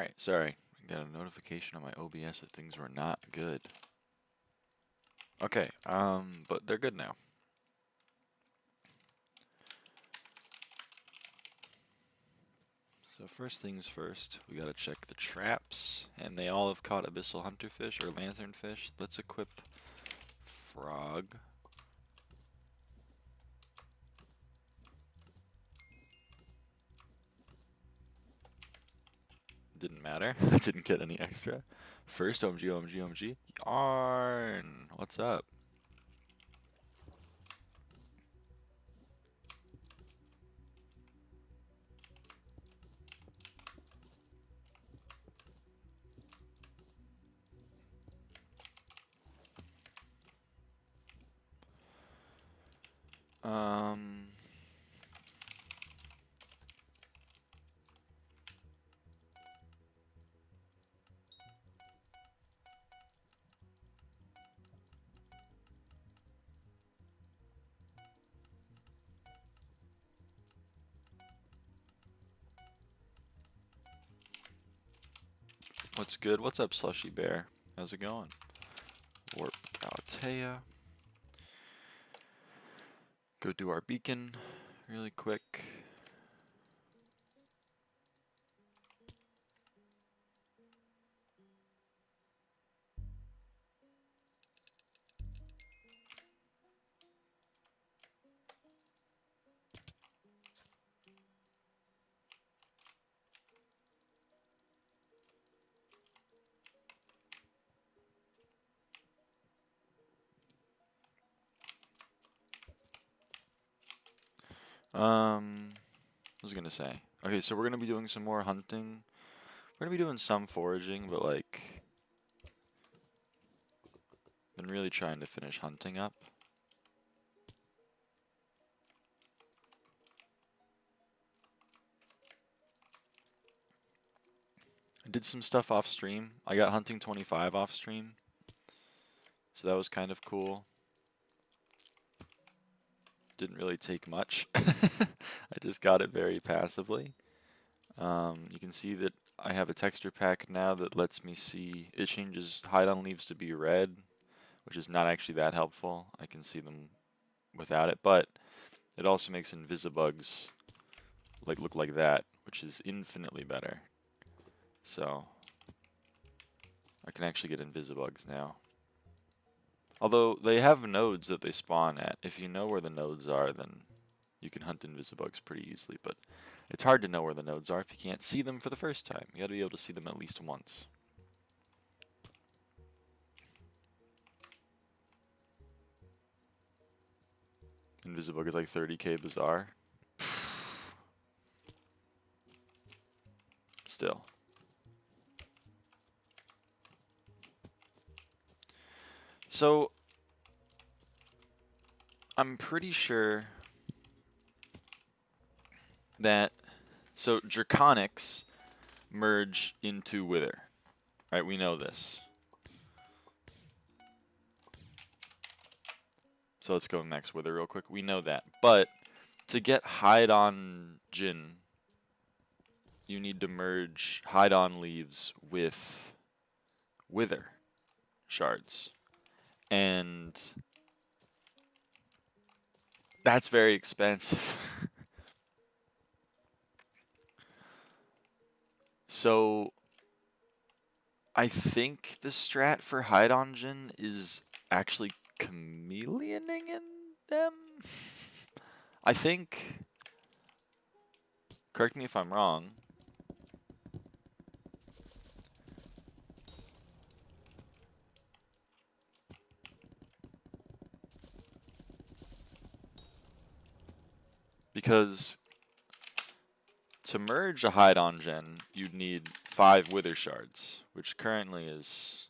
Alright, sorry. I got a notification on my OBS that things were not good. Okay, but they're good now. So first things first, we gotta check the traps, and they all have caught abyssal hunterfish or lanternfish. Let's equip frog. Didn't matter. I didn't get any extra. First OMG, OMG, OMG. Yarn! What's up? What's good? What's up, Slushy Bear? How's it going? Warp Galatea. Go do our beacon really quick. What was I gonna say? Okay, so we're gonna be doing some more hunting. We're gonna be doing some foraging, but like, been really trying to finish hunting up. I did some stuff off stream. I got hunting 25 off stream, so that was kind of cool. Didn't really take much. I just got it very passively. You can see that I have a texture pack now that lets me see, it changes hide on leaves to be red, which is not actually that helpful. I can see them without it, but it also makes invisibugs look like that, which is infinitely better. So I can actually get invisibugs now. Although they have nodes that they spawn at. If you know where the nodes are, then you can hunt invisibugs pretty easily, but it's hard to know where the nodes are if you can't see them for the first time. You gotta be able to see them at least once. Invisibug is like 30k bizarre. Still. So, I'm pretty sure that, so Draconics merge into Wither, right? We know this. So let's go next Wither real quick. We know that, but to get Hide on Jin, you need to merge Hide on Leaves with Wither shards. And that's very expensive. So I think the strat for Hide on Jin is actually chameleoning in them. I think, correct me if I'm wrong, because to merge a Hide on Gen, you'd need 5 Wither Shards, which currently is,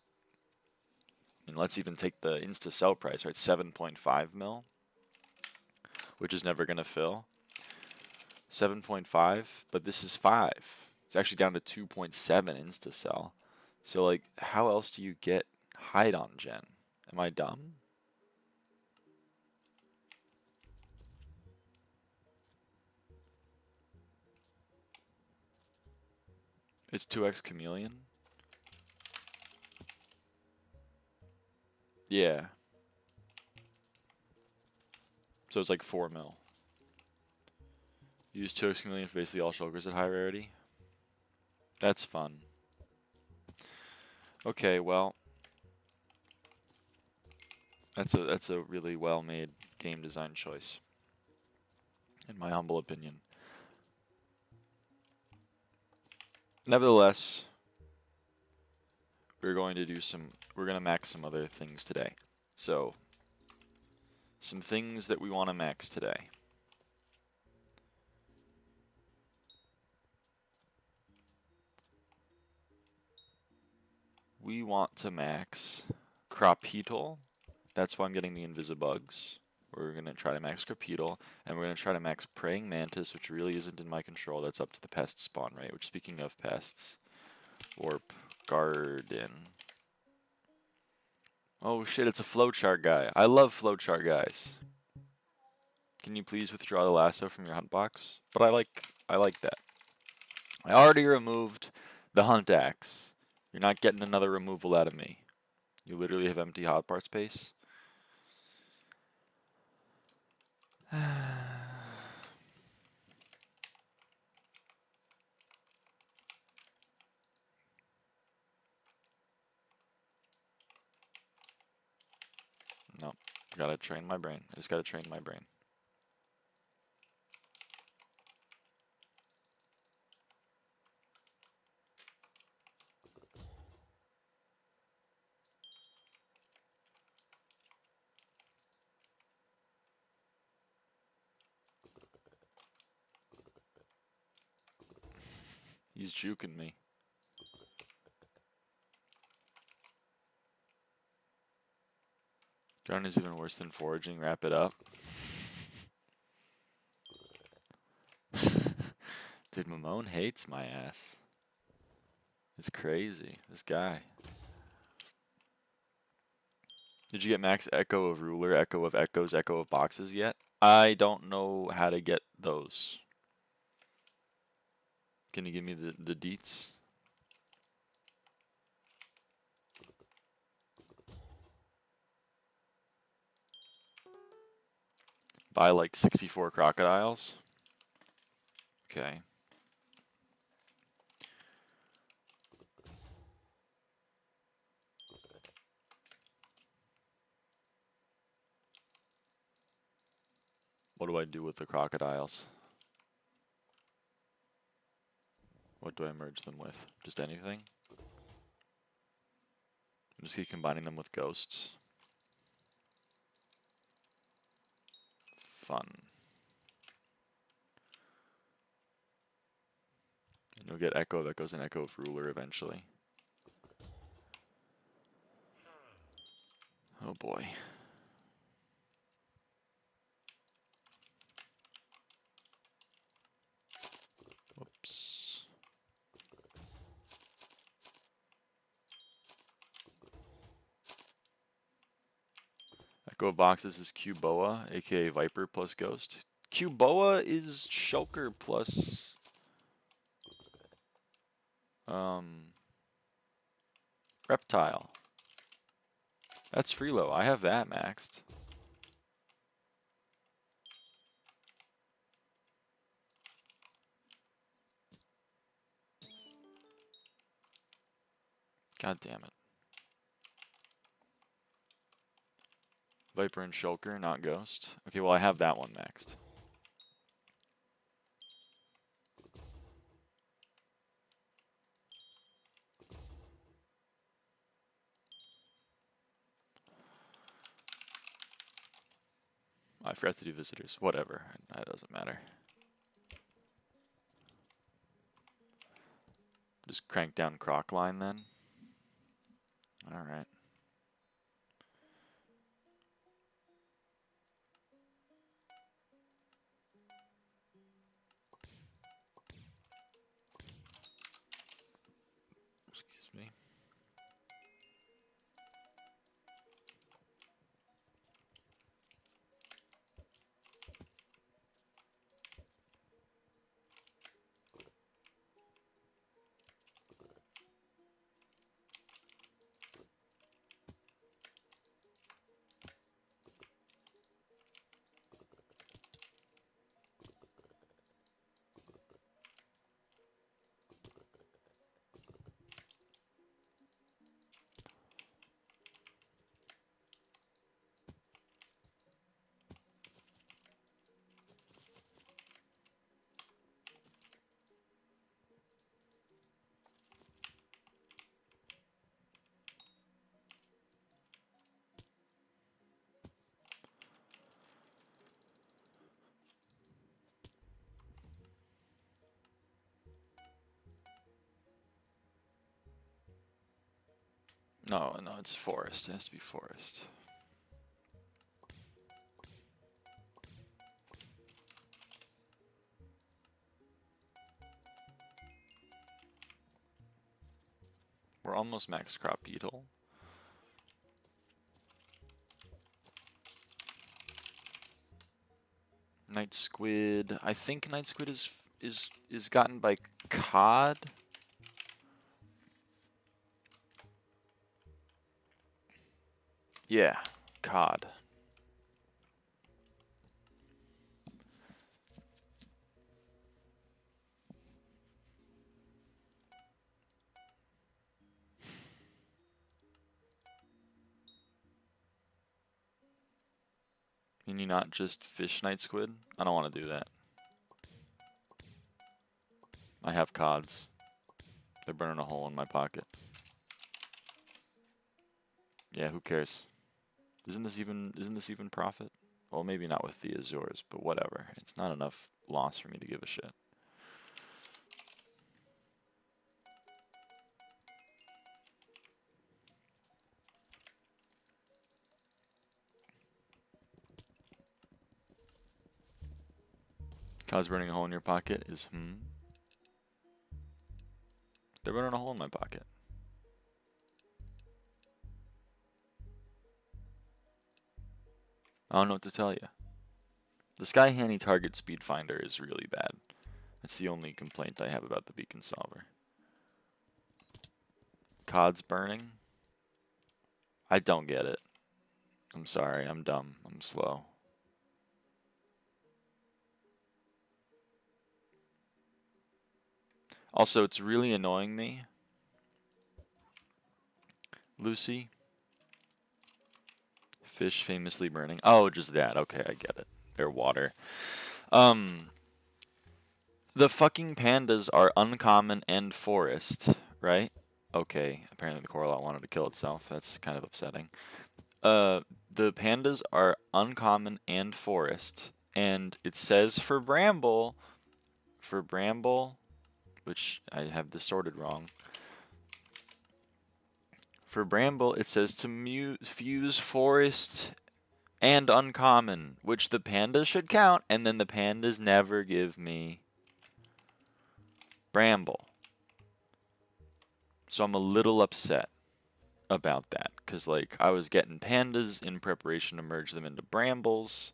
I mean, let's even take the insta sell price, right? 7.5 mil, which is never going to fill. 7.5, but this is 5. It's actually down to 2.7 insta sell. So, like, how else do you get Hide on Gen? Am I dumb? It's 2x chameleon? Yeah. So it's like 4 mil. Use 2x chameleon for basically all shulkers at high rarity. That's fun. Okay, well, that's a really well made game design choice, in my humble opinion. Nevertheless, we're going to max some other things today. So, some things that we want to max today. We want to max Crapetal. That's why I'm getting the Invisibugs. We're going to try to max Crapetal, and we're going to try to max Praying Mantis, which really isn't in my control. That's up to the pest spawn rate, which, speaking of pests, Warp Garden. Oh shit, it's a flowchart guy. I love flowchart guys. Can you please withdraw the lasso from your hunt box? But I like that. I already removed the hunt axe. You're not getting another removal out of me. You literally have empty hotbar space. No, gotta train my brain. I just gotta train my brain. He's juking me. Drowning is even worse than foraging. Wrap it up. Dude, Mamone hates my ass. It's crazy. This guy. Did you get max echo of ruler, echo of echoes, echo of boxes yet? I don't know how to get those. Can you give me the deets? Buy like 64 crocodiles. Okay. What do I do with the crocodiles? What do I merge them with? Just anything? Just keep combining them with ghosts. Fun. And you'll get Echo of Echoes and Echo of Ruler eventually. Oh boy. Whoops. Echo of Boxes is Cuboa, aka Viper plus Ghost. Cuboa is Shulker plus Reptile. That's Freelo. I have that maxed. God damn it. Viper and Shulker, not Ghost. Okay, well I have that one maxed. I forgot to do visitors. Whatever. That doesn't matter. Just crank down Croc line then. Alright. Excuse me. No, no, it's forest. It has to be forest. We're almost max crop beetle. Night squid. I think night squid is gotten by cod. Yeah, cod. Can you not just fish night squid? I don't want to do that. I have cods. They're burning a hole in my pocket. Yeah, who cares? Isn't this even profit? Well, maybe not with the Azores, but whatever. It's not enough loss for me to give a shit. Cause burning a hole in your pocket is They're burning a hole in my pocket. I don't know what to tell you. The SkyHanni target speed finder is really bad. That's the only complaint I have about the beacon solver. Cod's burning? I don't get it. I'm sorry, I'm dumb. I'm slow. Also, it's really annoying me. Lucy. Fish famously burning. Oh, just that. Okay, I get it. They're water. The fucking pandas are uncommon and forest, right? Okay, apparently the coral wanted to kill itself. That's kind of upsetting. The pandas are uncommon and forest, and it says for bramble, which I have this sorted wrong. For bramble, it says to fuse forest and uncommon, which the pandas should count, and then the pandas never give me bramble. So I'm a little upset about that, because like I was getting pandas in preparation to merge them into brambles,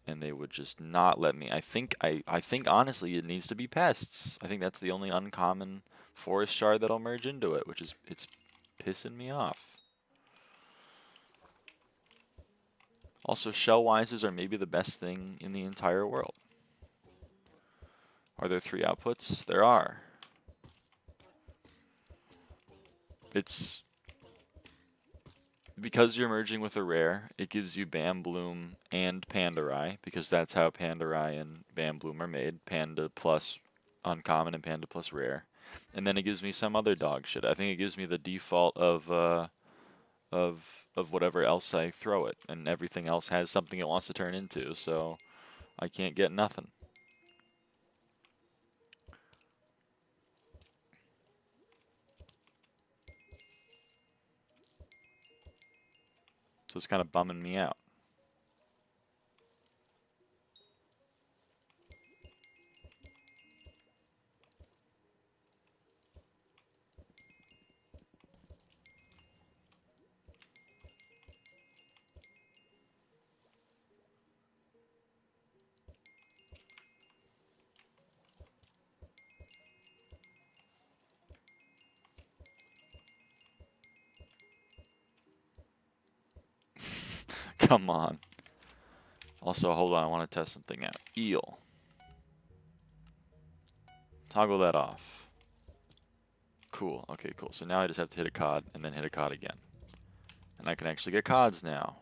and they would just not let me. I think honestly it needs to be pests. I think that's the only uncommon forest shard that'll merge into it, which is it's pissing me off. Also, shell wises are maybe the best thing in the entire world. Are there 3 outputs? There are. It's because you're merging with a rare, it gives you Bambloom and Pandarai, because that's how Pandarai and Bambloom are made. Panda plus uncommon and Panda plus rare. And then it gives me some other dog shit. I think it gives me the default of whatever else I throw it, and everything else has something it wants to turn into, so I can't get nothing. So it's kind of bumming me out. Come on. Also, hold on, I want to test something out. Eel. Toggle that off. Cool, okay, cool. So now I just have to hit a cod, and then hit a cod again. And I can actually get cods now.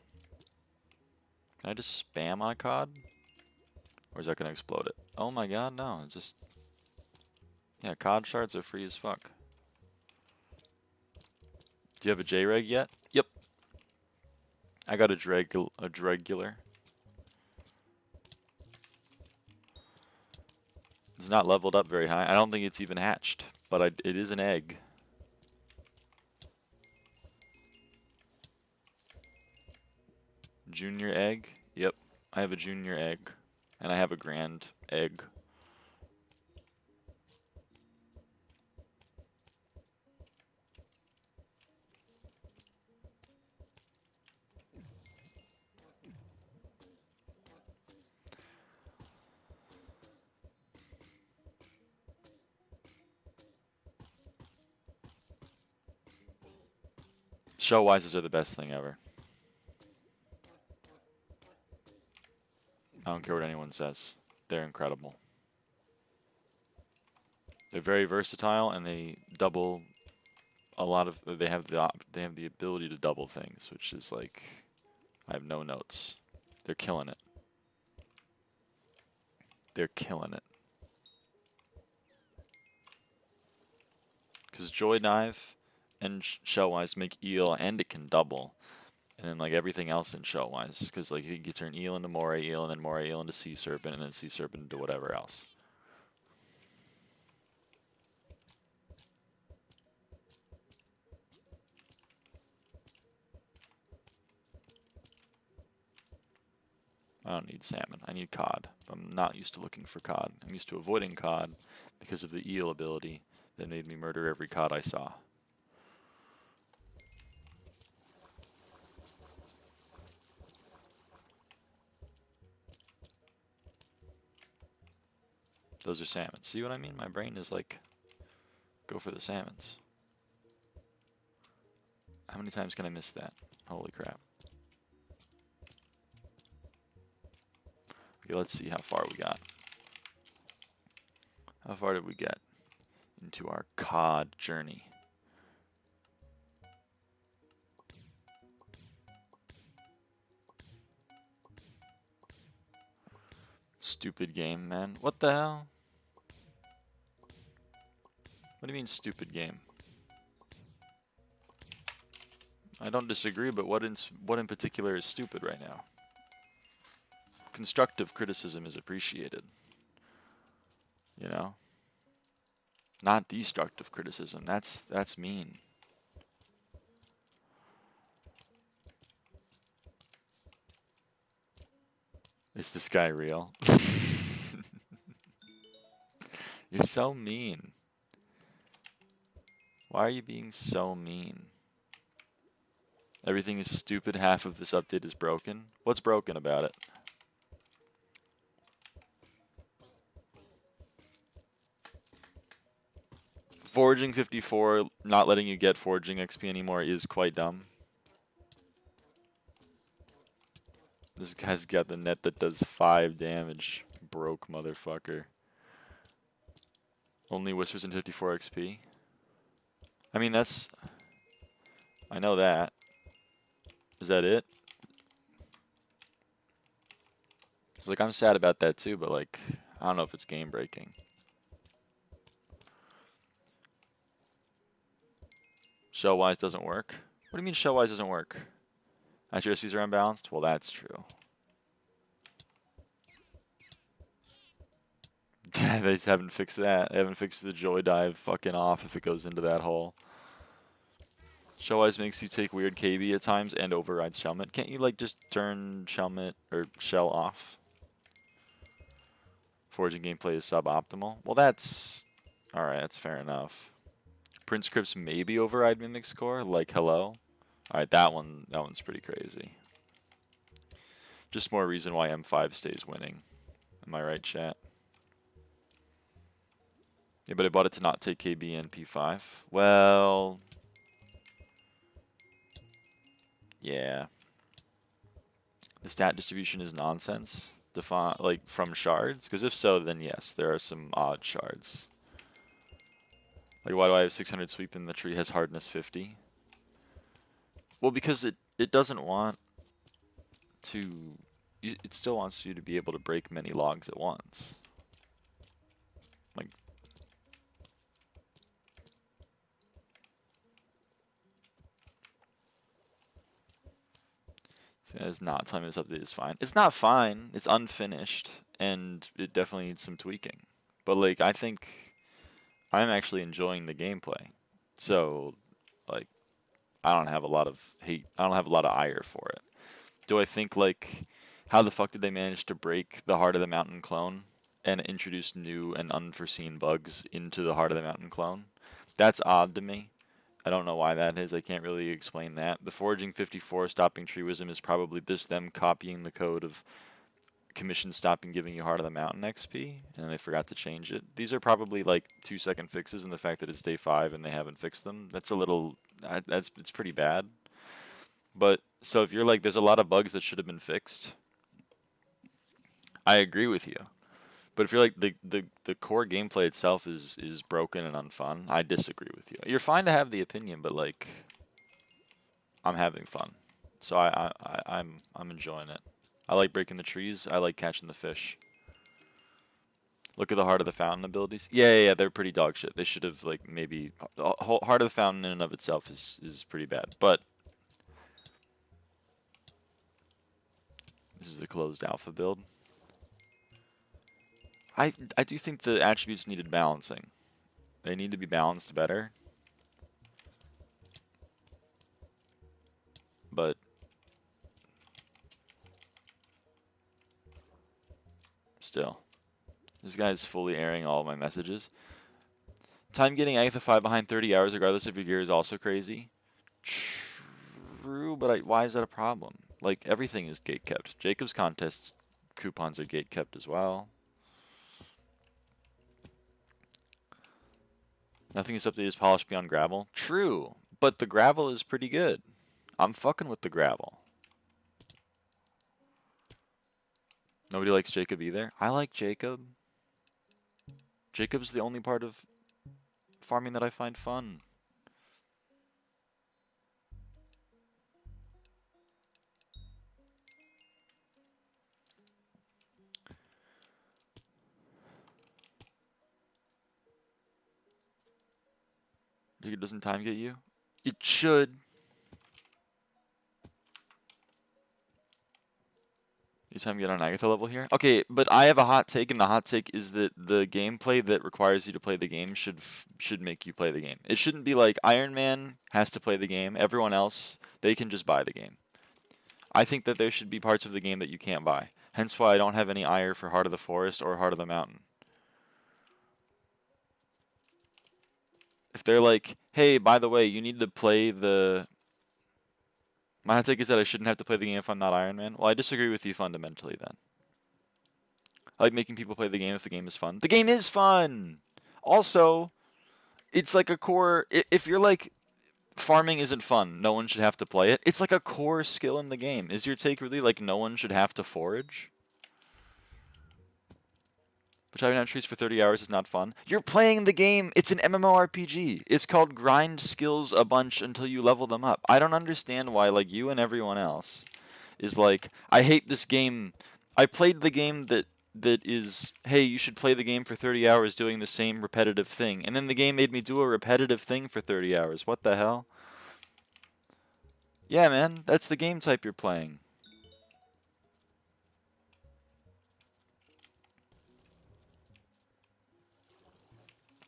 Can I just spam on a cod? Or is that going to explode it? Oh my god, no. It's just... Yeah, cod shards are free as fuck. Do you have a J-Reg yet? Yep. I got a Dregular. It's not leveled up very high. I don't think it's even hatched, but it is an egg. junior egg. Yep, I have a junior egg. And I have a grand egg. Shell wises are the best thing ever. I don't care what anyone says. They're incredible. They're very versatile, and they double a lot of. They have the ability to double things, which is like, I have no notes. They're killing it. They're killing it. Because Joy Dive and Shellwise make eel, and it can double. And then like everything else in Shellwise, because like you can turn eel into moray eel, and then moray eel into sea serpent, and then sea serpent into whatever else. I don't need salmon. I need cod. I'm not used to looking for cod. I'm used to avoiding cod because of the eel ability that made me murder every cod I saw. Those are salmon. See what I mean? My brain is like, go for the salmons. How many times can I miss that? Holy crap. Okay, let's see how far we got. How far did we get into our cod journey? Stupid game, man. What the hell? What do you mean stupid game? I don't disagree, but what in particular is stupid right now? Constructive criticism is appreciated. You know? Not destructive criticism. That's mean. Is this guy real? You're so mean. Why are you being so mean? Everything is stupid. Half of this update is broken. What's broken about it? Foraging 54, not letting you get foraging XP anymore is quite dumb. This guy's got the net that does 5 damage. Broke motherfucker. Only whispers in 54 XP. I mean, that's... I know that. Is that it? It's like, I'm sad about that too, but like, I don't know if it's game breaking. Shellwise doesn't work? What do you mean Shellwise doesn't work? Accuracies are unbalanced? Well, that's true. They just haven't fixed that. They haven't fixed the Joy Dive fucking off if it goes into that hole. Shellwise makes you take weird KB at times and overrides Shellmet. Can't you like just turn Shellmet or Shell off? Foraging gameplay is suboptimal. Well, that's... Alright, that's fair enough. Prince Crypts maybe override Mimic score, like hello. Alright, that one's pretty crazy. Just more reason why M5 stays winning. Am I right, chat? Yeah, but I bought it to not take KB and P5. Well... Yeah. The stat distribution is nonsense. Like, from shards? Because if so, then yes, there are some odd shards. Like, why do I have 600 sweep and the tree has hardness 50? Well, because it doesn't want to... It still wants you to be able to break many logs at once. Like... It's not telling me this update is fine. It's not fine. It's unfinished, and it definitely needs some tweaking. But, like, I think I'm actually enjoying the gameplay. So, like, I don't have a lot of hate. I don't have a lot of ire for it. Do I think, like, how the fuck did they manage to break the Heart of the Mountain clone and introduce new and unforeseen bugs into the Heart of the Mountain clone? That's odd to me. I don't know why that is. I can't really explain that. The Foraging 54 stopping tree wisdom is probably just them copying the code of Commission stopping giving you Heart of the Mountain XP, and they forgot to change it. These are probably like 2-second fixes, and the fact that it's day 5 and they haven't fixed them, that's a little, it's pretty bad. But, so if you're like, there's a lot of bugs that should have been fixed, I agree with you. But if you're like, the core gameplay itself is broken and unfun, I disagree with you. You're fine to have the opinion, but like, I'm having fun. So I'm enjoying it. I like breaking the trees. I like catching the fish. Look at the Heart of the Fountain abilities. Yeah, they're pretty dog shit. They should have, like, maybe... Heart of the Fountain in and of itself is pretty bad. But this is a closed alpha build. I do think the attributes needed balancing. They need to be balanced better. But still, this guy's fully airing all of my messages. Time getting Agatha 5 behind 30 hours regardless of your gear is also crazy. True, but why is that a problem? Like, everything is gate kept. Jacob's contest coupons are gate kept as well. Nothing is updated as polished beyond gravel. True, but the gravel is pretty good. I'm fucking with the gravel. Nobody likes Jacob either. I like Jacob. Jacob's the only part of farming that I find fun. Jacob, doesn't time get you? It should. You time get on Agatha level here? Okay, but I have a hot take, and the hot take is that the gameplay that requires you to play the game should make you play the game. It shouldn't be like Iron Man has to play the game. Everyone else, they can just buy the game. I think that there should be parts of the game that you can't buy. Hence why I don't have any ire for Heart of the Forest or Heart of the Mountain. If they're like, hey, by the way, you need to play the... My hot take is that I shouldn't have to play the game if I'm not Iron Man. Well, I disagree with you fundamentally then. I like making people play the game if the game is fun. The game is fun! Also, it's like a core... If you're like, farming isn't fun, no one should have to play it, it's like a core skill in the game. Is your take really like no one should have to forage? But chopping down trees for 30 hours is not fun. You're playing the game. It's an MMORPG. It's called grind skills a bunch until you level them up. I don't understand why, like, you and everyone else is like, I hate this game. I played the game that is, hey, you should play the game for 30 hours doing the same repetitive thing. And then the game made me do a repetitive thing for 30 hours. What the hell? Yeah, man, that's the game type you're playing.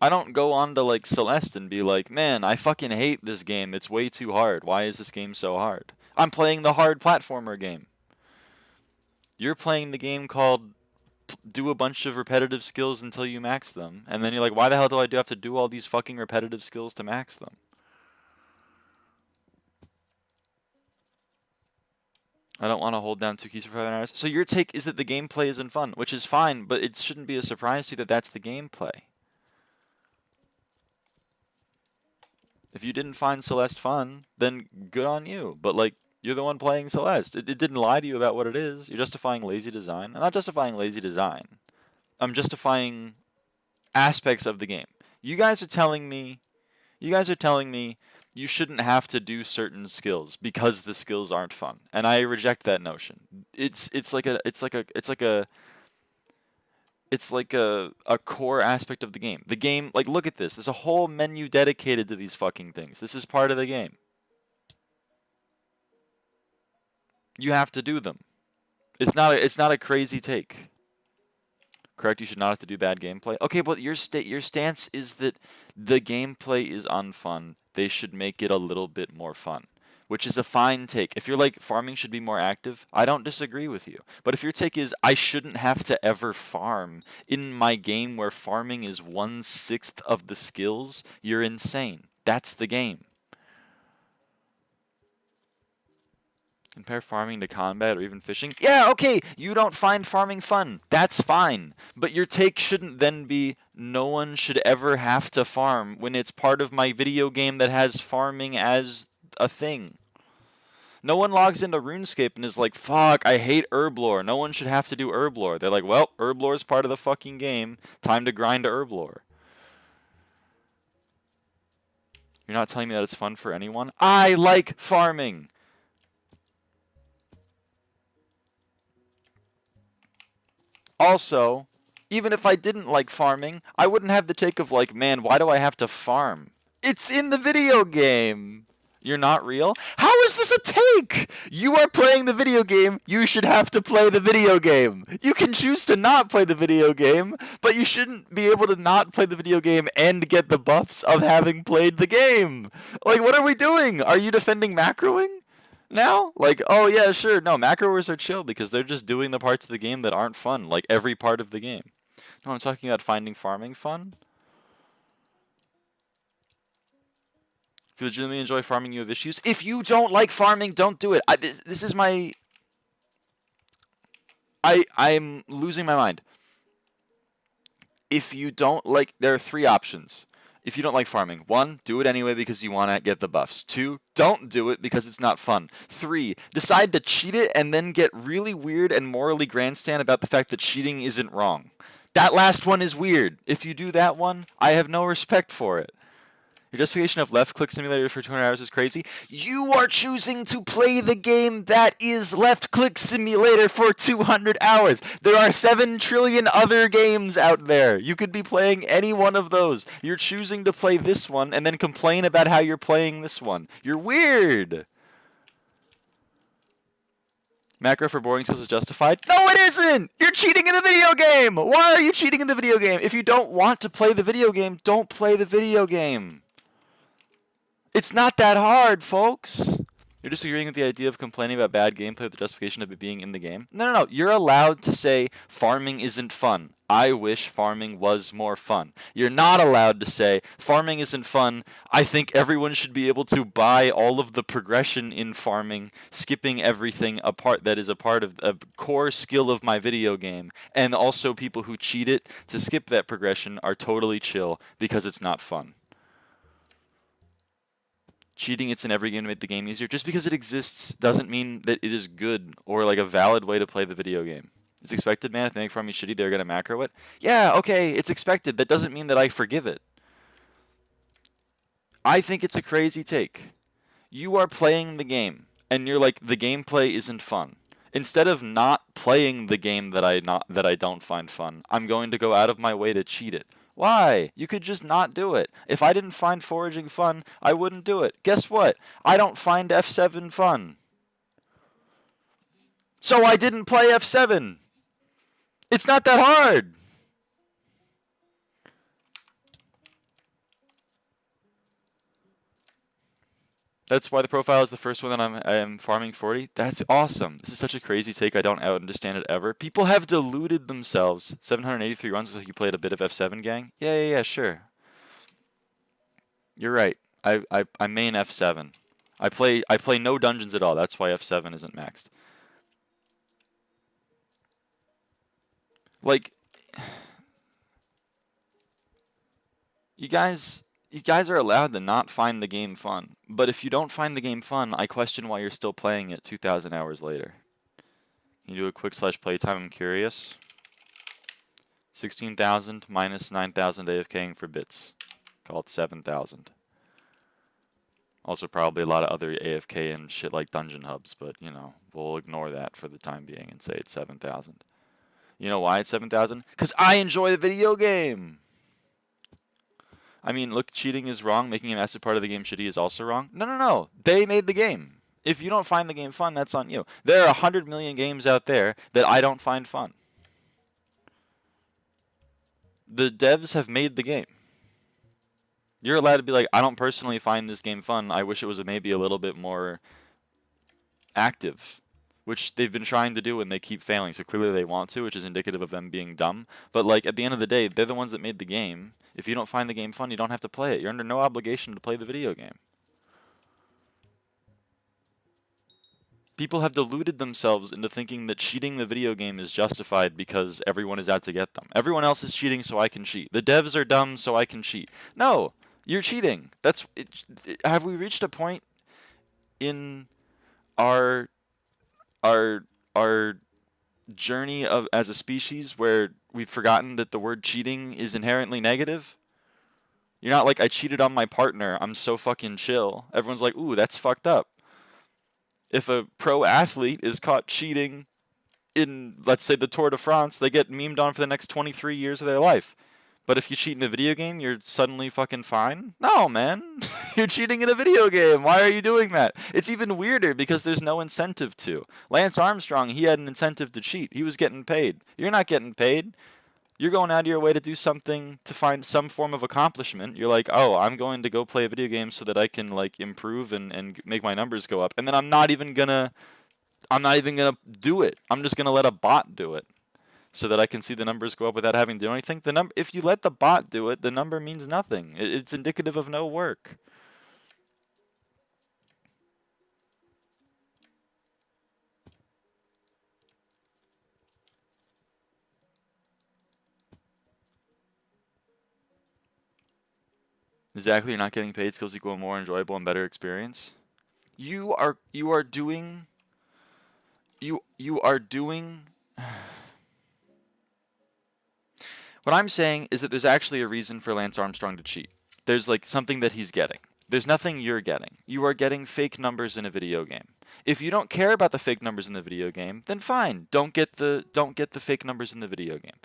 I don't go on to, like, Celeste and be like, man, I fucking hate this game. It's way too hard. Why is this game so hard? I'm playing the hard platformer game. You're playing the game called do a bunch of repetitive skills until you max them. And then you're like, why the hell do I have to do all these fucking repetitive skills to max them? I don't want to hold down 2 keys for 5 hours. So your take is that the gameplay isn't fun, which is fine, but it shouldn't be a surprise to you that that's the gameplay. If you didn't find Celeste fun, then good on you. But, like, you're the one playing Celeste. It didn't lie to you about what it is. You're justifying lazy design. I'm not justifying lazy design. I'm justifying aspects of the game. You guys are telling me you shouldn't have to do certain skills because the skills aren't fun. And I reject that notion. It's like a core aspect of the game. The game, like, look at this. There's a whole menu dedicated to these fucking things. This is part of the game. You have to do them. It's not a crazy take. Correct, you should not have to do bad gameplay. Okay, but your stance is that the gameplay is unfun. They should make it a little bit more fun. which is a fine take. If you're like, farming should be more active, I don't disagree with you. But if your take is, I shouldn't have to ever farm in my game where farming is 1/6 of the skills, you're insane. That's the game. Compare farming to combat or even fishing. Yeah, okay, you don't find farming fun. That's fine. But your take shouldn't then be, no one should ever have to farm when it's part of my video game that has farming as a thing. No one logs into RuneScape and is like, fuck, I hate herb lore. No one should have to do herb lore. They're like, well, herb lore is part of the fucking game. Time to grind herb lore. You're not telling me that it's fun for anyone? I like farming. Also, even if I didn't like farming, I wouldn't have the take of like, man, why do I have to farm? It's in the video game. You're not real? How is this a take? You are playing the video game. You should have to play the video game. You can choose to not play the video game, but you shouldn't be able to not play the video game and get the buffs of having played the game. Like, what are we doing? Are you defending macroing now? Like, oh yeah, sure. No, macroers are chill because they're just doing the parts of the game that aren't fun, like every part of the game. No, I'm talking about finding farming fun. If you legitimately enjoy farming, you have issues. If you don't like farming, don't do it. This is my... I'm losing my mind. If you don't like... There are 3 options. If you don't like farming, 1, do it anyway because you want to get the buffs. 2, don't do it because it's not fun. 3, decide to cheat it and then get really weird and morally grandstand about the fact that cheating isn't wrong. That last one is weird. If you do that one, I have no respect for it. Your justification of left-click simulator for 200 hours is crazy. You are choosing to play the game that is left-click simulator for 200 hours. There are 7 trillion other games out there. You could be playing any one of those. You're choosing to play this one and then complain about how you're playing this one. You're weird. Macro for boring skills is justified? No, it isn't! You're cheating in the video game! Why are you cheating in the video game? If you don't want to play the video game, don't play the video game. It's not that hard, folks. You're disagreeing with the idea of complaining about bad gameplay with the justification of it being in the game? No. You're allowed to say farming isn't fun. I wish farming was more fun. You're not allowed to say farming isn't fun. I think everyone should be able to buy all of the progression in farming, skipping everything apart that is a part of a core skill of my video game. And also people who cheat it to skip that progression are totally chill because it's not fun. Cheating, it's in every game to make the game easier. Just because it exists doesn't mean that it is good or like a valid way to play the video game. It's expected, man. If they make farming shitty, they're going to macro it. Yeah, okay, it's expected. That doesn't mean that I forgive it. I think it's a crazy take. You are playing the game, and you're like, the gameplay isn't fun. Instead of not playing the game that I don't find fun, I'm going to go out of my way to cheat it. Why? You could just not do it. If I didn't find foraging fun, I wouldn't do it. Guess what? I don't find F7 fun. So I didn't play F7. It's not that hard. That's why the profile is the first one that I'm farming 40. That's awesome. This is such a crazy take. I don't understand it ever. People have deluded themselves. 783 runs is like you played a bit of F7, gang. Yeah, sure. You're right. I main F7. I play no dungeons at all. That's why F7 isn't maxed. Like, you guys are allowed to not find the game fun. But if you don't find the game fun, I question why you're still playing it 2,000 hours later. Can you do a quick / playtime? I'm curious. 16,000 minus 9,000 AFKing for bits. Call it 7,000. Also probably a lot of other AFK and shit like dungeon hubs, but, you know, we'll ignore that for the time being and say it's 7,000. You know why it's 7,000? Because I enjoy the video game! I mean, look, cheating is wrong. Making a massive part of the game shitty is also wrong. No. They made the game. If you don't find the game fun, that's on you. There are 100 million games out there that I don't find fun. The devs have made the game. You're allowed to be like, I don't personally find this game fun. I wish it was maybe a little bit more active, which they've been trying to do and they keep failing. So clearly they want to, which is indicative of them being dumb. But like at the end of the day, they're the ones that made the game. If you don't find the game fun, you don't have to play it. You're under no obligation to play the video game. People have deluded themselves into thinking that cheating the video game is justified because everyone is out to get them. Everyone else is cheating, so I can cheat. The devs are dumb, so I can cheat. No, you're cheating. Have we reached a point in our journey as a species where we've forgotten that the word cheating is inherently negative? You're not like, I cheated on my partner, I'm so fucking chill. Everyone's like, ooh, that's fucked up. If a pro athlete is caught cheating in, let's say, the Tour de France, they get memed on for the next 23 years of their life. But if you cheat in a video game, you're suddenly fucking fine? No, man. You're cheating in a video game. Why are you doing that? It's even weirder because there's no incentive to. Lance Armstrong, he had an incentive to cheat. He was getting paid. You're not getting paid. You're going out of your way to do something to find some form of accomplishment. You're like, oh, I'm going to go play a video game so that I can like improve and make my numbers go up. And then I'm not even gonna do it. I'm just gonna let a bot do it so that I can see the numbers go up without having to do anything. If you let the bot do it, the number means nothing. It's indicative of no work. Exactly, you're not getting paid. Skills equal a more enjoyable and better experience. You are doing. What I'm saying is that there's actually a reason for Lance Armstrong to cheat. There's like something that he's getting. There's nothing you're getting. You are getting fake numbers in a video game. If you don't care about the fake numbers in the video game, then fine. Don't get the fake numbers in the video game.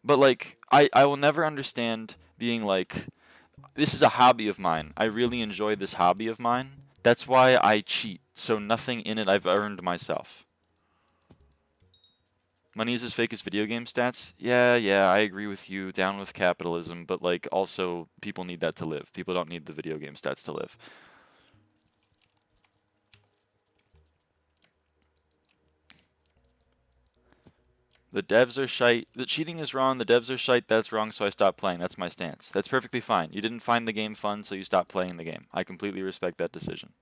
But like I will never understand being like, this is a hobby of mine. I really enjoy this hobby of mine. That's why I cheat. So nothing in it I've earned myself. Money is as fake as video game stats? Yeah, I agree with you. Down with capitalism. But like also people need that to live. People don't need the video game stats to live. The devs are shite. The cheating is wrong. The devs are shite. That's wrong, so I stopped playing. That's my stance. That's perfectly fine. You didn't find the game fun, so you stopped playing the game. I completely respect that decision.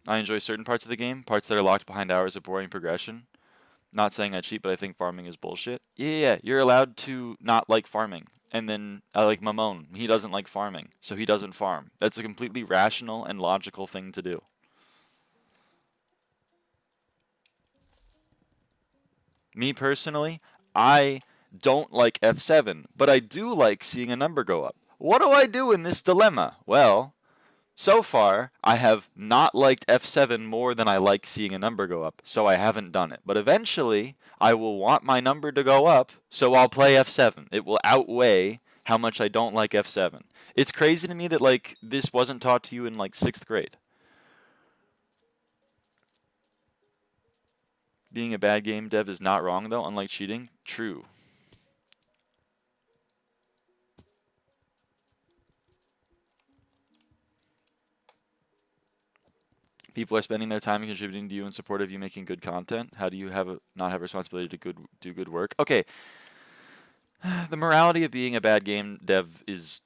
I enjoy certain parts of the game, parts that are locked behind hours of boring progression. Not saying I cheat, but I think farming is bullshit. Yeah, you're allowed to not like farming. And then I like Mamone. He doesn't like farming, so he doesn't farm. That's a completely rational and logical thing to do. Me personally, I don't like F7, but I do like seeing a number go up. What do I do in this dilemma? Well, so far, I have not liked F7 more than I like seeing a number go up, so I haven't done it. But eventually, I will want my number to go up, so I'll play F7. It will outweigh how much I don't like F7. It's crazy to me that like this wasn't taught to you in like 6th grade. Being a bad game dev is not wrong, though, unlike cheating. True. People are spending their time and contributing to you in support of you making good content. How do you not have a responsibility to do good work? Okay. The morality of being a bad game dev is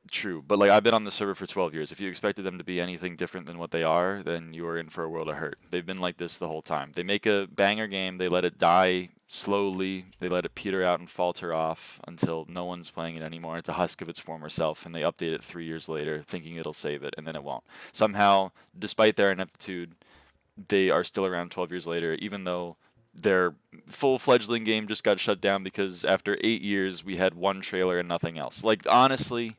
true, but like I've been on the server for 12 years. If you expected them to be anything different than what they are, then you are in for a world of hurt. They've been like this the whole time. They make a banger game, they let it die slowly, they let it peter out and falter off until no one's playing it anymore. It's a husk of its former self, and they update it 3 years later thinking it'll save it, and then it won't. Somehow, despite their ineptitude, they are still around 12 years later, even though their full-fledgling game just got shut down because after 8 years we had one trailer and nothing else. Like, honestly,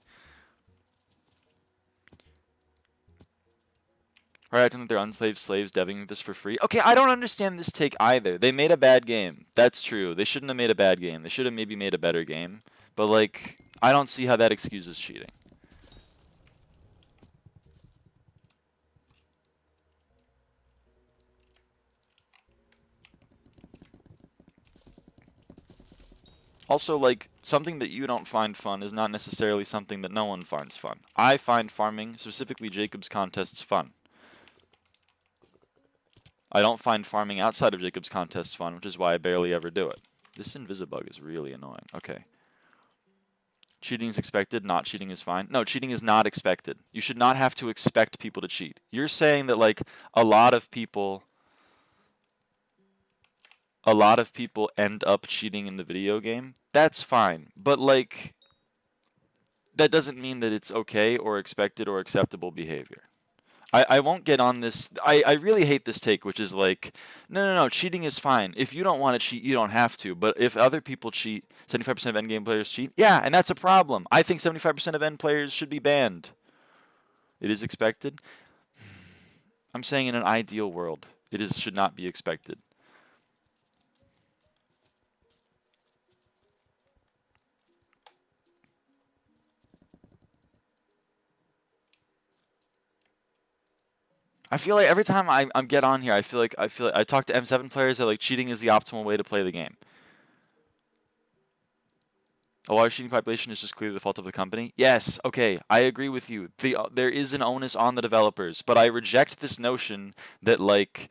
right, acting that they're unslaved slaves deving this for free. Okay, I don't understand this take either. They made a bad game. That's true. They shouldn't have made a bad game. They should have maybe made a better game. But, like, I don't see how that excuses cheating. Also, like, something that you don't find fun is not necessarily something that no one finds fun. I find farming, specifically Jacob's contests, fun. I don't find farming outside of Jacob's contest fun, which is why I barely ever do it. This invisibug is really annoying. Okay. Cheating is expected, not cheating is fine. No, cheating is not expected. You should not have to expect people to cheat. You're saying that, like, a lot of people end up cheating in the video game. That's fine. But, like, that doesn't mean that it's okay or expected or acceptable behavior. I won't get on this. I really hate this take, which is like, no, cheating is fine. If you don't want to cheat, you don't have to. But if other people cheat, 75% of endgame players cheat, yeah, and that's a problem. I think 75% of end players should be banned. It is expected. I'm saying in an ideal world, should not be expected. I feel like every time I get on here, I feel like I talk to M7 players that like cheating is the optimal way to play the game. A large cheating population is just clearly the fault of the company. Yes, okay, I agree with you. There is an onus on the developers, but I reject this notion that like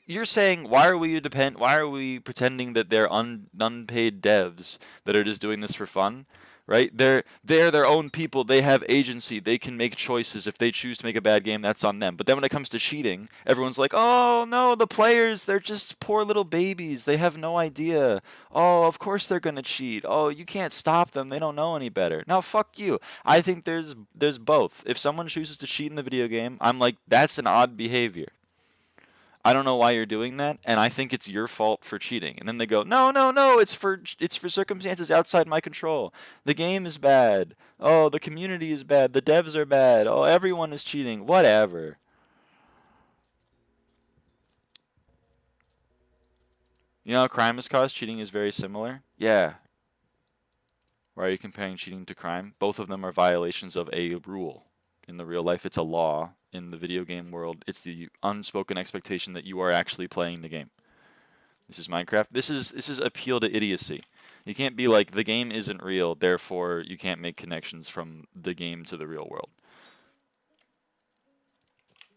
you're saying why are we pretending that they're unpaid devs that are just doing this for fun? Right? They're their own people. They have agency. They can make choices. If they choose to make a bad game, that's on them. But then when it comes to cheating, everyone's like, oh, no, the players, they're just poor little babies. They have no idea. Oh, of course they're going to cheat. Oh, you can't stop them. They don't know any better. Now, fuck you. I think there's both. If someone chooses to cheat in the video game, I'm like, that's an odd behavior. I don't know why you're doing that, and I think it's your fault for cheating. And then they go, no, it's for circumstances outside my control. The game is bad. Oh, the community is bad. The devs are bad. Oh, everyone is cheating. Whatever. You know how crime is caused? Cheating is very similar. Yeah. Why are you comparing cheating to crime? Both of them are violations of a rule. In the real life, it's a law. In the video game world, it's the unspoken expectation that you are actually playing the game. This is Minecraft. This is appeal to idiocy. You can't be like, the game isn't real, therefore you can't make connections from the game to the real world.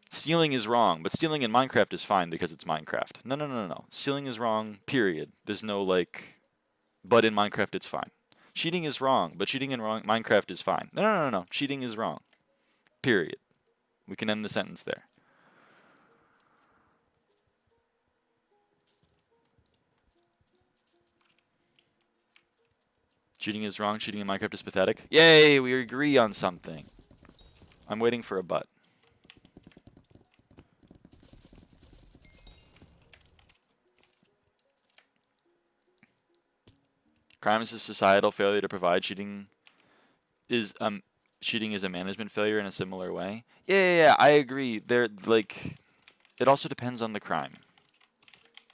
Stealing is wrong, but stealing in Minecraft is fine because it's Minecraft. No. Stealing is wrong, period. There's no like, but in Minecraft it's fine. Cheating is wrong, but cheating in Minecraft is fine. No. Cheating is wrong, period. We can end the sentence there. Cheating is wrong. Cheating in Minecraft is pathetic. Yay, we agree on something. I'm waiting for a but. Crime is a societal failure to provide. Cheating is a management failure in a similar way. Yeah, I agree. It also depends on the crime.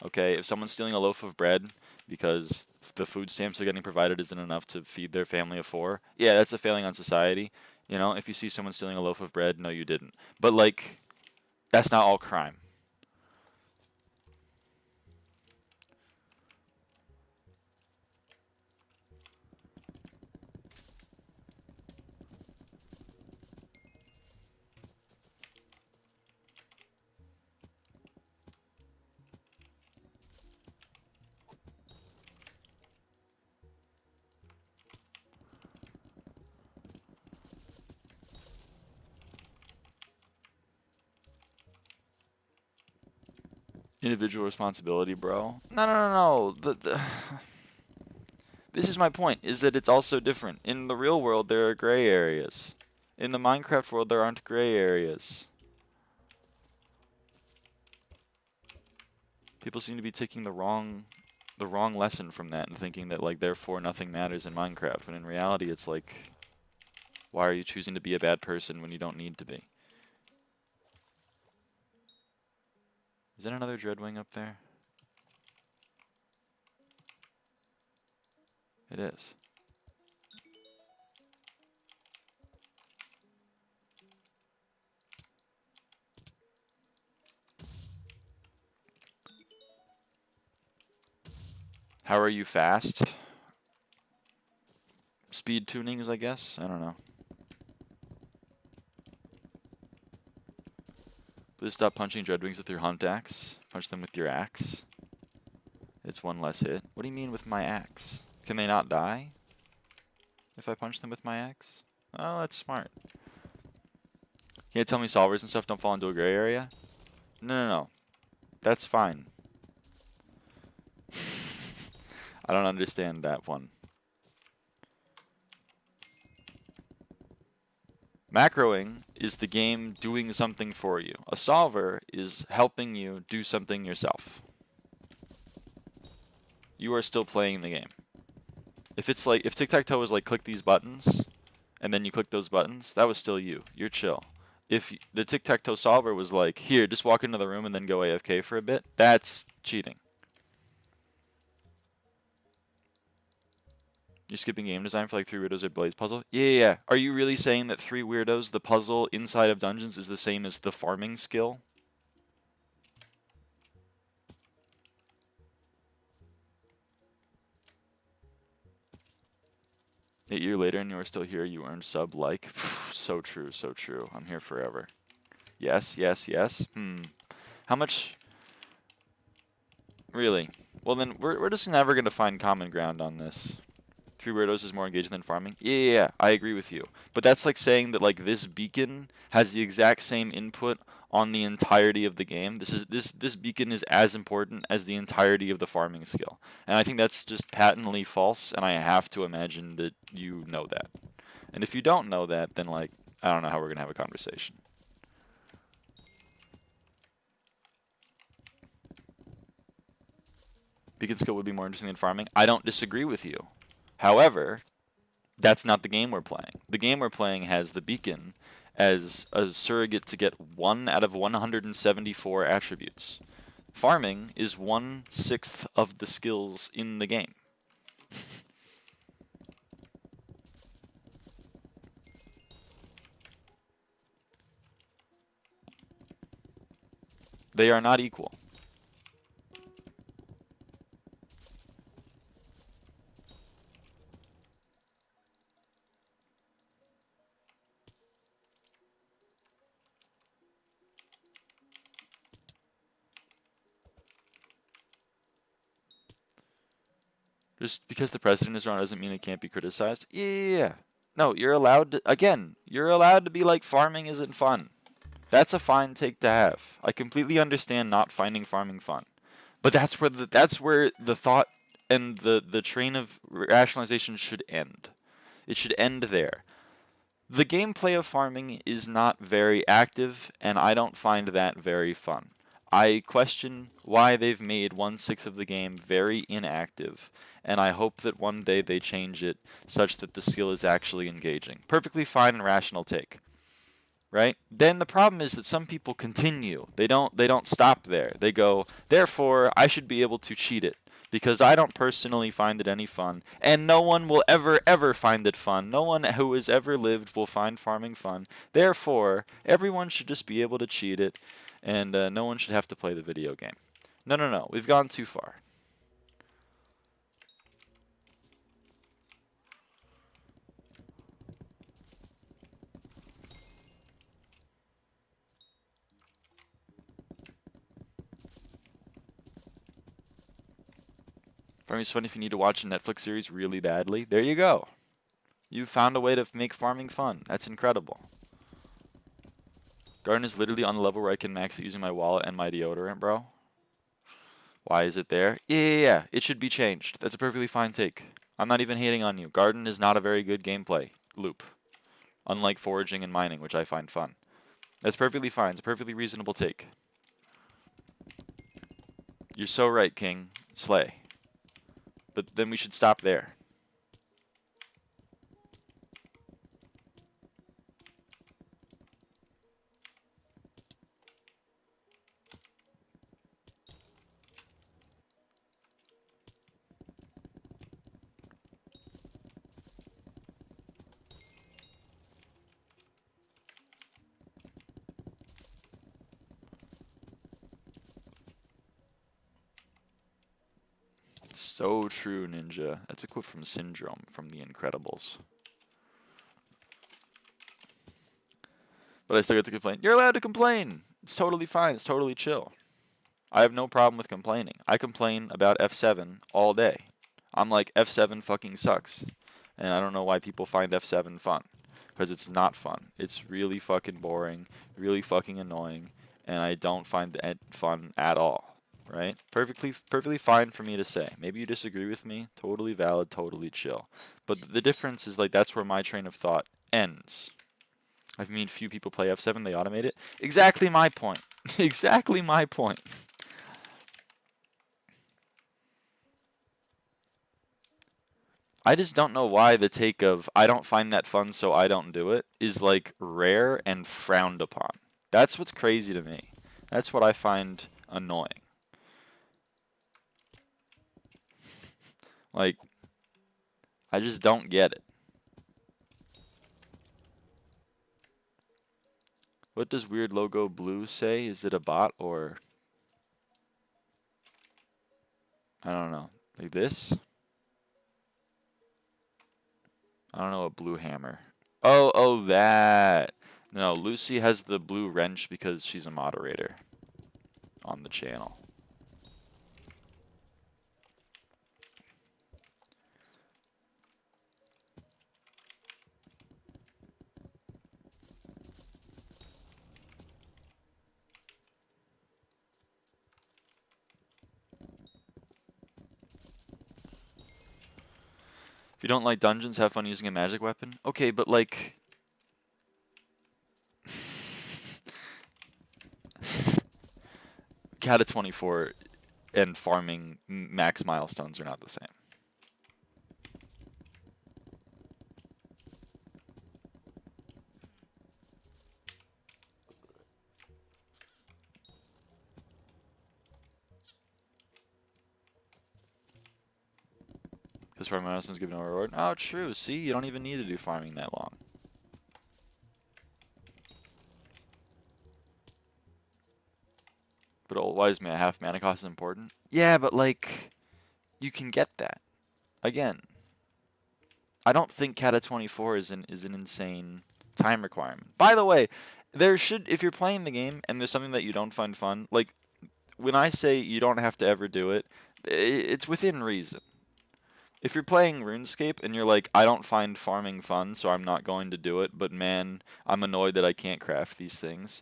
Okay, if someone's stealing a loaf of bread because the food stamps they're getting provided isn't enough to feed their family of 4, yeah, that's a failing on society. You know, if you see someone stealing a loaf of bread, no, you didn't. But like, that's not all crime. Individual responsibility, bro. No. This is my point, is that it's also different. In the real world, there are gray areas. In the Minecraft world, there aren't gray areas. People seem to be taking the wrong lesson from that and thinking that, like, therefore nothing matters in Minecraft. When in reality, it's like, why are you choosing to be a bad person when you don't need to be? Is that another Dreadwing up there? It is. How are you fast? Speed tunings, I guess? I don't know. Please stop punching dreadwings with your hunt axe. Punch them with your axe. It's one less hit. What do you mean with my axe? Can they not die if I punch them with my axe? Oh, that's smart. Can't tell me solvers and stuff don't fall into a gray area? No. That's fine. I don't understand that one. Macroing is the game doing something for you. A solver is helping you do something yourself. You are still playing the game. If it's like, if tic-tac-toe was like click these buttons, and then you click those buttons, that was still you. You're chill. If the tic-tac-toe solver was like, here, just walk into the room and then go AFK for a bit, that's cheating. You're skipping game design for like 3 weirdos or Blaze puzzle? Yeah. Are you really saying that 3 weirdos, the puzzle inside of dungeons, is the same as the farming skill? Eight years later and you are still here, you earned sub like. So true, so true. I'm here forever. Yes. How much? Really? Well then, we're just never going to find common ground on this. 3 weirdos is more engaging than farming? Yeah, I agree with you. But that's like saying that like this beacon has the exact same input on the entirety of the game. This beacon is as important as the entirety of the farming skill. And I think that's just patently false, and I have to imagine that you know that. And if you don't know that, then like I don't know how we're going to have a conversation. Beacon skill would be more interesting than farming. I don't disagree with you. However, that's not the game we're playing. The game we're playing has the beacon as a surrogate to get 1 out of 174 attributes. Farming is 1/6 of the skills in the game. They are not equal. Just because the president is wrong doesn't mean it can't be criticized. Yeah. No, you're allowed to, again, you're allowed to be like, farming isn't fun. That's a fine take to have. I completely understand not finding farming fun. But that's where the thought and the train of rationalization should end. It should end there. The gameplay of farming is not very active, and I don't find that very fun. I question why they've made 1/6 of the game very inactive, and I hope that one day they change it such that the skill is actually engaging. Perfectly fine and rational take. Right? Then the problem is that some people continue. They don't stop there. They go, therefore, I should be able to cheat it because I don't personally find it any fun, and no one will ever find it fun. No one who has ever lived will find farming fun. Therefore, everyone should just be able to cheat it, and no one should have to play the video game. No. We've gone too far. Farming's fun if you need to watch a Netflix series really badly. There you go. You found a way to make farming fun. That's incredible. Garden is literally on the level where I can max it using my wallet and my deodorant, bro. Why is it there? Yeah. It should be changed. That's a perfectly fine take. I'm not even hating on you. Garden is not a very good gameplay loop. Unlike foraging and mining, which I find fun. That's perfectly fine. It's a perfectly reasonable take. You're so right, King. Slay. But then we should stop there. So true, Ninja. That's a quote from Syndrome from The Incredibles. But I still get to complain. You're allowed to complain! It's totally fine. It's totally chill. I have no problem with complaining. I complain about F7 all day. I'm like, F7 fucking sucks. And I don't know why people find F7 fun. Because it's not fun. It's really fucking boring, really fucking annoying, and I don't find it fun at all. Right? Perfectly fine for me to say. Maybe you disagree with me. Totally valid, totally chill. But the difference is, like, that's where my train of thought ends. I've made few people play F7, they automate it. Exactly my point. Exactly my point. I just don't know why the take of I don't find that fun so I don't do it is like rare and frowned upon. That's what's crazy to me. That's what I find annoying. Like, I just don't get it. What does weird logo blue say? Is it a bot or I don't know. Like this? I don't know, a blue hammer. Oh, that. No, Lucy has the blue wrench because she's a moderator on the channel. If you don't like dungeons, have fun using a magic weapon. Okay, but like... Kata 24 and farming max milestones are not the same. Because farming milestones give no reward. Oh, true. See, you don't even need to do farming that long. But why is a half mana cost important? Yeah, but like, you can get that. Again, I don't think Kata 24 is an insane time requirement. By the way, there should, if you're playing the game and there's something that you don't find fun, like when I say you don't have to ever do it, it's within reason. If you're playing RuneScape and you're like, I don't find farming fun, so I'm not going to do it, but man, I'm annoyed that I can't craft these things.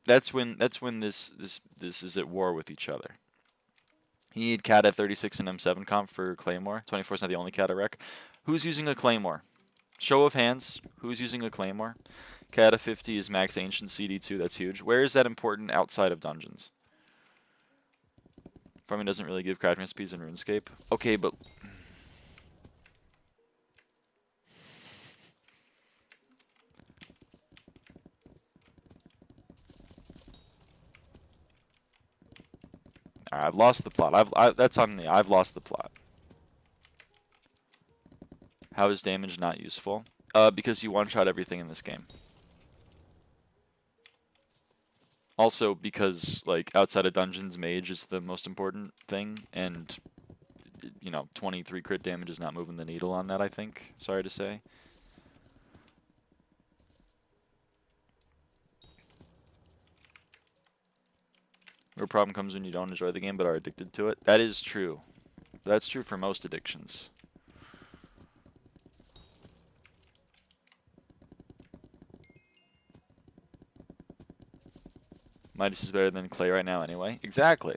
That's when this is at war with each other. You need Kata 36 and M7 comp for Claymore. 24 is not the only Kata rec. Who's using a Claymore? Show of hands. Who's using a Claymore? Kata 50 is max ancient CD2. That's huge. Where is that important outside of dungeons? Farming doesn't really give crafting recipes in RuneScape. Okay, but... Alright, I've lost the plot. That's on me. I've lost the plot. How is damage not useful? Because you one-shot everything in this game. Also, because, like, outside of dungeons, mage is the most important thing, and, you know, 23 crit damage is not moving the needle on that, I think. Sorry to say. Your problem comes when you don't enjoy the game but are addicted to it. That is true. That's true for most addictions. Midas is better than Clay right now anyway. Exactly.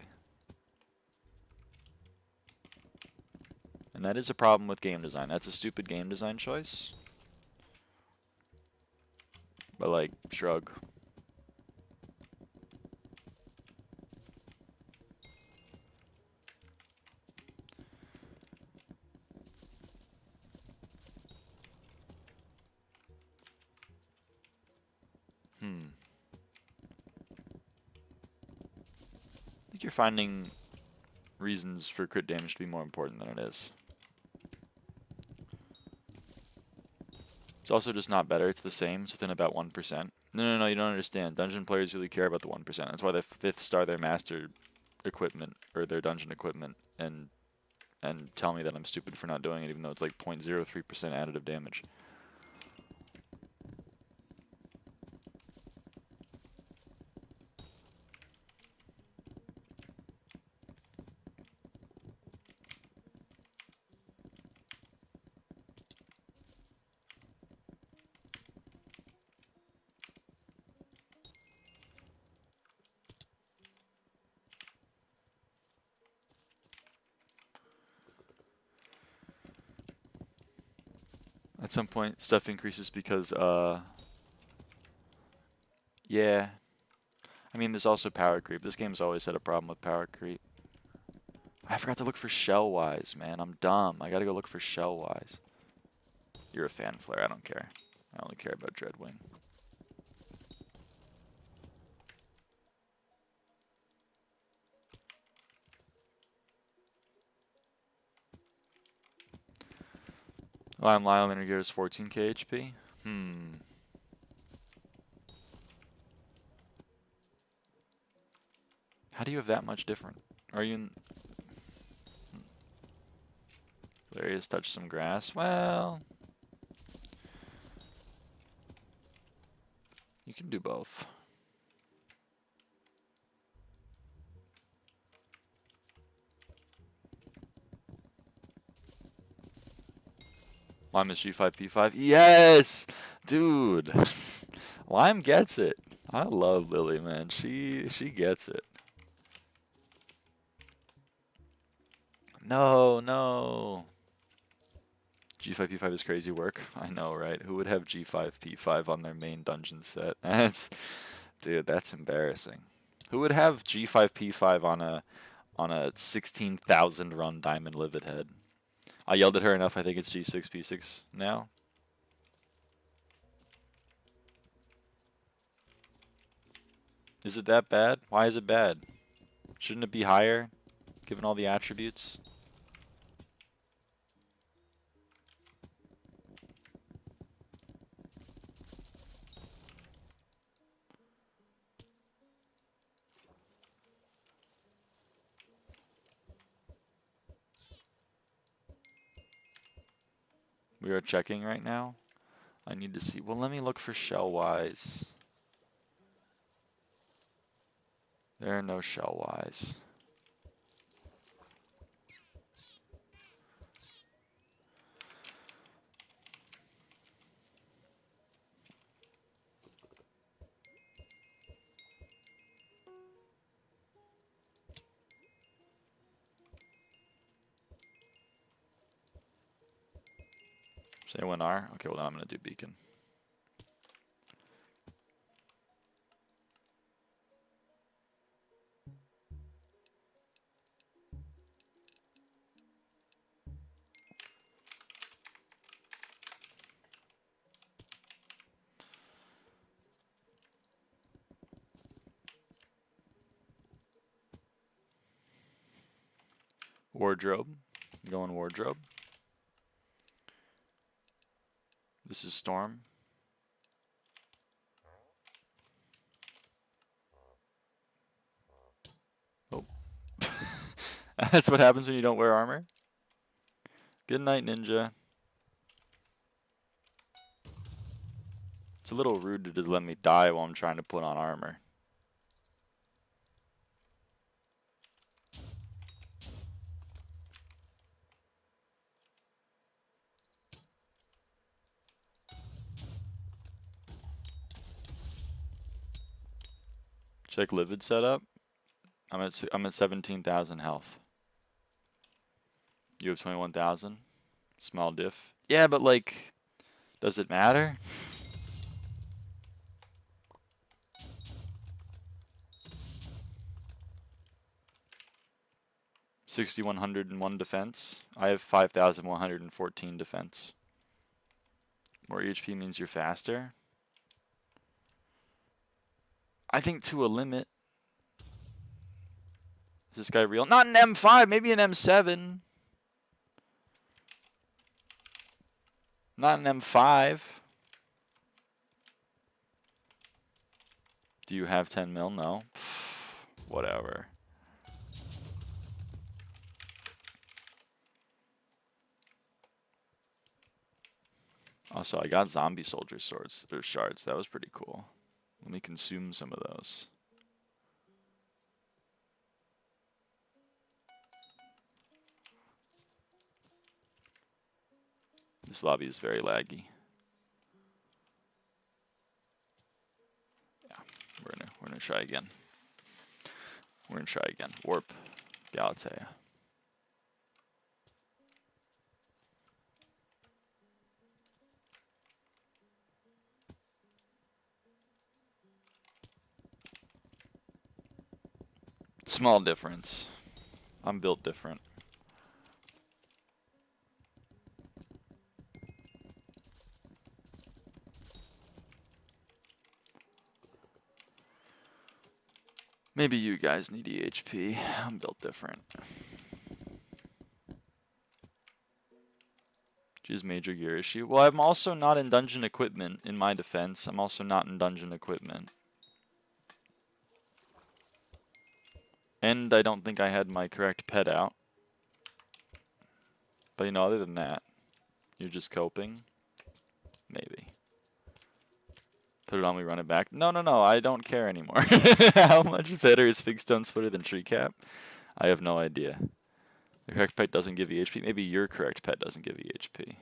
And that is a problem with game design. That's a stupid game design choice. But, like, shrug. I think you're finding reasons for crit damage to be more important than it is. It's also just not better. It's the same. It's within about 1%. No, you don't understand. Dungeon players really care about the 1%. That's why they 5th star their master equipment or their dungeon equipment and tell me that I'm stupid for not doing it, even though it's like 0.03% additive damage. At some point, stuff increases because, yeah. I mean, there's also power creep. This game's always had a problem with power creep. I forgot to look for shell-wise, man. I'm dumb. I gotta go look for shell-wise. You're a fan flare. I don't care. I only care about Dreadwing. Lime Lyle Energear is 14k HP. How do you have that much different? Are you in... Valerius touched some grass. Well... You can do both. Lime is G5, P5. Yes! Dude! Lime gets it. I love Lily, man. She gets it. No, no. G5, P5 is crazy work. I know, right? Who would have G5, P5 on their main dungeon set? Dude, that's embarrassing. Who would have G5, P5 on a 16,000 run diamond livid head? I yelled at her enough. I think it's G6, P6 now. Is it that bad? Why is it bad? Shouldn't it be higher, given all the attributes? We are checking right now. I need to see. Well, let me look for shell-wise. There are no shell-wise. Say one R. Okay, well then I'm gonna do beacon. Wardrobe. Going wardrobe. This is Storm. Oh. That's what happens when you don't wear armor. Good night, Ninja. It's a little rude to just let me die while I'm trying to put on armor. Check livid setup. I'm at 17,000 health. You have 21,000. Small diff. Yeah, but like, does it matter? $6,101 defense. I have 5,114 defense. More HP means you're faster. I think to a limit. Is this guy real? Not an M5, maybe an M7. Not an M5. Do you have 10 mil? No. Whatever. Also, I got zombie soldier swords or shards. That was pretty cool. Let me consume some of those. This lobby is very laggy. Yeah, we're gonna try again. We're gonna try again. Warp, Galatea. Small difference. I'm built different. Maybe you guys need EHP. I'm built different. She's major gear issue. Well, I'm also not in dungeon equipment, in my defense. I'm also not in dungeon equipment. And I don't think I had my correct pet out. But you know, other than that, you're just coping? Maybe. Put it on, we run it back. No, I don't care anymore. How much better is Figstone's footer than Tree Cap? I have no idea. The correct pet doesn't give EHP. Maybe your correct pet doesn't give EHP.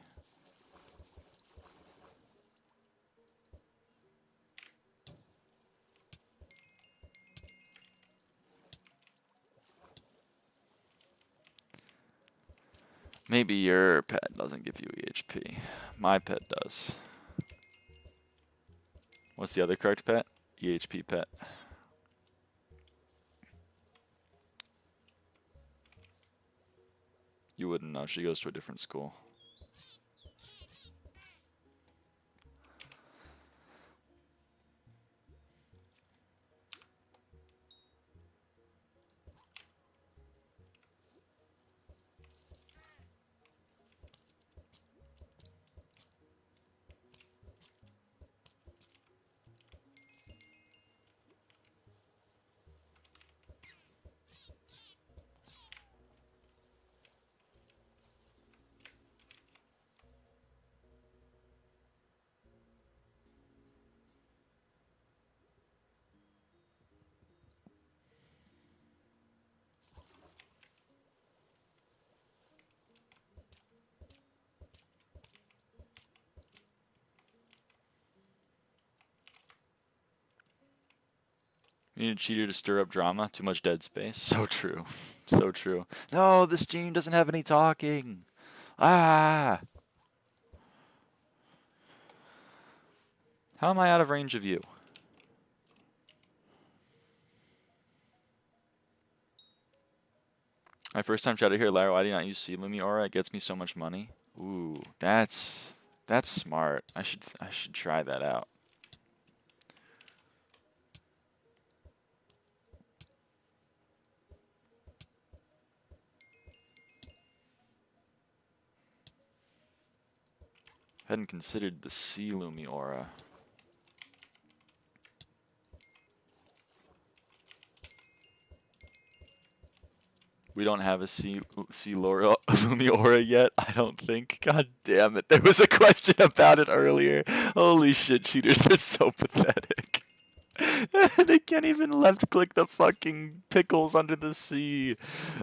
Maybe your pet doesn't give you EHP. My pet does. What's the other correct pet? EHP pet. You wouldn't know. She goes to a different school. You need a cheater to stir up drama. Too much dead space. So true. So true. No, this gene doesn't have any talking. Ah! How am I out of range of you? My first time chatted here, Lyra, why do you not use Sea Lumi Aura? It gets me so much money. Ooh, that's smart. I should try that out. Hadn't considered the Sea Lumi Aura. We don't have a Sea Lumi Aura yet, I don't think. God damn it. There was a question about it earlier. Holy shit, cheaters are so pathetic. They can't even left click the fucking pickles under the sea.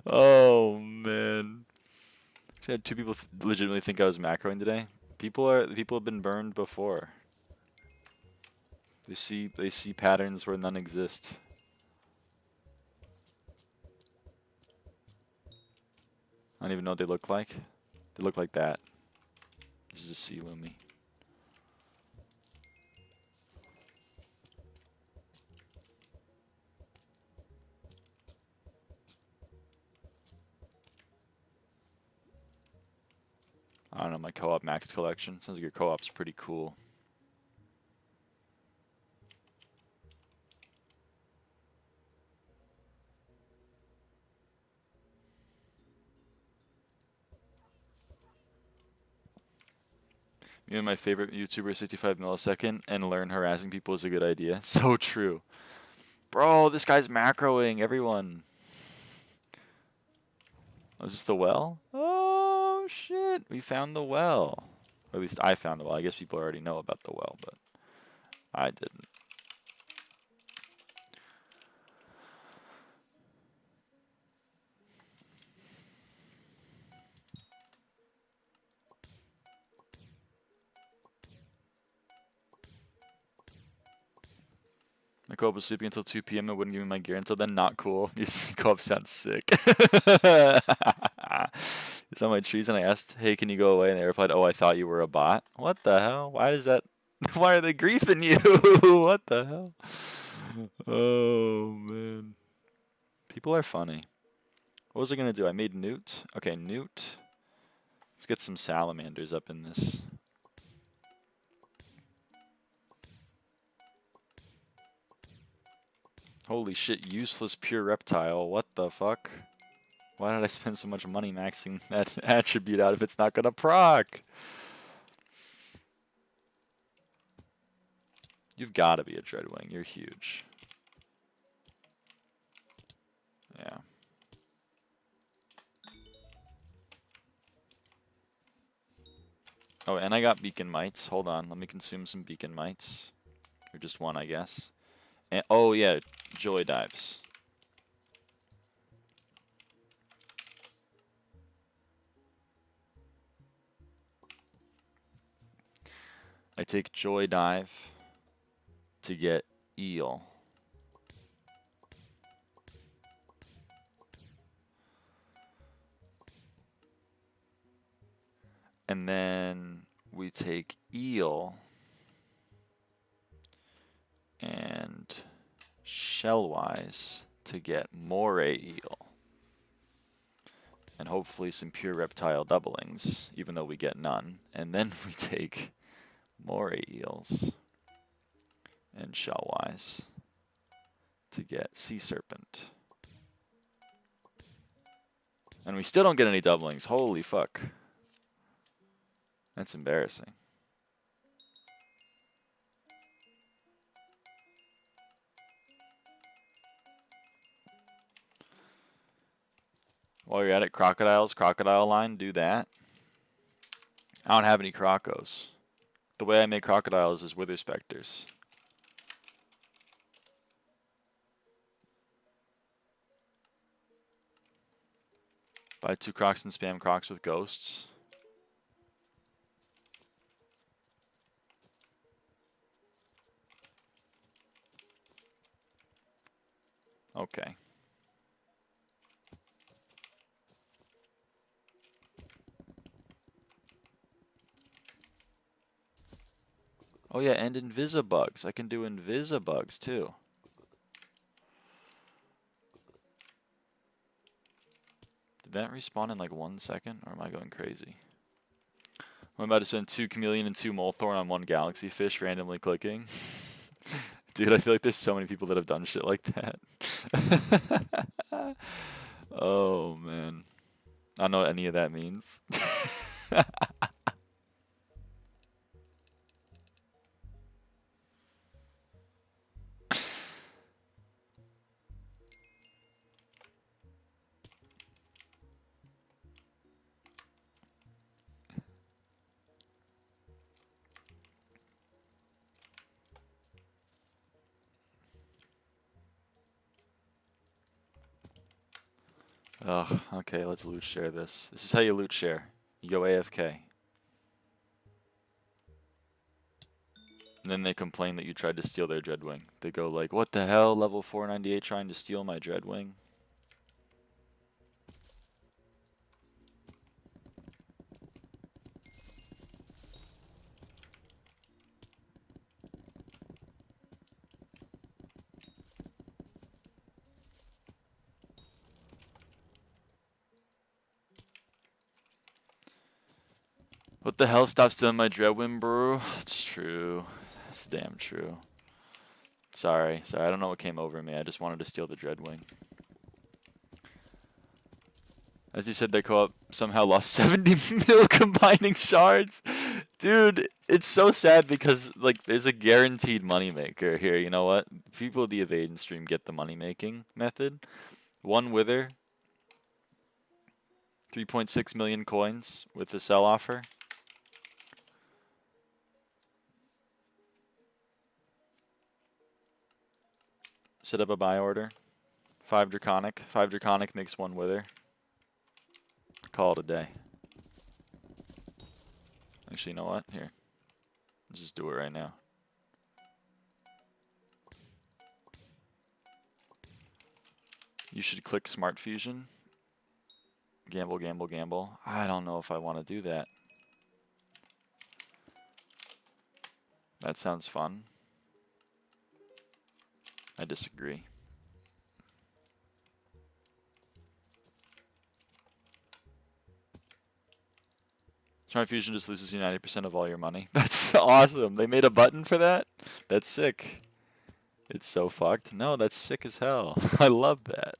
Oh, man. I had two people legitimately think I was macroing today. People have been burned before. They see patterns where none exist. I don't even know what they look like. They look like that. This is a Sea Lumi. I don't know, my co-op maxed collection. Sounds like your co-op's pretty cool. Me and my favorite YouTuber 65 millisecond and learn harassing people is a good idea. So true. Bro, this guy's macroing everyone. Oh, is this the well? Oh, shit. We found the well. Or at least I found the well. I guess people already know about the well, but I didn't. My co-op was sleeping until 2 p.m. and wouldn't give me my gear until then. Not cool. Your co-op sounds sick. It's on my trees and I asked, hey, can you go away? And they replied, oh, I thought you were a bot. What the hell? Why is that? Why are they griefing you? What the hell? Oh, man. People are funny. What was I gonna do? I made newt. Okay, newt. Let's get some salamanders up in this. Holy shit, useless pure reptile. What the fuck? Why did I spend so much money maxing that attribute out if it's not gonna proc? You've got to be a Dreadwing. You're huge. Yeah. Oh, and I got beacon mites. Hold on, let me consume some beacon mites. Or just one, I guess. And, oh yeah, joy dives. I take joy dive to get eel. And then we take eel and shellwise to get moray eel. And hopefully some pure reptile doublings, even though we get none. And then we take moray eels and shellwise to get sea serpent. And we still don't get any doublings. Holy fuck. That's embarrassing. While you're at it, crocodile line, do that. I don't have any crocos. The way I make crocodiles is wither specters. Buy 2 crocs and spam crocs with ghosts. Okay. Oh yeah, and invisibugs. I can do invisibugs too. Did that respawn in like 1 second, or am I going crazy? I'm about to spend 2 chameleon and 2 molethorn on 1 galaxy fish randomly clicking. Dude, I feel like there's so many people that have done shit like that. Oh man. I don't know what any of that means. Ugh, okay, let's loot share this. This is how you loot share. You go AFK. And then they complain that you tried to steal their Dreadwing. They go like, what the hell, level 498 trying to steal my Dreadwing? What the hell? Stop stealing my Dreadwing, bro. It's true. It's damn true. Sorry. I don't know what came over me. I just wanted to steal the Dreadwing. As you said, their co-op somehow lost 70 mil combining shards. Dude, it's so sad because like there's a guaranteed moneymaker here. You know what? People of the Evade stream get the money-making method. 1 wither. 3.6 million coins with the sell offer. Set up a buy order. 5 draconic. 5 draconic makes 1 wither. Call it a day. Actually, you know what? Here. Let's just do it right now. You should click Smart Fusion. Gamble, gamble, gamble. I don't know if I want to do that. That sounds fun. I disagree. Smart Fusion just loses you 90% of all your money. That's awesome. They made a button for that? That's sick. It's so fucked. No, that's sick as hell. I love that.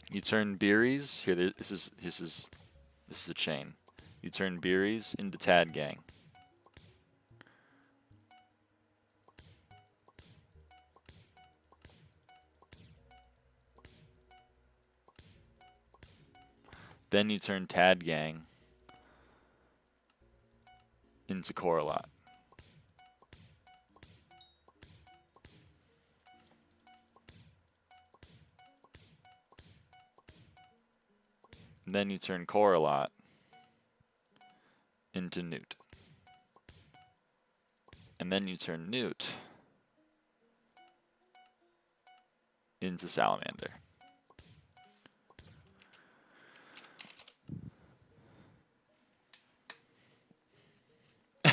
You turn Beeries. Here, this is a chain. You turn Beeries into Tad Gang. Then you turn Tad Gang into Coralot. And then you turn Coralot into Newt. And then you turn Newt into Salamander.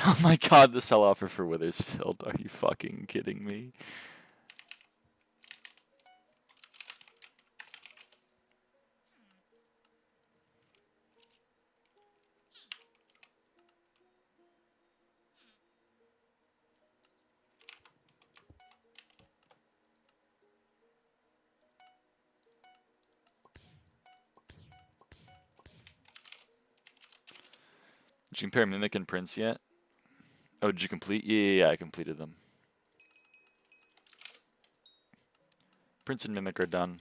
Oh my god, the sell offer for Withers filled. Are you fucking kidding me? Did you compare Mimic and Prince yet? Oh, did you complete? Yeah, I completed them. Prince and Mimic are done.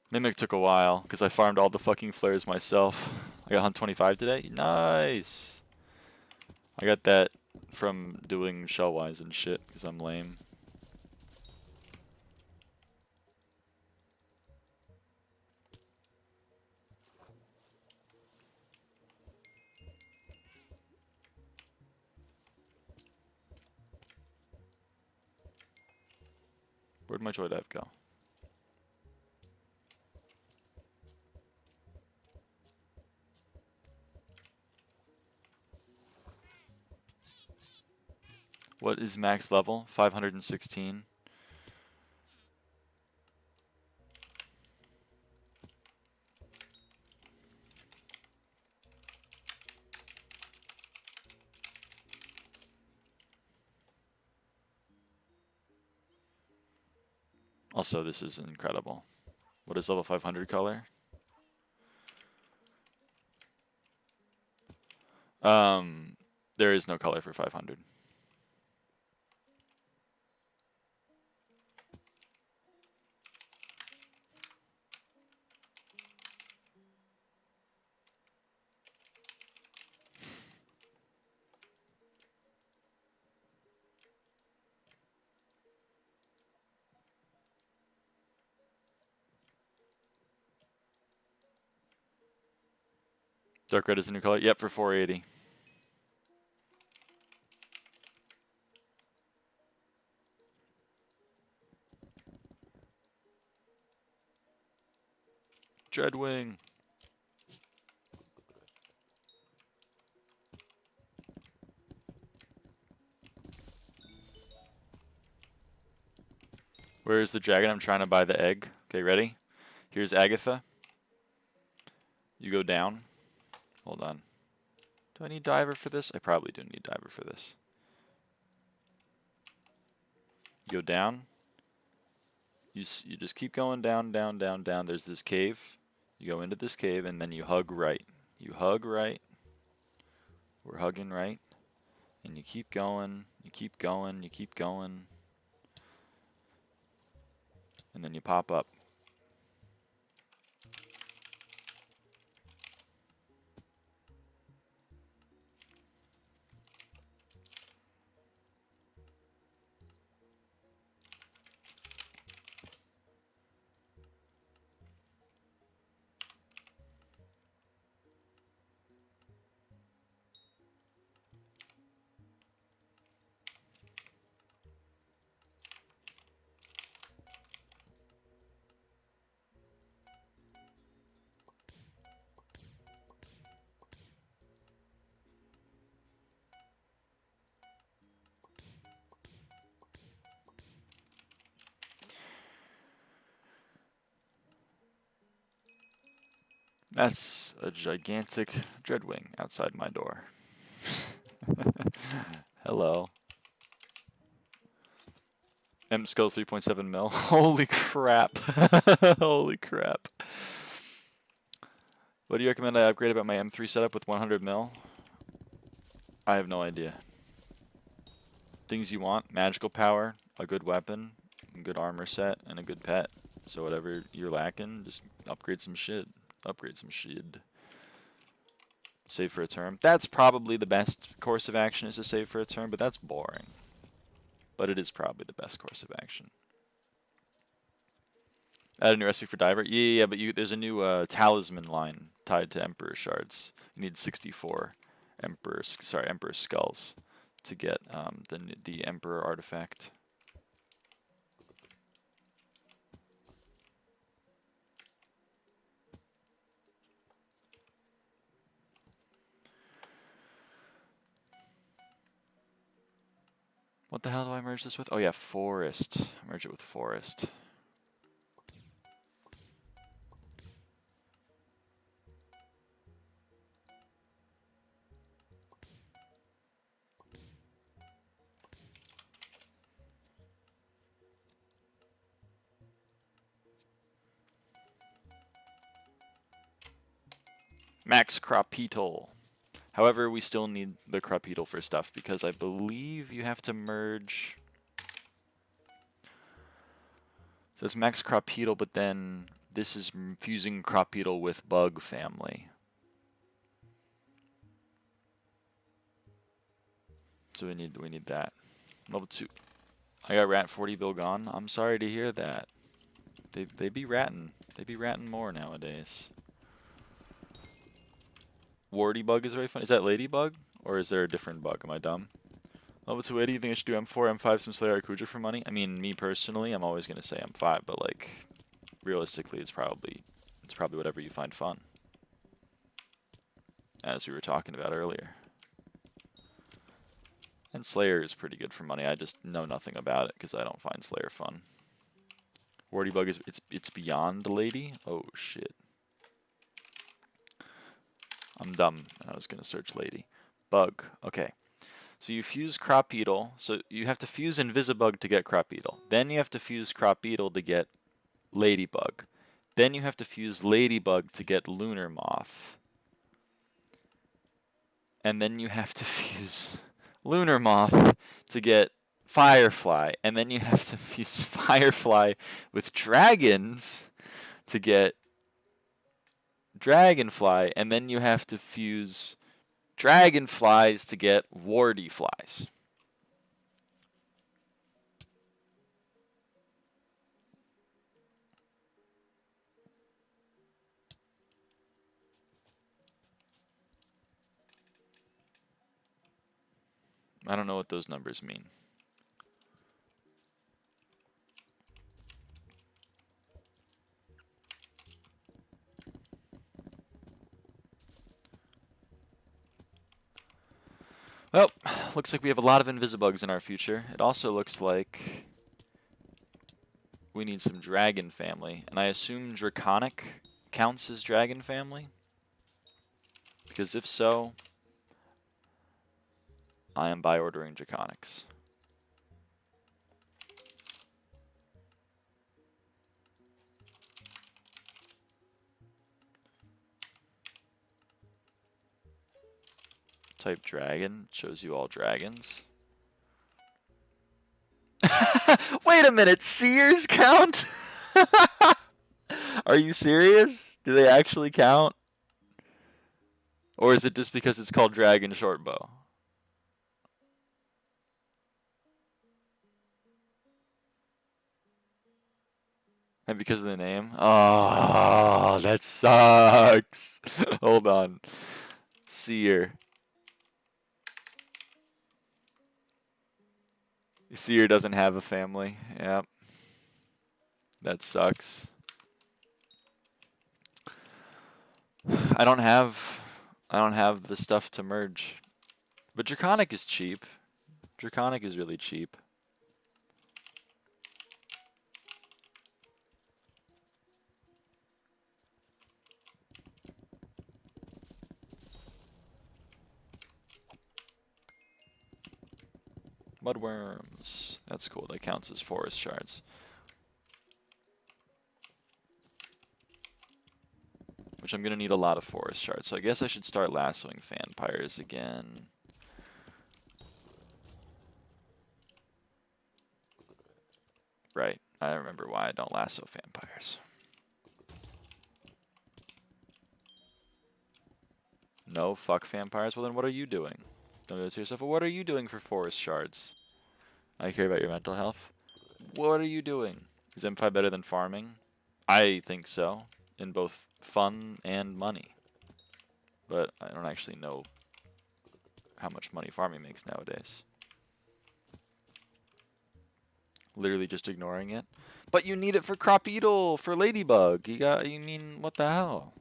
Mimic took a while, because I farmed all the fucking flares myself. I got 125 today? Nice! I got that from doing Shellwise and shit, because I'm lame. Where'd my Joy Dive go? What is max level? 516. Also, this is incredible. What is level 500 color? There is no color for 500. Dark red is a new color? Yep, for 480. Dreadwing. Where is the dragon? I'm trying to buy the egg. Okay, ready? Here's Agatha. You go down. Hold on. Do I need diver for this? I probably do need diver for this. You go down. You just keep going down, down, down, down. There's this cave. You go into this cave, and then you hug right. You hug right. We're hugging right. And you keep going. You keep going. You keep going. And then you pop up. That's a gigantic dreadwing outside my door. Hello. M Skull 3.7 mil. Holy crap. Holy crap. What do you recommend I upgrade about my M3 setup with 100 mil? I have no idea. Things you want: magical power, a good weapon, a good armor set, and a good pet. So whatever you're lacking, just upgrade some shit. Upgrade some shit. Save for a term. That's probably the best course of action, is to save for a term, but that's boring. But it is probably the best course of action. Add a new recipe for diver. Yeah, but there's a new talisman line tied to Emperor shards. You need 64 Emperor skulls to get the Emperor artifact. What the hell do I merge this with? Oh yeah, forest. Merge it with forest. Max Crapetal. However, we still need the Crapetal for stuff because I believe you have to merge. So it's Max Crapetal, but then this is fusing Crapetal with Bug family. So we need that. Level 2. I got rat 40 bill gone. I'm sorry to hear that. They be ratting. They be ratting more nowadays. Warty bug is very fun. Is that ladybug? Or is there a different bug? Am I dumb? Level 280, you think I should do M4, M5, some Slayer Akuja for money? I mean, me personally, I'm always going to say M5, but like, realistically, it's probably whatever you find fun. As we were talking about earlier. And Slayer is pretty good for money. I just know nothing about it because I don't find Slayer fun. Warty bug is it's beyond the lady? Oh shit. I'm dumb, and I was going to search lady. Bug. Okay. So you fuse Crapetal. So you have to fuse Invisibug to get Crapetal. Then you have to fuse Crapetal to get Ladybug. Then you have to fuse Ladybug to get Lunar Moth. And then you have to fuse Lunar Moth to get Firefly. And then you have to fuse Firefly with Dragons to get Dragonfly, and then you have to fuse Dragonflies to get Warty flies. I don't know what those numbers mean. Well, looks like we have a lot of Invisibugs in our future. It also looks like we need some Dragon family. And I assume Draconic counts as Dragon family? Because if so, I am by ordering Draconics. Type dragon, shows you all dragons. Wait a minute, seers count? Are you serious? Do they actually count? Or is it just because it's called Dragon Shortbow? And because of the name? Oh, that sucks. Hold on. Seer. Seer doesn't have a family. Yep. That sucks. I don't have the stuff to merge. But Draconic is cheap. Draconic is really cheap. Mudworms. That's cool. That counts as forest shards. Which I'm going to need a lot of forest shards. So I guess I should start lassoing vampires again. Right. I remember why I don't lasso vampires. No, fuck vampires. Well, then what are you doing? Don't do it to yourself. Well, what are you doing for forest shards? I care about your mental health. What are you doing? Is M5 better than farming? I think so. In both fun and money. But I don't actually know how much money farming makes nowadays. Literally just ignoring it. But you need it for crop beetle, for ladybug. You mean, what the hell?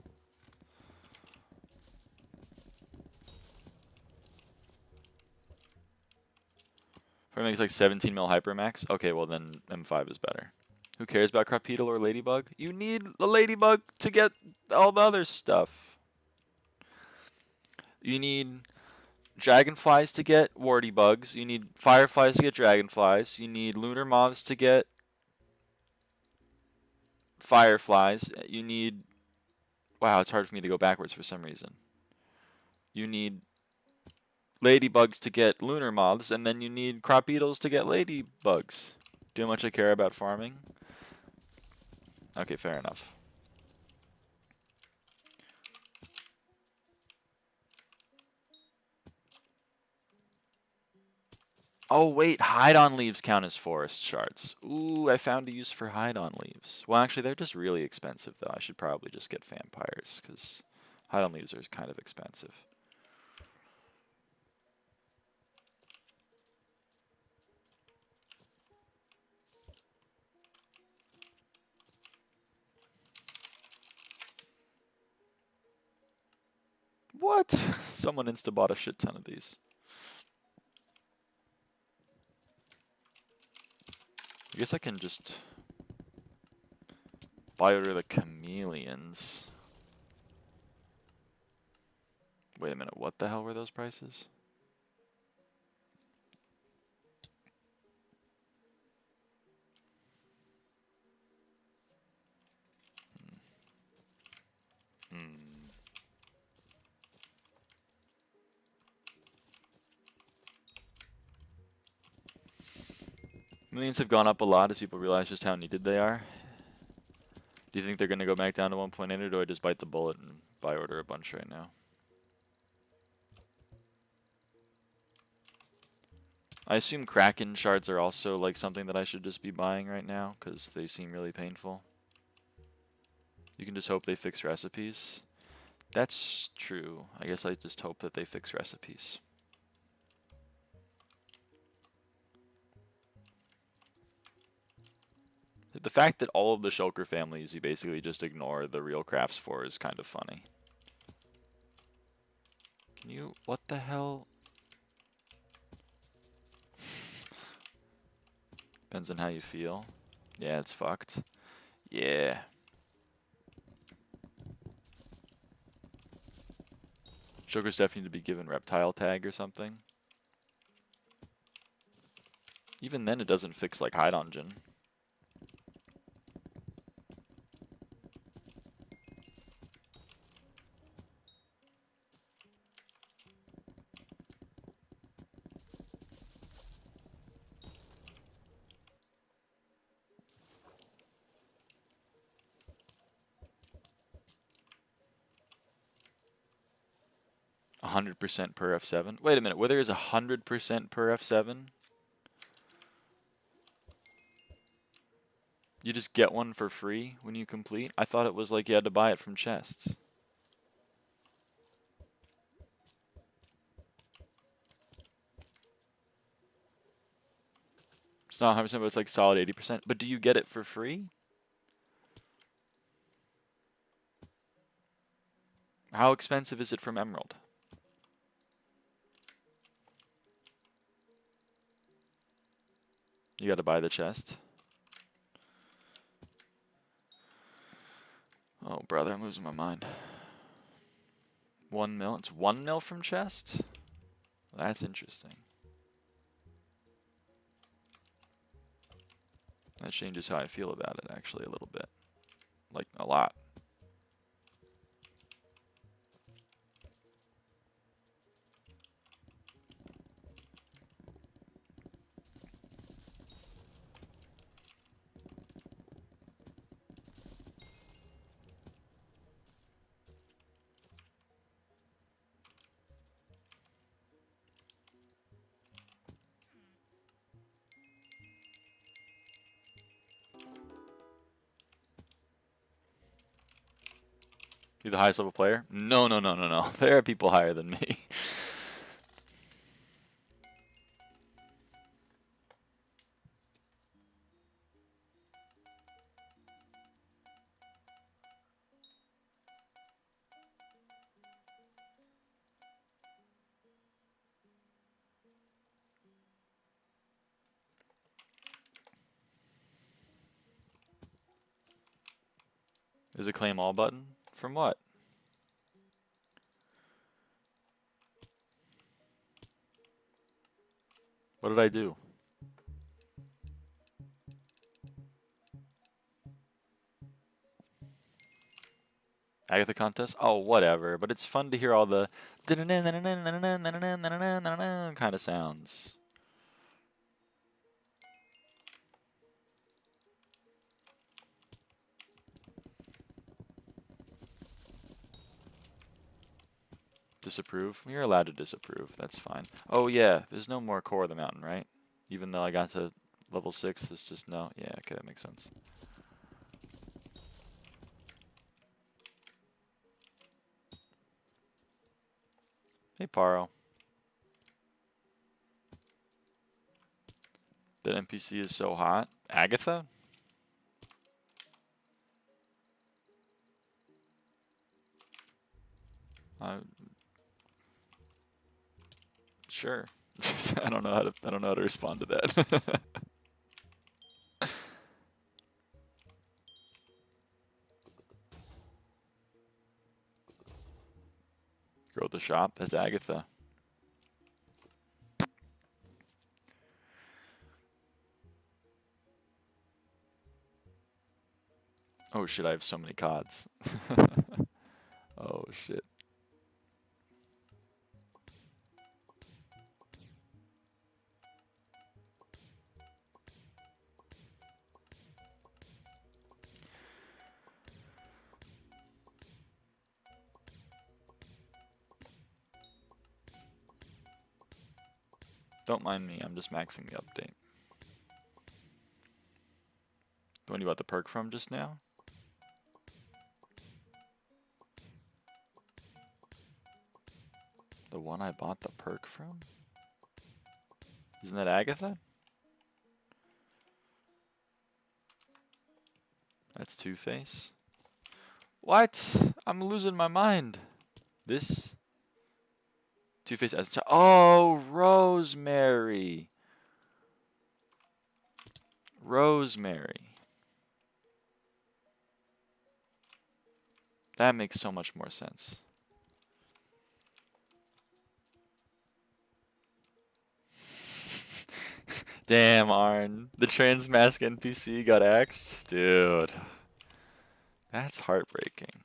Farming makes like 17 mil hypermax. Okay, well then M5 is better. Who cares about crop beetle or ladybug? You need the ladybug to get all the other stuff. You need dragonflies to get warty bugs. You need fireflies to get dragonflies. You need lunar moths to get fireflies. You need... Wow, it's hard for me to go backwards for some reason. You need ladybugs to get lunar moths, and then you need crop beetles to get ladybugs. Do you know how much I care about farming? Okay, fair enough. Oh, wait, hide-on leaves count as forest shards. Ooh, I found a use for hide-on leaves. Well, actually, they're just really expensive, though. I should probably just get vampires, because hide-on leaves are kind of expensive. What? Someone insta-bought a shit ton of these. I guess I can just buy rid of the chameleons. Wait a minute, what the hell were those prices? Millions have gone up a lot as people realize just how needed they are. Do you think they're going to go back down to 1.8, or do I just bite the bullet and buy order a bunch right now? I assume Kraken shards are also like something that I should just be buying right now, because they seem really painful. You can just hope they fix recipes. That's true. I guess I just hope that they fix recipes. The fact that all of the shulker families you basically just ignore the real crafts for is kind of funny. Can you... what the hell? Depends on how you feel. Yeah, it's fucked. Yeah. Shulkers definitely need to be given reptile tag or something. Even then it doesn't fix like hide engine. %, per F7. Wait a minute, whether it's 100% per F7? You just get one for free when you complete? I thought it was like you had to buy it from chests. It's not 100%, but it's like solid 80%. But do you get it for free? How expensive is it from Emerald? You gotta buy the chest. Oh, brother, I'm losing my mind. 1 mil? It's 1 mil from chest? That's interesting. That changes how I feel about it, actually, a little bit. Like, a lot. You the highest level player? No, no, no, no, no. There are people higher than me. There's a claim all button? From what? What did I do? Agatha contest? Oh, whatever. But it's fun to hear all the kind of sounds. Disapprove? You're allowed to disapprove. That's fine. Oh, yeah. There's no more core of the mountain, right? Even though I got to level 6, it's just no. Yeah, okay, that makes sense. Hey, Paro. That NPC is so hot. Agatha? Sure. I don't know how to respond to that. Girl at the shop? That's Agatha. Oh shit, I have so many CODs. Oh shit. Don't mind me, I'm just maxing the update. The one you bought the perk from just now? The one I bought the perk from? Isn't that Agatha? That's Two-Face. What? I'm losing my mind. This? Two-Face as a oh, Rosemary. Rosemary. That makes so much more sense. Damn, Arn. The trans mask NPC got axed? Dude. That's heartbreaking.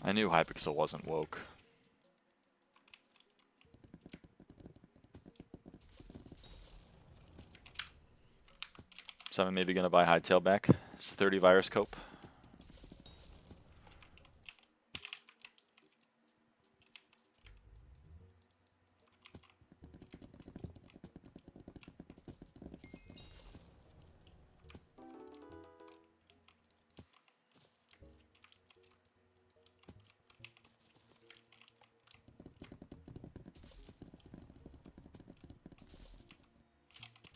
I knew Hypixel wasn't woke. So I'm maybe gonna buy Hightail back. It's a 30 virus cope.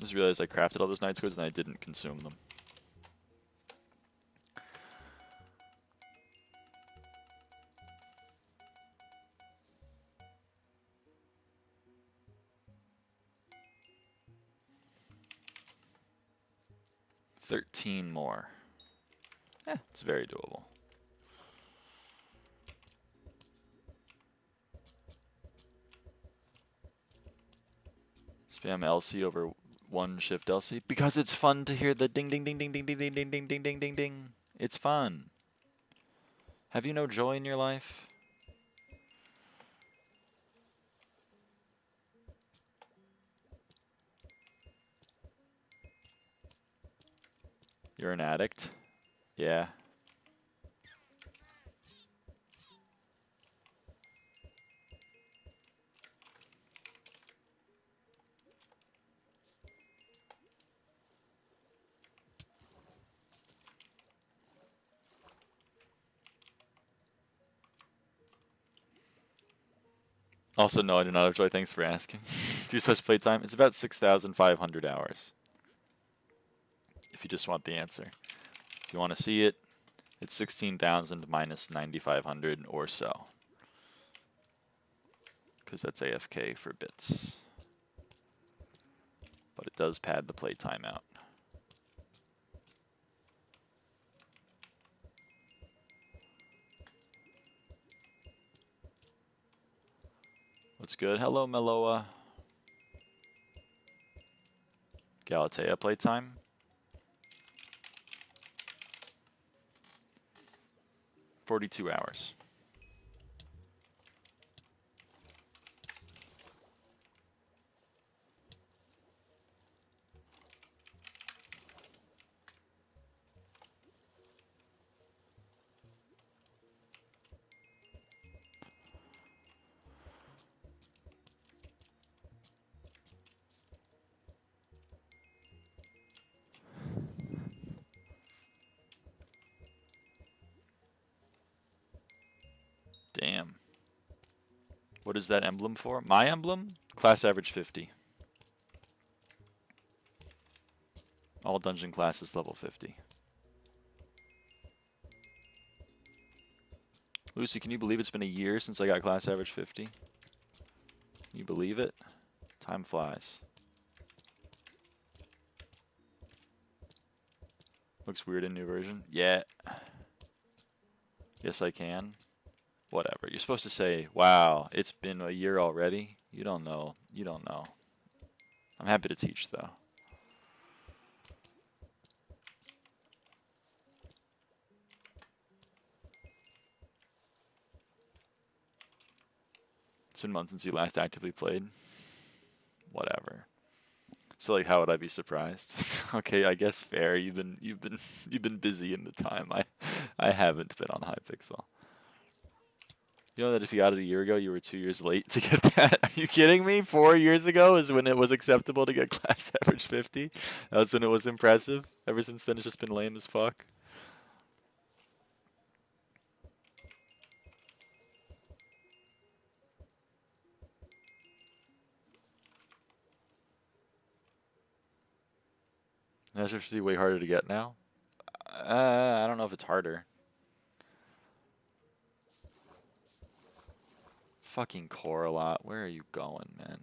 Just realized I crafted all those night squids and I didn't consume them. $13 more. It's very doable. Spam LC over 1 shift LC because it's fun to hear the ding ding ding ding ding ding ding ding ding ding ding ding ding. It's fun. Have you no joy in your life? You're an addict? Yeah. Also, no, I do not have joy. Thanks for asking. Do such playtime? It's about 6,500 hours. If you just want the answer. If you want to see it, it's 16,000 minus 9,500 or so. Because that's AFK for bits. But it does pad the playtime out. What's good? Hello, Meloa. Galatea playtime. 42 hours. Damn. What is that emblem for? My emblem? Class average 50. All dungeon classes level 50. Lucy, can you believe it's been a year since I got class average 50? Can you believe it? Time flies. Looks weird in new version. Yeah. Yes, I can. Whatever. You're supposed to say, wow, it's been a year already. You don't know. You don't know. I'm happy to teach, though. It's been months since you last actively played. Whatever. So like, how would I be surprised? Okay, I guess fair. You've been busy in the time. I haven't been on Hypixel. You know that if you got it a year ago, you were 2 years late to get that? Are you kidding me? 4 years ago is when it was acceptable to get class average 50. That's when it was impressive. Ever since then, it's just been lame as fuck. That's actually way harder to get now. I don't know if it's harder. Fucking core a lot. Where are you going, man?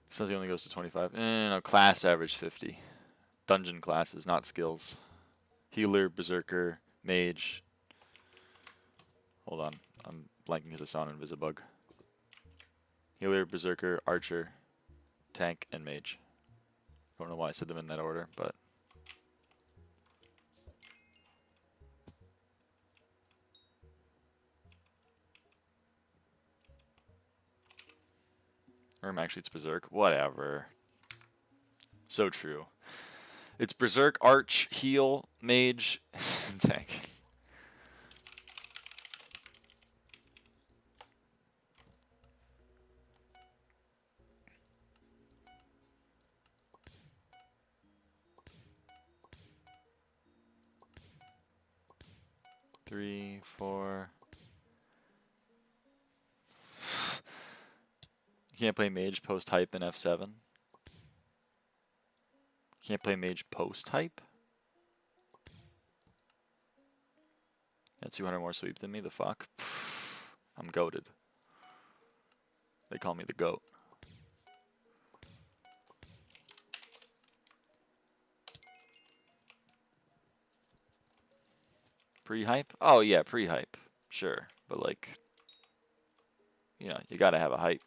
Something only goes to 25. No, class average 50. Dungeon classes, not skills. Healer, berserker, mage. Hold on, I'm blanking because I saw an invisibug. Healer, berserker, archer, tank, and mage. Don't know why I said them in that order, but or actually it's berserk. Whatever. So true. It's berserk, arch, heal, mage, and tank. Three, four. You can't play mage post hype in F7. Can't play mage post hype. Got 200 more sweep than me. The fuck. I'm goated. They call me the goat. Pre-hype? Oh yeah, pre-hype. Sure. But like, you know, you gotta have a hype.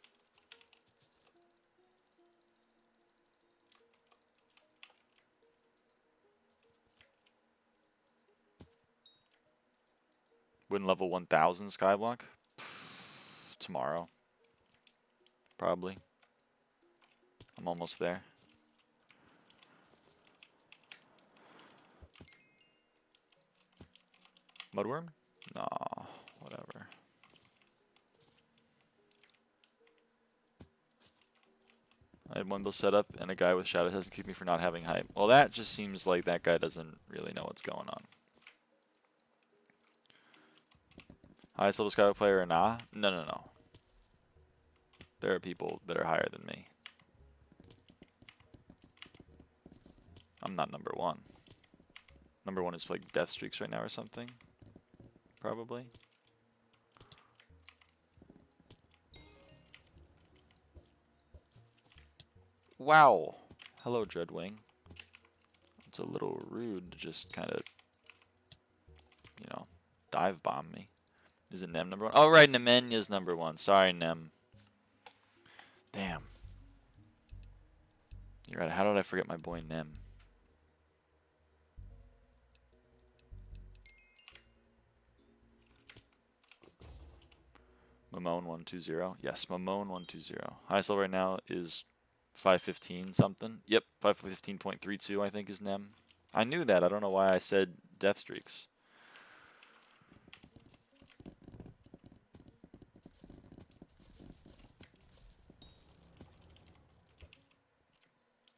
Win level 1000 SkyBlock? Tomorrow. Probably. I'm almost there. Mudworm? Nah, whatever. I had one build set up, and a guy with shoutout hasn't kicked me for not having hype. Well, that just seems like that guy doesn't really know what's going on. Highest level SkyBlock player or nah? No, no, no. There are people that are higher than me. I'm not number one. Number one is like death streaks right now or something. Probably. Wow. Hello, Dreadwing. It's a little rude to just kind of, you know, dive bomb me. Is it Nem number one? Oh, right, Nemenya's number one. Sorry, Nem. Damn. You're right. How did I forget my boy Nem? Mamone120. Yes, Mamone120. Highest level right now is 515 something. Yep, 515.32 I think is Nem. I knew that. I don't know why I said death streaks.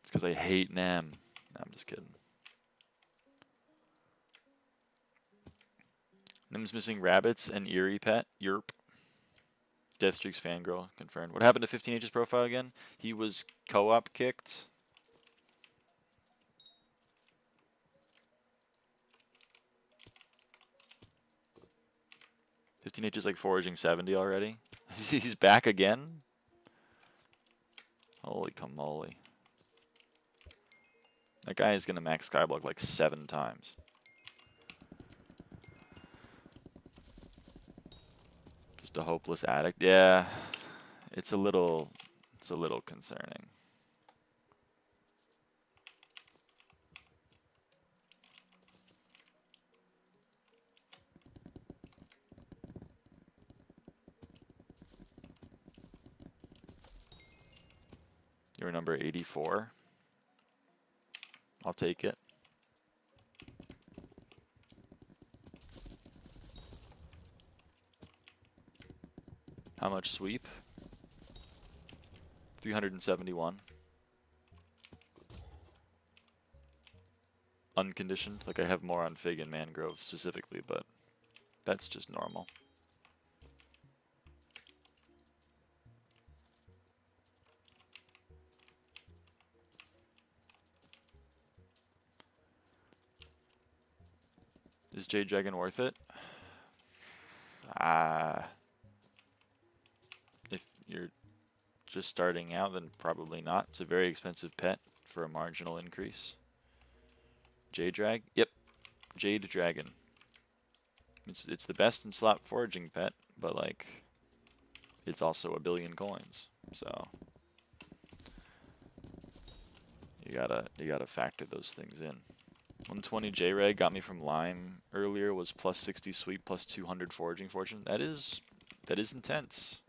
It's because I hate Nem. No, I'm just kidding. Nem's missing rabbits and eerie pet. Yerp. Deathstreak's fangirl confirmed. What happened to 15H's profile again? He was co-op kicked. H is like foraging 70 already. He's back again? Holy camole. That guy is going to max skyblock like 7 times. Just a hopeless addict. Yeah, it's a little concerning. You're number 84. I'll take it. How much sweep? 371. Unconditioned. Like I have more on Fig and Mangrove specifically, but that's just normal. Is Jade Dragon worth it? If you're just starting out, then probably not. It's a very expensive pet for a marginal increase. Jade Drag? Yep. Jade Dragon. It's the best in slot foraging pet, but like it's also a billion coins. So you gotta factor those things in. 120 J-Reg got me from Lime earlier, was plus 60 sweep, plus 200 foraging fortune. That is intense.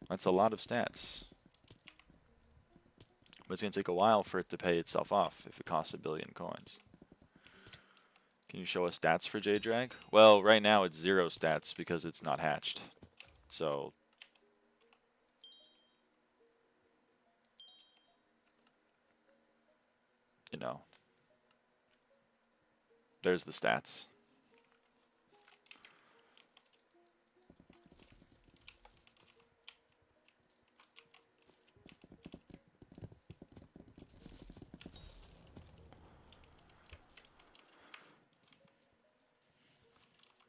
That's a lot of stats. But it's going to take a while for it to pay itself off if it costs 1 billion coins. Can you show us stats for J-Drag? Well, right now it's 0 stats because it's not hatched. So you know, there's the stats.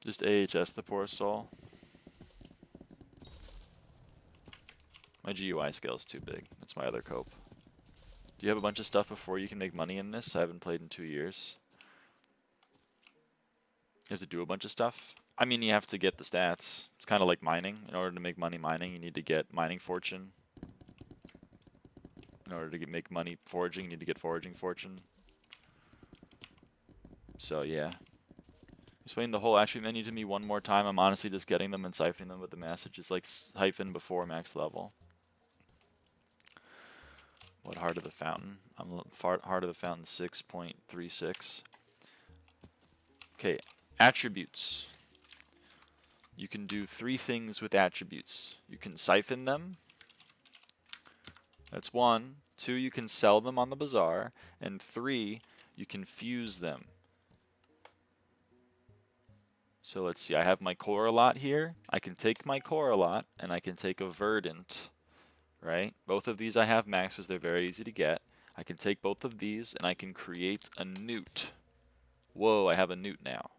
Just AHS the poor soul. My GUI scale is too big. That's my other cope. Do you have a bunch of stuff before you can make money in this? I haven't played in 2 years. have to do a bunch of stuff. I mean, you have to get the stats. It's kind of like mining. In order to make money mining, you need to get mining fortune. In order to make money foraging, you need to get foraging fortune. So yeah. Explain the whole attribute menu to me one more time. I'm honestly just getting them and siphoning them with the message. It's like hyphen before max level. What heart of the fountain? Heart of the fountain 6.36. Okay, attributes. You can do 3 things with attributes. You can siphon them. That's 1. 2, you can sell them on the bazaar. And 3, you can fuse them. So let's see, I have my correlate here. I can take my correlate and I can take a verdant, right? Both of these I have maxes, they're very easy to get. I can take both of these and I can create a newt. Whoa, I have a newt now.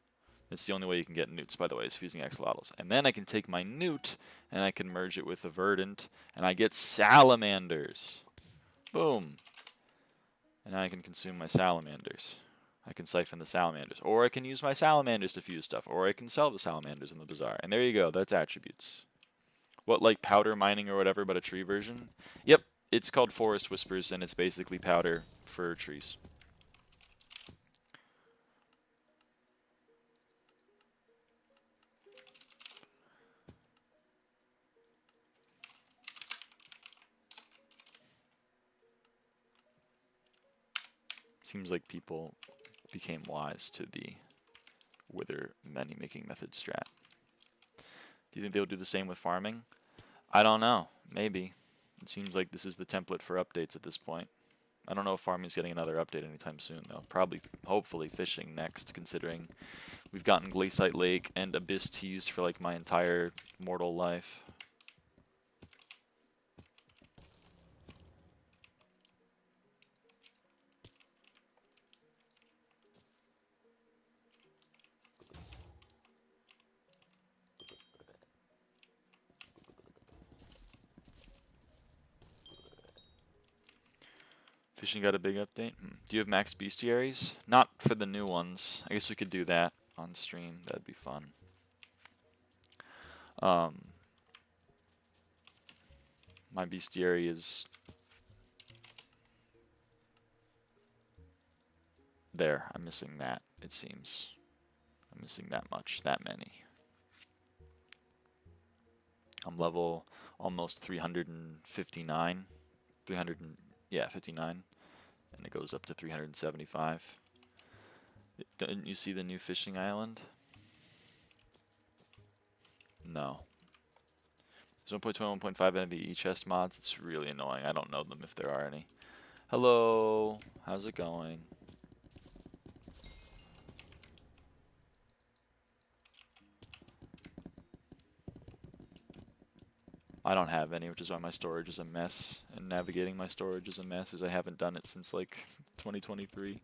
That's the only way you can get newts, by the way, is fusing axolotls. And then I can take my newt and I can merge it with a verdant and I get salamanders. Boom. And now I can consume my salamanders. I can siphon the salamanders, or I can use my salamanders to fuse stuff, or I can sell the salamanders in the bazaar. And there you go, that's attributes. What, like powder mining or whatever, but a tree version? Yep, it's called Forest Whispers, and it's basically powder for trees. Seems like people became wise to the wither many making method strat. Do you think they'll do the same with farming? I don't know. Maybe. It seems like this is the template for updates at this point. I don't know if farming's getting another update anytime soon, though. Probably, hopefully, fishing next, considering we've gotten Glaciite Lake and Abyss teased for like my entire mortal life. Fishing got a big update. Do you have max Beastiaries? Not for the new ones. I guess we could do that on stream. That'd be fun. My Beastiary is there. I'm missing that, it seems. I'm missing that much, that many. I'm level almost 359. 59. And it goes up to 375. Didn't you see the new fishing island? No. There's 1.21, 1.5 NVE chest mods. It's really annoying. I don't know them if there are any. Hello. How's it going? I don't have any, which is why my storage is a mess. And navigating my storage is a mess, as I haven't done it since like 2023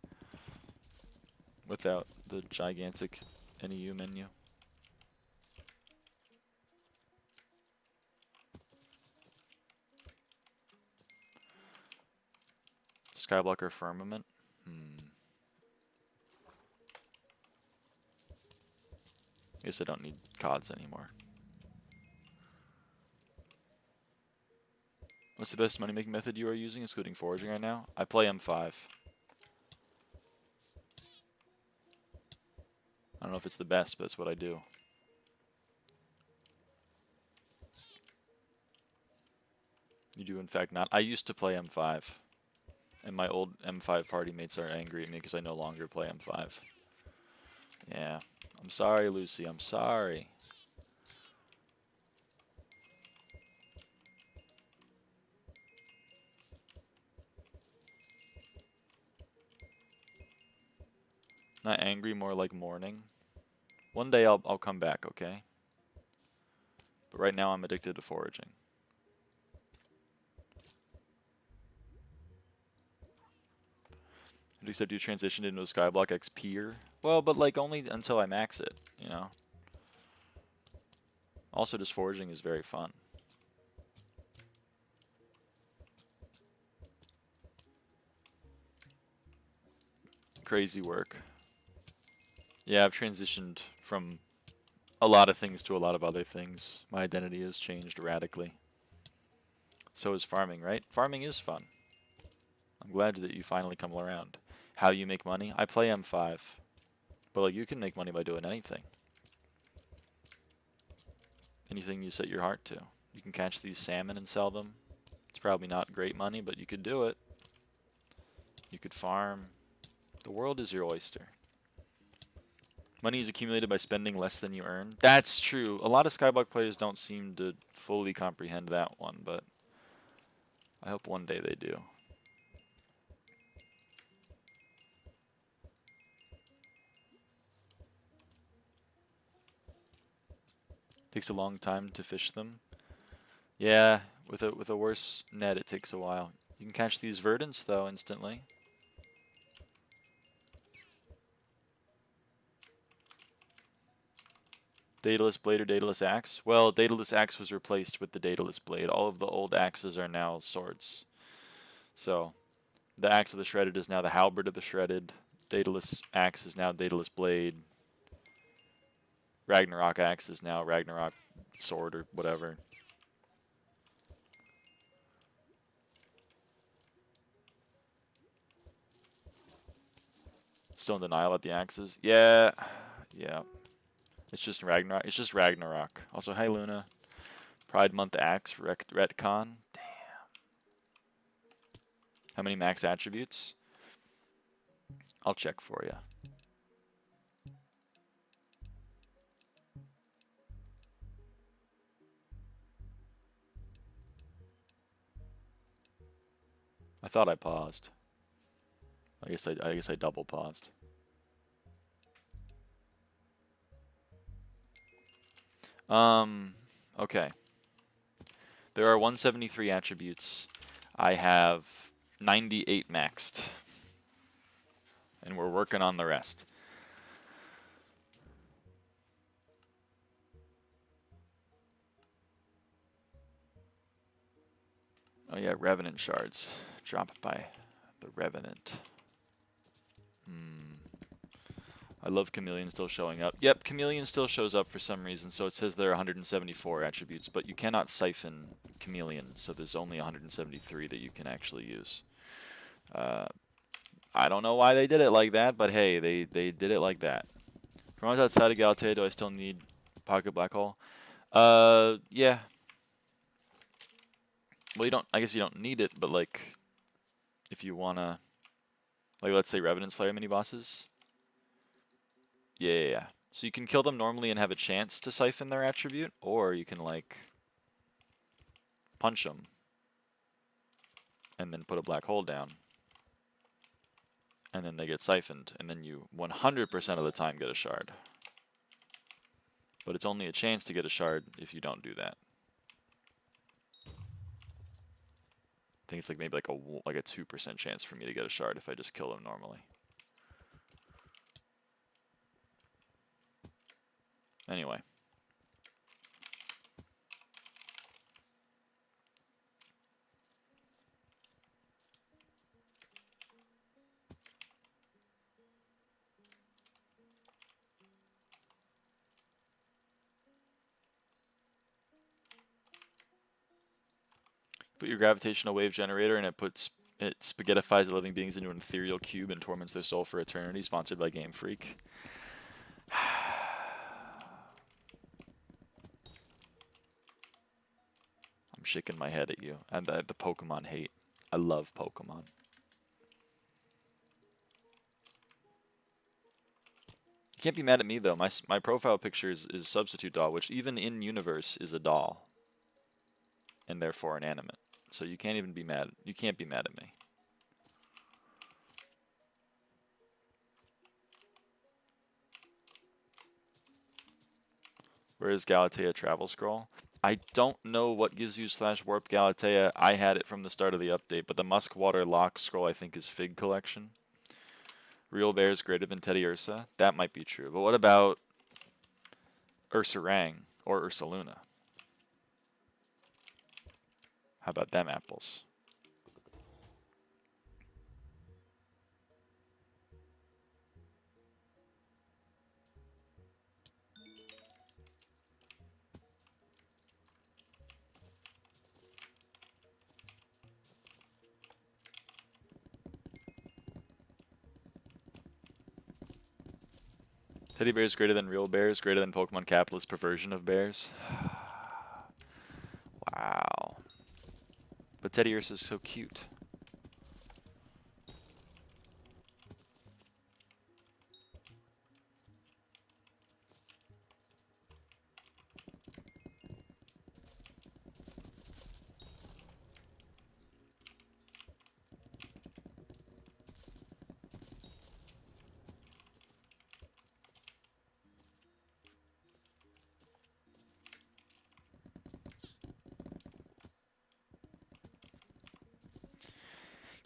without the gigantic NEU menu. Skyblock or Firmament? I guess I don't need CODs anymore. What's the best money-making method you are using, excluding foraging right now? I play M5. I don't know if it's the best, but that's what I do. You do, in fact, not. I used to play M5. And my old M5 party mates are angry at me because I no longer play M5. Yeah. I'm sorry, Lucy. I'm sorry. Not angry, more like mourning. One day I'll come back, okay? But right now I'm addicted to foraging. Except you transitioned into a Skyblock XP'er? Well, but like only until I max it, you know? Also, just foraging is very fun. Crazy work. Yeah, I've transitioned from a lot of things to a lot of other things. My identity has changed radically. So is farming, right? Farming is fun. I'm glad that you finally come around. How you make money? I play M5. But like you can make money by doing anything. Anything you set your heart to. You can catch these salmon and sell them. It's probably not great money, but you could do it. You could farm. The world is your oyster. Money is accumulated by spending less than you earn. That's true. A lot of SkyBlock players don't seem to fully comprehend that one, but I hope one day they do. Takes a long time to fish them. Yeah, with a worse net it takes a while. You can catch these verdants though instantly. Daedalus blade or Daedalus axe? Well, Daedalus axe was replaced with the Daedalus blade. All of the old axes are now swords. So, the axe of the shredded is now the halberd of the shredded. Daedalus axe is now Daedalus blade. Ragnarok axe is now Ragnarok sword or whatever. Still in denial about the axes? Yeah. Yeah. It's just Ragnarok. It's just Ragnarok. Also, hi Luna. Pride Month axe retcon. Damn. How many max attributes? I'll check for you. I thought I paused. I guess I double paused. Okay. There are 173 attributes. I have 98 maxed. And we're working on the rest. Oh yeah, Revenant shards. Dropped by the Revenant. I love Chameleon still showing up. Yep, Chameleon still shows up for some reason, so it says there are 174 attributes, but you cannot siphon Chameleon, so there's only 173 that you can actually use. I don't know why they did it like that, but hey, they did it like that. From outside of Galatea, do I still need Pocket Black Hole? Yeah. Well, you don't. I guess you don't need it, but like, if you wanna, like, let's say Revenant Slayer mini bosses. Yeah. So you can kill them normally and have a chance to siphon their attribute, or you can like punch them and then put a black hole down, and then they get siphoned, and then you 100% of the time get a shard. But it's only a chance to get a shard if you don't do that. I think it's like maybe like a 2% chance for me to get a shard if I just kill them normally. Anyway. Put your gravitational wave generator and it spaghettifies the living beings into an ethereal cube and torments their soul for eternity, sponsored by Game Freak. I'm shaking my head at you. And the Pokemon hate. I love Pokemon. You can't be mad at me though. My profile picture is Substitute Doll, which even in universe is a doll. And therefore inanimate. So you can't even be mad. You can't be mad at me. Where is Galatea Travel Scroll? I don't know what gives you /warp Galatea. I had it from the start of the update, but the Muskwater Lock Scroll I think is Fig Collection. Real Bears greater than Teddy Ursa? That might be true. But what about Ursarang or Ursaluna? How about them apples? Teddy bears greater than real bears, greater than Pokemon capitalist perversion of bears. Wow. But Teddy Ursa is so cute.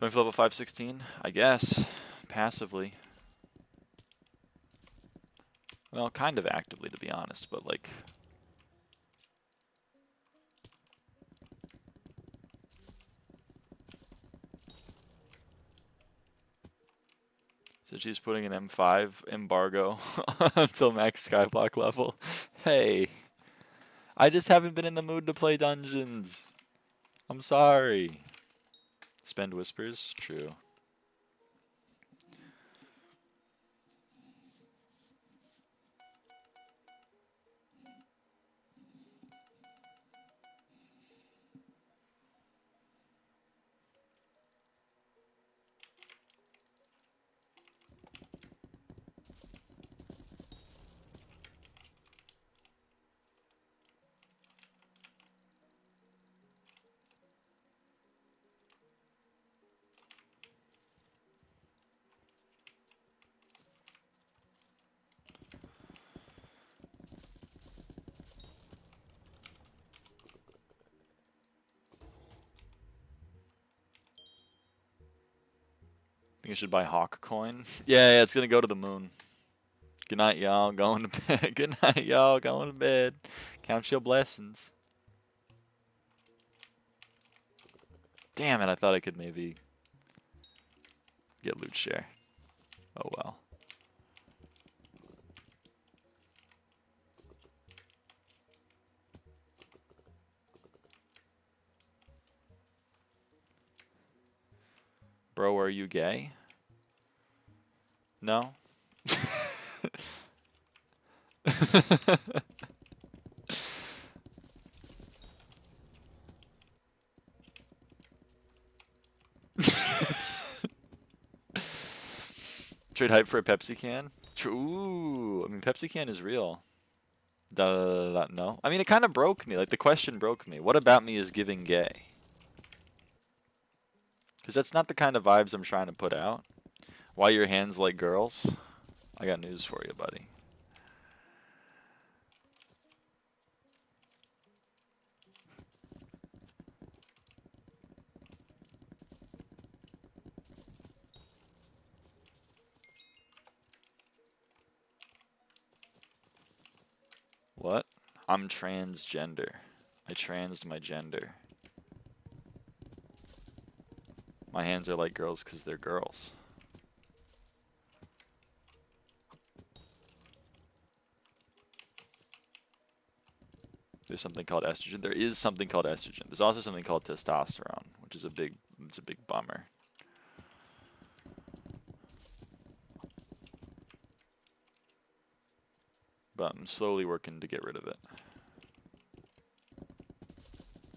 Going for level 516? I guess. Passively. Well, kind of actively, to be honest, but like... So she's putting an M5 embargo until max skyblock level. Hey, I just haven't been in the mood to play dungeons. I'm sorry. Spend whispers? True. Think I should buy Hawk coin? Yeah, it's gonna go to the moon. Good night, y'all. Going to bed. Good night, y'all. Going to bed. Count your blessings. Damn it, I thought I could maybe get loot share. Oh well. Bro, are you gay? No? Trade hype for a Pepsi can? Ooh, I mean, Pepsi can is real. No. I mean, it kind of broke me. Like, the question broke me. What about me is giving gay? Because that's not the kind of vibes I'm trying to put out. Why your hands like girls? I got news for you, buddy. What? I'm transgender. I transed my gender. My hands are like girls because they're girls. There's something called estrogen. There is something called estrogen. There's also something called testosterone, which is a big bummer. But I'm slowly working to get rid of it.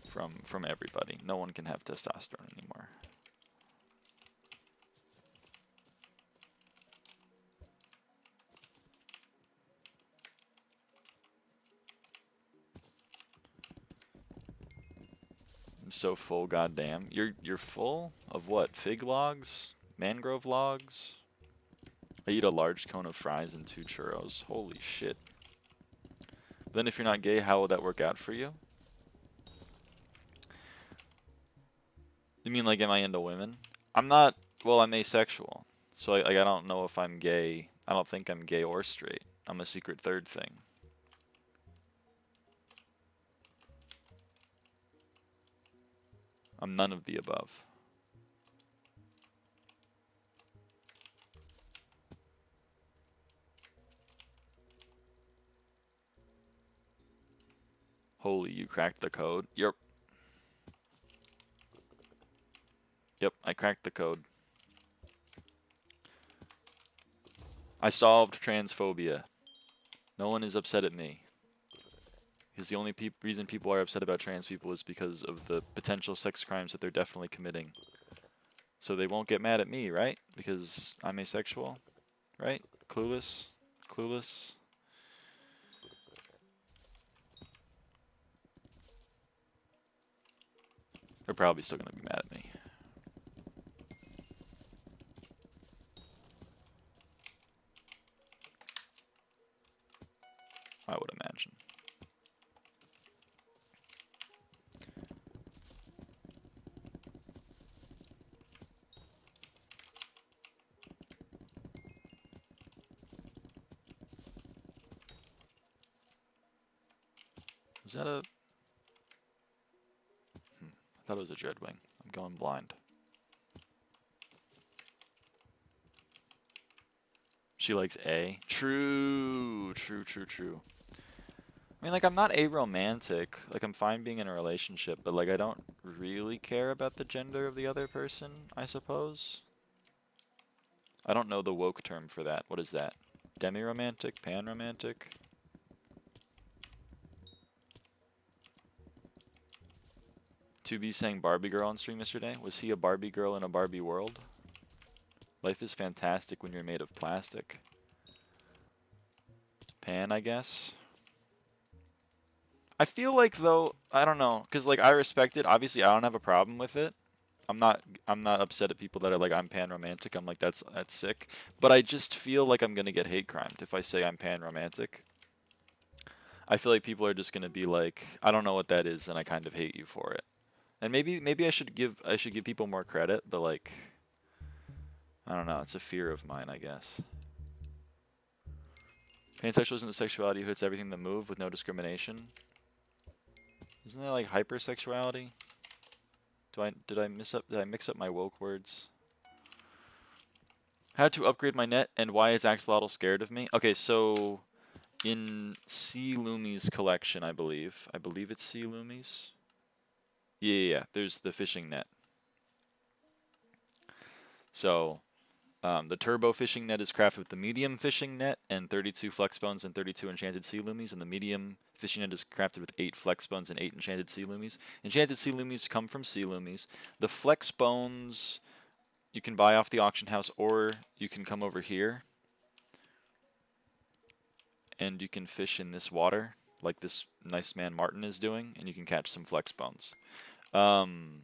From everybody. No one can have testosterone anymore. I'm so full, goddamn. You're full of what? Fig logs? Mangrove logs? I eat a large cone of fries and 2 churros. Holy shit. Then if you're not gay, how will that work out for you? You mean like, am I into women? I'm not, well, I'm asexual. So I don't know if I'm gay. I don't think I'm gay or straight. I'm a secret third thing. I'm none of the above. Holy, you cracked the code? Yep. Yep, I cracked the code. I solved transphobia. No one is upset at me. Because the only reason people are upset about trans people is because of the potential sex crimes that they're definitely committing. So they won't get mad at me, right? Because I'm asexual, right? Clueless? Clueless? They're probably still going to be mad at me. I would imagine. Was that a... I thought it was a Dreadwing. I'm going blind. She likes A. True. True, true, true. I mean, like, I'm not aromantic. Like, I'm fine being in a relationship, but, like, I don't really care about the gender of the other person, I suppose. I don't know the woke term for that. What is that? Demi-romantic? Pan-romantic? To be saying Barbie girl on stream yesterday. Was he a Barbie girl in a Barbie world? Life is fantastic when you're made of plastic. Pan, I guess. I feel like, though, I don't know, because, like, I respect it. Obviously, I don't have a problem with it. I'm not upset at people that are like, I'm pan-romantic. I'm like, that's sick. But I just feel like I'm gonna get hate crimed if I say I'm pan-romantic. I feel like people are just gonna be like, I don't know what that is, and I kind of hate you for it. And maybe I should give people more credit, but like, I don't know. It's a fear of mine, I guess. Pansexual isn't the sexuality who hits everything that move with no discrimination. Isn't that like hypersexuality? Did I mix up my woke words? How to upgrade my net and why is Axolotl scared of me? Okay, so in C. Lumi's collection, I believe it's C. Lumi's. Yeah, there's the fishing net. So the turbo fishing net is crafted with the medium fishing net and 32 flex bones and 32 enchanted sea lumis, and the medium fishing net is crafted with 8 flex bones and 8 enchanted sea lumis. Enchanted sea lumis come from sea lumis. The flex bones you can buy off the auction house, or you can come over here and you can fish in this water like this nice man Martin is doing, and you can catch some flex bones. And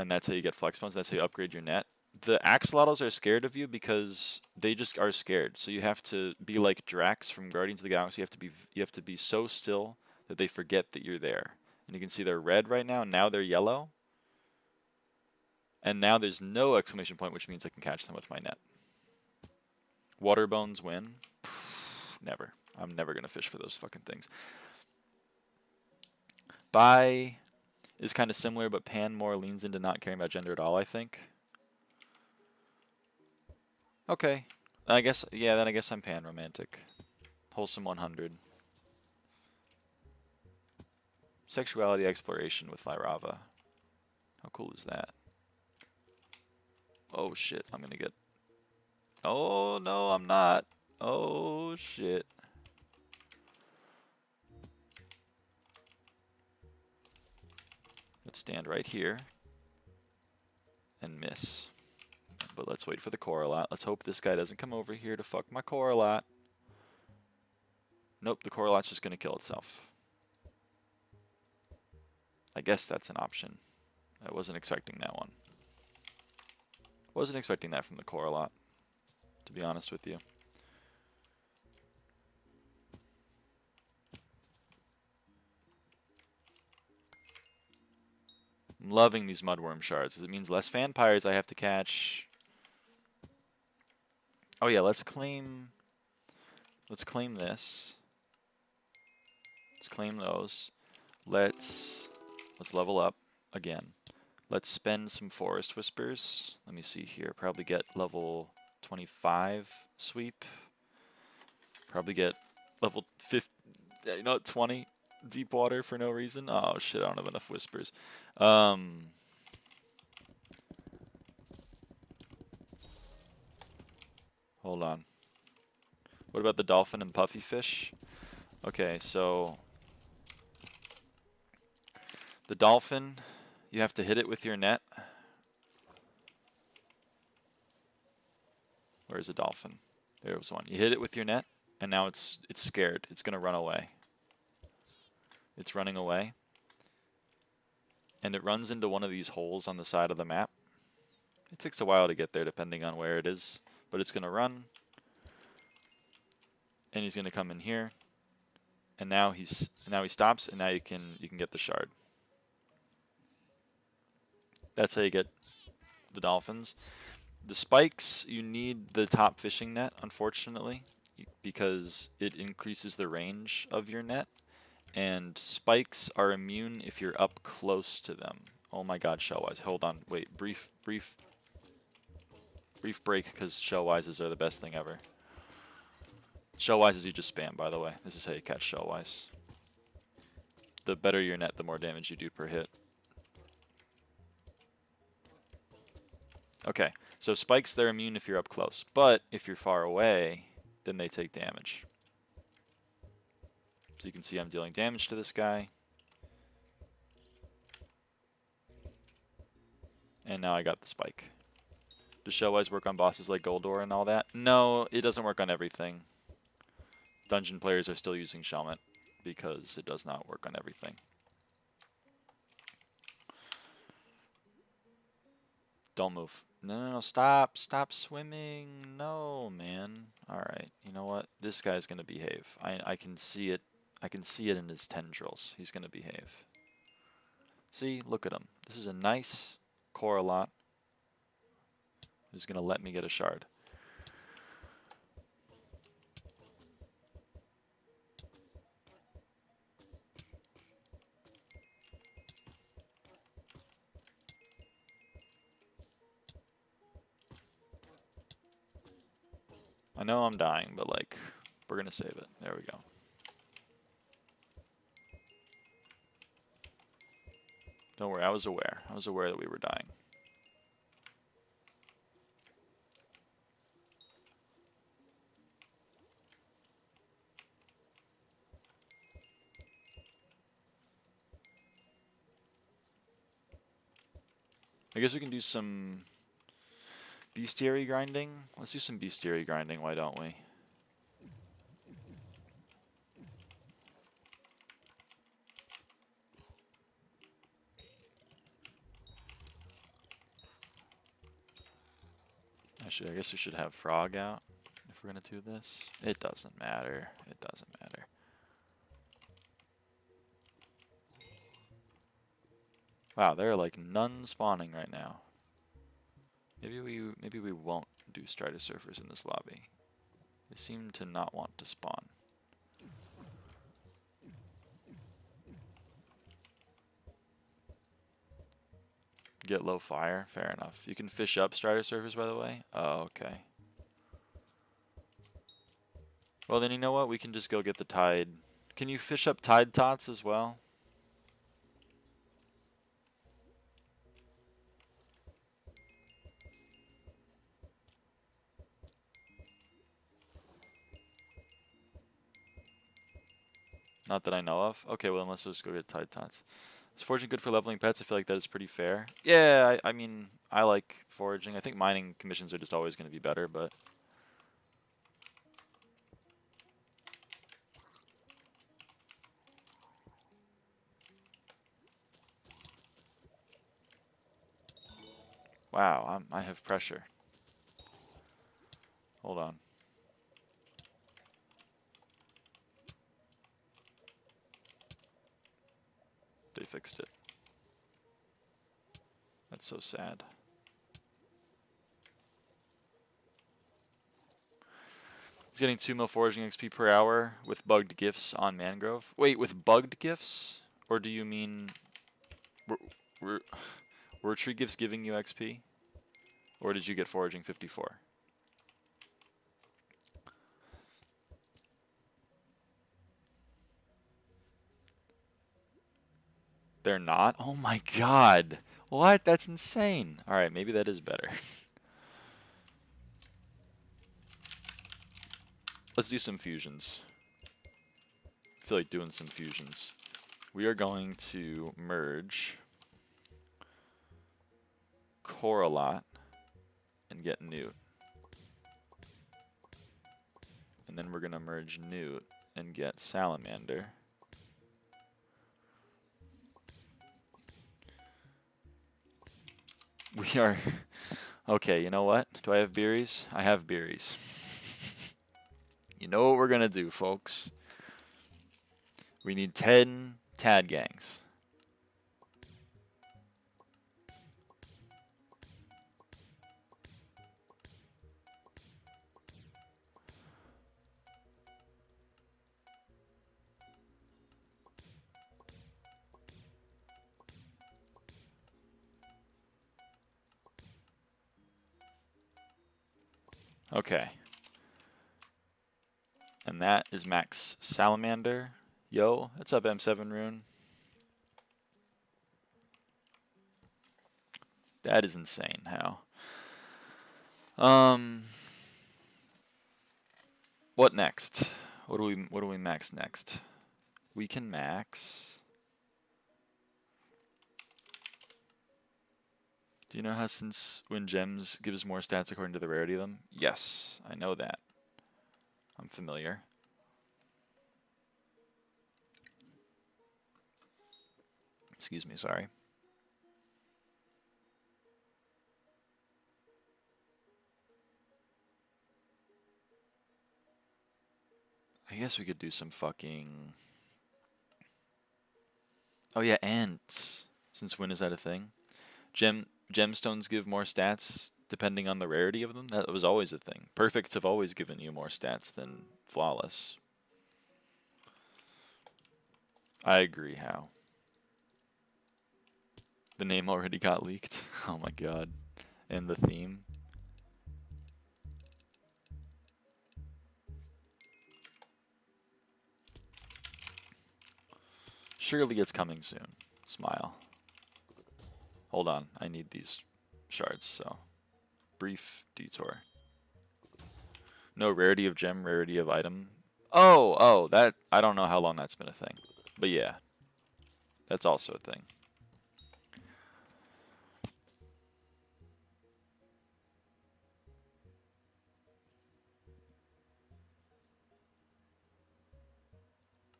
that's how you get flex bones. That's how you upgrade your net. The axolotls are scared of you because they just are scared. So you have to be like Drax from Guardians of the Galaxy. You have to be so still that they forget that you're there. And you can see they're red right now. Now they're yellow. And now there's no exclamation point, which means I can catch them with my net. Water bones win. Never. I'm never gonna fish for those fucking things. Bi is kind of similar, but pan more leans into not caring about gender at all, I think. Okay. I guess, yeah, then I guess I'm pan romantic. Wholesome 100. Sexuality exploration with lyraava. How cool is that? Oh shit, I'm gonna get... Oh no, I'm not. Oh shit. Let's stand right here and miss. But let's wait for the Coralot. Let's hope this guy doesn't come over here to fuck my Coralot. Nope, the Coralot's just gonna kill itself. I guess that's an option. I wasn't expecting that one. Wasn't expecting that from the Coralot, to be honest with you. I'm loving these mudworm shards, because it means less vampires I have to catch. Oh yeah, let's claim this. Let's claim those. Let's level up again. Let's spend some forest whispers. Let me see here. Probably get level 25 sweep. Probably get level 50, 20 deep water for no reason. Oh shit, I don't have enough whispers. Hold on. What about the dolphin and puffy fish? Okay, so the dolphin, you have to hit it with your net. Where's the dolphin? There was one. You hit it with your net, and now it's scared. It's gonna run away. It's running away. And it runs into one of these holes on the side of the map. It takes a while to get there depending on where it is, but it's gonna run. And he's gonna come in here. And now he stops, and now you can get the shard. That's how you get the dolphins. The spikes, you need the top fishing net, unfortunately, because it increases the range of your net. And spikes are immune if you're up close to them. Oh my god, shellwise. Hold on, wait, brief break, because shellwises are the best thing ever. Shellwises you just spam, by the way. This is how you catch shellwise. The better your net, the more damage you do per hit. Okay, so spikes, they're immune if you're up close. But if you're far away, then they take damage. So you can see I'm dealing damage to this guy. And now I got the spike. Does shellwise work on bosses like Goldor and all that? No, it doesn't work on everything. Dungeon players are still using Shelmet because it does not work on everything. Don't move. No, stop swimming. No, man. Alright, you know what? This guy's gonna behave. I can see it. I can see it in his tendrils. He's gonna behave. See, look at him. This is a nice Coralot who's gonna let me get a shard. I know I'm dying, but like, we're gonna save it. There we go. Don't worry, I was aware. I was aware that we were dying. I guess we can do some Beastiary grinding. Let's do some Beastiary grinding, why don't we? Actually, I guess we should have Frog out if we're gonna do this. It doesn't matter. It doesn't matter. Wow, there are like none spawning right now. Maybe we won't do Strider Surfers in this lobby. They seem to not want to spawn. Get low fire? Fair enough. You can fish up Strider Surfers, by the way? Oh, okay. Well, then you know what? We can just go get the Tide. Can you fish up Tide Tots as well? Not that I know of. Okay, well, then let's just go get Tide Tots. Is foraging good for leveling pets? I feel like that is pretty fair. Yeah, I mean, I like foraging. I think mining commissions are just always going to be better, but... Wow, I have pressure. Hold on. They fixed it. That's so sad. He's getting 2 mil foraging XP per hour with bugged gifts on Mangrove. Wait, with bugged gifts? Or do you mean... Were tree gifts giving you XP? Or did you get foraging 54? They're not? Oh my god! What? That's insane! Alright, maybe that is better. let's do some fusions. I feel like doing some fusions. We are going to merge Coralot and get Newt. And then we're going to merge Newt and get Salamander. We are... Okay, you know what? Do I have berries? I have berries. You know what we're going to do, folks. We need 10 Tad gangs. Okay. And that is Max Salamander. Yo, what's up, M7 Rune? That is insane. How? What next? What do we max next? We can max. Do you know how since when gems gives more stats according to the rarity of them? Yes, I know that. I'm familiar. Excuse me, sorry. I guess we could do some fucking... Oh yeah, ants. Since when is that a thing? Gemstones give more stats depending on the rarity of them? That was always a thing. Perfects have always given you more stats than flawless. I agree, how? The name already got leaked. Oh my god. And the theme. Surely it's coming soon. Smile. Hold on, I need these shards, so brief detour. No rarity of gem, rarity of item. Oh, that, I don't know how long that's been a thing. But yeah, that's also a thing.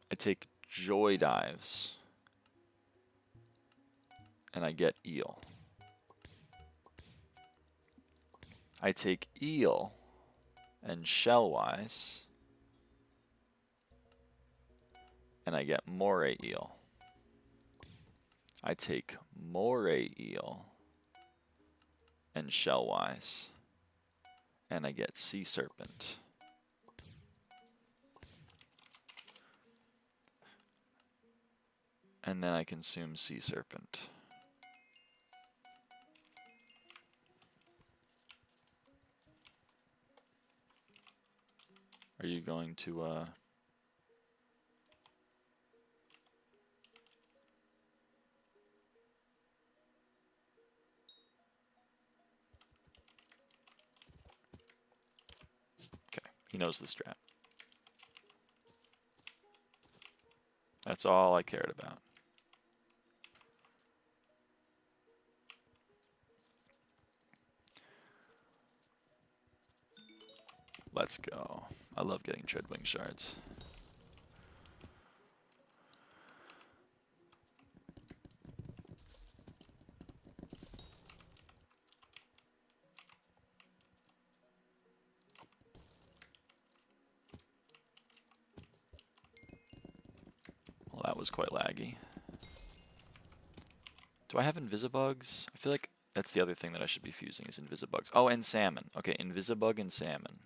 I take joy dives and I get eel. I take eel and shellwise and I get moray eel. I take moray eel and shellwise and I get sea serpent. And then I consume sea serpent. Are you going to, Okay, he knows the strat. That's all I cared about. Let's go. I love getting Treadwing shards. Well, that was quite laggy. Do I have Invisibugs? I feel like that's the other thing that I should be fusing is Invisibugs. Oh, and salmon. Okay, Invisibug and salmon.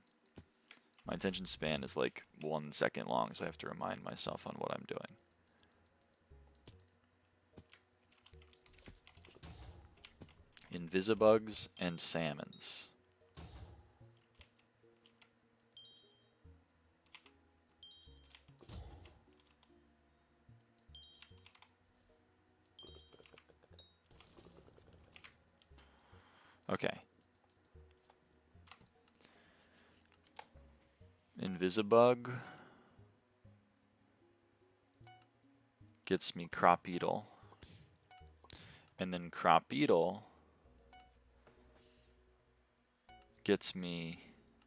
My attention span is like 1 second long, so I have to remind myself on what I'm doing. Invisibugs and salmons. Okay. Invisibug gets me crop beetle. And then crop beetle gets me,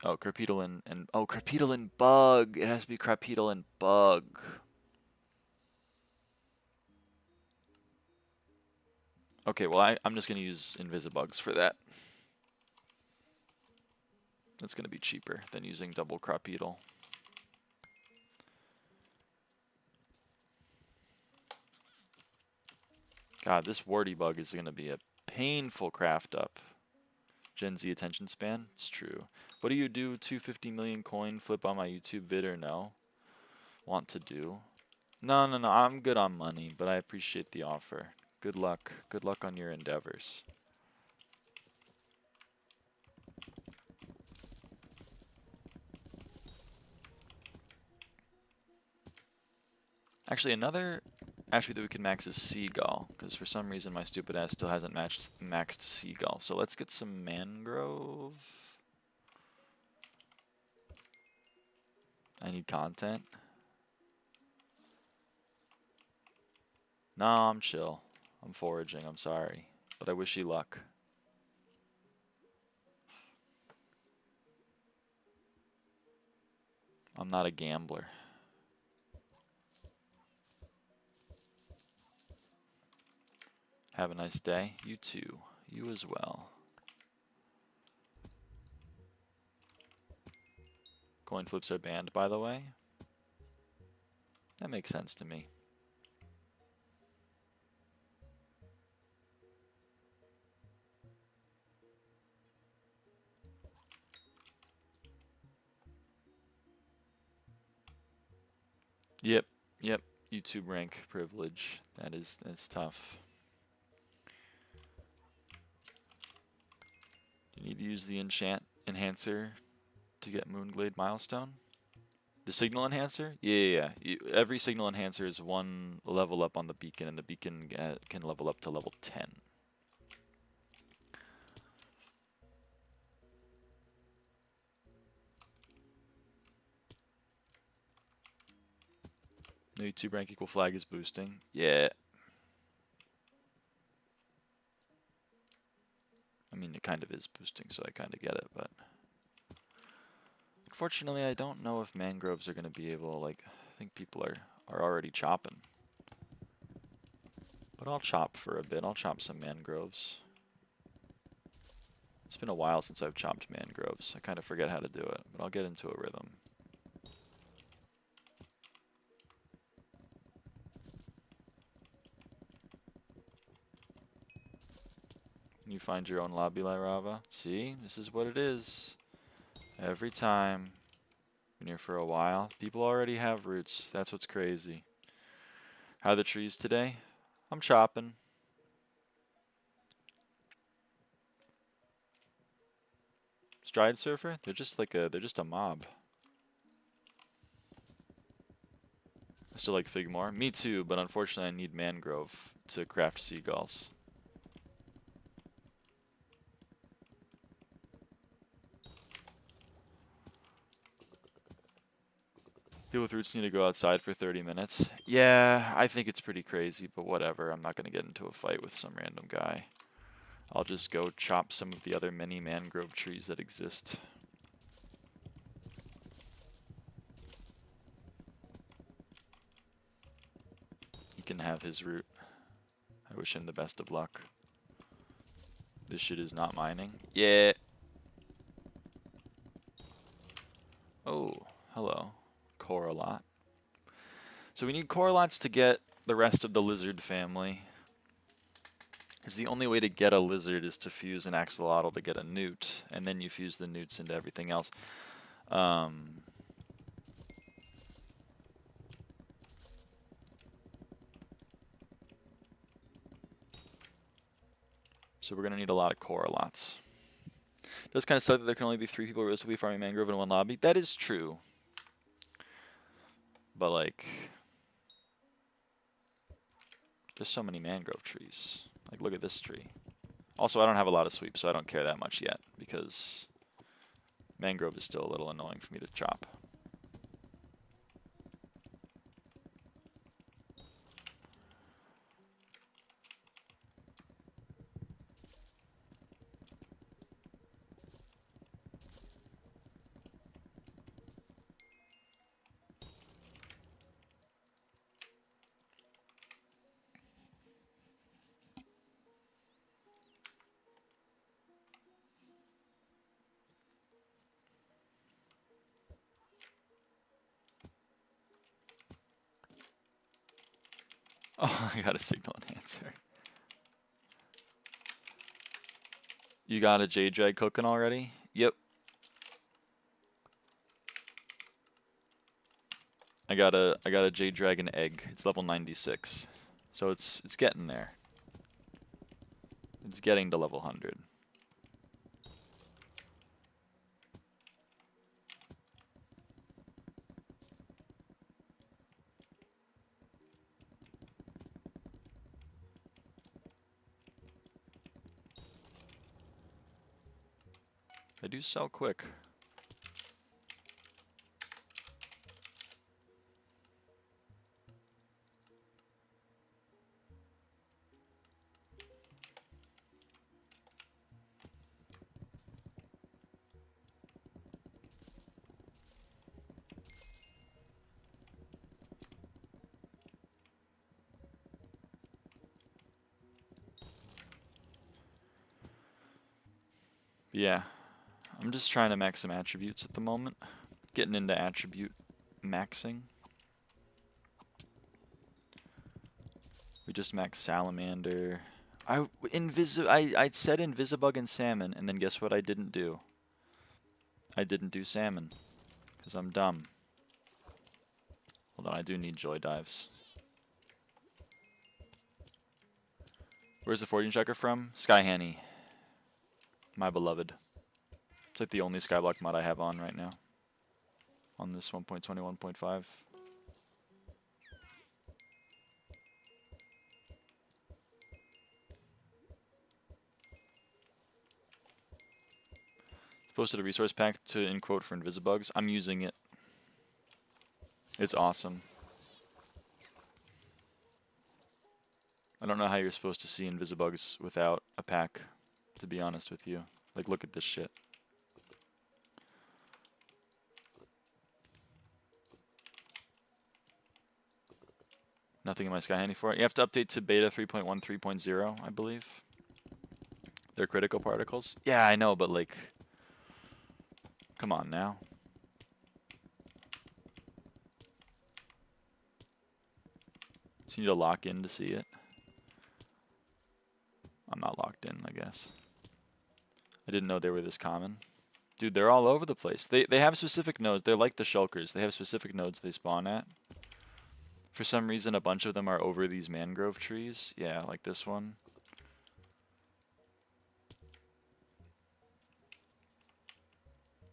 oh, Crepetal and oh, Crepetal and Bug. It has to be Crepetal and Bug. Okay, well, I'm just going to use Invisibugs for that. That's going to be cheaper than using double Crepetal. God, this warty bug is going to be a painful craft up. Gen Z attention span? It's true. What do you do? 250 million coin flip on my YouTube vid or no? Want to do? No. I'm good on money, but I appreciate the offer. Good luck. Good luck on your endeavors. Actually, another attribute that we can max is Seagull, because for some reason my stupid ass still hasn't maxed Seagull. So let's get some Mangrove. I need content. No, I'm chill. I'm foraging, I'm sorry. But I wish you luck. I'm not a gambler. Have a nice day. You too. You as well. Coin flips are banned, by the way. That makes sense to me. Yep. YouTube rank privilege. That's tough. You need to use the enhancer to get Moonglade milestone. The signal enhancer? Yeah. Every signal enhancer is one level up on the beacon, and the beacon can level up to level 10. No YouTube rank equal flag is boosting. Yeah. I mean, it kind of is boosting, so I kind of get it, but unfortunately, I don't know if mangroves are going to be able, like, I think people are already chopping. But I'll chop for a bit. I'll chop some mangroves. It's been a while since I've chopped mangroves. I kind of forget how to do it, but I'll get into a rhythm. You find your own lobby, lyraava. See? This is what it is. Every time. Been here for a while. People already have roots. That's what's crazy. How are the trees today? I'm chopping. Stride surfer? They're just a mob. I still like Figmore. Me too, but unfortunately I need mangrove to craft seagulls. People with roots need to go outside for 30 minutes. Yeah, I think it's pretty crazy, but whatever. I'm not going to get into a fight with some random guy. I'll just go chop some of the other many mangrove trees that exist. He can have his root. I wish him the best of luck. This shit is not mining. Yeah. Oh, hello. Coralot. So we need coralots to get the rest of the lizard family. Because the only way to get a lizard is to fuse an axolotl to get a newt, and then you fuse the newts into everything else. So we're going to need a lot of coralots. It does kind of suck that there can only be 3 people realistically farming mangrove in one lobby. That is true. But, like, there's so many mangrove trees. Like, look at this tree. Also, I don't have a lot of sweep, so I don't care that much yet, because mangrove is still a little annoying for me to chop. Oh, I got a signal enhancer. You got a jade drag cooking already? Yep. I got a jade dragon egg. It's level 96. So it's getting there. It's getting to level 100. They do sell quick. Yeah, I'm just trying to max some attributes at the moment. Getting into attribute maxing. We just maxed salamander. I said invisibug and salmon, and then guess what I didn't do? I didn't do salmon, because I'm dumb. Hold on, I do need joy dives. Where's the foraging tracker from? SkyHanni. My beloved. It's like the only SkyBlock mod I have on right now. On this 1.21.5. Posted a resource pack to in quote for invisibugs. I'm using it. It's awesome. I don't know how you're supposed to see invisibugs without a pack, to be honest with you. Like, look at this shit. Nothing in my SkyHanni for it. You have to update to beta 3.1.3.0, I believe. They're critical particles. Yeah, I know, but like, come on now. So you need to lock in to see it. I'm not locked in, I guess. I didn't know they were this common. Dude, they're all over the place. They have specific nodes. They're like the shulkers. They have specific nodes they spawn at. For some reason, a bunch of them are over these mangrove trees. Yeah, like this one.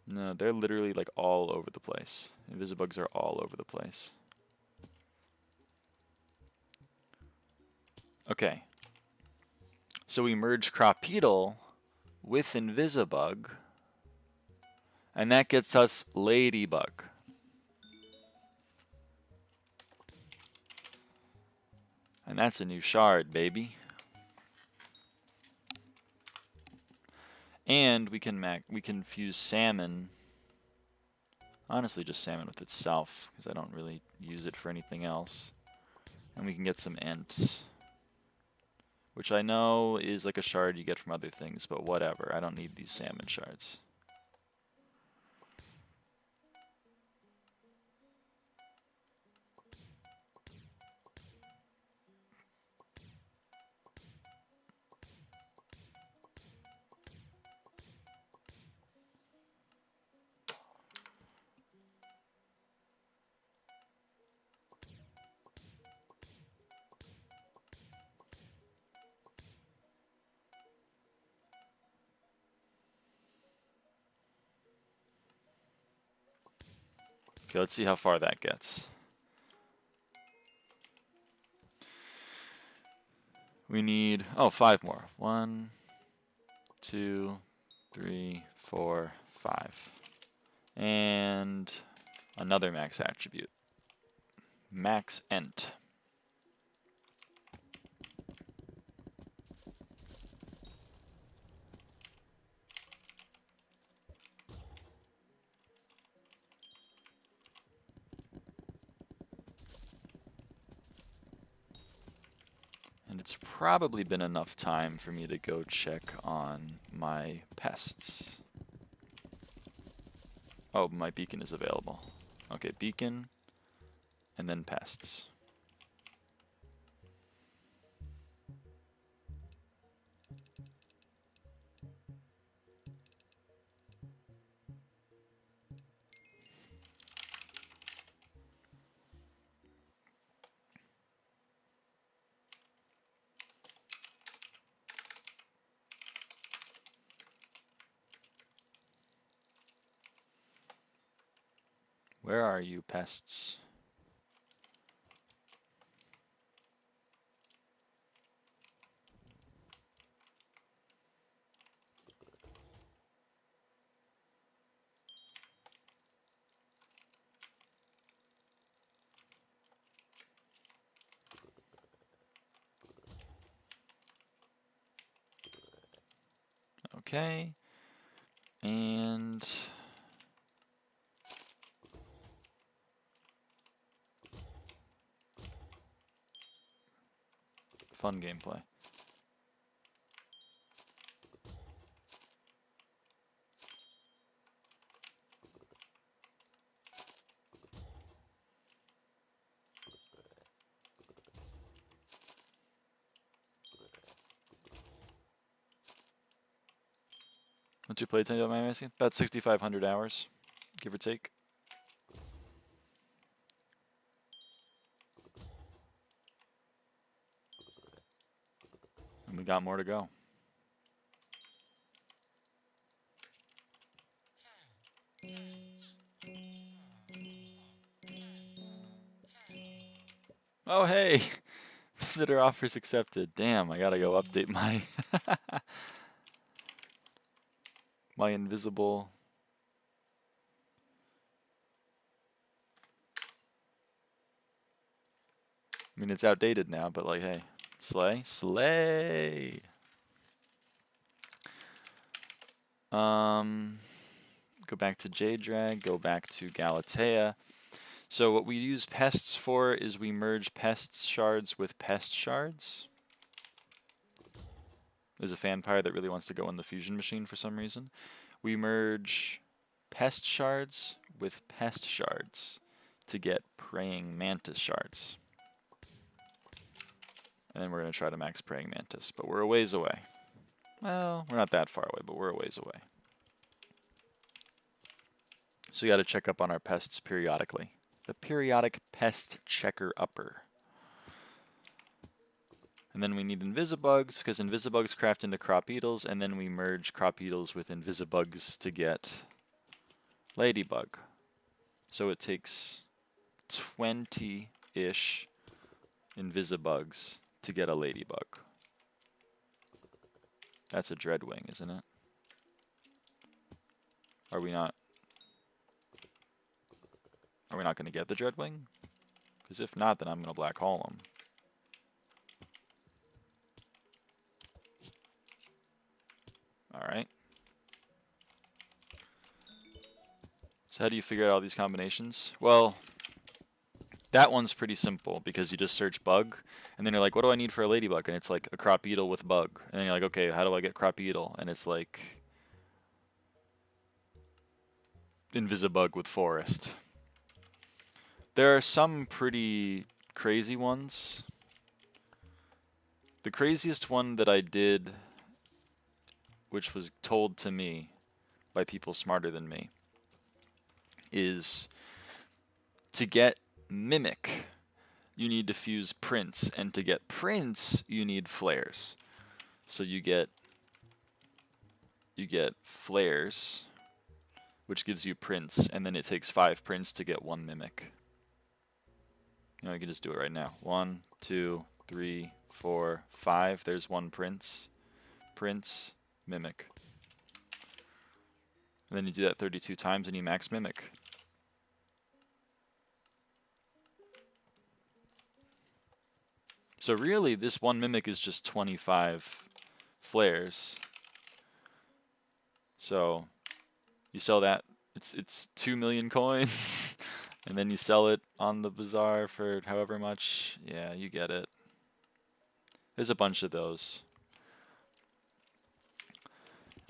No, they're literally like all over the place. Invisibugs are all over the place. Okay. So we merge cropedal with invisibug. And that gets us ladybug. And that's a new shard, baby. And we can fuse salmon. Honestly, just salmon with itself, because I don't really use it for anything else. And we can get some ents, which I know is like a shard you get from other things, but whatever. I don't need these salmon shards. Okay, let's see how far that gets. We need, oh, 5 more. 1, 2, 3, 4, 5. And another max attribute. Max ent. And it's probably been enough time for me to go check on my pests. Oh, my beacon is available. Okay, beacon, and then pests. Where are you, pests? Okay. And fun gameplay. What's your playtime, don't mind me asking? About 6,500 hours, give or take. And we got more to go. Oh, hey! Visitor offers accepted. Damn, I gotta go update my my invisible. I mean, it's outdated now, but like, hey, slay, slay. Go back to JDrag, go back to Galatea. So what we use pests for is we merge pests shards with pest shards. There's a vampire that really wants to go in the fusion machine for some reason. We merge pest shards with pest shards to get praying mantis shards. And then we're going to try to max praying mantis, but we're a ways away. Well, we're not that far away, but we're a ways away. So you got to check up on our pests periodically. The periodic pest checker upper. And then we need invisibugs, because invisibugs craft into crop beetles, and then we merge crop beetles with invisibugs to get ladybug. So it takes 20-ish invisibugs to get a ladybug. That's a dreadwing, isn't it? Are we not going to get the dreadwing? Because if not, then I'm going to black hole them. Alright. So how do you figure out all these combinations? Well, that one's pretty simple because you just search bug, and then you're like, what do I need for a ladybug? And it's like a crop beetle with bug. And then you're like, okay, how do I get crop beetle? And it's like invisibug with forest. There are some pretty crazy ones. The craziest one that I did, which was told to me by people smarter than me, is to get mimic, you need to fuse prince, and to get prince, you need flares. So you get flares, which gives you prince, and then it takes 5 prince to get 1 mimic. You know, you can just do it right now. 1, 2, 3, 4, 5. There's 1 prince. Prince, mimic. And then you do that 32 times and you max mimic. So really, this 1 mimic is just 25 flares. So you sell that, it's 2 million coins, and then you sell it on the bazaar for however much. Yeah, you get it. There's a bunch of those.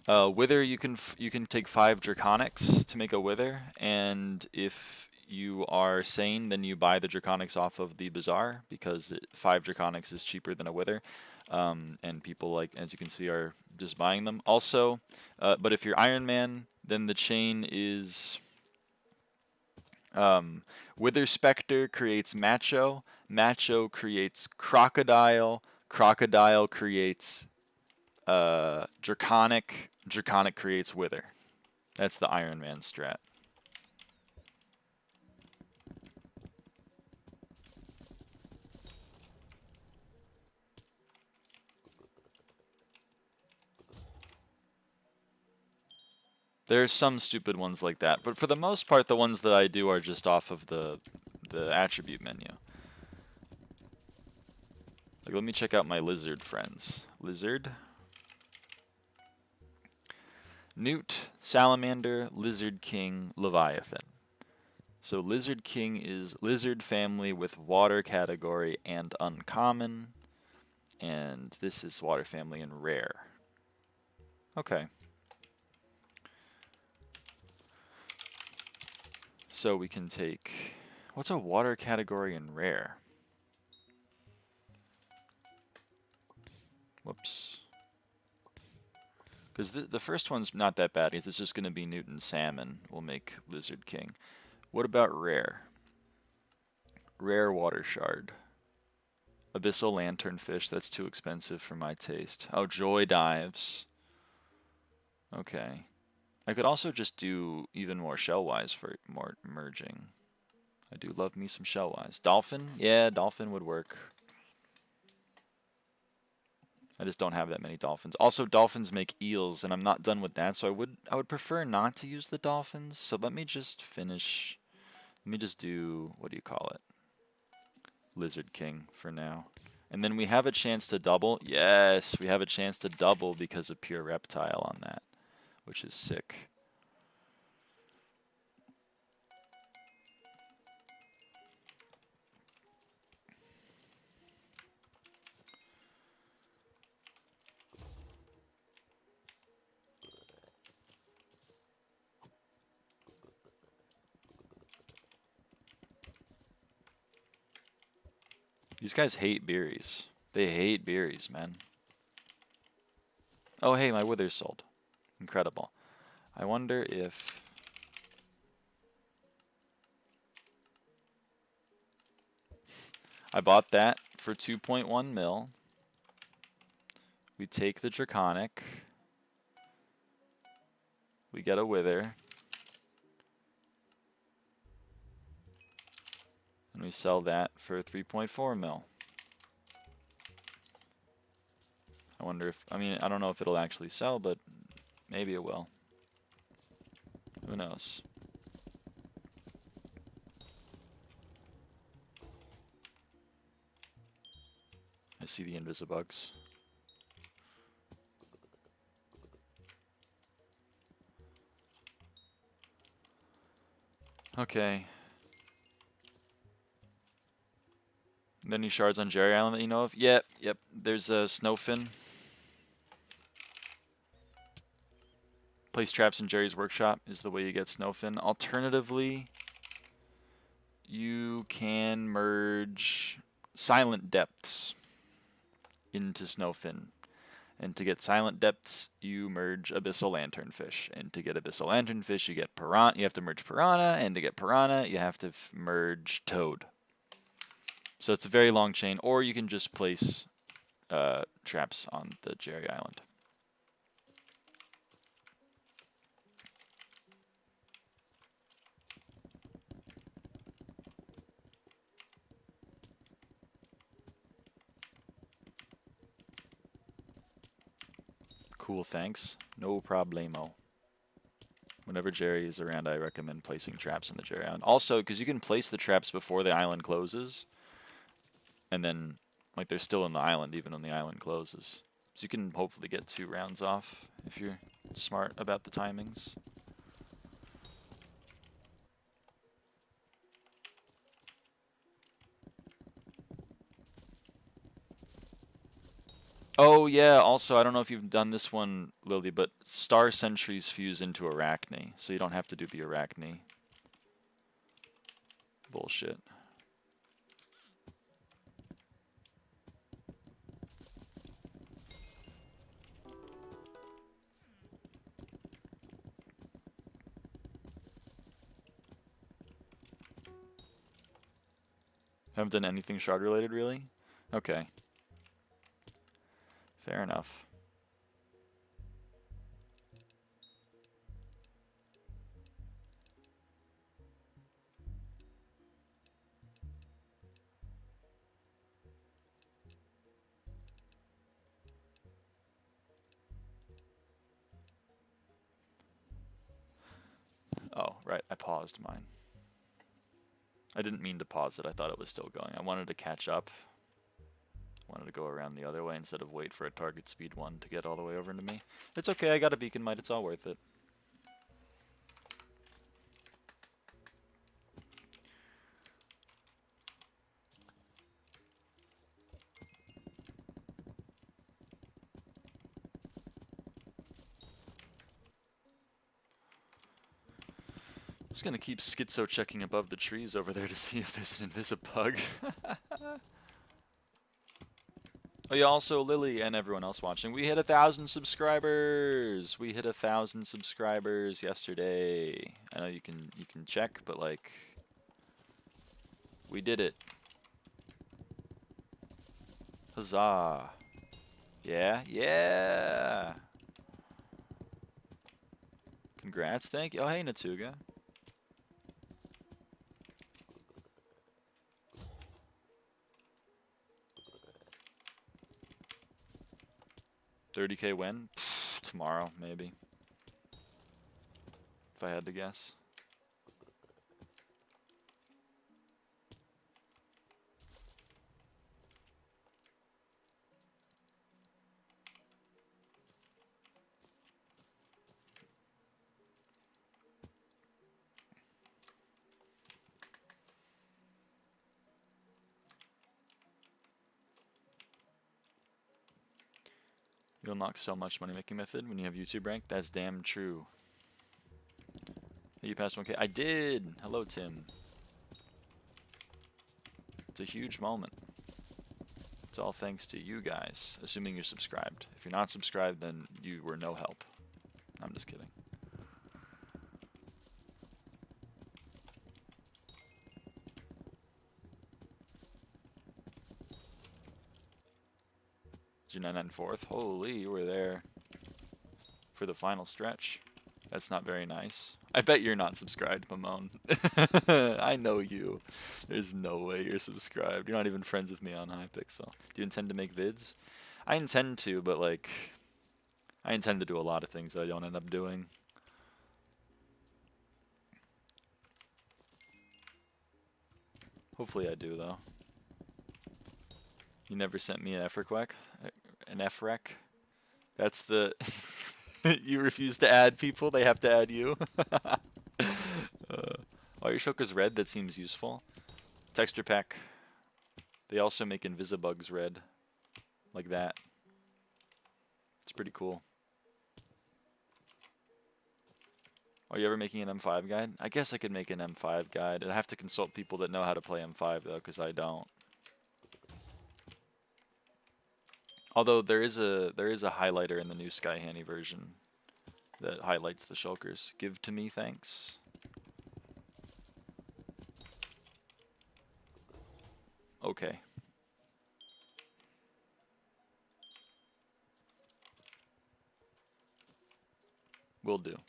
Wither, you can take 5 draconics to make a wither, and if you are sane, then you buy the draconics off of the bazaar because 5 draconics is cheaper than a wither, and people, like, as you can see, are just buying them. Also, but if you're Iron Man, then the chain is Wither Spectre creates Macho, Macho creates Crocodile, Crocodile creates Draconic, Draconic creates Wither. That's the Iron Man strat. There are some stupid ones like that, but for the most part, the ones that I do are just off of the attribute menu. Like, let me check out my lizard friends. Lizard. Newt, Salamander, Lizard King, Leviathan. So Lizard King is lizard family with water category and uncommon. And this is water family and rare. Okay. So we can take... What's a water category and rare? Whoops. Because the first one's not that bad, because it's just going to be Newt and Salmon. We'll make Lizard King. What about rare? Rare water shard. Abyssal lanternfish, that's too expensive for my taste. Oh, joy dives. Okay. I could also just do even more shellwise for more merging. I do love me some shellwise. Dolphin? Yeah, dolphin would work. I just don't have that many dolphins. Also, dolphins make eels, and I'm not done with that, so I would prefer not to use the dolphins. So let me just finish. Let me just do, what do you call it? Lizard King for now. And then we have a chance to double. Yes, we have a chance to double because of pure reptile on that, which is sick. These guys hate berries. They hate berries, man. Oh, hey, my wither's sold. Incredible. I wonder if... I bought that for 2.1 mil. We take the draconic. We get a wither. And we sell that for 3.4 mil. I wonder if, I mean, I don't know if it'll actually sell, but maybe it will. Who knows? I see the invisibugs. Okay. Any shards on Jerry Island that you know of? Yep. There's a snowfin. Place traps in Jerry's workshop is the way you get snowfin. Alternatively, you can merge silent depths into snowfin. And to get silent depths, you merge abyssal lanternfish. And to get abyssal lanternfish, you get piranha. You have to merge piranha, and to get piranha, you have to merge toad. So it's a very long chain, or you can just place traps on the Jerry Island. Cool, thanks. No problemo. Whenever Jerry is around, I recommend placing traps on the Jerry Island. Also, because you can place the traps before the island closes, and then, like, they're still in the island even when the island closes. So you can hopefully get 2 rounds off if you're smart about the timings. Oh, yeah, also, I don't know if you've done this one, Lily, but Star Sentries fuse into Arachne, so you don't have to do the Arachne bullshit. Haven't done anything shard related, really? Okay. Fair enough. Right, I paused mine. I didn't mean to pause it. I thought it was still going. I wanted to catch up. Wanted to go around the other way instead of wait for a target speed 1 to get all the way over into me. It's okay, I got a beacon mite. It's all worth it. I'm just gonna keep schizo checking above the trees over there to see if there's an invisibug. Oh yeah, also Lily and everyone else watching. We hit 1,000 subscribers. We hit 1,000 subscribers yesterday. I know you can check, but like we did it. Huzzah. Yeah, yeah. Congrats, thank you. Oh hey Natuga. 30K win? Tomorrow, maybe. If I had to guess. You'll unlock so much money making method when you have YouTube rank. That's damn true. You passed 1K. I did! Hello, Tim. It's a huge moment. It's all thanks to you guys, assuming you're subscribed. If you're not subscribed, then you were no help. I'm just kidding. G994th. Holy, you were there for the final stretch. That's not very nice. I bet you're not subscribed, Mamone. I know you. There's no way you're subscribed. You're not even friends with me on Hypixel. Do you intend to make vids? I intend to, but like, I intend to do a lot of things that I don't end up doing. Hopefully I do, though. You never sent me an FREC? An FREC? That's the... You refuse to add people, they have to add you. Oh, your shulker's red, that seems useful. Texture pack. They also make invisibugs red. Like that. It's pretty cool. Are you ever making an M5 guide? I guess I could make an M5 guide. I'd have to consult people that know how to play M5 though, because I don't. Although there is a highlighter in the new SkyHanni version that highlights the shulkers. Give to me, thanks. Okay. Will do.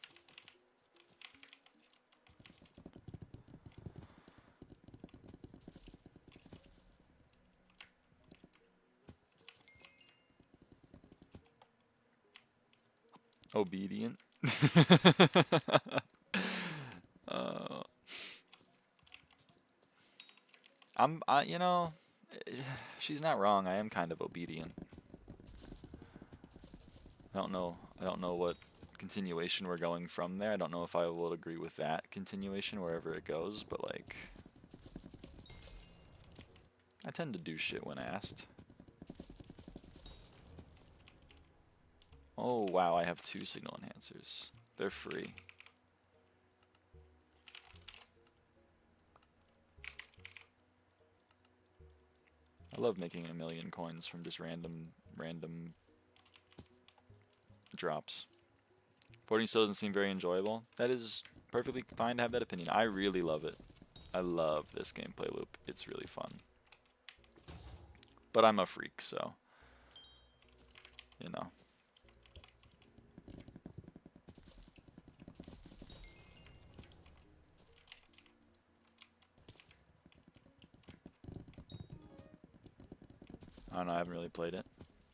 Obedient. You know, she's not wrong. I am kind of obedient. I don't know what continuation we're going from there. I don't know if I will agree with that continuation wherever it goes, but like, I tend to do shit when asked. Oh wow, I have 2 signal enhancers. They're free. I love making 1,000,000 coins from just random drops. Boarding still doesn't seem very enjoyable. That is perfectly fine to have that opinion. I really love it. I love this gameplay loop. It's really fun. But I'm a freak, so you know. I don't know, I haven't really played it.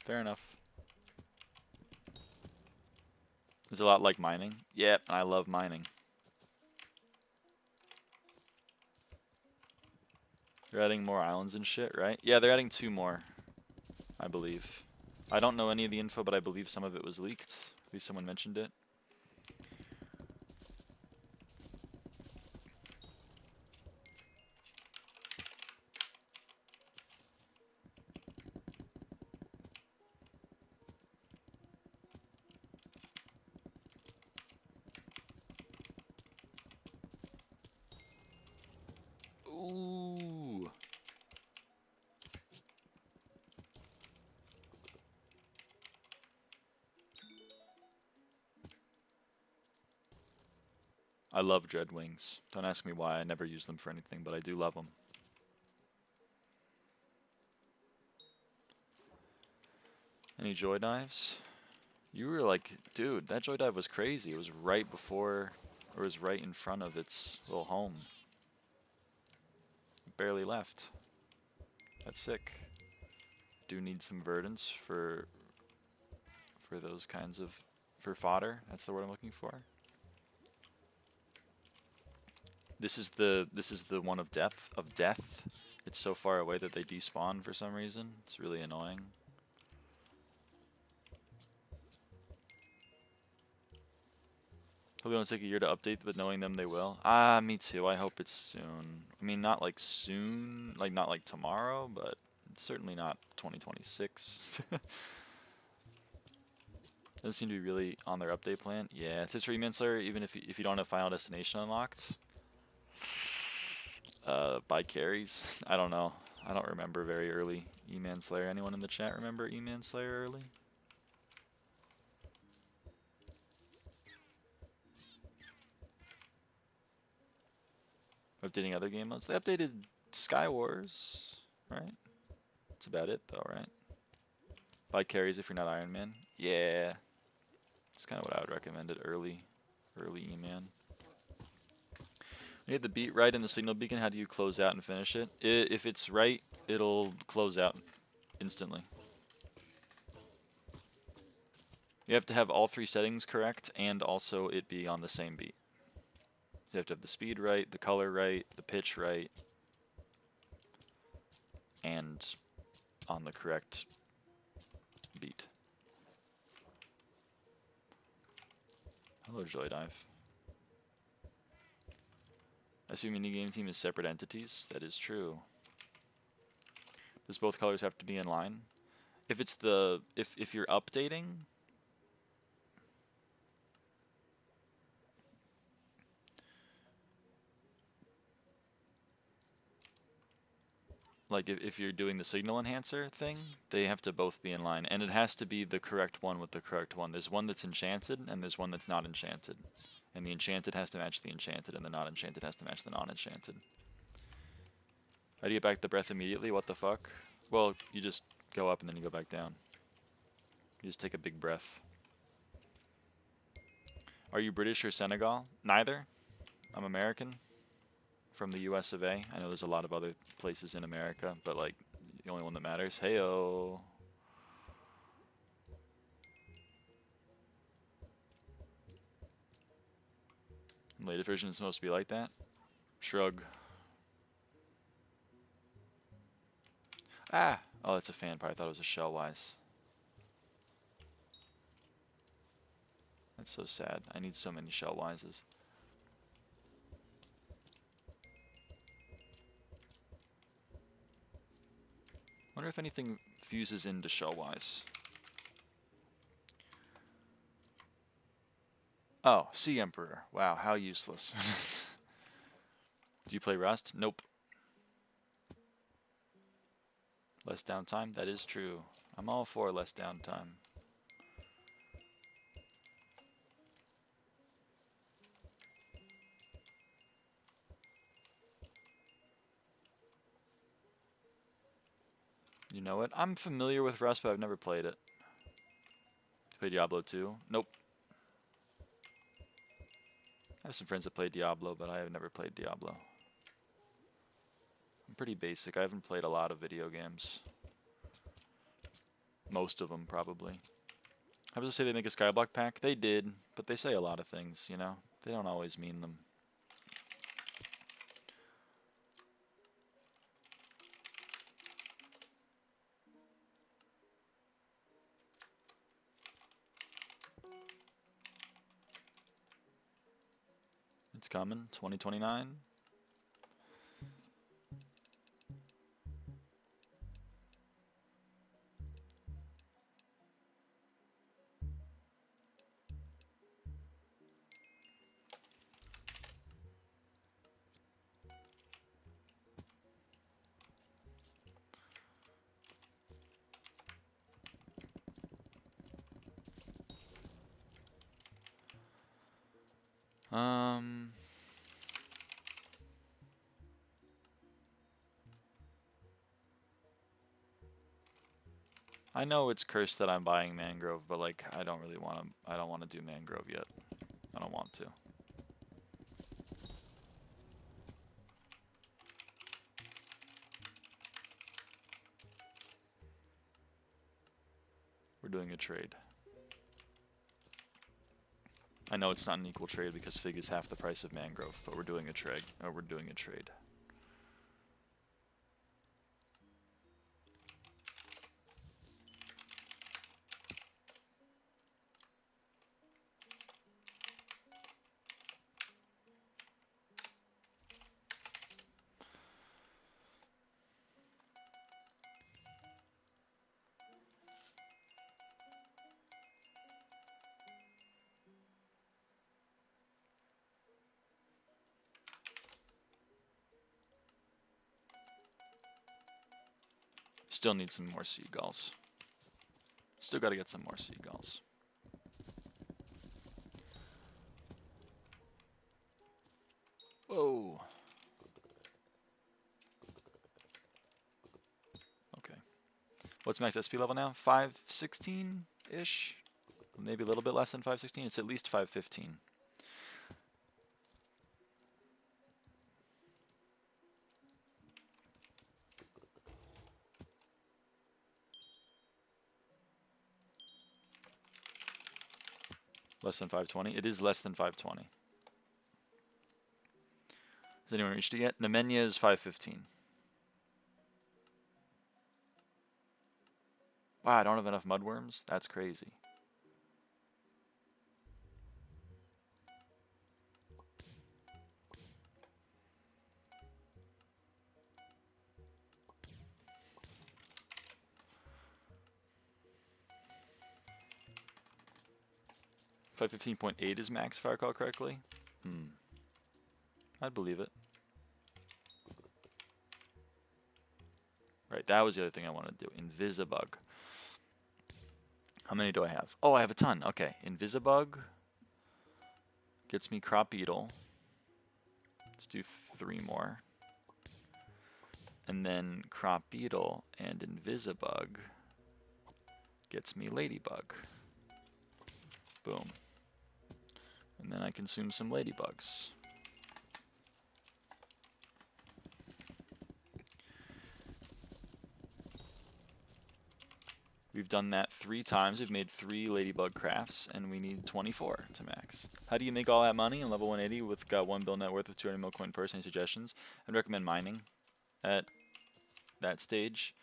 Fair enough. It's a lot like mining. Yep, I love mining. They're adding more islands and shit, right? Yeah, they're adding 2 more, I believe. I don't know any of the info, but I believe some of it was leaked. At least someone mentioned it. Ooh. I love dread wings. Don't ask me why. I never use them for anything, but I do love them. Any joy dives? You were like, dude, that joy dive was crazy. It was right before, or it was right in front of its little home. It barely left. That's sick. Do need some verdants for those kinds of, for fodder. That's the word I'm looking for. This is the one of death. It's so far away that they despawn for some reason. It's really annoying. Hope they don't take a year to update, but knowing them they will. Ah, me too. I hope it's soon. I mean, not like soon, like not like tomorrow, but certainly not 2026. Doesn't seem to be really on their update plan. Yeah, it's for E-Man Slayer, even if you don't have Final Destination unlocked. By carries. I don't know. I don't remember very early E-Man Slayer. Anyone in the chat remember E-Man Slayer early? Updating other game modes. They updated Sky Wars, right? That's about it, though, right? Buy carries if you're not Iron Man. Yeah, that's kind of what I would recommend. It early E-Man. You get the beat right in the signal beacon. How do you close out and finish it? If it's right, it'll close out instantly. You have to have all 3 settings correct, and also it be on the same beat. You have to have the speed right, the color right, the pitch right, and on the correct beat. Hello, Joy Dive. I assume minigame team is separate entities. That is true. Does both colors have to be in line? If it's the if you're updating, like if you're doing the signal enhancer thing, they have to both be in line, and it has to be the correct one with the correct one. There's one that's enchanted, and there's one that's not enchanted. And the enchanted has to match the enchanted, and the not enchanted has to match the non-enchanted. How do you get back the breath immediately? What the fuck? Well, you just go up and then you go back down. You just take a big breath. Are you British or Senegal? Neither. I'm American. From the US of A. I know there's a lot of other places in America, but like the only one that matters. Heyo. Later version is supposed to be like that. Shrug. Ah! Oh, that's a fan part. I thought it was a Shellwise. That's so sad. I need so many Shellwises. Wonder if anything fuses into Shellwise. Oh, Sea Emperor. Wow, how useless. Do you play Rust? Nope. Less downtime? That is true. I'm all for less downtime. You know it? I'm familiar with Rust, but I've never played it. Play Diablo 2? Nope. I have some friends that play Diablo, but I have never played Diablo. I'm pretty basic. I haven't played a lot of video games. Most of them, probably. I was to say they make a SkyBlock pack. They did, but they say a lot of things, you know? They don't always mean them. It's coming. 2029. I know it's cursed that I'm buying mangrove, but like I don't really want to. I don't want to do mangrove yet. I don't want to. We're doing a trade. I know it's not an equal trade because fig is half the price of mangrove, but we're doing a trade. We're doing a trade. Still need some more seagulls. Still got to get some more seagulls. Whoa. Okay. What's max SP level now? 516-ish? Maybe a little bit less than 516. It's at least 515. Less than 520? It is less than 520. Has anyone reached it yet? Nemenya is 515. Wow, I don't have enough mudworms? That's crazy. $515.8 is max, if I recall correctly. I'd believe it. Right, that was the other thing I wanted to do. Invisibug. How many do I have? Oh, I have a ton. Okay, Invisibug gets me crop beetle. Let's do 3 more. And then crop beetle and Invisibug gets me ladybug. Boom. And then I consume some ladybugs. We've done that 3 times. We've made 3 ladybug crafts, and we need 24 to max. How do you make all that money in level 180 with got 1 bill net worth with 200 mil coin purse? Any suggestions? I'd recommend mining at that stage.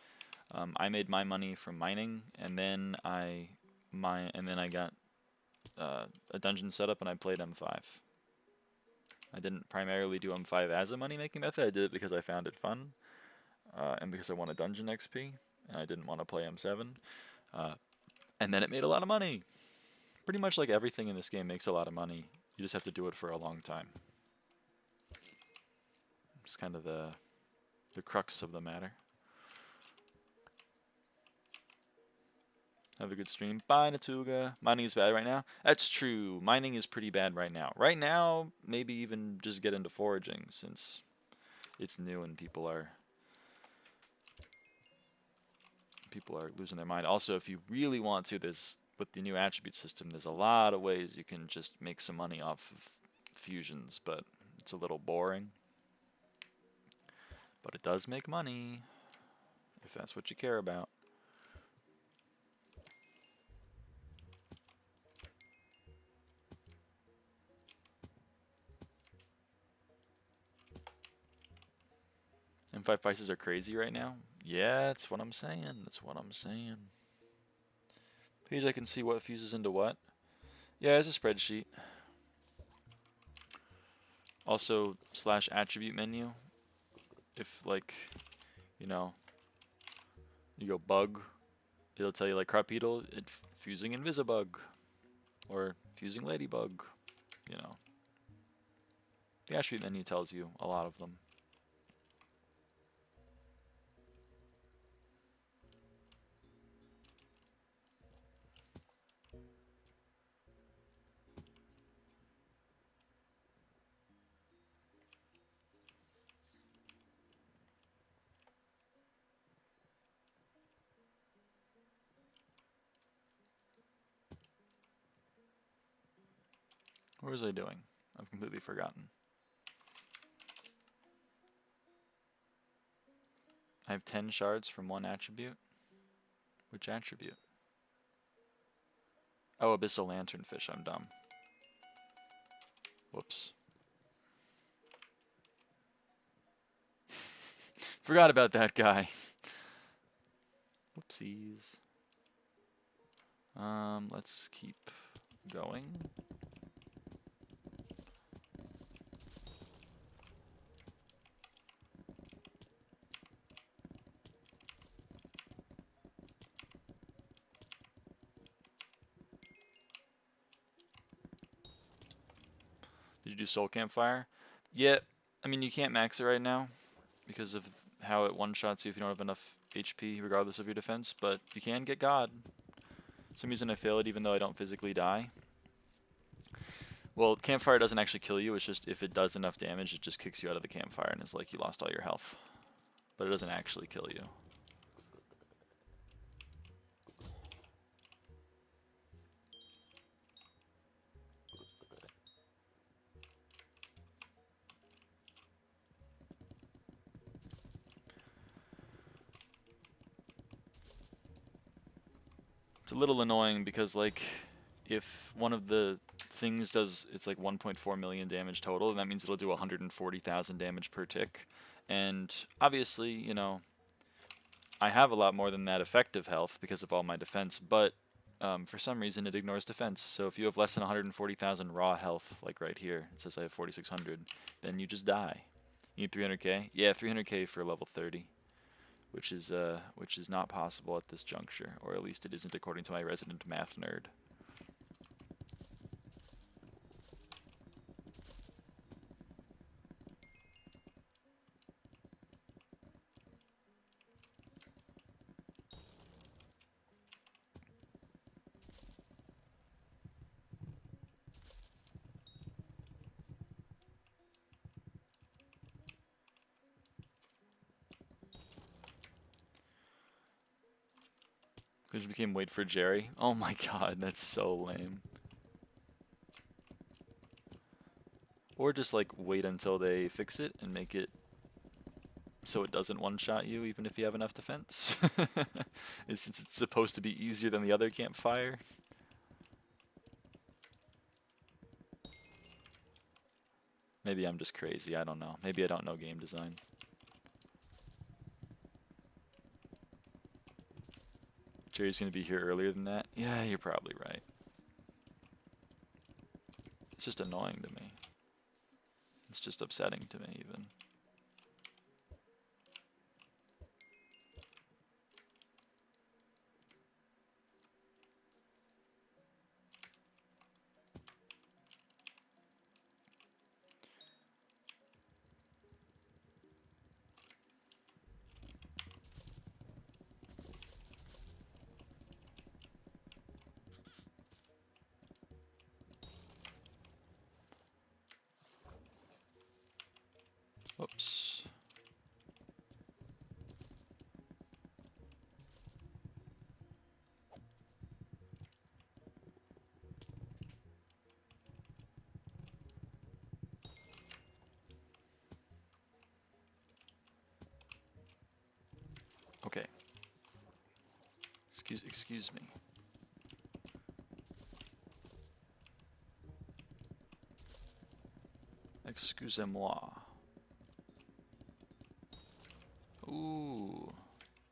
I made my money from mining, and then I got a dungeon set up and I played M5. I didn't primarily do M5 as a money-making method. I did it because I found it fun, and because I wanted dungeon XP, and I didn't want to play M7. And then it made a lot of money. Pretty much like everything in this game makes a lot of money. You just have to do it for a long time. It's kind of the crux of the matter. Have a good stream. Bye, Natuga. Mining is bad right now. That's true. Mining is pretty bad right now. Right now, maybe even just get into foraging since it's new and people are losing their mind. Also, if you really want to, with the new attribute system, there's a lot of ways you can just make some money off of fusions, but it's a little boring. But it does make money, if that's what you care about. M5 prices are crazy right now. Yeah, that's what I'm saying. That's what I'm saying. Page I can see what fuses into what. Yeah, it's a spreadsheet. Also slash attribute menu. If like, you know, you go bug, it'll tell you like crapedal, fusing invisibug, or fusing ladybug, you know. The attribute menu tells you a lot of them. What was I doing? I've completely forgotten. I have 10 shards from one attribute. Which attribute? Oh, abyssal lanternfish. I'm dumb. Whoops. Forgot about that guy. Whoopsies. Let's keep going. Did you do Soul Campfire? Yeah, I mean, you can't max it right now because of how it one-shots you if you don't have enough HP, regardless of your defense, but you can get God. For some reason I fail it even though I don't physically die. Well, Campfire doesn't actually kill you, it's just if it does enough damage, it just kicks you out of the campfire and it's like you lost all your health. But it doesn't actually kill you. It's a little annoying because, like, if one of the things does, it's like 1.4 million damage total, and that means it'll do 140,000 damage per tick. And obviously, you know, I have a lot more than that effective health because of all my defense, but for some reason it ignores defense. So if you have less than 140,000 raw health, like right here, it says I have 4,600, then you just die. You need 300k? Yeah, 300k for level 30. Which is not possible at this juncture, or at least it isn't according to my resident math nerd. Because you became wait for Jerry. Oh my god, that's so lame. Or just like wait until they fix it and make it so it doesn't one-shot you even if you have enough defense. Since it's supposed to be easier than the other campfire. Maybe I'm just crazy, I don't know. Maybe I don't know game design. Jerry's gonna be here earlier than that? Yeah, you're probably right. It's just annoying to me. It's just upsetting to me, even. Whoops. Okay. Excuse me. Excusez-moi. Ooh.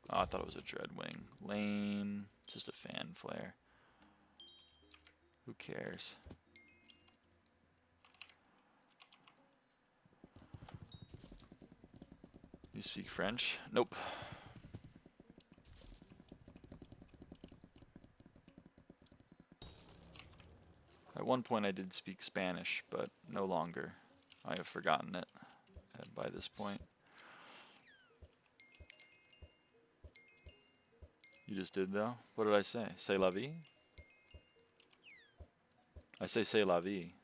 Oh, I thought it was a Dreadwing. Lame. Just a fan flare. Who cares? You speak French? Nope. At one point I did speak Spanish, but no longer. I have forgotten it by this point. You just did though? What did I say? C'est la vie? I say c'est la vie.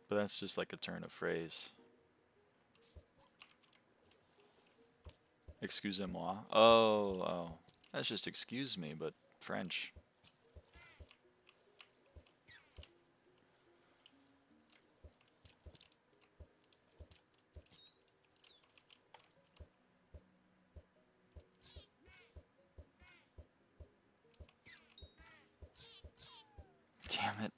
But that's just like a turn of phrase. Excusez-moi. Oh. That's just excuse me, but French. Damn it.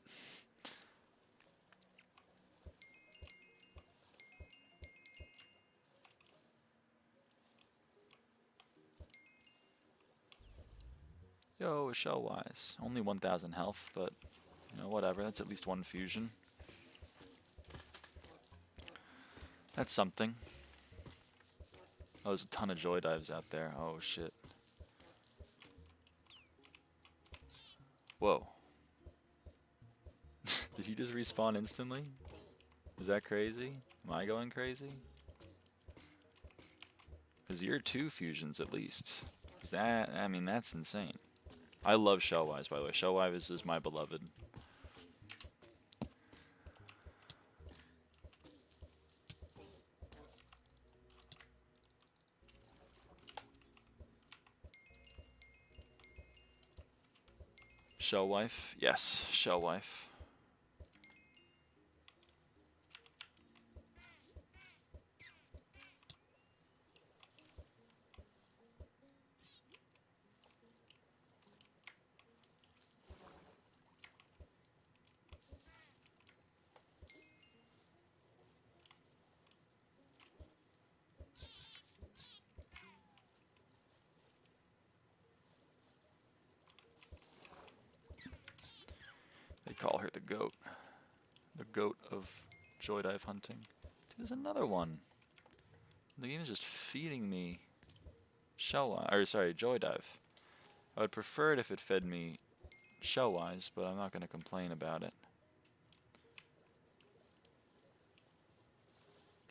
Yo, shell-wise. Only 1,000 health, but, you know, whatever. That's at least one fusion. That's something. Oh, there's a ton of joy dives out there. Oh, shit. Whoa. Did he just respawn instantly? Is that crazy? Am I going crazy? Because you're 2 fusions at least. Is that, I mean, that's insane. I love Shellwise, by the way. Shellwise is my beloved. Shellwife? Yes, Shellwife. They call her the goat. The goat of joy dive hunting. Dude, there's another one. The game is just feeding me joy dive. I would prefer it if it fed me shellwise, but I'm not going to complain about it.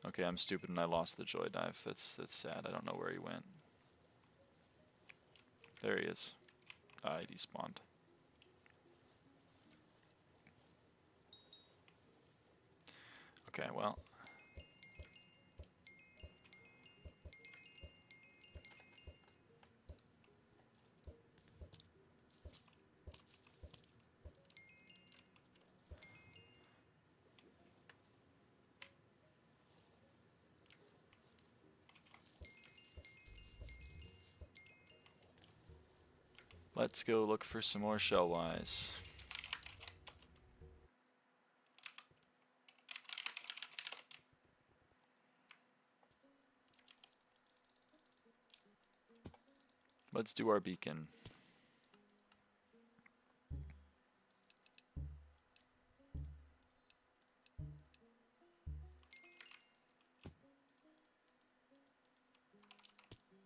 Okay, I'm stupid and I lost the joy dive. That's sad. I don't know where he went. There he is. Ah, he despawned. Okay, well. Let's go look for some more shellwise. Let's do our beacon.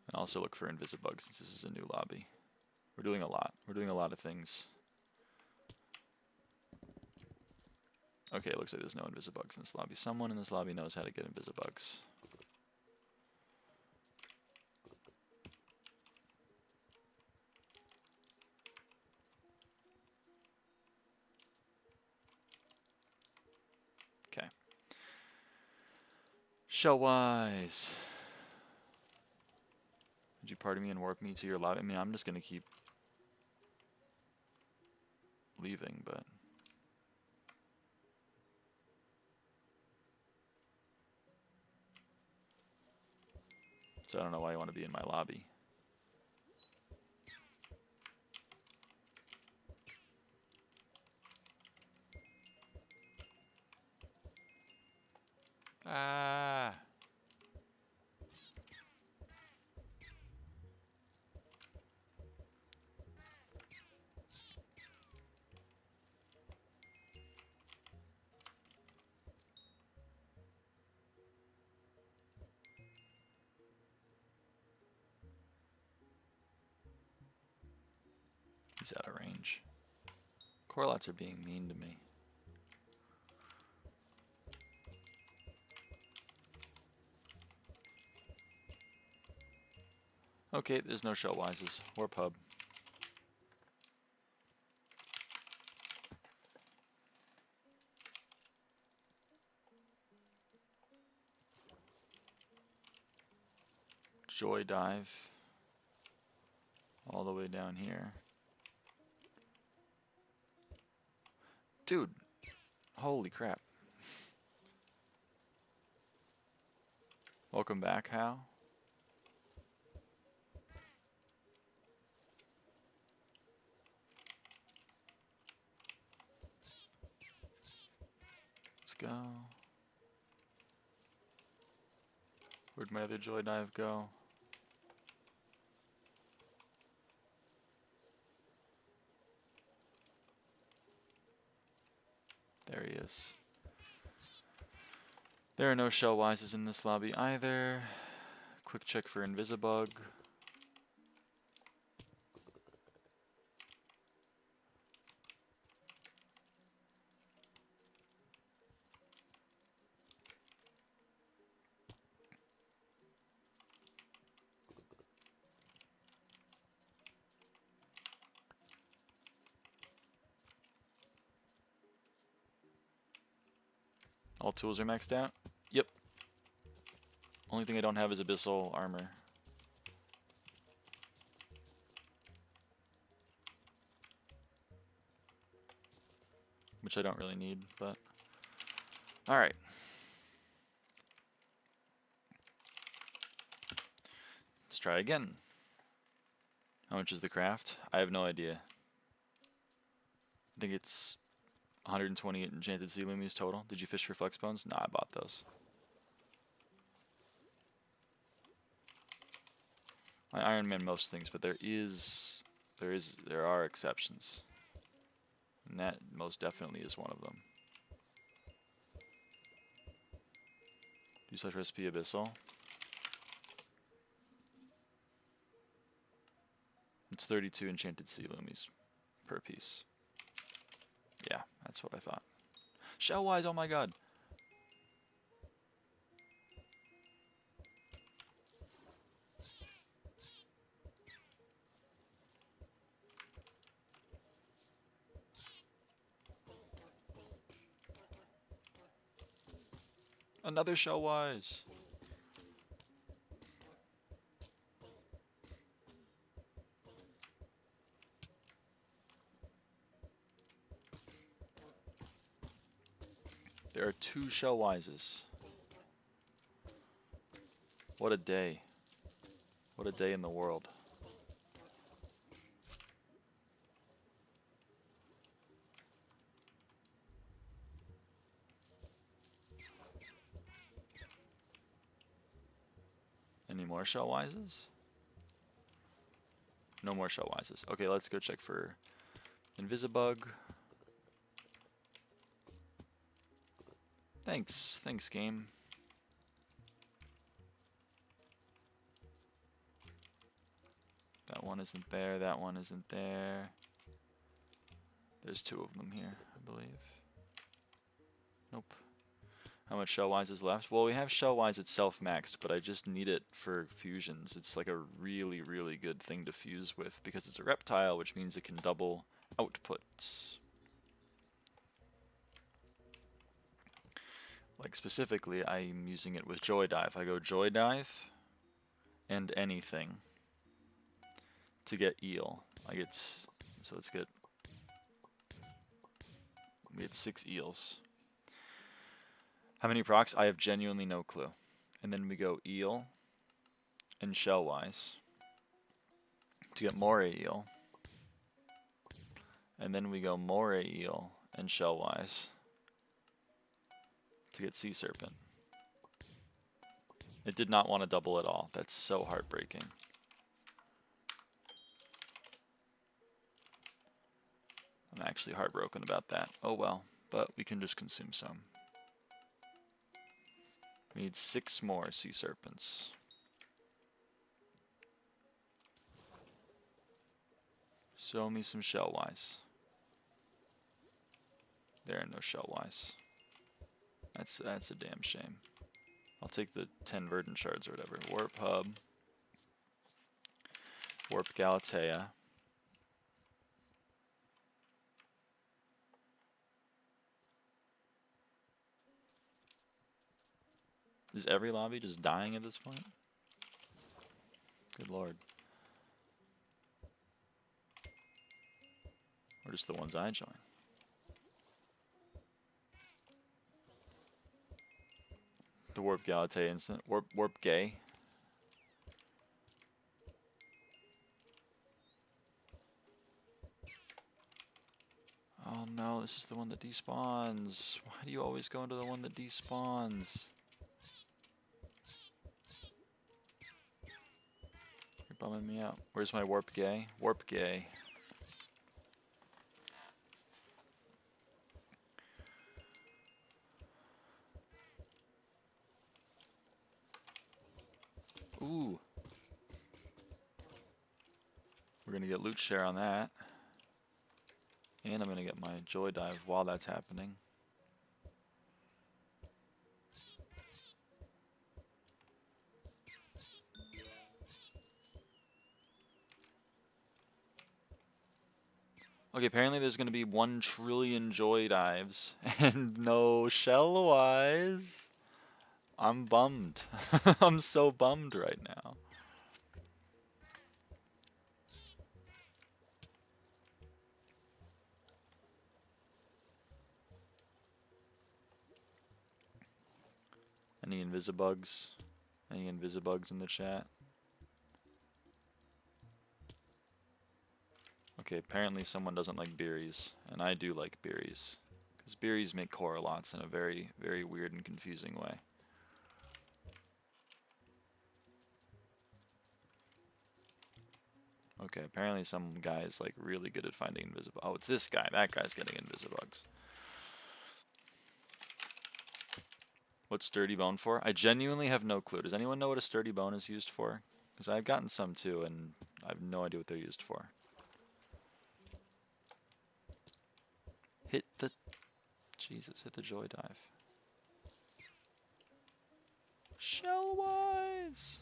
And also look for Invisibug since this is a new lobby. We're doing a lot. We're doing a lot of things. Okay, it looks like there's no Invisibugs in this lobby. Someone in this lobby knows how to get Invisibugs. Okay. Shellwise. Would you pardon me and warp me to your lobby? I mean, I'm just going to keep leaving, but... So I don't know why you want to be in my lobby. Ah! He's out of range. Corlots are being mean to me. Okay, there's no shellwises. Or pub. Joy dive. All the way down here. Dude. Holy crap. Welcome back, Hal. Let's go. Where'd my other joy dive go? There he is. There are no shellwises in this lobby either. Quick check for Invisibug. All tools are maxed out? Yep. Only thing I don't have is Abyssal armor. Which I don't really need, but... Alright. Let's try again. How much is the craft? I have no idea. I think it's 128 enchanted sea lumies total. Did you fish for flex bones? Nah, I bought those. I Iron Man most things, but there are exceptions. And that most definitely is one of them. Do such recipe Abyssal. It's 32 enchanted sea lumies per piece. Yeah, that's what I thought. Shellwise, oh my god. Another shellwise. There are 2 shellwises. What a day. What a day in the world. Any more shellwises? No more shellwises. Okay, let's go check for Invisibug. Thanks game. That one isn't there, that one isn't there. There's 2 of them here, I believe. Nope. How much shellwise is left? Well, we have shellwise itself maxed, but I just need it for fusions. It's like a really, really good thing to fuse with because it's a reptile, which means it can double outputs. Like specifically, I'm using it with Joy Dive. I go Joy Dive and anything to get eel. So let's get, we get 6 eels. How many procs? I have genuinely no clue. And then we go eel and shellwise to get more eel. And then we go more eel and shellwise to get sea serpent. It did not want to double at all. That's so heartbreaking. I'm actually heartbroken about that. Oh well, but we can just consume some. We need 6 more sea serpents. Show me some shellwise. There are no shellwise. That's a damn shame. I'll take the 10 verdant shards or whatever. Warp hub. Warp Galatea. Is every lobby just dying at this point? Good lord. Or just the ones I join? The Warp Galatea instant. Warp Gay. Oh no, this is the one that despawns. Why do you always go into the one that despawns? You're bumming me out. Where's my Warp Gay? Warp Gay. Ooh. We're gonna get loot share on that. And I'm gonna get my joy dive while that's happening. Okay, apparently there's gonna be 1 trillion joy dives and no shellwise. I'm bummed. I'm so bummed right now. Any invisibugs? Any invisibugs in the chat? Okay, apparently someone doesn't like berries, and I do like berries. Because berries make correlates in a very, very weird and confusing way. Okay, apparently some guy is like really good at finding invisible. Oh, it's this guy. That guy's getting invisibugs. What's sturdy bone for? I genuinely have no clue. Does anyone know what a sturdy bone is used for? Because I've gotten some too, and I have no idea what they're used for. Hit the... Jesus, hit the joy dive. Shellwise!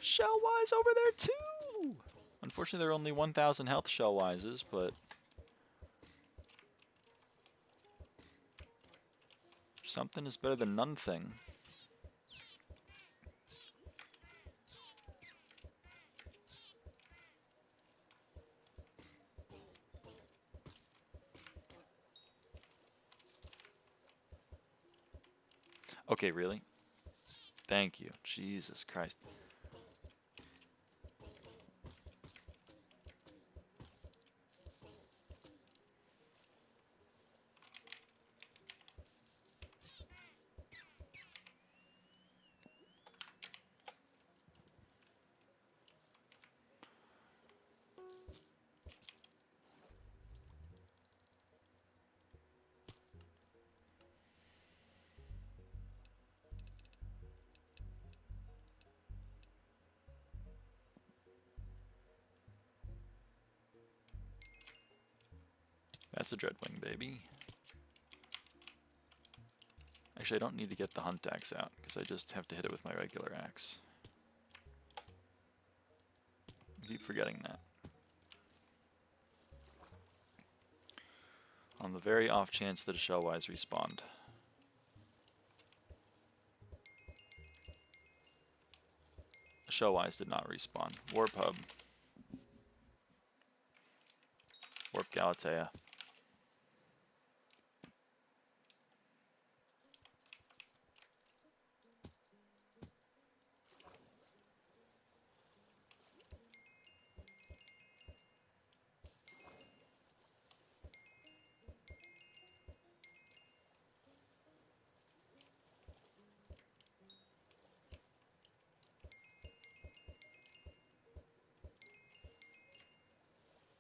Shellwise over there too! Unfortunately, there are only 1,000 health shellwises, but... something is better than nothing. Okay, really? Thank you. Jesus Christ. That's a Dreadwing, baby. Actually, I don't need to get the hunt axe out, because I just have to hit it with my regular axe. I keep forgetting that. On the very off chance that a shellwise respawned. A shellwise did not respawn. Warp hub. Warp Galatea.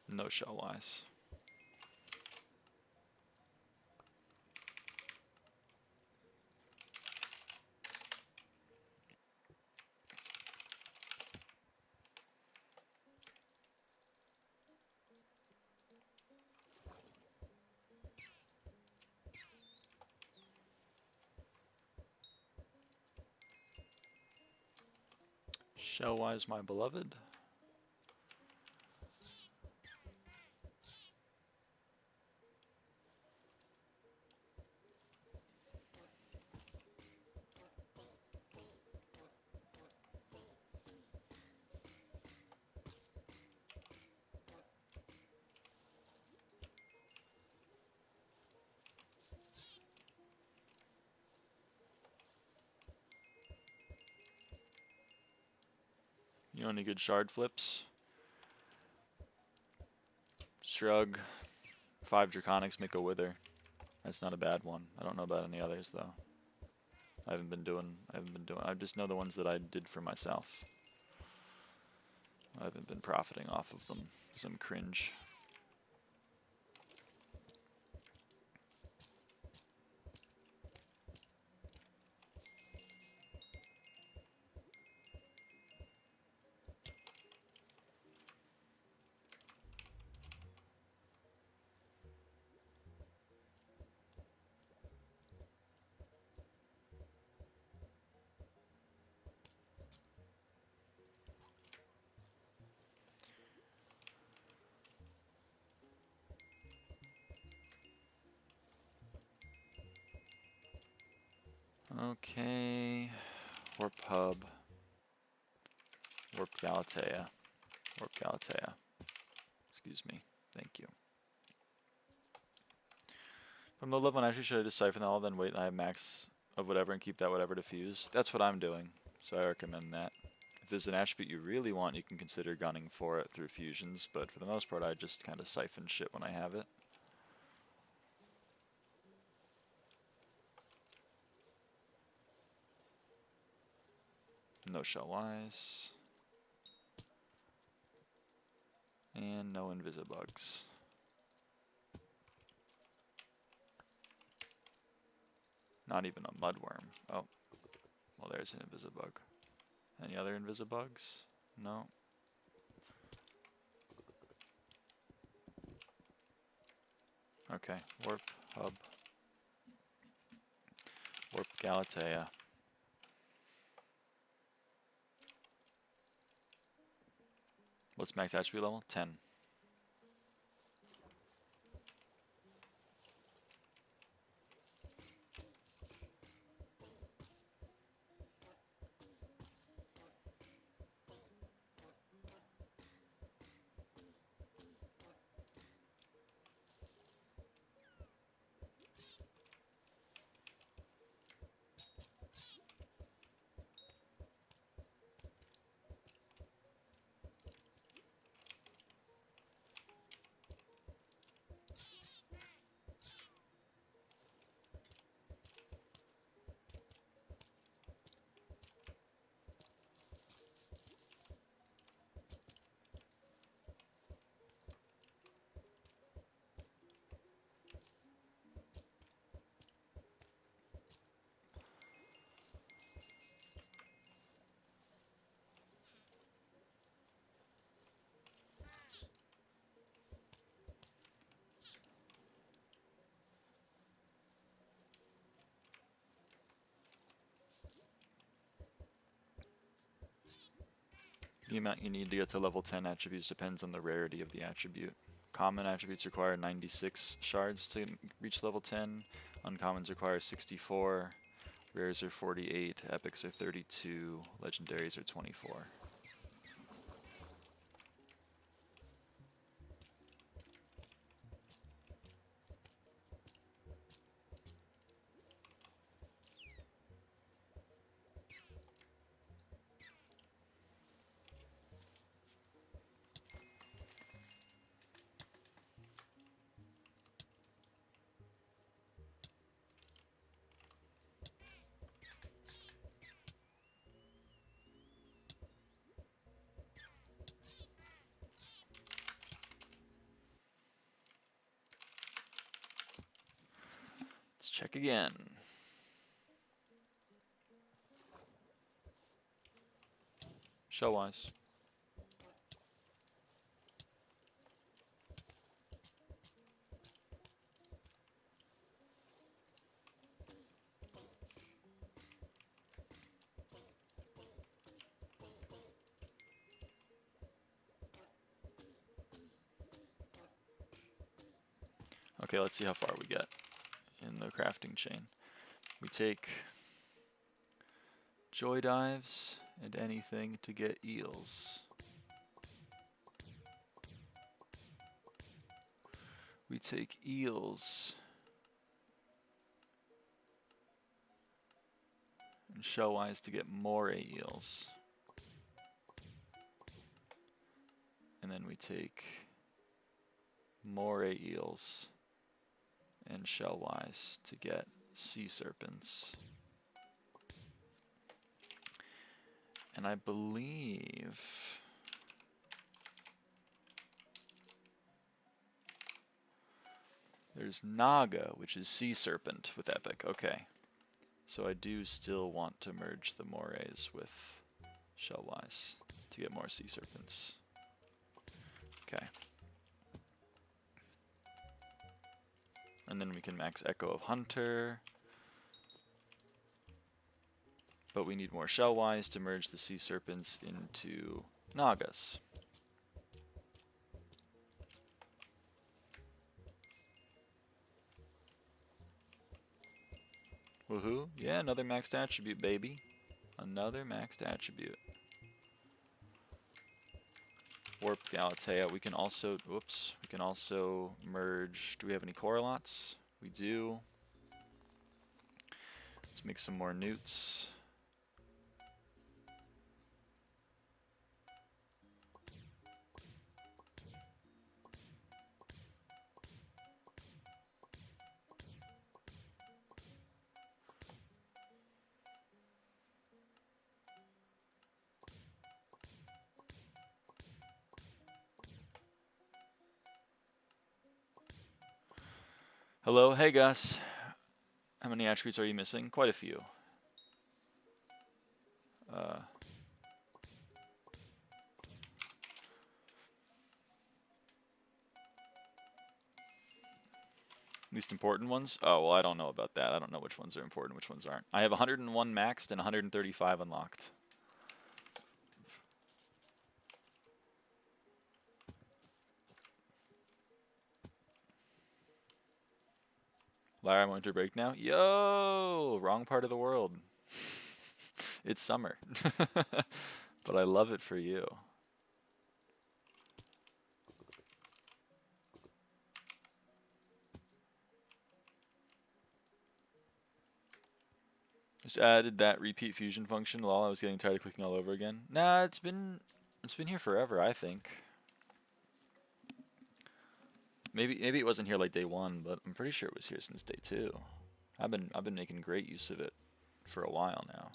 No shellwise. Shell-wise, my beloved. You know any good shard flips? Shrug. 5 Draconics make a Wither. That's not a bad one. I don't know about any others though. I just know the ones that I did for myself. I haven't been profiting off of them. Some cringe. Okay, Warp Hub, Warp Galatea, Warp Galatea, excuse me, thank you. From low level, actually should I just siphon all, then wait and I have max of whatever and keep that whatever to fuse? That's what I'm doing, so I recommend that. If there's an attribute you really want, you can consider gunning for it through fusions, but for the most part I just kind of siphon shit when I have it. No shell-wise. And no invisibugs. Not even a mudworm. Oh, well there's an invisibug. Any other invisibugs? No. Okay, Warp Hub. Warp Galatea. What's max attribute level? 10. The amount you need to get to level 10 attributes depends on the rarity of the attribute. Common attributes require 96 shards to reach level 10. Uncommons require 64. Rares are 48. Epics are 32. Legendaries are 24. Let's check again. Shell-wise. Okay, let's see how far we get in the crafting chain. We take joy dives and anything to get eels. We take eels and shellwise to get more eels. And then we take more eels and shellwise to get sea serpents. And I believe there's Naga, which is sea serpent with epic. Okay. So I do still want to merge the morays with shellwise to get more sea serpents. Okay. And then we can max Echo of Hunter. But we need more shellwise to merge the sea serpents into Nagas. Woohoo. Yeah, another maxed attribute, baby. Another maxed attribute. Warp Galatea. We can also, whoops, we can also merge. Do we have any Coralots? We do. Let's make some more newts. Hello, hey Gus. How many attributes are you missing? Quite a few. Least important ones? Oh, well, I don't know about that. I don't know which ones are important, which ones aren't. I have 101 maxed and 135 unlocked. Lyra, winter break now? Yo! Wrong part of the world. It's summer. But I love it for you. Just added that repeat fusion function. Lol, I was getting tired of clicking all over again. Nah, it's been here forever, I think. Maybe it wasn't here like day 1, but I'm pretty sure it was here since day 2. I've been making great use of it for a while now.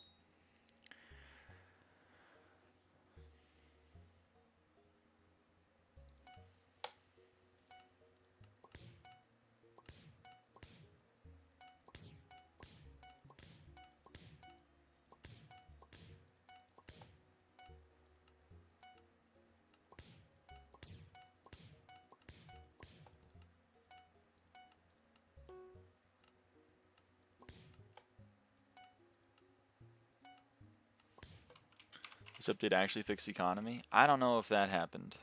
This update actually fixed economy? I don't know if that happened.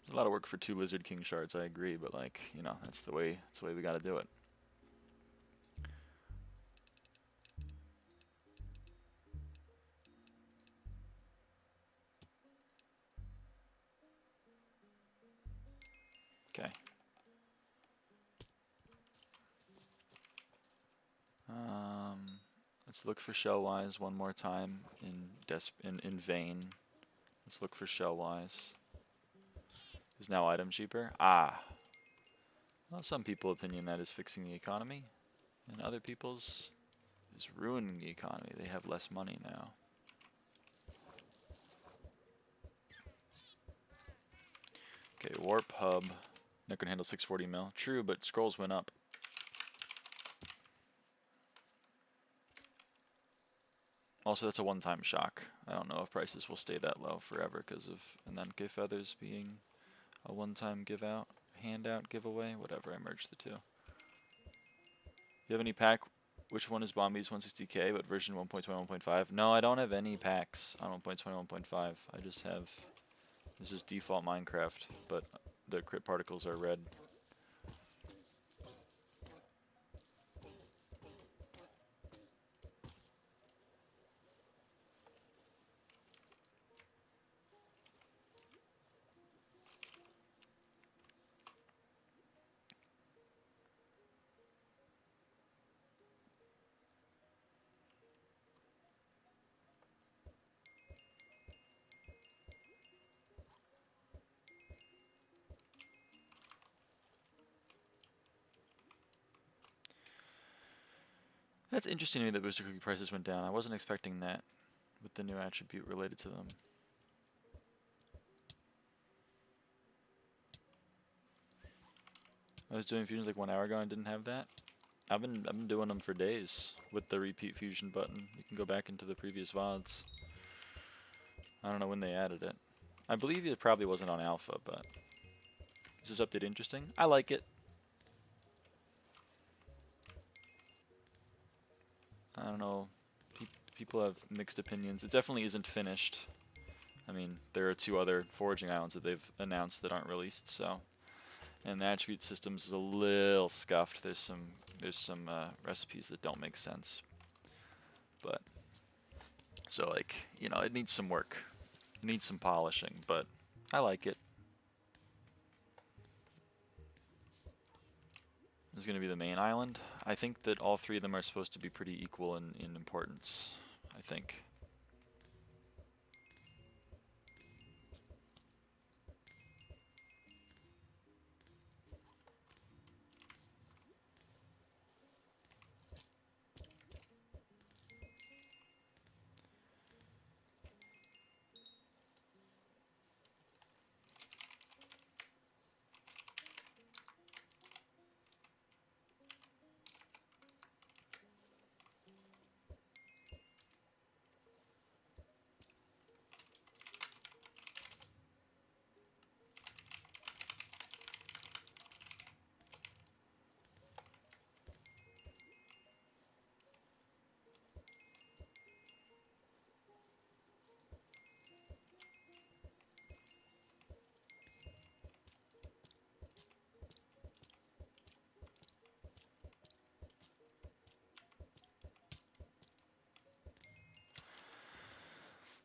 It's a lot of work for 2 Lizard King shards, I agree, but like, you know, that's the way we gotta do it. Okay. Let's look for shellwise one more time in vain. Let's look for shellwise. Is now item cheaper? Ah. Well, some people's opinion that is fixing the economy, and other people's is ruining the economy. They have less money now. Okay, warp hub. Not gonna handle 640 mil. True, but scrolls went up. Also, that's a one-time shock. I don't know if prices will stay that low forever because of Anenke feathers being a one-time give-out, handout, giveaway, whatever. I merged the two. Do you have any pack? Which one is Bombi's 160k, but version 1.21.5? No, I don't have any packs on 1.21.5. I just have, this is default Minecraft, but the crit particles are red. That's interesting to me that booster cookie prices went down. I wasn't expecting that with the new attribute related to them. I was doing fusions like 1 hour ago and didn't have that. I've been doing them for days with the repeat fusion button. You can go back into the previous VODs. I don't know when they added it. I believe it probably wasn't on alpha, but is this update interesting? I like it. I don't know. People have mixed opinions. It definitely isn't finished. I mean, there are 2 other foraging islands that they've announced that aren't released, so. And the attribute systems is a little scuffed. There's some recipes that don't make sense. But so like, you know, it needs some work. It needs some polishing, but I like it. This is going to be the main island. I think that all 3 of them are supposed to be pretty equal in importance, I think.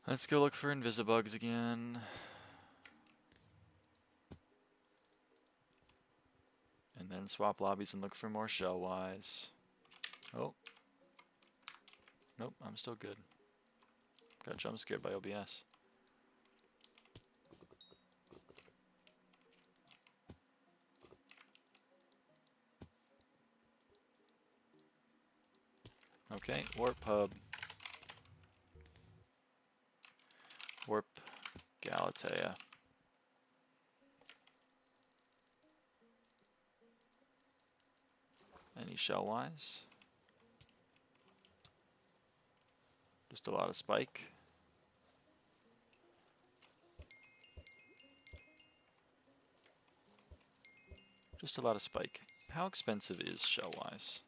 Let's go look for invisibugs again. And then swap lobbies and look for more shell-wise. Oh. Nope, I'm still good. Got jump scared by OBS. Okay, warp hub. Warp Galatea. Any shell-wise? Just a lot of spike. Just a lot of spike. How expensive is shell-wise?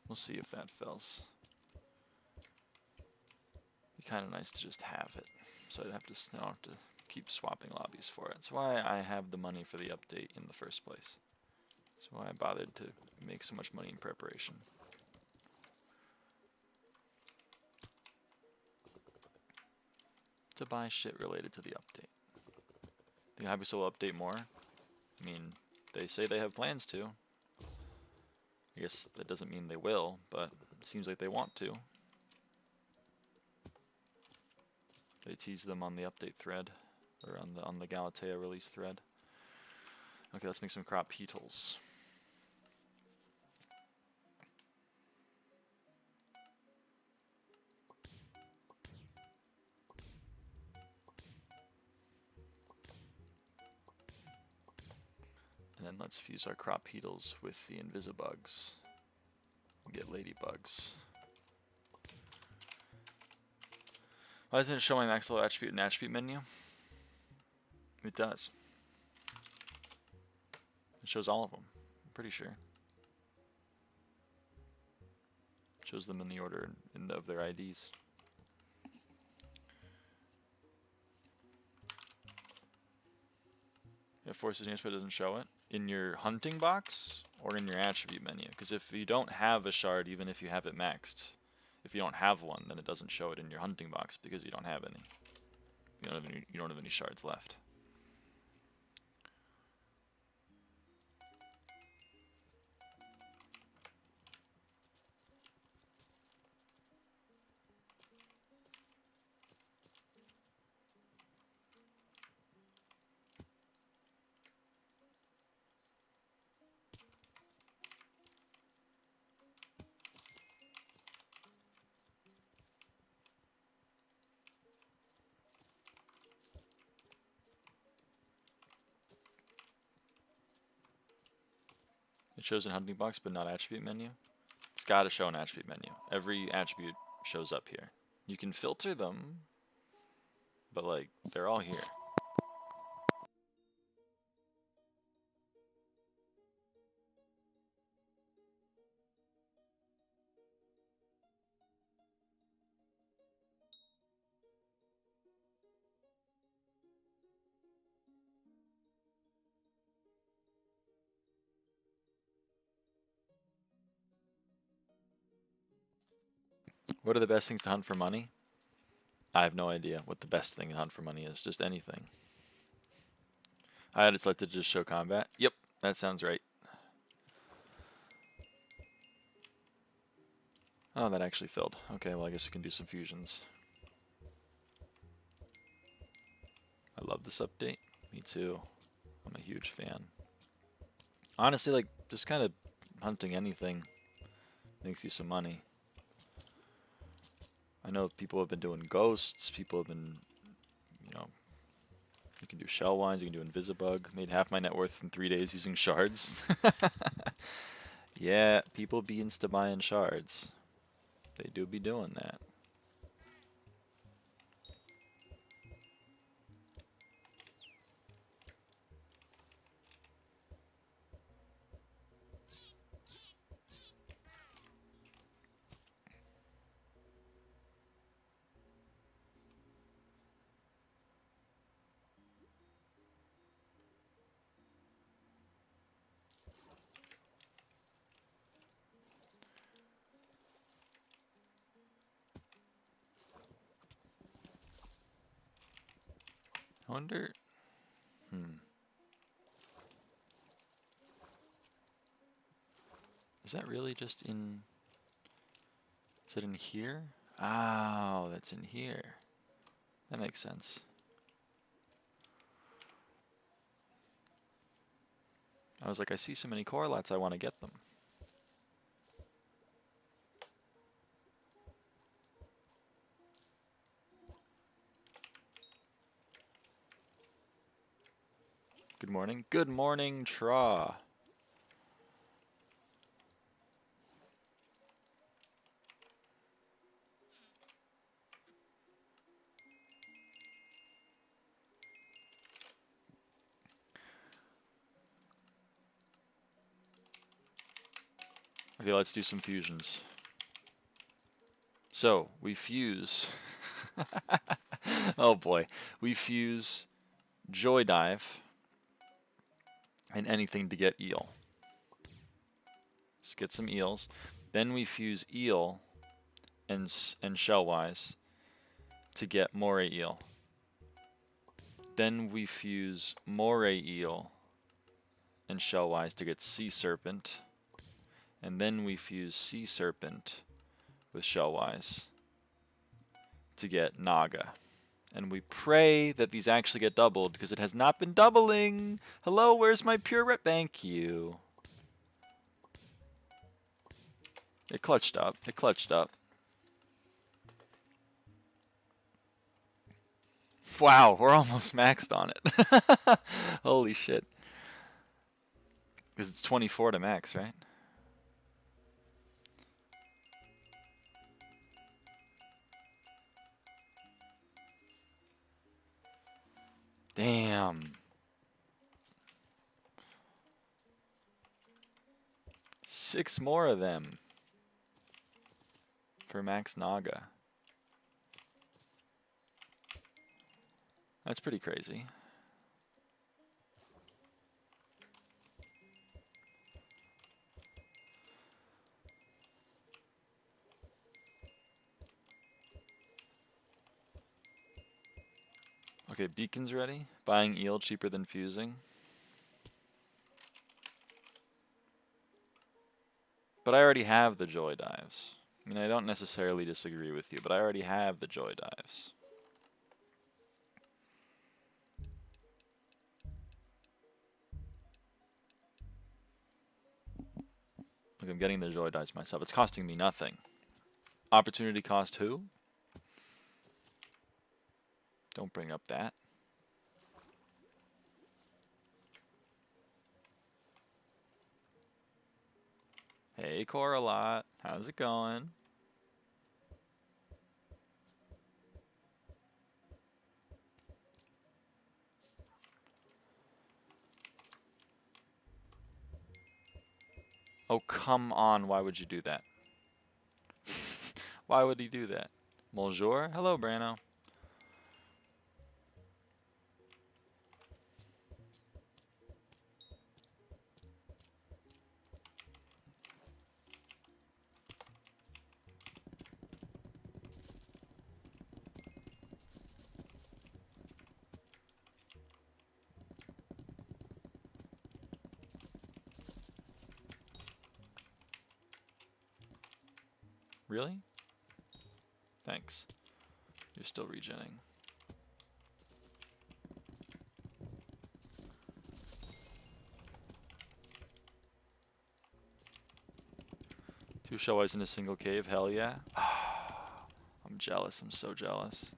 We'll see if that fills. Be kind of nice to just have it, so I don't have to keep swapping lobbies for it. That's why I have the money for the update in the first place. That's why I bothered to make so much money in preparation. To buy shit related to the update. Think Hypixel will update more? I mean, they say they have plans to. I guess that doesn't mean they will, but it seems like they want to. They tease them on the update thread, or on the Galatea release thread. Okay, let's make some crop petals. And then let's fuse our crop petals with the invisibugs and get ladybugs. Why doesn't it show my max level attribute and attribute menu? It does. It shows all of them, I'm pretty sure. It shows them in the order of their IDs. It forces you, but it doesn't show it in your hunting box or in your attribute menu. Because if you don't have a shard, even if you have it maxed, if you don't have one, then it doesn't show it in your hunting box because you don't have any. You don't have any shards left. It shows in hunting box, but not attribute menu. It's got to show an attribute menu. Every attribute shows up here. You can filter them, but like they're all here. What are the best things to hunt for money? I have no idea what the best thing to hunt for money is. Just anything. I had it selected to just show combat. Yep, that sounds right. Oh, that actually filled. Okay, well I guess we can do some fusions. I love this update. Me too. I'm a huge fan. Honestly, like, just kind of hunting anything makes you some money. I know people have been doing ghosts, people have been, you know, you can do shell wines, you can do invisibug. Made half my net worth in 3 days using shards. Yeah, people be insta-buying shards. They do be doing that. I wonder... Is that really just in... Is it in here? Oh, that's in here. That makes sense. I was like, I see so many correlates, I want to get them. Good morning. Good morning, Tra. Okay, let's do some fusions. So, we fuse... Oh boy. We fuse Joy Dive and anything to get eel. Let's get some eels. Then we fuse eel and shellwise to get moray eel. Then we fuse moray eel and shellwise to get sea serpent. And then we fuse sea serpent with shellwise to get naga. And we pray that these actually get doubled because it has not been doubling. Hello, where's my pure rep? Thank you. It clutched up. It clutched up. Wow, we're almost maxed on it. Holy shit. Because it's 24 to max, right? Damn. Six more of them for max naga. That's pretty crazy. Okay, beacon's ready. Buying eel cheaper than fusing. But I already have the joy dives. I mean, I don't necessarily disagree with you, but I already have the joy dives. Look, I'm getting the joy dives myself. It's costing me nothing. Opportunity cost who? Don't bring up that. Hey, Coralot. How's it going? Oh, come on. Why would you do that? Why would he do that? Bonjour. Hello, Brano. Really? Thanks. You're still regenning. Two shellwise in a single cave, hell yeah. I'm jealous, I'm so jealous.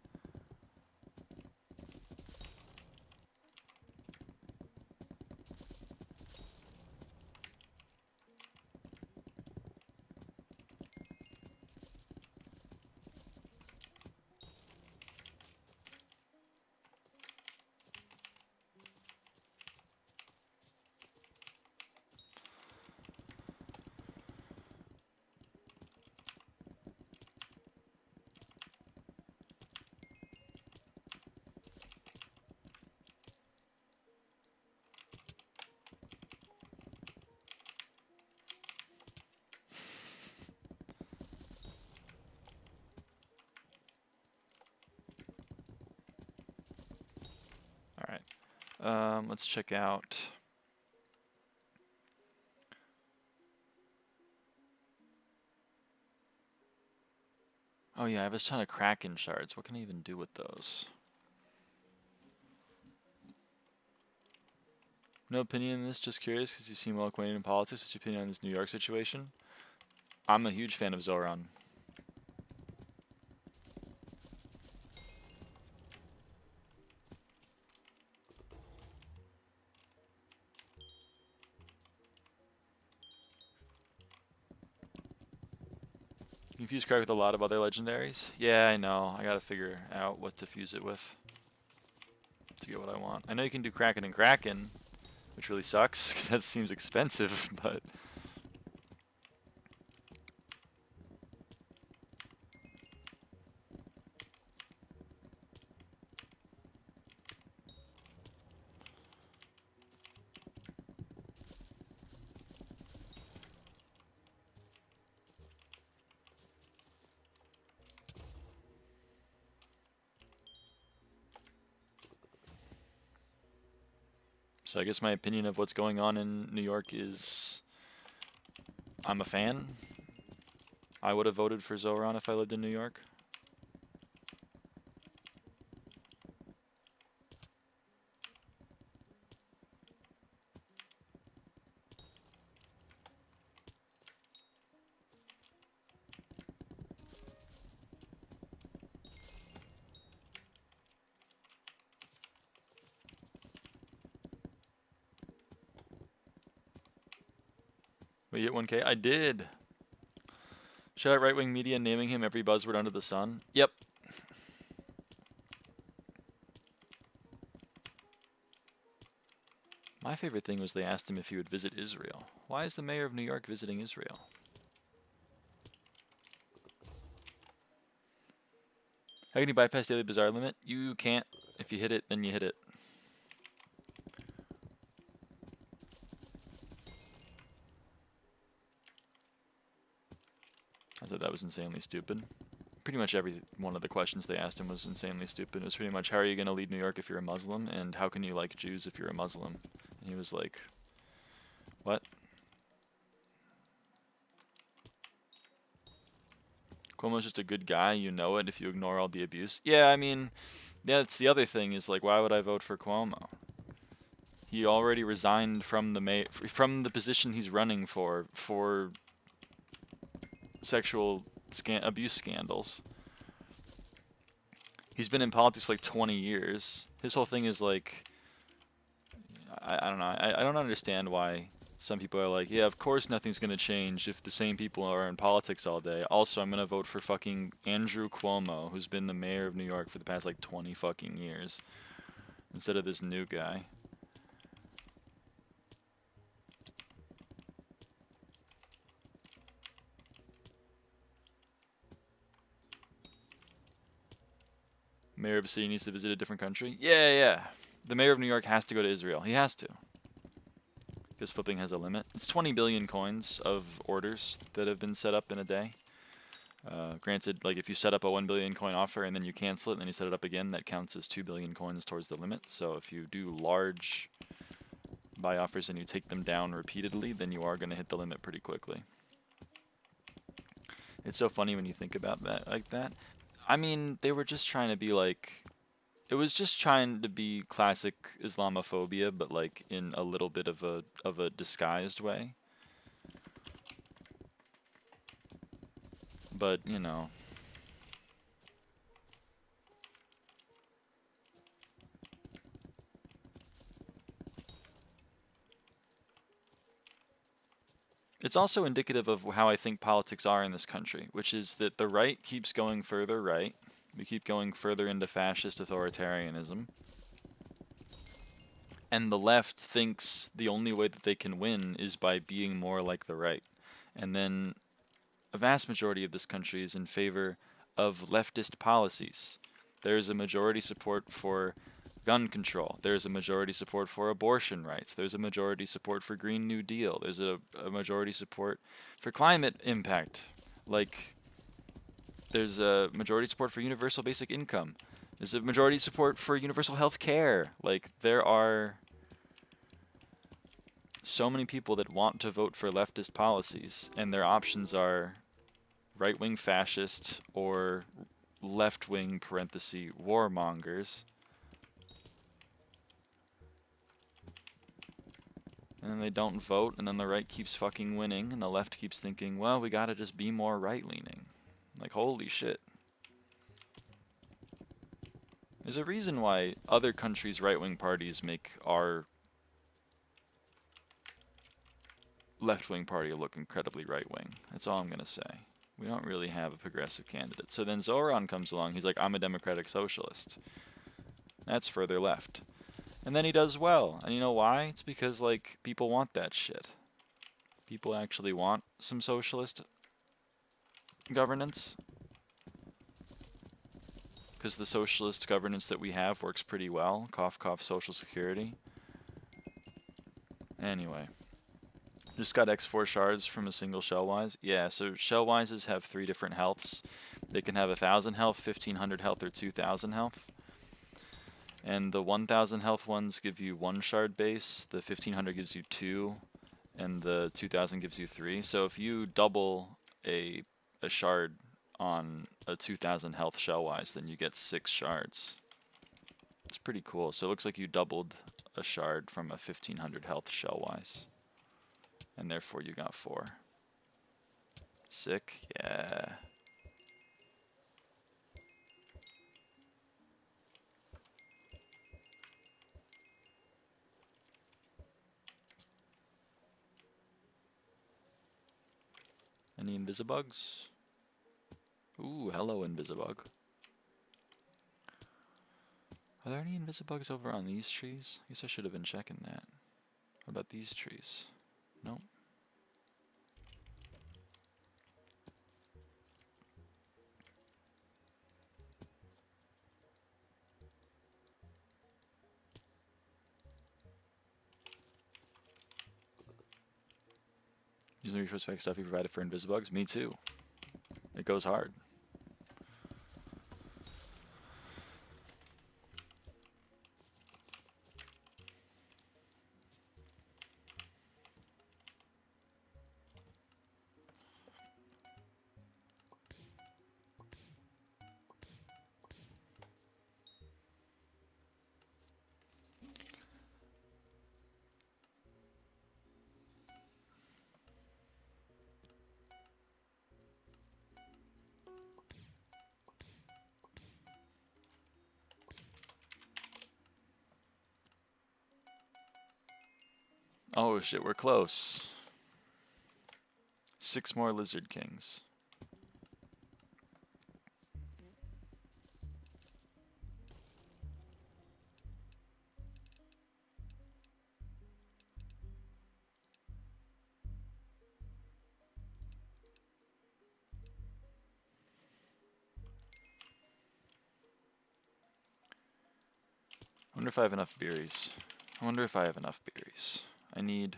Let's check out. Oh yeah, I have a ton of Kraken shards. What can I even do with those? No opinion on this, just curious because you seem well acquainted in politics. What's your opinion on this New York situation? I'm a huge fan of Zoran. You can fuse Crack with a lot of other legendaries. Yeah, I know. I gotta figure out what to fuse it with to get what I want. I know you can do Kraken and Kraken, which really sucks because that seems expensive, but... So I guess my opinion of what's going on in New York is I'm a fan. I would have voted for Zoran if I lived in New York. We hit 1K? I did. Shout out right-wing media naming him every buzzword under the sun. Yep. My favorite thing was they asked him if he would visit Israel. Why is the mayor of New York visiting Israel? How can you bypass daily bazaar limit? You can't. If you hit it, then you hit it. I thought that was insanely stupid. pretty much every one of the questions they asked him was insanely stupid. It was pretty much, how are you going to lead New York if you're a Muslim, and how can you like Jews if you're a Muslim? And he was like, what? Cuomo's just a good guy, you know it if you ignore all the abuse. Yeah, I mean, yeah, that's the other thing is like, why would I vote for Cuomo? He already resigned from the position he's running for sexual abuse scandals. He's been in politics for like 20 years. His whole thing is like, I don't know. I don't understand why some people are like, yeah, of course nothing's going to change if the same people are in politics all day. Also, I'm going to vote for fucking Andrew Cuomo, who's been the mayor of New York for the past like 20 fucking years, instead of this new guy. Mayor of a city needs to visit a different country? Yeah. The mayor of New York has to go to Israel. He has to. Because flipping has a limit. It's 20 billion coins of orders that have been set up in a day. Granted, like if you set up a 1 billion coin offer and then you cancel it and then you set it up again, that counts as 2 billion coins towards the limit. So if you do large buy offers and you take them down repeatedly, then you are going to hit the limit pretty quickly. It's so funny when you think about that like that. I mean, they were just trying to be like, it was just trying to be classic Islamophobia, but like in a little bit of a disguised way. But, you know. It's also indicative of how I think politics are in this country, which is that the right keeps going further right. We keep going further into fascist authoritarianism. And the left thinks the only way that they can win is by being more like the right. And then a vast majority of this country is in favor of leftist policies. There's a majority support for gun control. There's a majority support for abortion rights. There's a majority support for Green New Deal. There's a majority support for climate impact. Like, there's a majority support for universal basic income. There's a majority support for universal health care. Like, there are so many people that want to vote for leftist policies, and their options are right-wing fascist or left-wing parenthesis warmongers. And then they don't vote, and then the right keeps fucking winning, and the left keeps thinking, well, we gotta just be more right-leaning. Like, holy shit. There's a reason why other countries' right-wing parties make our left-wing party look incredibly right-wing. That's all I'm gonna say. We don't really have a progressive candidate. So then Zoran comes along, he's like, I'm a democratic socialist. That's further left. And then he does well. And you know why? It's because, like, people want that shit. People actually want some socialist governance. Because the socialist governance that we have works pretty well. Cough, cough, Social Security. Anyway. Just got X4 shards from a single Shellwise. Yeah, so Shellwises have 3 different healths. They can have 1,000 health, 1,500 health, or 2,000 health. And the 1,000 health ones give you 1 shard base, the 1,500 gives you 2, and the 2,000 gives you 3. So if you double a shard on a 2,000 health Shellwise, then you get 6 shards. It's pretty cool. So it looks like you doubled a shard from a 1,500 health Shellwise. And therefore you got 4. Sick? Yeah. Any invisibugs? Ooh, hello invisibug. Are there any invisibugs over on these trees? I guess I should have been checking that. What about these trees? Nope. Using the resource pack stuff you provided for invisibugs? Me too. It goes hard. Oh shit, we're close. 6 more lizard kings. I wonder if I have enough berries. I wonder if I have enough berries. I need...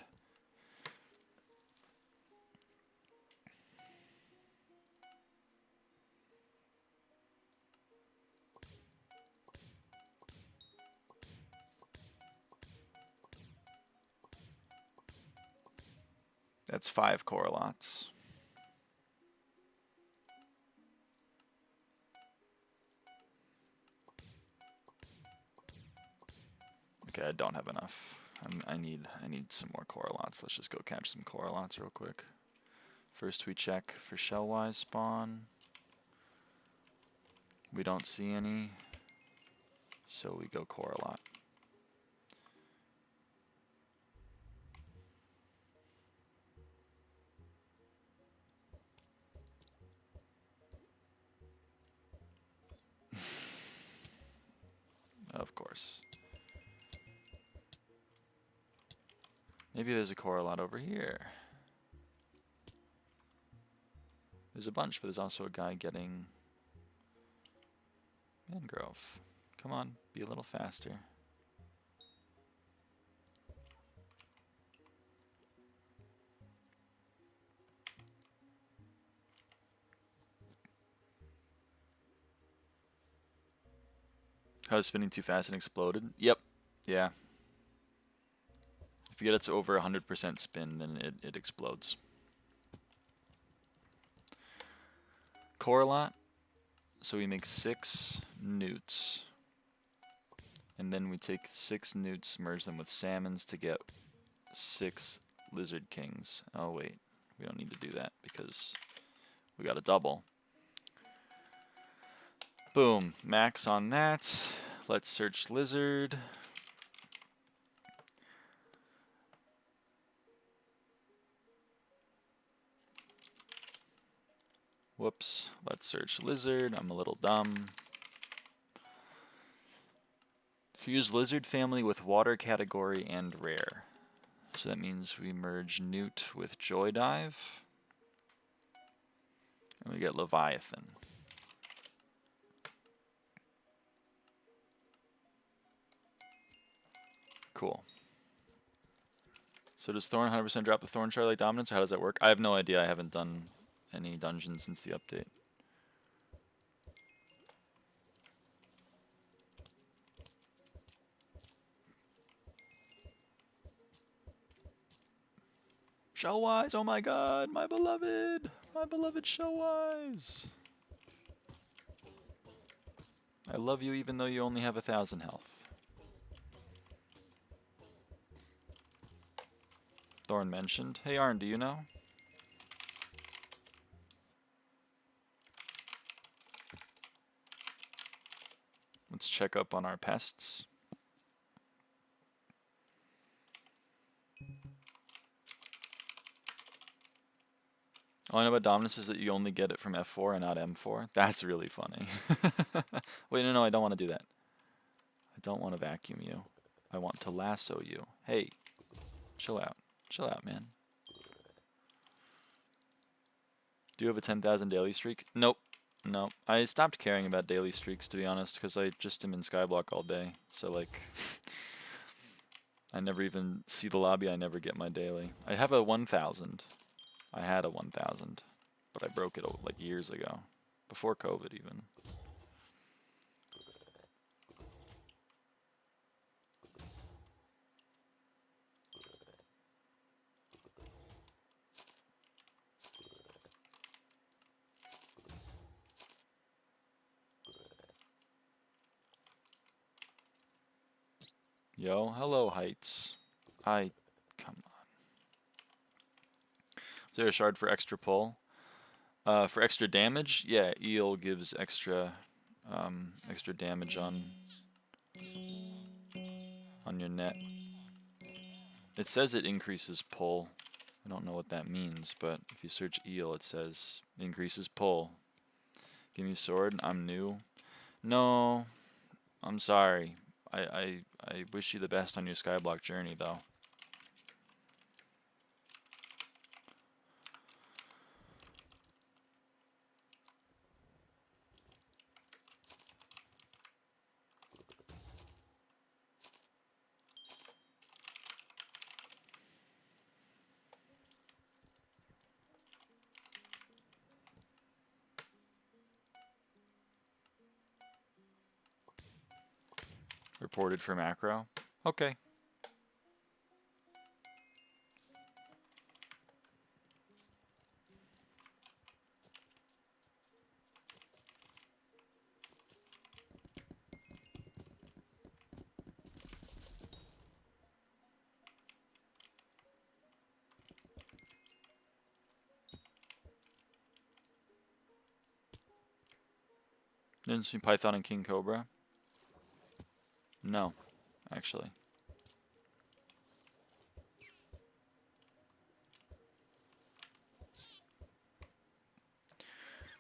That's 5 coralots. Okay, I don't have enough. I need some more coralots. Let's just go catch some coralots real quick. First we check for shellwise spawn. We don't see any, so we go coralot. Of course. Maybe there's a coralot over here. There's a bunch, but there's also a guy getting mangrove. Come on, be a little faster. I was spinning too fast and exploded. Yep. Yeah. If you get it to over 100% spin, then it explodes. Coralot. So we make 6 newts. And then we take 6 newts, merge them with salmons to get 6 lizard kings. Oh wait, we don't need to do that because we got a double. Boom, max on that. Let's search lizard. Whoops, let's search lizard. I'm a little dumb. So use lizard family with water category and rare. So that means we merge newt with joy dive. And we get leviathan. Cool. So does Thorn 100% drop the Thorn shard like Dominance, or how does that work? I have no idea. I haven't done any dungeons since the update. Shellwise, oh my god, my beloved Shellwise. I love you even though you only have 1,000 health. Thorn mentioned. Hey Arn, do you know? Let's check up on our pests. All I know about Dominus is that you only get it from F4 and not M4. That's really funny. Wait, no, I don't want to do that. I don't want to vacuum you. I want to lasso you. Hey, chill out. Chill out, man. Do you have a 10,000 daily streak? Nope. No. I stopped caring about daily streaks, to be honest, because I just am in SkyBlock all day. So, like, I never even see the lobby. I never get my daily. I have a 1,000. I had a 1,000, but I broke it like years ago, before COVID even. Yo, hello Heights. Come on. Is there a shard for extra pull? For extra damage? Yeah, eel gives extra extra damage on your net. It says it increases pull. I don't know what that means, but if you search eel, it says increases pull. Give me a sword. I'm new. No, I'm sorry. I wish you the best on your SkyBlock journey, though. Reported for macro. Okay. Didn't see Python and King Cobra? No, actually.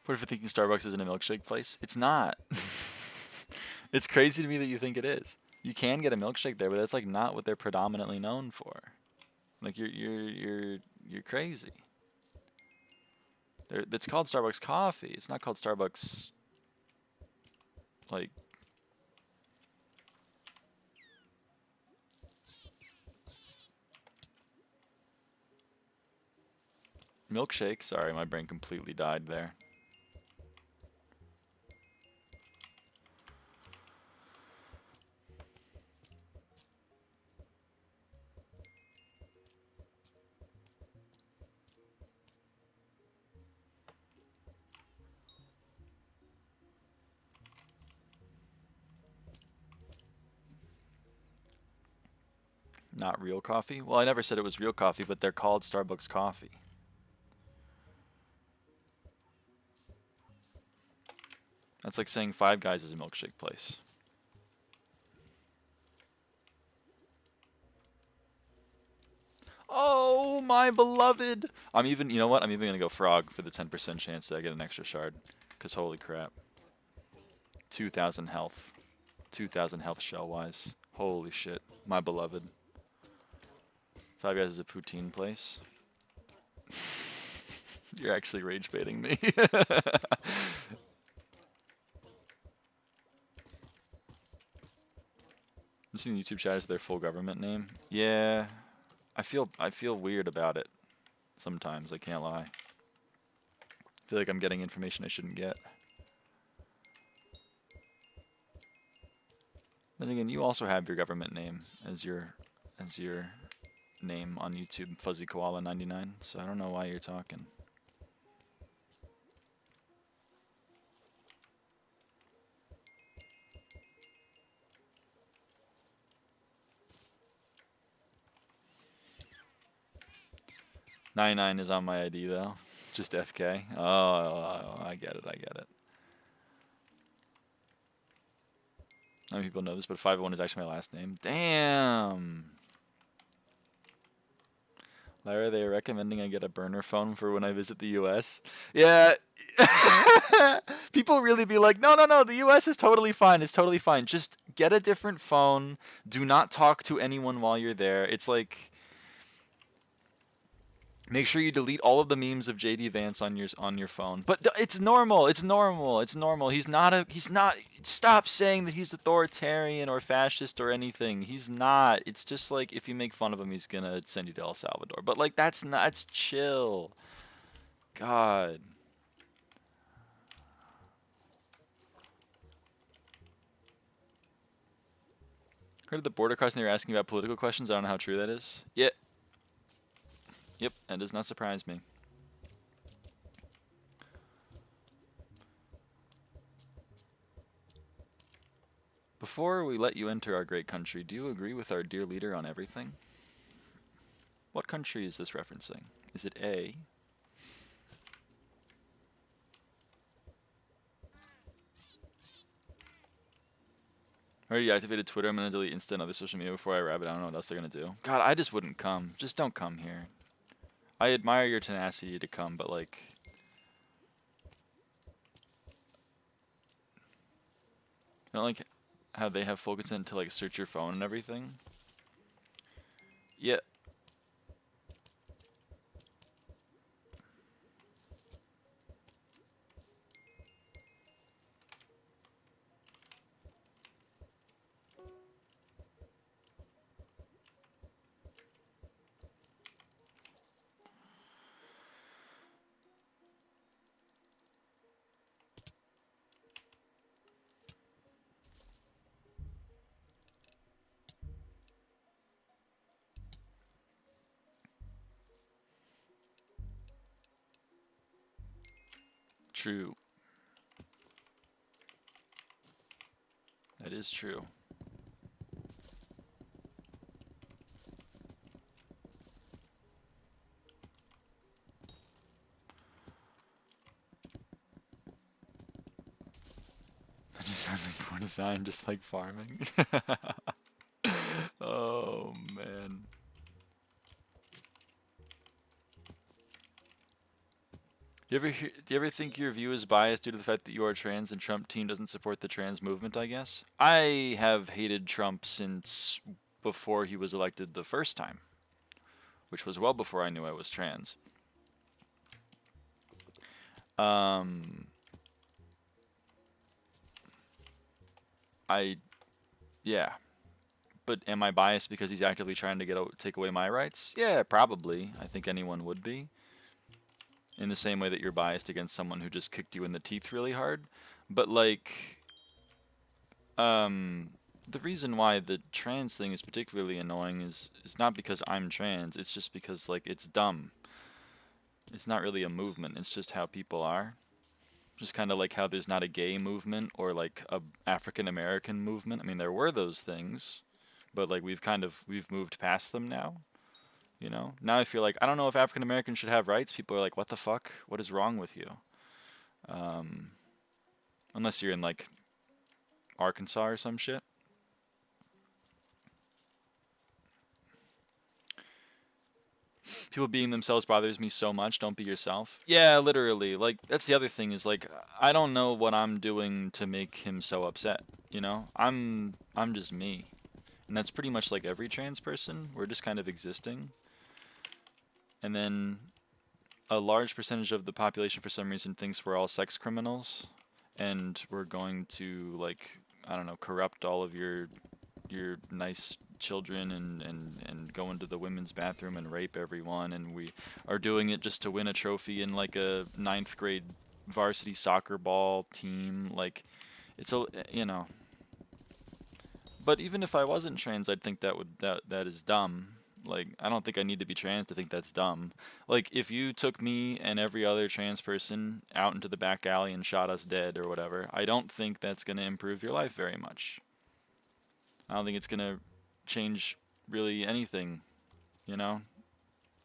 What if you're thinking Starbucks isn't a milkshake place? It's not. It's crazy to me that you think it is. You can get a milkshake there, but that's like not what they're predominantly known for. Like you're crazy. It's called Starbucks coffee. It's not called Starbucks like milkshake. Sorry, my brain completely died there. Not real coffee? Well, I never said it was real coffee, but they're called Starbucks coffee. That's like saying Five Guys is a milkshake place. Oh, my beloved! You know what? I'm even gonna go frog for the 10% chance that I get an extra shard. Cause holy crap. 2,000 health. 2,000 health shell-wise. Holy shit. My beloved. Five Guys is a poutine place. You're actually rage baiting me. I'm seeing YouTube chat as their full government name. Yeah, I feel weird about it sometimes. I can't lie. I feel like I'm getting information I shouldn't get. Then again, you also have your government name as your name on YouTube, Fuzzy Koala 99. So I don't know why you're talking. "99 is on my ID though, just FK. Oh, I get it. I get it. Not many people know this, but 501 is actually my last name. Damn. Lyra, they are recommending I get a burner phone for when I visit the US. Yeah. People really be like, no, the US is totally fine. It's totally fine. Just get a different phone. Do not talk to anyone while you're there. It's like, make sure you delete all of the memes of JD Vance on your phone. But it's normal. It's normal. It's normal. He's not. Stop saying that he's authoritarian or fascist or anything. He's not. It's just like if you make fun of him, he's gonna send you to El Salvador. But like that's not. It's chill. God. Heard of the border crossing? They were asking about political questions. I don't know how true that is. Yeah. Yep, that does not surprise me. Before we let you enter our great country, do you agree with our dear leader on everything? What country is this referencing? Is it A? Already activated Twitter. I'm gonna delete Insta and other social media before I wrap it. I don't know what else they're gonna do. God, I just wouldn't come. Just don't come here. I admire your tenacity to come, but like, I don't like how they have full consent to like search your phone and everything. Yeah. True. That is true. That just sounds like poor design, just like farming. Oh man. Do you ever think your view is biased due to the fact that you are trans and Trump team doesn't support the trans movement, I guess? I have hated Trump since before he was elected the first time, which was well before I knew I was trans. Yeah. But am I biased because he's actively trying to take away my rights? Yeah, probably. I think anyone would be. In the same way that you're biased against someone who just kicked you in the teeth really hard. But like, the reason why the trans thing is particularly annoying is not because I'm trans, it's just because like it's dumb. It's not really a movement, it's just how people are. Just kind of like how there's not a gay movement or like a African American movement. I mean, there were those things, but like we've moved past them now. You know, now I feel like I don't know if African Americans should have rights. People are like, "What the fuck? What is wrong with you?" Unless you're in like Arkansas or some shit. People being themselves bothers me so much. Don't be yourself. Yeah, literally. Like that's the other thing is like I don't know what I'm doing to make him so upset. You know, I'm just me, and that's pretty much like every trans person. We're just kind of existing. And then a large percentage of the population for some reason thinks we're all sex criminals and we're going to like I don't know, corrupt all of your nice children and go into the women's bathroom and rape everyone, and we are doing it just to win a trophy in like a 9th grade varsity soccer ball team. Like it's a you know. But even if I wasn't trans, I'd think that is dumb. Like, I don't think I need to be trans to think that's dumb. Like, if you took me and every other trans person out into the back alley and shot us dead or whatever, I don't think that's going to improve your life very much. I don't think it's going to change really anything, you know,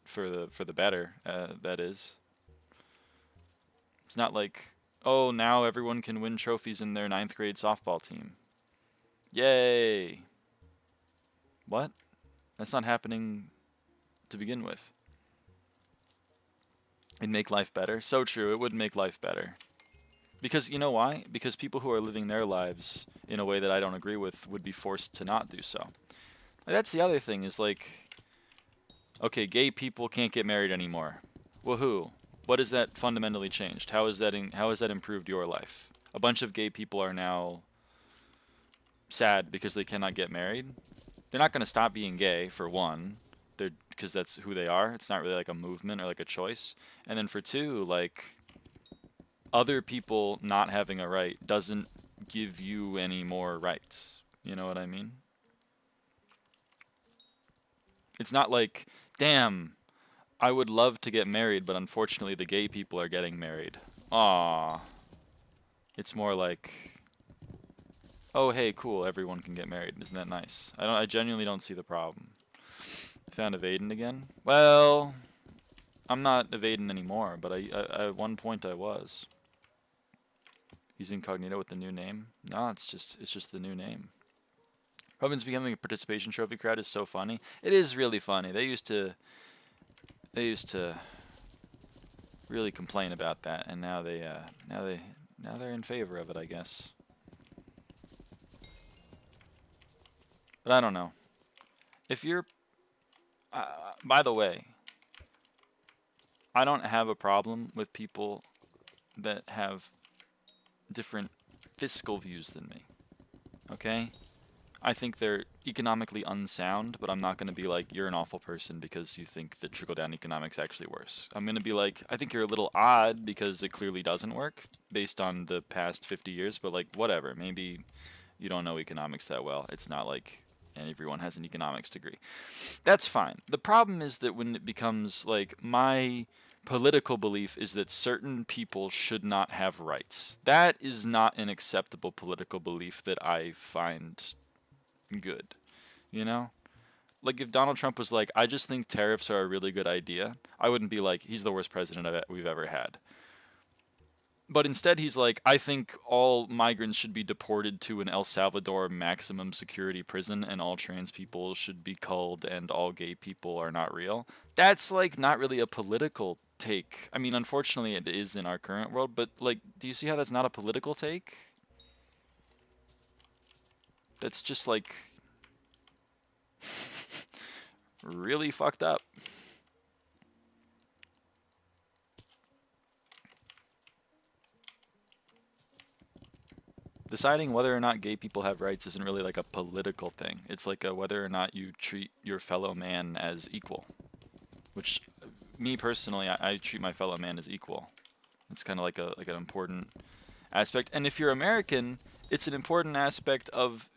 for the better, that is. It's not like, oh, now everyone can win trophies in their 9th grade softball team. Yay! What? That's not happening to begin with. It'd make life better. So true, it would make life better. Because, you know why? Because people who are living their lives in a way that I don't agree with would be forced to not do so. That's the other thing, is like, okay, gay people can't get married anymore. Woohoo. What has that fundamentally changed? How has that improved your life? A bunch of gay people are now sad because they cannot get married. They're not going to stop being gay, for one, because that's who they are. It's not really like a movement or like a choice. And then for two, like, other people not having a right doesn't give you any more rights. You know what I mean? It's not like, damn, I would love to get married, but unfortunately the gay people are getting married. Aww. It's more like, oh, hey, cool, everyone can get married. Isn't that nice? I genuinely don't see the problem. Found Evaden again? Well, I'm not Evaden anymore, but I at one point I was. He's incognito with the new name? No, it's just the new name. Robin's becoming a participation trophy crowd is so funny. It is really funny. They used to really complain about that, and now they're in favor of it, I guess. But I don't know. If you're, by the way, I don't have a problem with people that have different fiscal views than me. Okay? I think they're economically unsound, but I'm not going to be like, you're an awful person because you think that trickle-down economics actually works. I'm going to be like, I think you're a little odd because it clearly doesn't work based on the past 50 years, but like, whatever. Maybe you don't know economics that well. It's not like everyone has an economics degree. That's fine. The problem is that when it becomes like, my political belief is that certain people should not have rights. That is not an acceptable political belief that I find good, you know? Like, if Donald Trump was like, I just think tariffs are a really good idea, I wouldn't be like, he's the worst president we've ever had. But instead he's like, I think all migrants should be deported to an El Salvador maximum security prison and all trans people should be culled and all gay people are not real. That's like not really a political take. I mean, unfortunately it is in our current world, but like, do you see how that's not a political take? That's just like really fucked up. Deciding whether or not gay people have rights isn't really like a political thing. It's like a whether or not you treat your fellow man as equal. Which, me personally, I treat my fellow man as equal. It's kind of like an important aspect. And if you're American, it's an important aspect of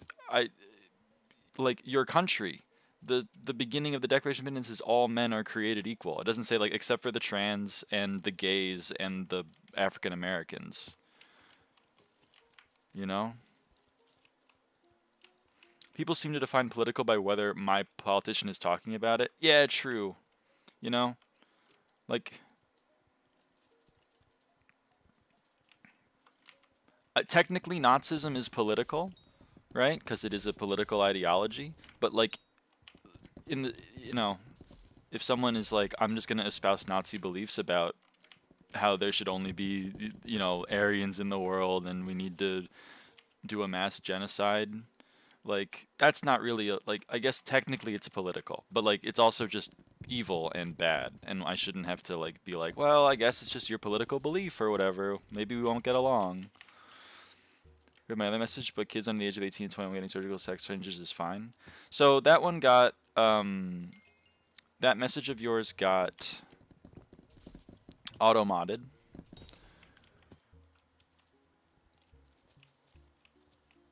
like your country. The beginning of the Declaration of Independence is all men are created equal. It doesn't say like except for the trans and the gays and the African Americans. You know? People seem to define political by whether my politician is talking about it. Yeah, true. You know? Like, technically Nazism is political, right? Because it is a political ideology. But like, in the, you know, if someone is like, I'm just going to espouse Nazi beliefs about how there should only be, you know, Aryans in the world and we need to do a mass genocide, like, that's not really a, like, I guess technically it's political, but like, it's also just evil and bad, and I shouldn't have to like be like, well, I guess it's just your political belief or whatever, maybe we won't get along. My other message, but kids under the age of 18 and 21 getting surgical sex changes is fine. So that one got, that message of yours got auto-modded.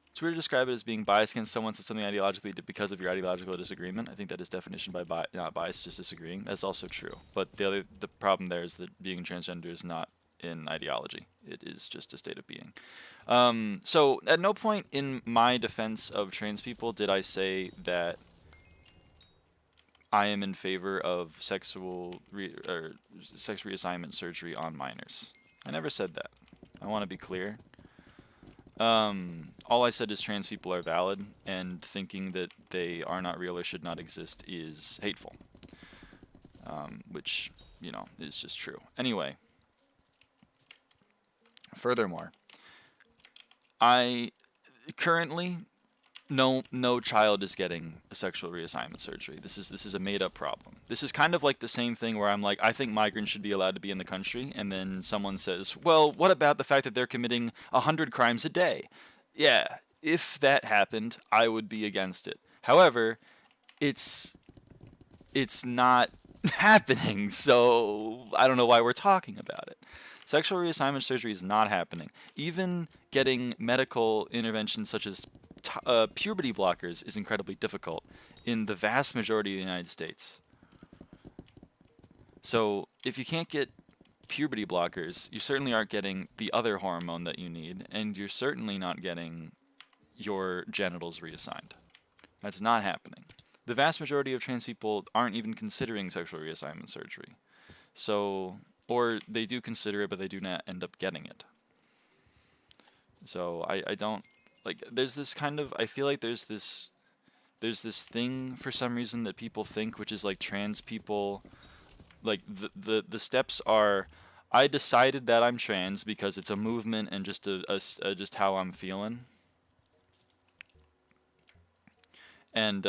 It's weird to describe it as being biased against someone says something ideologically because of your ideological disagreement. I think that is definition by not bias, just disagreeing. That's also true. But the problem there is that being transgender is not in ideology. It is just a state of being. So at no point in my defense of trans people did I say that I am in favor of sex reassignment surgery on minors. I never said that. I want to be clear. All I said is trans people are valid, and thinking that they are not real or should not exist is hateful. Which, you know, is just true. Anyway, furthermore, I currently no child is getting a sexual reassignment surgery. This is a made up problem. This is kind of like the same thing where I'm like, I think migrants should be allowed to be in the country, and then someone says, well, what about the fact that they're committing 100 crimes a day? Yeah, if that happened, I would be against it. However, it's not happening, so I don't know why we're talking about it. Sexual reassignment surgery is not happening. Even getting medical interventions such as puberty blockers is incredibly difficult in the vast majority of the United States. So if you can't get puberty blockers, you certainly aren't getting the other hormone that you need, and you're certainly not getting your genitals reassigned. That's not happening. The vast majority of trans people aren't even considering sexual reassignment surgery. So, or they do consider it, but they do not end up getting it. So I don't, like, there's this kind of, I feel like there's this there's this thing for some reason that people think, which is like trans people, like the steps are, I decided that I'm trans because it's a movement and just just how I'm feeling. And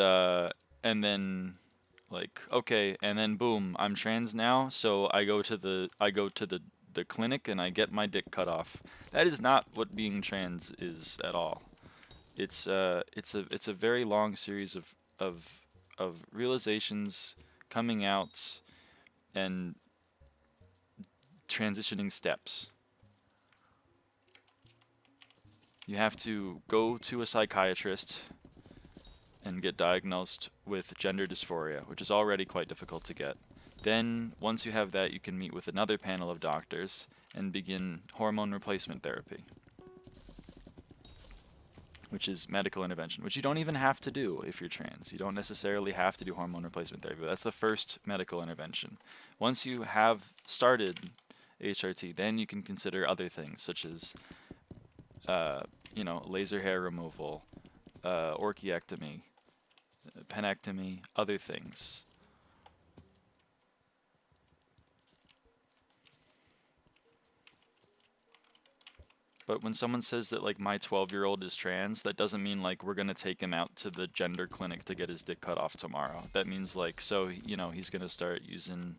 then like, okay, and then boom, I'm trans now, so I go to the clinic and I get my dick cut off. That is not what being trans is at all. It's a very long series of realizations, coming outs, and transitioning steps. You have to go to a psychiatrist and get diagnosed with gender dysphoria, which is already quite difficult to get. Then, once you have that, you can meet with another panel of doctors and begin hormone replacement therapy, which is medical intervention, which you don't even have to do if you're trans. You don't necessarily have to do hormone replacement therapy, but that's the first medical intervention. Once you have started HRT, then you can consider other things, such as, laser hair removal, orchiectomy, penectomy, other things. But when someone says that, like, my 12-year-old is trans, that doesn't mean, like, we're going to take him out to the gender clinic to get his dick cut off tomorrow. That means, like, so, he's going to start using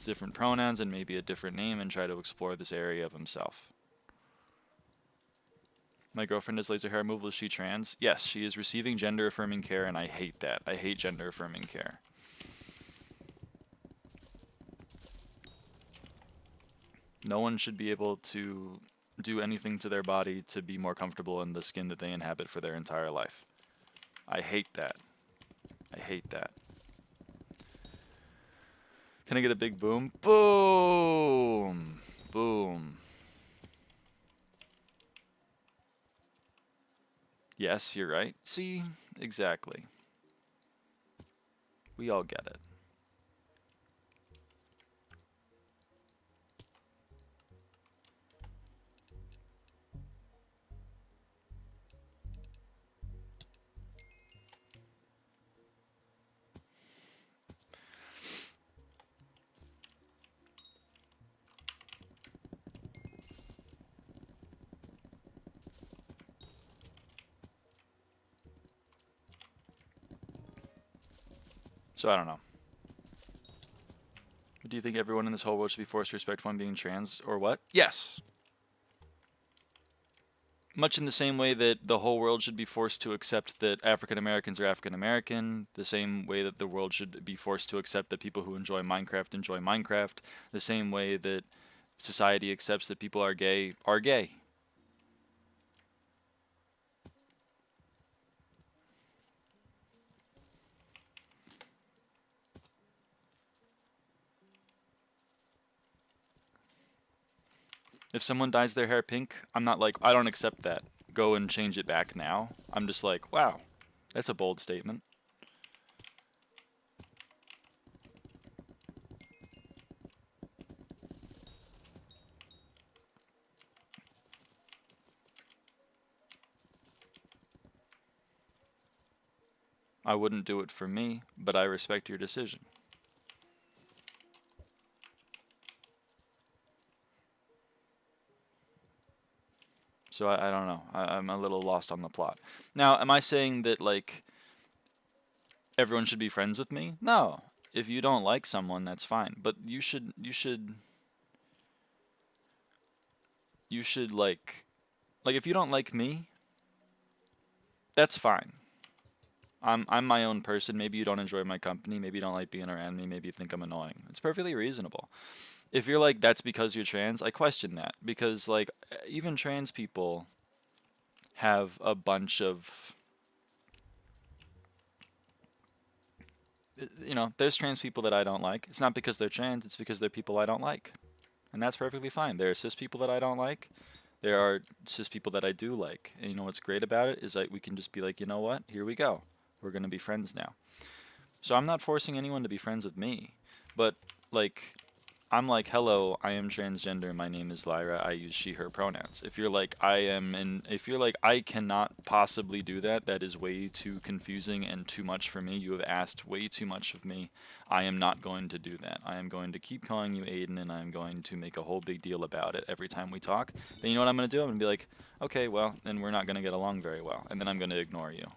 different pronouns and maybe a different name and try to explore this area of himself. My girlfriend does laser hair removal. Is she trans? Yes, she is receiving gender-affirming care, and I hate that. I hate gender-affirming care. No one should be able to do anything to their body to be more comfortable in the skin that they inhabit for their entire life. I hate that. I hate that. Can I get a big boom? Boom! Boom. Yes, you're right. See? Exactly. We all get it. So I don't know. Do you think everyone in this whole world should be forced to respect one being trans or what? Yes. Much in the same way that the whole world should be forced to accept that African Americans are African American, the same way that the world should be forced to accept that people who enjoy Minecraft, the same way that society accepts that people are gay are gay. If someone dyes their hair pink, I'm not like, I don't accept that. Go and change it back now. I'm just like, wow, that's a bold statement. I wouldn't do it for me, but I respect your decision. So I don't know. I'm a little lost on the plot. Now, am I saying that, like, everyone should be friends with me? No. If you don't like someone, that's fine. But you should like if you don't like me, that's fine. I'm my own person. Maybe you don't enjoy my company. Maybe you don't like being around me. Maybe you think I'm annoying. It's perfectly reasonable. If you're like, that's because you're trans, I question that. Because, like, even trans people have a bunch of, there's trans people that I don't like. It's not because they're trans, it's because they're people I don't like. And that's perfectly fine. There are cis people that I don't like. There are cis people that I do like. And you know what's great about it is that we can just be like, you know what? Here we go. We're going to be friends now. So I'm not forcing anyone to be friends with me. But, like, I'm like, hello, I am transgender, my name is Lyra, I use she, her pronouns. If you're like, if you're like, I cannot possibly do that, that is way too confusing and too much for me, you have asked way too much of me, I am not going to do that. I am going to keep calling you Aiden, and I'm going to make a whole big deal about it every time we talk. Then you know what I'm going to do? I'm going to be like, okay, well, then we're not going to get along very well, and then I'm going to ignore you.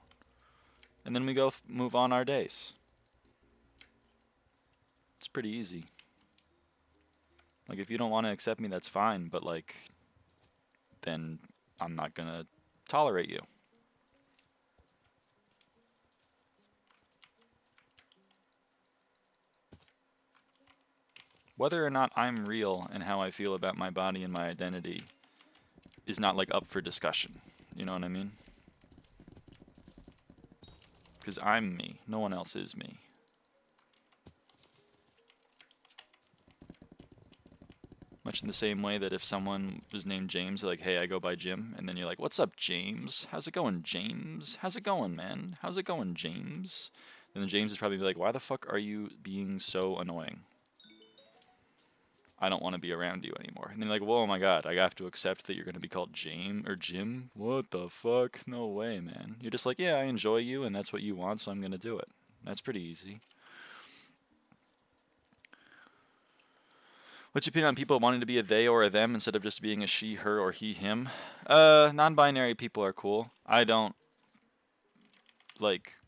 And then we go move on our days. It's pretty easy. Like, if you don't want to accept me, that's fine, but, like, then I'm not gonna tolerate you. Whether or not I'm real and how I feel about my body and my identity is not, like, up for discussion. You know what I mean? Because I'm me. No one else is me. Much in the same way that if someone was named James, they're like, hey, I go by Jim. And then you're like, what's up, James? How's it going, James? How's it going, man? How's it going, James? Then the James is probably like, why the fuck are you being so annoying? I don't want to be around you anymore. And then you're like, whoa, my god, I have to accept that you're going to be called James or Jim? What the fuck? No way, man. You're just like, yeah, I enjoy you, and that's what you want, so I'm going to do it. That's pretty easy. What's your opinion on people wanting to be a they or a them instead of just being a she, her, or he, him? Non-binary people are cool. I don't, like,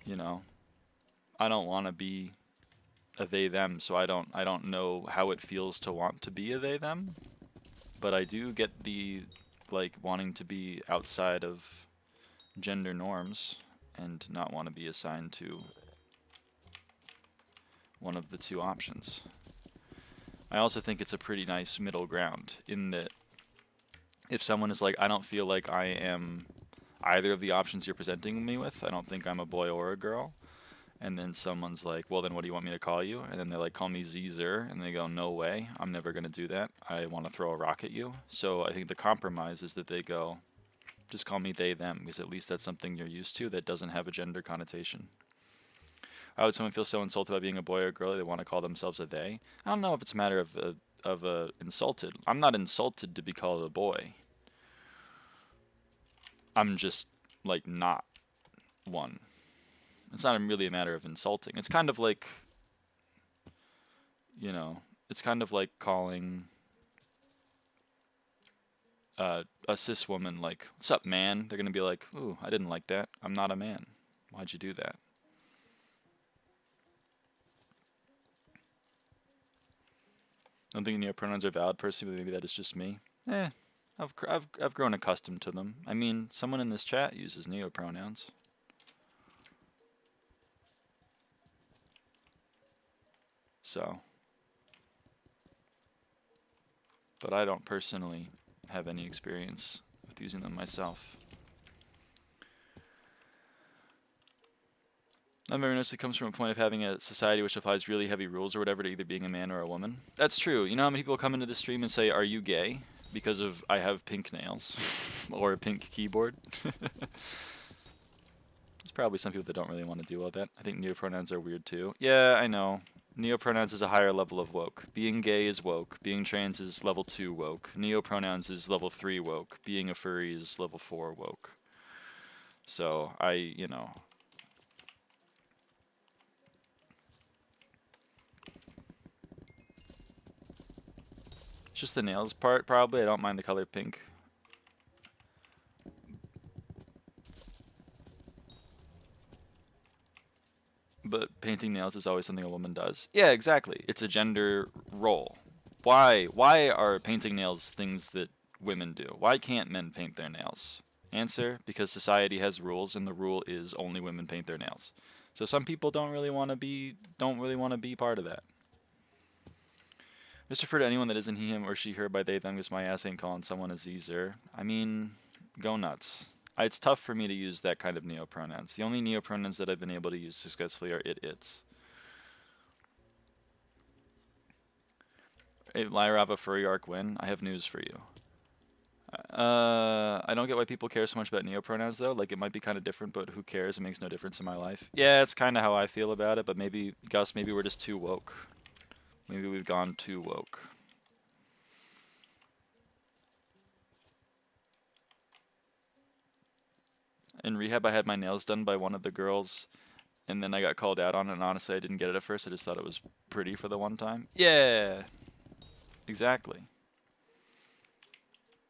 you know, I don't want to be a they, them, so I don't know how it feels to want to be a they, them. But I do get the, like, wanting to be outside of gender norms and not want to be assigned to one of the two options. I also think it's a pretty nice middle ground in that if someone is like, I don't feel like I am either of the options you're presenting me with, I don't think I'm a boy or a girl, and then someone's like, well, then what do you want me to call you? And then they're like, call me Zer, and they go, no way, I'm never going to do that. I want to throw a rock at you. So I think the compromise is that they go, just call me they, them, because at least that's something you're used to that doesn't have a gender connotation. Why would someone feel so insulted by being a boy or a girl they want to call themselves a they? I don't know if it's a matter of insulted. I'm not insulted to be called a boy. I'm just, like, not one. It's not really a matter of insulting. It's kind of like, you know, it's kind of like calling a cis woman like, what's up, man? They're going to be like, ooh, I didn't like that. I'm not a man. Why'd you do that? I don't think neopronouns are valid personally, but maybe that is just me. I've grown accustomed to them. I mean, someone in this chat uses neopronouns. So, but I don't personally have any experience with using them myself. I've never noticed it comes from a point of having a society which applies really heavy rules or whatever to either being a man or a woman. That's true. You know how many people come into the stream and say, are you gay? Because of I have pink nails or a pink keyboard. There's probably some people that don't really want to deal with that. I think neopronouns are weird too. Yeah, I know. Neopronouns is a higher level of woke. Being gay is woke. Being trans is level 2 woke. Neopronouns is level 3 woke. Being a furry is level 4 woke. So, you know. It's just the nails part, probably. I don't mind the color pink. But painting nails is always something a woman does. Yeah, exactly. It's a gender role. Why are painting nails things that women do? Why can't men paint their nails? Answer, because society has rules, and the rule is only women paint their nails. So some people don't really want to be part of that. Just refer to anyone that isn't he, him, or she, her by they, them, because my ass ain't calling someone a Zer. I mean, go nuts. It's tough for me to use that kind of neopronouns. The only neopronouns that I've been able to use successfully are it, its. Hey, lyraava furry arc win. I have news for you. I don't get why people care so much about neopronouns though. Like it might be kind of different, but who cares? It makes no difference in my life. Yeah, it's kind of how I feel about it, but maybe, Gus, maybe we're just too woke. Maybe we've gone too woke. In rehab, I had my nails done by one of the girls, and then I got called out on it, and honestly, I didn't get it at first. I just thought it was pretty for the one time. Yeah, exactly.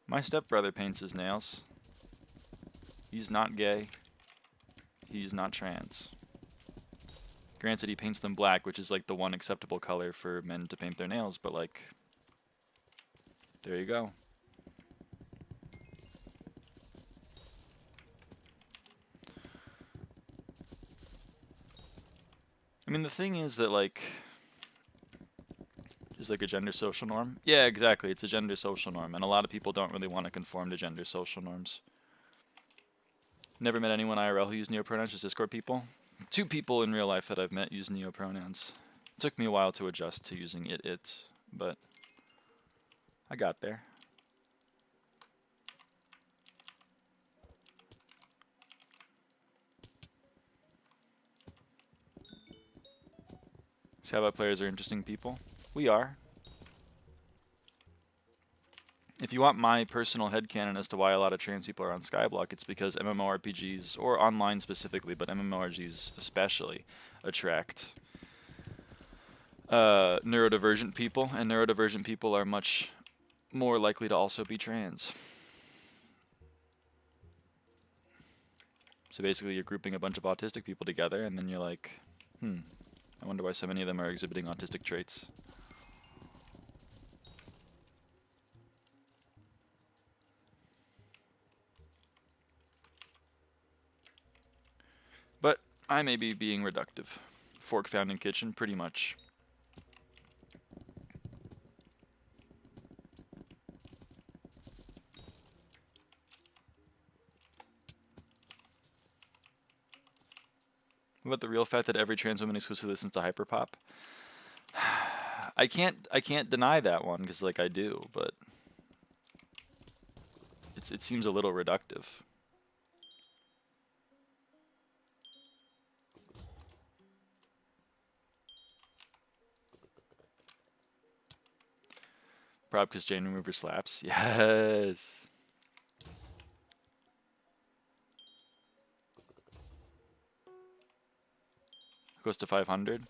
My stepbrother paints his nails. He's not gay. He's not trans. Granted, he paints them black, which is like the one acceptable color for men to paint their nails, but like, there you go. I mean, the thing is that like, is like a gender social norm. Yeah, exactly. It's a gender social norm, and a lot of people don't really want to conform to gender social norms. Never met anyone IRL who used neopronouns, just Discord people. 2 people in real life that I've met use neopronouns. It took me a while to adjust to using it, but I got there. SkyBlock players are interesting people. We are. If you want my personal headcanon as to why a lot of trans people are on SkyBlock, it's because MMORPGs, or online specifically, but MMORPGs especially, attract neurodivergent people, and neurodivergent people are much more likely to also be trans. So basically you're grouping a bunch of autistic people together, and then you're like, I wonder why so many of them are exhibiting autistic traits. But I may be being reductive. Fork found in kitchen, pretty much. What about the real fact that every trans woman exclusively listens to hyperpop? I can't deny that one, because like I do, but it seems a little reductive. Probably because Jane Remover slaps. Yes. Goes to 500.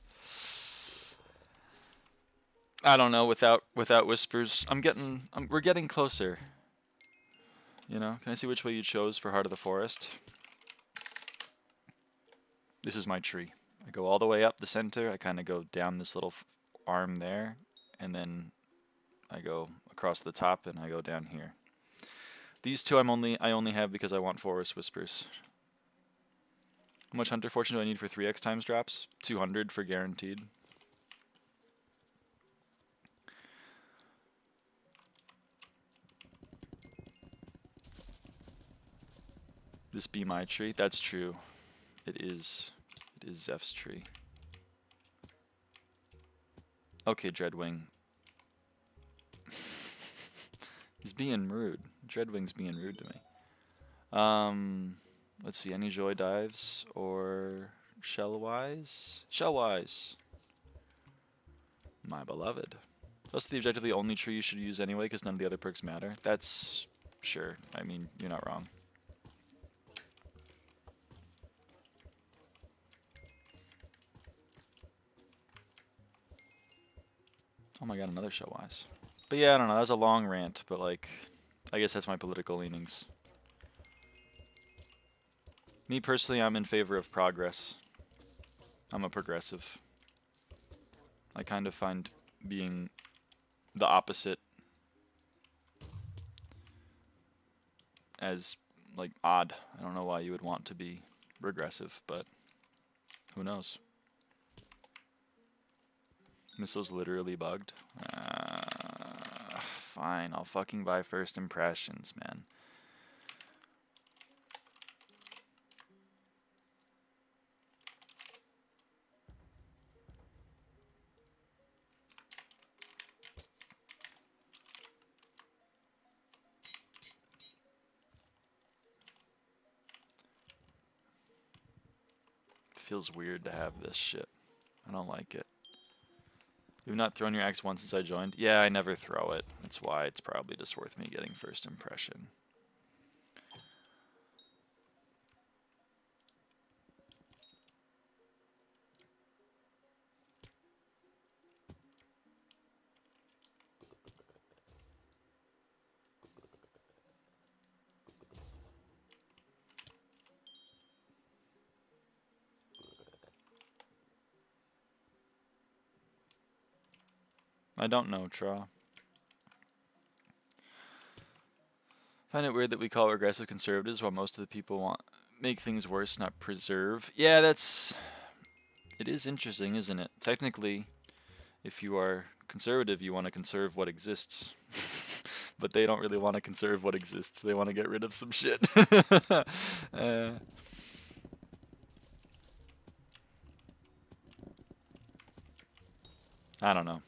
I don't know. Without whispers, we're getting closer. You know. Can I see which way you chose for Heart of the Forest? This is my tree. I go all the way up the center. I kind of go down this little arm there, and then I go across the top, and I go down here. These 2 I only have because I want Forest Whispers. How much Hunter Fortune do I need for 3x times drops? 200 for guaranteed. This be my tree? That's true. It is Zeph's tree. Okay, Dreadwing. He's being rude. Dreadwing's being rude to me. Let's see, any Joy Dives or Shellwise? Shellwise. My beloved. That's the objectively only tree you should use anyway, because none of the other perks matter. That's sure. I mean, you're not wrong. Oh my god, another Shellwise. But yeah, I don't know, that was a long rant, but like, I guess that's my political leanings. Me personally, I'm in favor of progress. I'm a progressive. I kind of find being the opposite as, like, odd. I don't know why you would want to be regressive, but who knows? Missile's literally bugged. Fine, I'll fucking buy first impressions, man. feels weird to have this shit. I don't like it. You've not thrown your axe once since I joined? Yeah, I never throw it. That's why it's probably just worth me getting first impression. I don't know, Tra. Find it weird that we call regressive conservatives while most of the people want make things worse, not preserve. Yeah, it is interesting, isn't it? Technically, if you are conservative, you want to conserve what exists. But they don't really want to conserve what exists. They want to get rid of some shit. I don't know.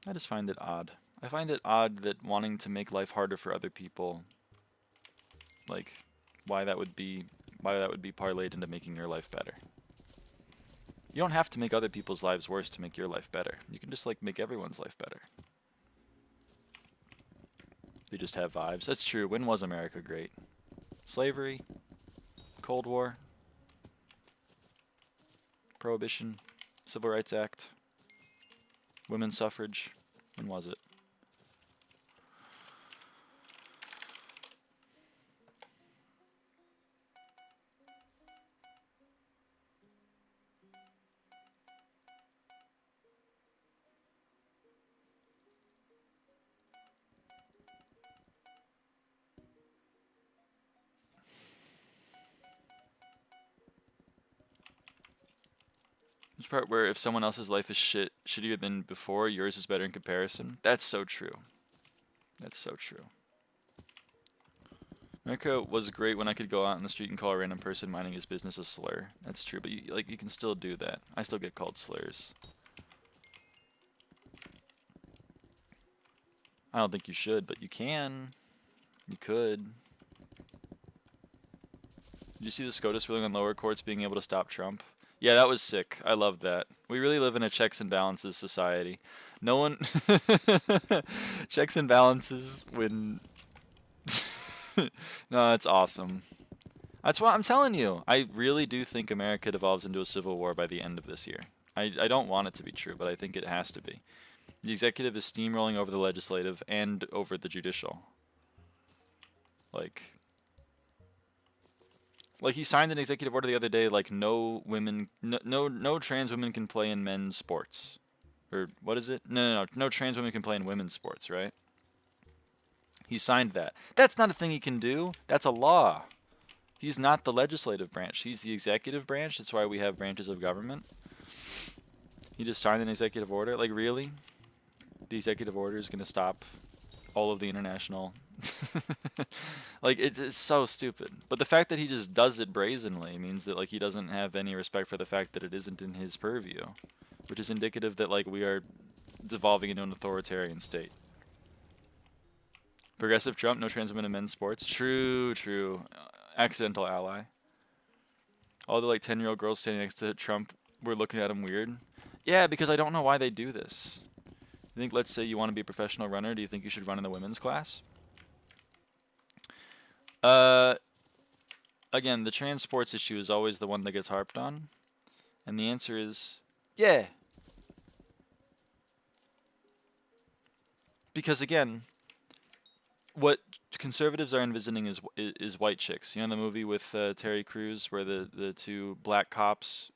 I just find it odd. I find it odd that wanting to make life harder for other people, like, why that would be parlayed into making your life better. You don't have to make other people's lives worse to make your life better. You can just, like, make everyone's life better. They just have vibes. That's true. When was America great? Slavery? Cold War? Prohibition? Civil Rights Act? Women's suffrage? When was it? Which part where if someone else's life is shittier than before, yours is better in comparison? That's so true. That's so true. America was great when I could go out in the street and call a random person minding his business a slur. That's true, but you can still do that. I still get called slurs. I don't think you should, but you can. You could. Did you see the SCOTUS ruling on lower courts being able to stop Trump? Yeah, that was sick. I love that. We really live in a checks and balances society. No one... checks and balances when... No, it's awesome. That's what I'm telling you. I really do think America devolves into a civil war by the end of this year. I don't want it to be true, but I think it has to be. The executive is steamrolling over the legislative and over the judicial. Like he signed an executive order the other day, like no trans women can play in men's sports. Or what is it? No trans women can play in women's sports, right? He signed that. That's not a thing he can do. That's a law. He's not the legislative branch. He's the executive branch. That's why we have branches of government. He just signed an executive order. Like, really? The executive order is going to stop all of the international... like, it's so stupid. But the fact that he just does it brazenly means that, like, he doesn't have any respect for the fact that it isn't in his purview. Which is indicative that, like, we are devolving into an authoritarian state. Progressive Trump, no trans women in men's sports. True. Accidental ally. All the, like, 10-year-old girls standing next to Trump were looking at him weird. Yeah, because I don't know why they do this. I think, let's say you want to be a professional runner. Do you think you should run in the women's class? Again, the trans sports issue is always the one that gets harped on. And the answer is, yeah. Because, again, what conservatives are envisioning is white chicks. You know the movie with Terry Crews where the two black cops,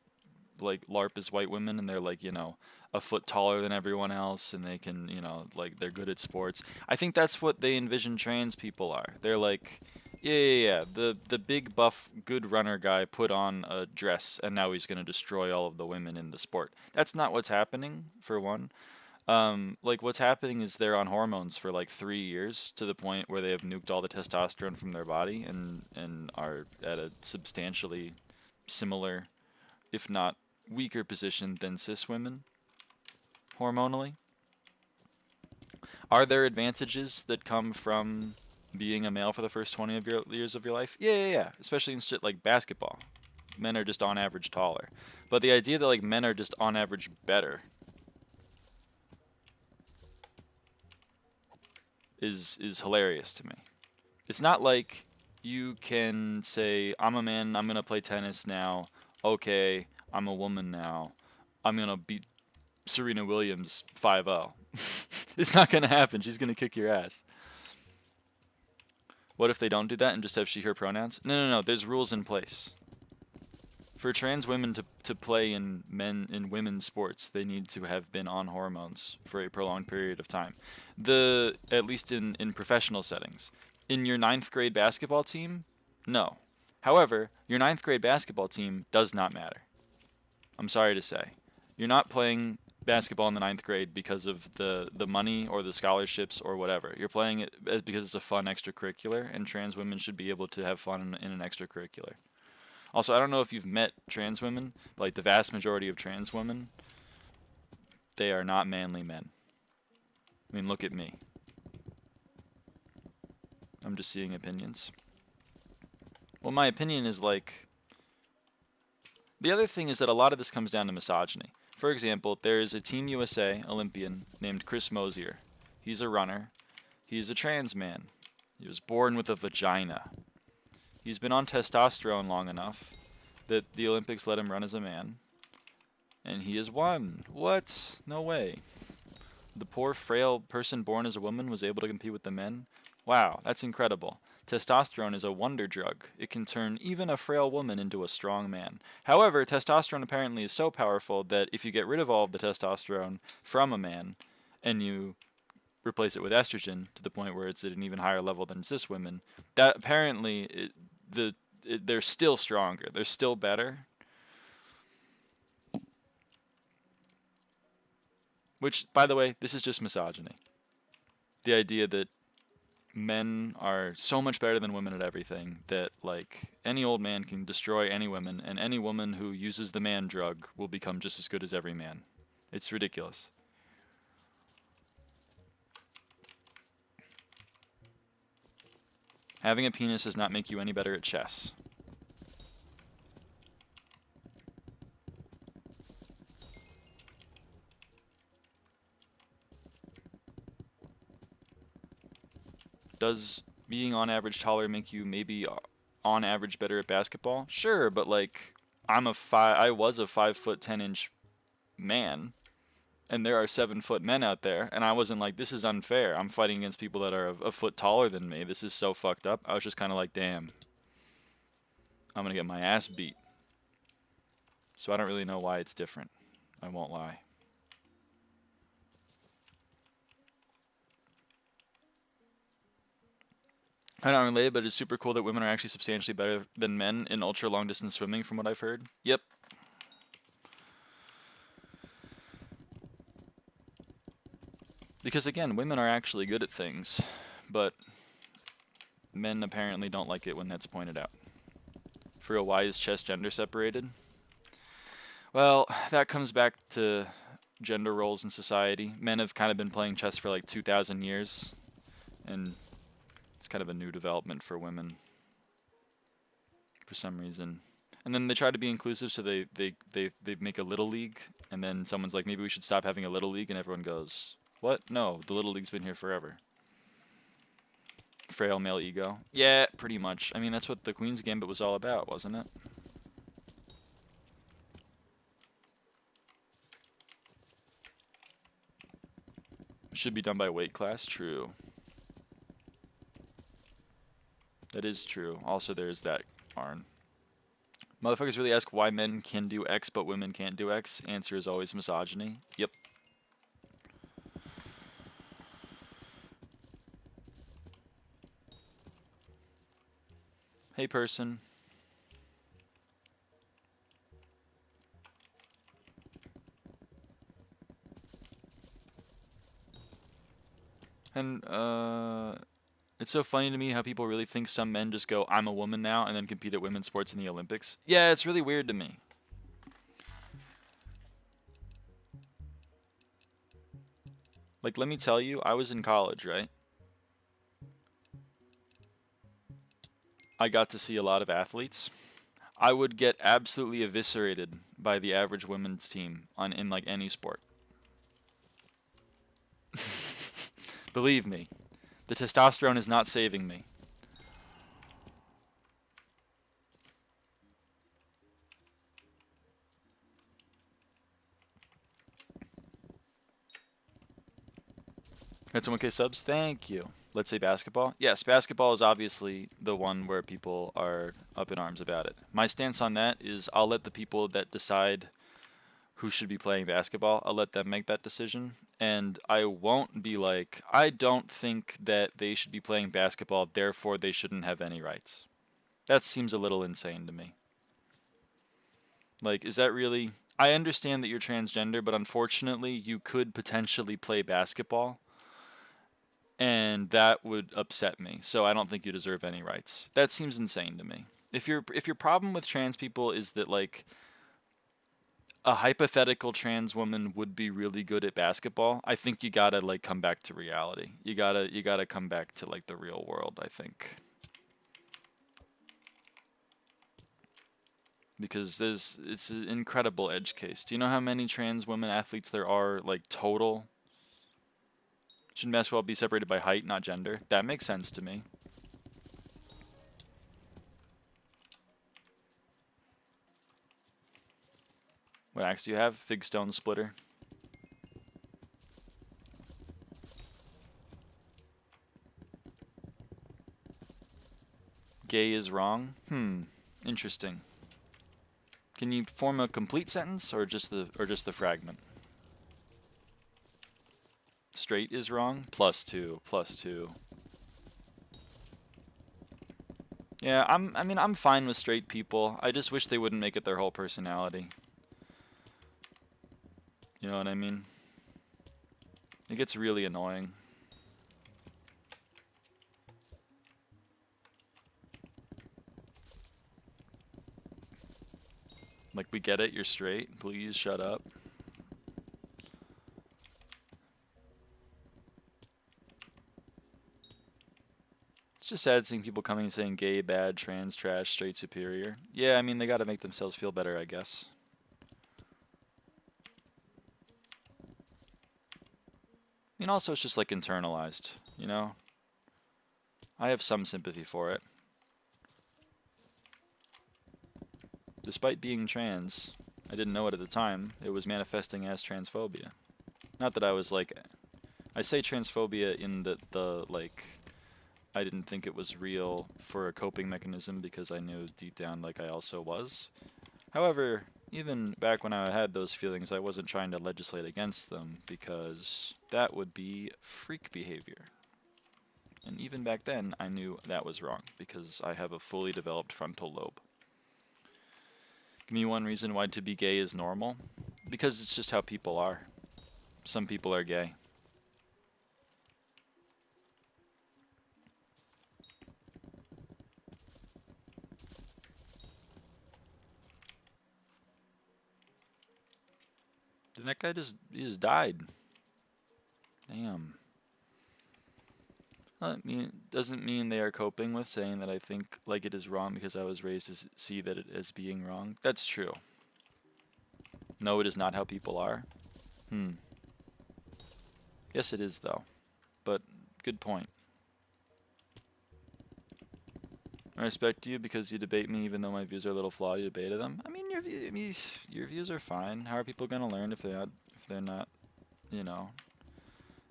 like, LARP as white women, and they're, like, you know, a foot taller than everyone else, and they can, you know, like, they're good at sports. I think that's what they envision trans people are. They're like... Yeah. The big buff good runner guy put on a dress and now he's going to destroy all of the women in the sport. That's not what's happening, for one. Like, what's happening is they're on hormones for like 3 years to the point where they have nuked all the testosterone from their body and are at a substantially similar, if not weaker position than cis women hormonally. Are there advantages that come from being a male for the first 20 of your years of your life? Yeah. Especially in shit like basketball. Men are just on average taller. But the idea that like men are just on average better is hilarious to me. It's not like you can say, I'm a man, I'm gonna play tennis now. Okay, I'm a woman now. I'm gonna beat Serena Williams 5-0. It's not gonna happen. She's gonna kick your ass. What if they don't do that and just have she, her pronouns? No. There's rules in place. For trans women to play in women's sports, they need to have been on hormones for a prolonged period of time. At least in professional settings. In your 9th grade basketball team, no. However, your 9th grade basketball team does not matter. I'm sorry to say. You're not playing basketball in the 9th grade because of the money or the scholarships or whatever. You're playing it because it's a fun extracurricular, and trans women should be able to have fun in an extracurricular. Also, I don't know if you've met trans women, but like the vast majority of trans women, they are not manly men. I mean, look at me. I'm just seeing opinions. Well, my opinion is like... The other thing is that a lot of this comes down to misogyny. For example, there is a Team USA Olympian named Chris Mosier. He's a runner. He's a trans man. He was born with a vagina. He's been on testosterone long enough that the Olympics let him run as a man. And he has won. What? No way. The poor, frail person born as a woman was able to compete with the men? Wow, that's incredible. Testosterone is a wonder drug. It can turn even a frail woman into a strong man. However, testosterone apparently is so powerful that if you get rid of all of the testosterone from a man and you replace it with estrogen to the point where it's at an even higher level than cis women, that apparently they're still stronger. They're still better. Which, by the way, this is just misogyny. The idea that men are so much better than women at everything that, like, any old man can destroy any woman, and any woman who uses the man drug will become just as good as every man. It's ridiculous. Having a penis does not make you any better at chess. Does being on average taller make you maybe on average better at basketball? Sure, but like I was a 5'10" man, and there are 7-foot men out there, and I wasn't like, this is unfair. I'm fighting against people that are a foot taller than me. This is so fucked up. I was just kind of like, damn, I'm gonna get my ass beat. So I don't really know why it's different. I won't lie. I don't relate, but it's super cool that women are actually substantially better than men in ultra long distance swimming, from what I've heard. Yep. Because again, women are actually good at things, but men apparently don't like it when that's pointed out. For real, why is chess gender separated? Well, that comes back to gender roles in society. Men have kind of been playing chess for like 2,000 years, and it's kind of a new development for women for some reason. And then they try to be inclusive, so they make a little league, and then someone's like, maybe we should stop having a little league, and everyone goes, what? No, the little league's been here forever. Frail male ego. Yeah, pretty much. I mean, that's what the Queen's Gambit was all about, wasn't it? Should be done by weight class. True. That is true. Also, there's that Arn. Motherfuckers really ask why men can do X but women can't do X. Answer is always misogyny. Yep. Hey, person. And, it's so funny to me how people really think some men just go, I'm a woman now, and then compete at women's sports in the Olympics. Yeah, it's really weird to me. Like, let me tell you, I was in college, right? I got to see a lot of athletes. I would get absolutely eviscerated by the average women's team in like any sport. Believe me, the testosterone is not saving me. That's 1K subs. Thank you. Let's say basketball. Yes, basketball is obviously the one where people are up in arms about it. My stance on that is I'll let the people that decide who should be playing basketball, I'll let them make that decision. And I won't be like, I don't think that they should be playing basketball, therefore they shouldn't have any rights. That seems a little insane to me. Like, is that really... I understand that you're transgender, but unfortunately you could potentially play basketball, and that would upset me. So I don't think you deserve any rights. That seems insane to me. If your problem with trans people is that, like, a hypothetical trans woman would be really good at basketball, I think you gotta, like, come back to reality. You gotta come back to, like, the real world, I think. Because it's an incredible edge case. Do you know how many trans women athletes there are, like, total? Shouldn't basketball be separated by height, not gender? That makes sense to me. What axe do you have? Fig stone splitter. Gay is wrong? Interesting. Can you form a complete sentence or just the fragment? Straight is wrong? +2, +2. Yeah, I mean, I'm fine with straight people. I just wish they wouldn't make it their whole personality. You know what I mean? It gets really annoying. Like, we get it, you're straight. Please shut up. It's just sad seeing people coming and saying gay, bad, trans, trash, straight, superior. Yeah, I mean, they gotta make themselves feel better, I guess. I mean, also, it's just, like, internalized, you know? I have some sympathy for it. Despite being trans, I didn't know it at the time, it was manifesting as transphobia. Not that I was, like... I say transphobia in the like... I didn't think it was real for a coping mechanism because I knew deep down, like, I also was. However, even back when I had those feelings, I wasn't trying to legislate against them because that would be freak behavior. And even back then, I knew that was wrong because I have a fully developed frontal lobe. Give me one reason why to be gay is normal. Because it's just how people are. Some people are gay. Did that guy he just died? Damn. Doesn't mean they are coping with saying that I think like it is wrong because I was raised to see that it as being wrong. That's true. No, it is not how people are. Yes, it is though. But good point. I respect you because you debate me even though my views are a little flawed. You debated them. I mean, your views are fine. How are people gonna learn if they're not, you know,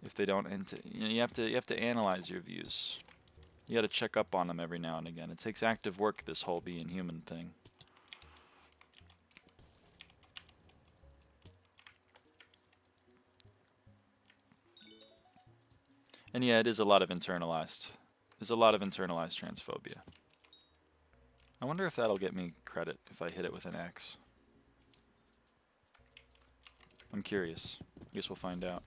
if they don't? You know, you have to analyze your views. You got to check up on them every now and again. It takes active work, this whole being human thing. And yeah, it is a lot of internalized. There's a lot of internalized transphobia. I wonder if that'll get me credit if I hit it with an X. I'm curious. I guess we'll find out.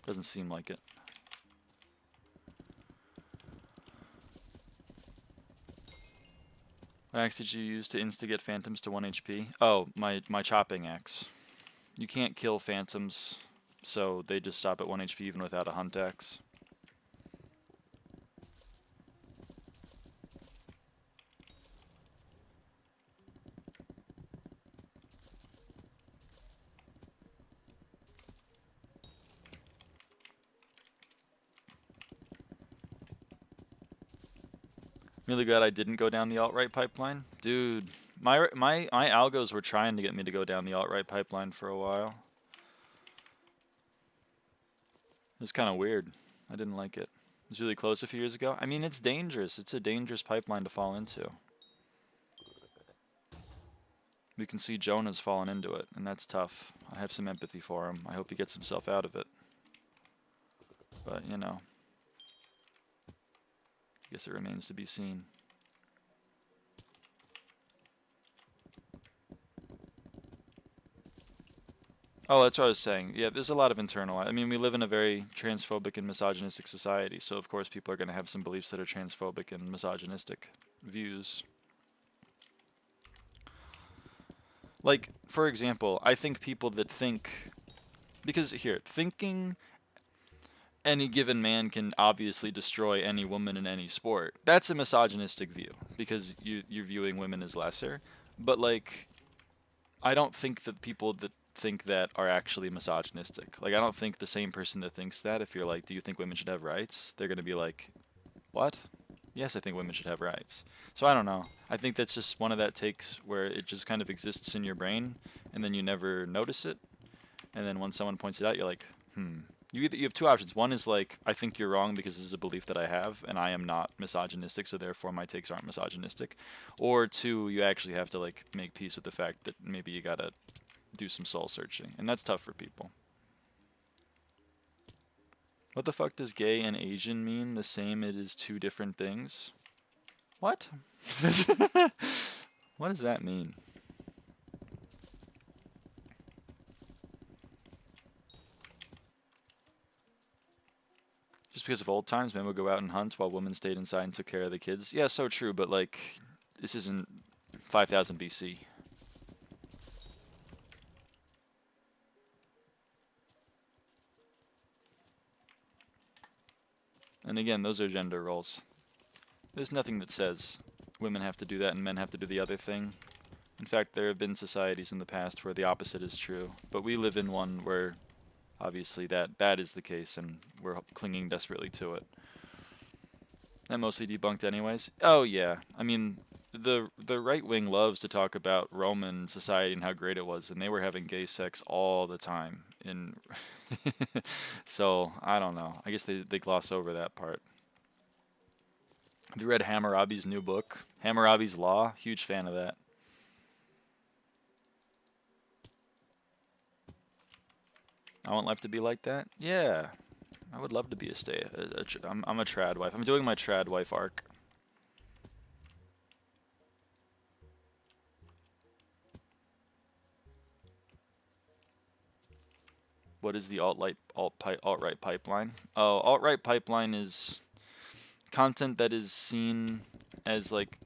Doesn't seem like it. What axe did you use to insta-get phantoms to 1 HP? Oh, my chopping axe. You can't kill phantoms so they just stop at 1 HP even without a hunt axe. Really glad I didn't go down the alt-right pipeline. Dude, my algos were trying to get me to go down the alt-right pipeline for a while. It was kind of weird. I didn't like it. It was really close a few years ago. I mean, it's dangerous. It's a dangerous pipeline to fall into. We can see Jonah's fallen into it, and that's tough. I have some empathy for him. I hope he gets himself out of it. But, you know, I guess it remains to be seen. Oh, that's what I was saying. Yeah, there's a lot of internal. I mean, we live in a very transphobic and misogynistic society, so of course people are going to have some beliefs that are transphobic and misogynistic views. Like, for example, I think people that think, because here, thinking any given man can obviously destroy any woman in any sport, that's a misogynistic view, because you're viewing women as lesser. But, like, I don't think that people that think that are actually misogynistic. Like, I don't think the same person that thinks that, if you're like, do you think women should have rights? They're going to be like, what? Yes, I think women should have rights. So I don't know. I think that's just one of that takes where it just kind of exists in your brain, and then you never notice it. And then when someone points it out, you're like, You have two options. One is like, I think you're wrong because this is a belief that I have, and I am not misogynistic, so therefore my takes aren't misogynistic. Or two, you actually have to like make peace with the fact that maybe you gotta do some soul searching, and that's tough for people. What the fuck does gay and Asian mean? The same, it is two different things? What? What does that mean? Just because of old times, men would go out and hunt while women stayed inside and took care of the kids. Yeah, so true, but like, this isn't 5000 BC. And again, those are gender roles. There's nothing that says women have to do that and men have to do the other thing. In fact, there have been societies in the past where the opposite is true, but we live in one where obviously that is the case, and we're clinging desperately to it. And mostly debunked anyways. Oh yeah, I mean, the right wing loves to talk about Roman society and how great it was, and they were having gay sex all the time. So I don't know. I guess they gloss over that part. Have you read Hammurabi's new book, Hammurabi's Law? Huge fan of that. I want life to be like that? Yeah. I would love to be I'm a trad wife. I'm doing my trad wife arc. What is the alt-right pipeline? Oh, alt-right pipeline is content that is seen as like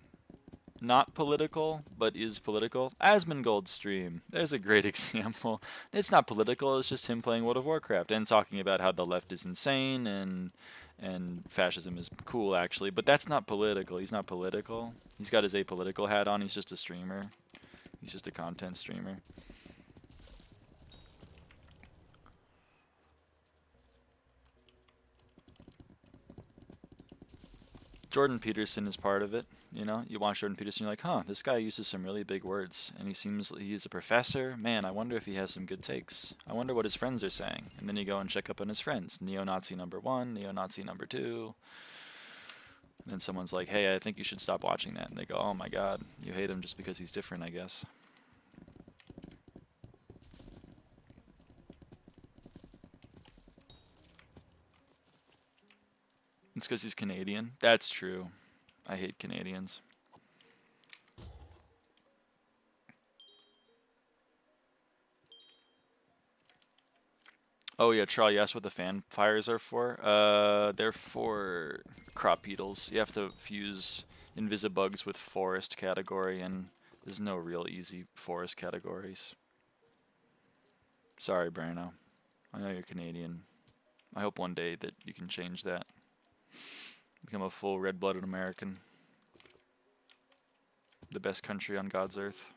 not political, but is political. Asmongold's stream. There's a great example. It's not political, it's just him playing World of Warcraft and talking about how the left is insane and fascism is cool, actually. But that's not political. He's not political. He's got his apolitical hat on. He's just a streamer. He's just a content streamer. Jordan Peterson is part of it. You know, you watch Jordan Peterson, you're like, huh, this guy uses some really big words, and he's a professor. Man, I wonder if he has some good takes. I wonder what his friends are saying. And then you go and check up on his friends. Neo-Nazi number 1, neo-Nazi number 2. And then someone's like, hey, I think you should stop watching that. And they go, oh my god, you hate him just because he's different, I guess. It's because he's Canadian. That's true. I hate Canadians. Oh yeah, Charlie, you asked what the fan fires are for? They're for crop beetles. You have to fuse invisibugs with forest category, and there's no real easy forest categories. Sorry, Brano. I know you're Canadian. I hope one day that you can change that. Become a full red-blooded American. The best country on God's earth.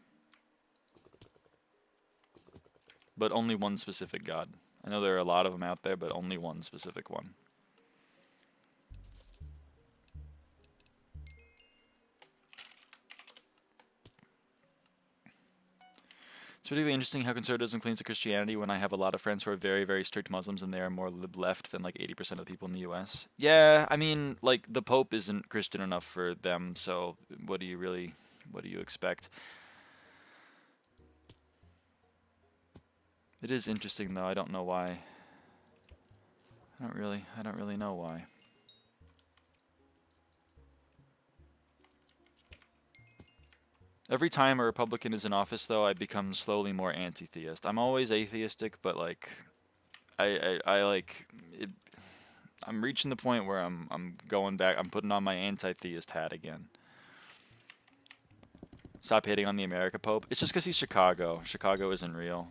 But only one specific God. I know there are a lot of them out there, but only one specific one. It's particularly interesting how conservatism clings to Christianity when I have a lot of friends who are very, very strict Muslims and they are more left than like 80% of the people in the US. Yeah, I mean, like the Pope isn't Christian enough for them, so what do you expect? It is interesting though, I don't know why. I don't really know why. Every time a Republican is in office, though, I become slowly more anti-theist. I'm always atheistic, but like, I like it. I'm reaching the point where I'm going back. I'm putting on my anti-theist hat again. Stop hating on the America Pope. It's just because he's Chicago. Chicago isn't real.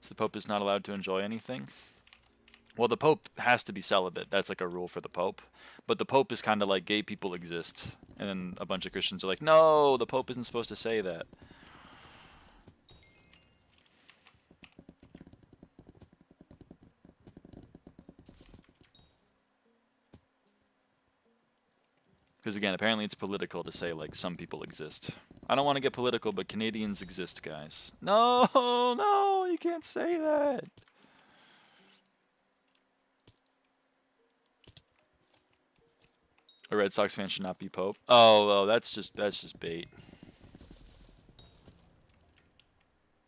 So the Pope is not allowed to enjoy anything. Well, the Pope has to be celibate. That's like a rule for the Pope. But the Pope is kind of like gay people exist. And then a bunch of Christians are like, no, the Pope isn't supposed to say that. Because again, apparently it's political to say like some people exist. I don't want to get political, but Canadians exist, guys. No, no, you can't say that. A Red Sox fan should not be Pope. Oh, that's just bait.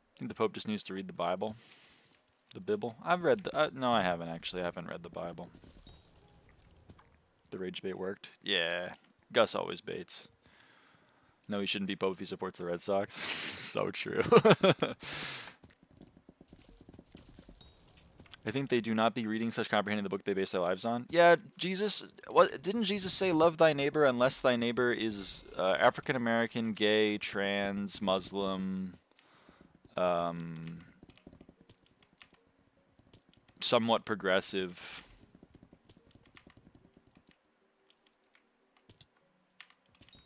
I think the Pope just needs to read the Bible. The Bible. I've read the. No, I haven't actually. I haven't read the Bible. The rage bait worked. Yeah, Gus always baits. No, he shouldn't be Pope if he supports the Red Sox. So true. I think they do not be reading such comprehending the book they base their lives on. Yeah, Jesus, didn't Jesus say love thy neighbor unless thy neighbor is African American, gay, trans, Muslim, somewhat progressive.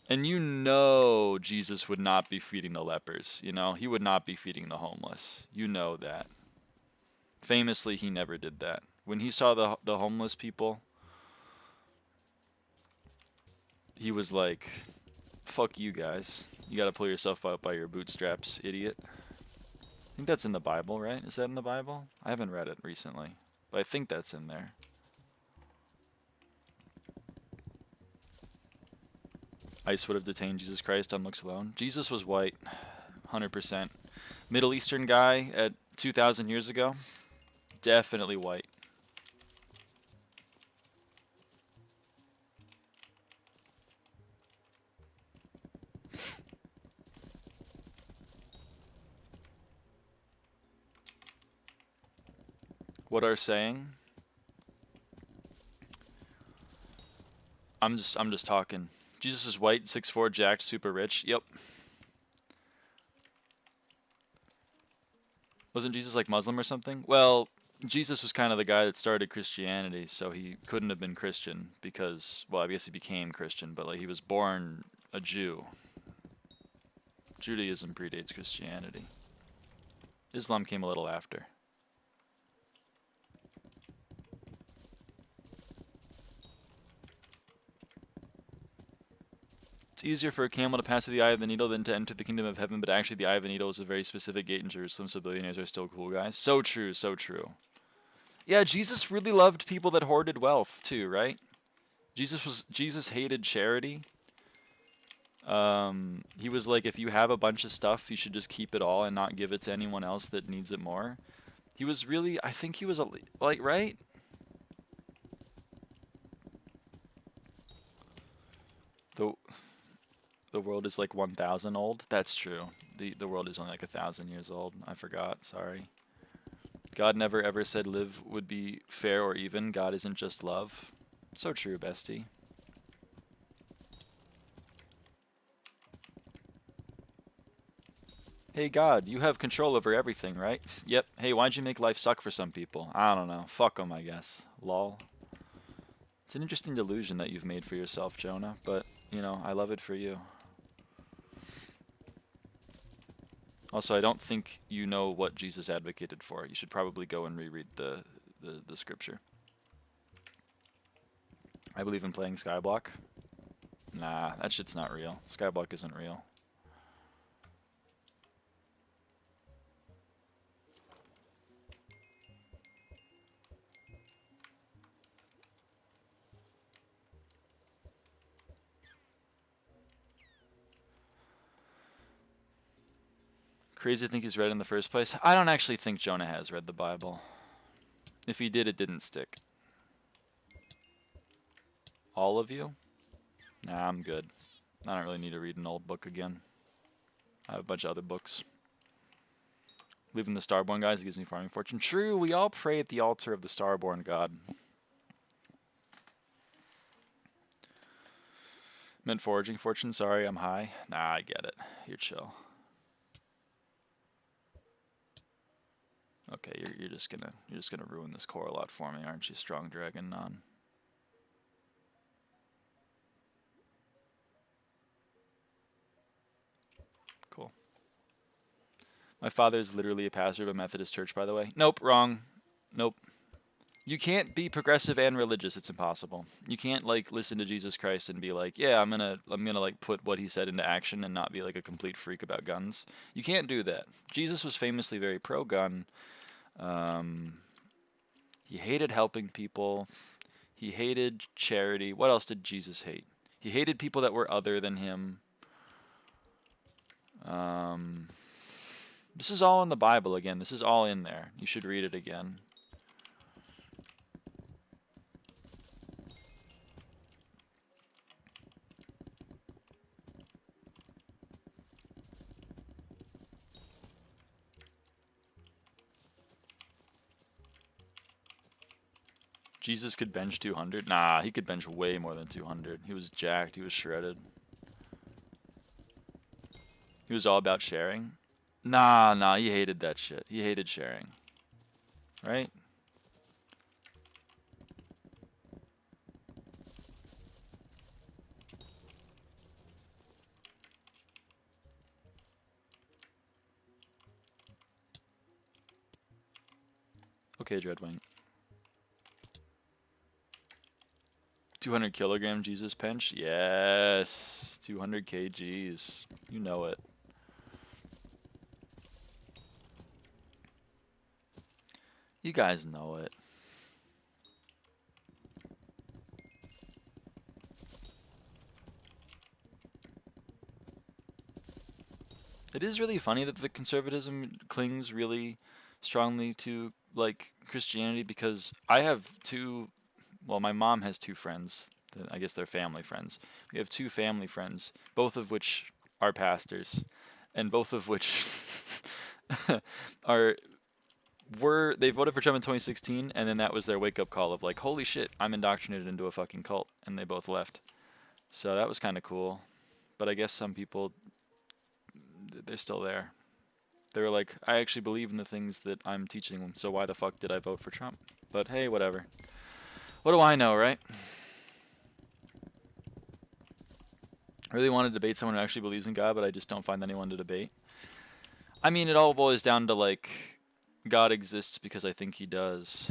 And you know Jesus would not be feeding the lepers, you know? He would not be feeding the homeless. You know that. Famously, he never did that. When he saw the homeless people, he was like, fuck you guys. You gotta pull yourself up by your bootstraps, idiot. I think that's in the Bible, right? Is that in the Bible? I haven't read it recently, but I think that's in there. ICE would have detained Jesus Christ on looks alone. Jesus was white, 100%. Middle Eastern guy at 2,000 years ago. Definitely white. What are saying? I'm just talking. Jesus is white, 6'4", jacked, super rich. Yep. Wasn't Jesus like Muslim or something? Well, Jesus was kind of the guy that started Christianity, so he couldn't have been Christian because, well, I guess he became Christian, but like he was born a Jew. Judaism predates Christianity. Islam came a little after. It's easier for a camel to pass through the eye of the needle than to enter the kingdom of heaven, but actually the eye of the needle is a very specific gate in Jerusalem, so billionaires are still cool guys. So true, so true. Yeah, Jesus really loved people that hoarded wealth too, right? Jesus hated charity. He was like, if you have a bunch of stuff, you should just keep it all and not give it to anyone else that needs it more. He was really, I think he was like, right? The world is like 1,000 old. That's true. The world is only like 1,000 years old. I forgot. Sorry. God never ever said live would be fair or even. God isn't just love. So true, bestie. Hey God, you have control over everything, right? Yep. Hey, why'd you make life suck for some people? I don't know. Fuck them, I guess. Lol. It's an interesting delusion that you've made for yourself, Jonah, but, you know, I love it for you. Also, I don't think you know what Jesus advocated for. You should probably go and reread the scripture. I believe in playing SkyBlock. Nah, that shit's not real. SkyBlock isn't real. Crazy to think he's read it in the first place. I don't actually think Jonah has read the Bible. If he did, it didn't stick. All of you? Nah, I'm good. I don't really need to read an old book again. I have a bunch of other books. Believe in the Starborn guys, it gives me farming fortune. True, we all pray at the altar of the Starborn god. Meant foraging fortune, sorry, I'm high. Nah, I get it. You're chill. Okay, you're just gonna ruin this core a lot for me, aren't you, Strong Dragon Non? Cool. My father is literally a pastor of a Methodist church, by the way. Nope, wrong. Nope. You can't be progressive and religious. It's impossible. You can't like listen to Jesus Christ and be like, yeah, I'm gonna like put what he said into action and not be like a complete freak about guns. You can't do that. Jesus was famously very pro-gun. He hated helping people. He hated charity. What else did Jesus hate? He hated people that were other than him. This is all in the Bible again. This is all in there. You should read it again. Jesus could bench 200? Nah, he could bench way more than 200. He was jacked. He was shredded. He was all about sharing. Nah, he hated that shit. He hated sharing. Right? Okay, Dreadwing. 200 kilogram Jesus bench? Yes. 200 kgs. You know it. You guys know it. It is really funny that the conservatism clings really strongly to like Christianity, because I have well, my mom has two friends. I guess they're family friends. We have two family friends, both of which are pastors, and both of which they voted for Trump in 2016, and then that was their wake-up call of like, holy shit, I'm indoctrinated into a fucking cult, and they both left. So that was kind of cool. But I guess some people, they're still there. They were like, I actually believe in the things that I'm teaching them, so why the fuck did I vote for Trump? But hey, whatever. What do I know, right? I really want to debate someone who actually believes in God, but I just don't find anyone to debate. I mean, it all boils down to like, God exists because I think he does,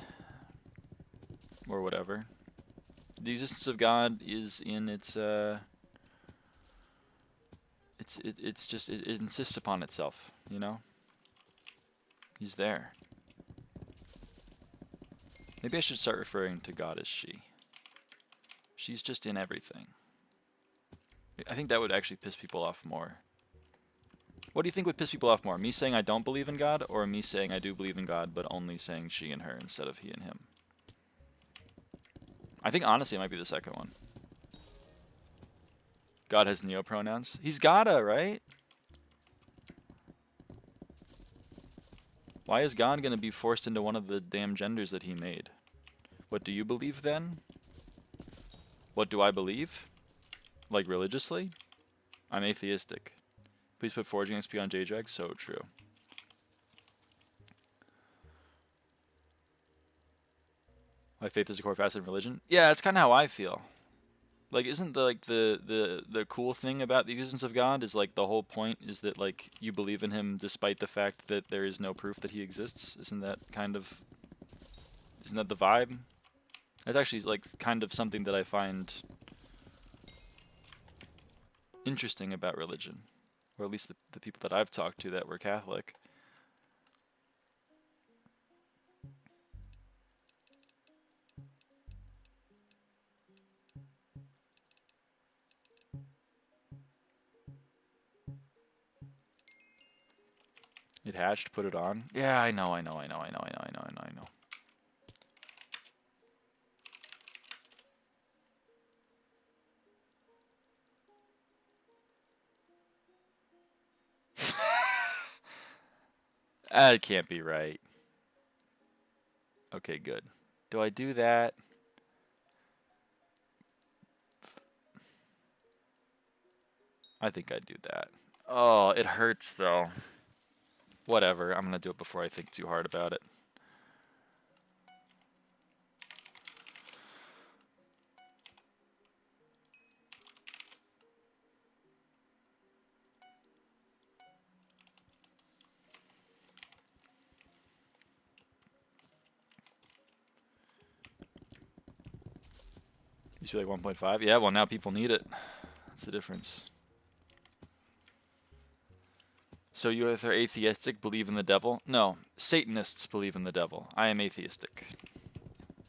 or whatever. The existence of God is in its it insists upon itself, you know? He's there. Maybe I should start referring to God as she. She's just in everything. I think that would actually piss people off more. What do you think would piss people off more? Me saying I don't believe in God, or me saying I do believe in God, but only saying she and her instead of he and him? I think honestly it might be the second one. God has neopronouns. He's gotta, right? Why is God gonna be forced into one of the damn genders that he made? What do you believe then? What do I believe? Like religiously? I'm atheistic. Please put foraging XP on JDrag. So true. My faith is a core facet of religion. Yeah, it's kind of how I feel. Like, isn't the cool thing about the existence of God is like the whole point is that like you believe in him despite the fact that there is no proof that he exists? Isn't that the vibe? That's actually like kind of something that I find interesting about religion, or at least the people that I've talked to that were Catholic. It hatched, put it on. Yeah, I know. That can't be right. Okay, good. Do I do that? I think I'd do that. Oh, it hurts though. Whatever, I'm gonna do it before I think too hard about it. Used to be like 1.5. Yeah, well now people need it. That's the difference. So you are atheistic, believe in the devil? No, Satanists believe in the devil. I am atheistic.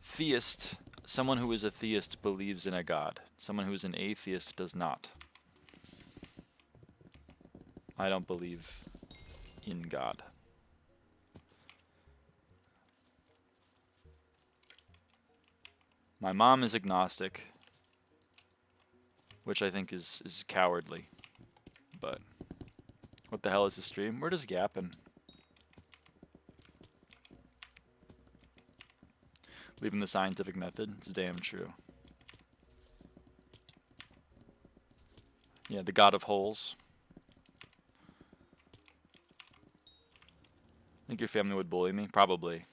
Theist, someone who is a theist believes in a god. Someone who is an atheist does not. I don't believe in God. My mom is agnostic, which I think is cowardly, but what the hell is this stream? Where does Gappin? Believe in the scientific method? It's damn true. Yeah, the god of holes. Think your family would bully me? Probably.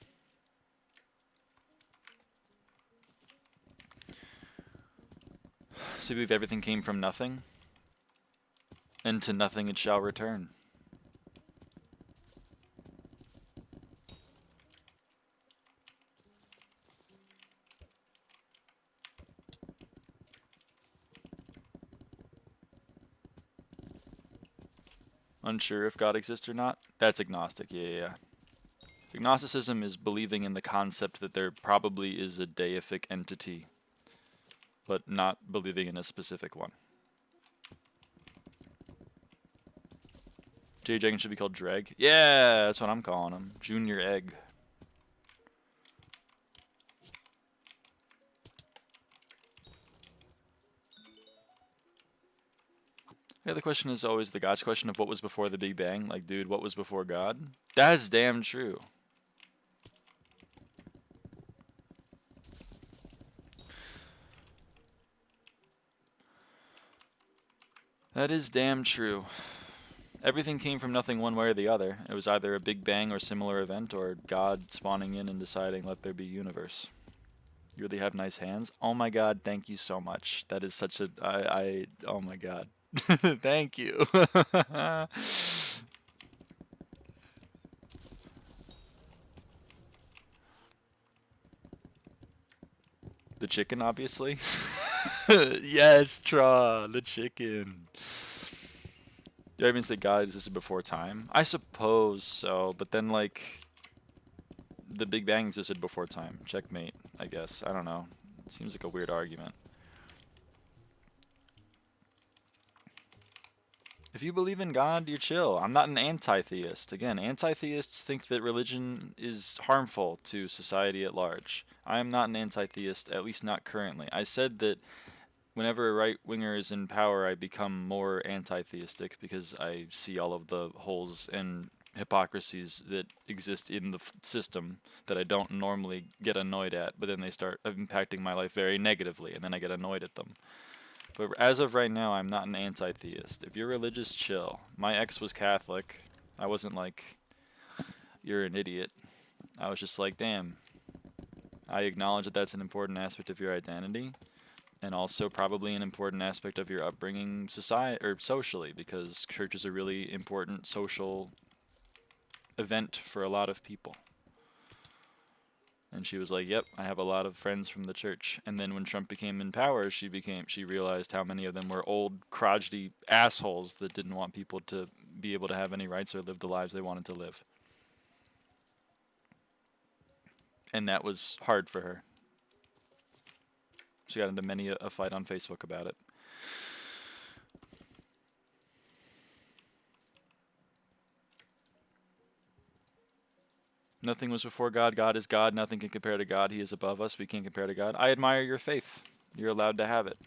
So you believe everything came from nothing? And to nothing it shall return. Unsure if God exists or not? That's agnostic, yeah. Agnosticism is believing in the concept that there probably is a deific entity, but not believing in a specific one. J Dragon should be called Dreg. Yeah, that's what I'm calling him. Junior Egg. Yeah, the question is always the gotcha question of what was before the Big Bang. Like, dude, what was before God? That's damn true. That is damn true. Everything came from nothing one way or the other. It was either a Big Bang or similar event, or God spawning in and deciding, let there be universe. You really have nice hands. Oh my god, thank you so much. That is such a... oh my god. Thank you. The chicken, obviously. Yes, Tra, the chicken. Do I even say God existed before time? I suppose so, but then, like, the Big Bang existed before time. Checkmate, I guess. I don't know. It seems like a weird argument. If you believe in God, you're chill. I'm not an anti-theist. Again, anti-theists think that religion is harmful to society at large. I am not an anti-theist, at least not currently. I said that whenever a right-winger is in power, I become more anti-theistic because I see all of the holes and hypocrisies that exist in the system that I don't normally get annoyed at, but then they start impacting my life very negatively, and then I get annoyed at them. But as of right now, I'm not an anti-theist. If you're religious, chill. My ex was Catholic. I wasn't like, you're an idiot. I was just like, damn. I acknowledge that that's an important aspect of your identity, and also probably an important aspect of your upbringing socially, because church is a really important social event for a lot of people. And she was like, yep, I have a lot of friends from the church. And then when Trump became in power, she realized how many of them were old, crotchety assholes that didn't want people to be able to have any rights or live the lives they wanted to live. And that was hard for her. She got into many a fight on Facebook about it. Nothing was before God. God is God. Nothing can compare to God. He is above us. We can't compare to God. I admire your faith. You're allowed to have it.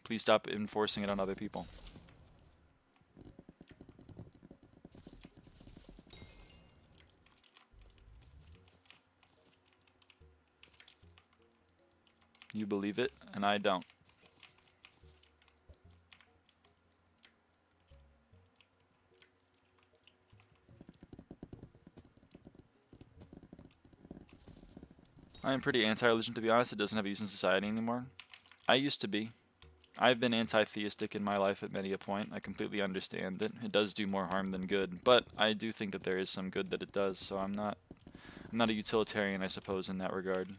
Please stop enforcing it on other people. You believe it, and I don't. I am pretty anti-religion, to be honest. It doesn't have use in society anymore. I used to be. I've been anti-theistic in my life at many a point. I completely understand it. It does do more harm than good, but I do think that there is some good that it does, so I'm not a utilitarian, I suppose, in that regard.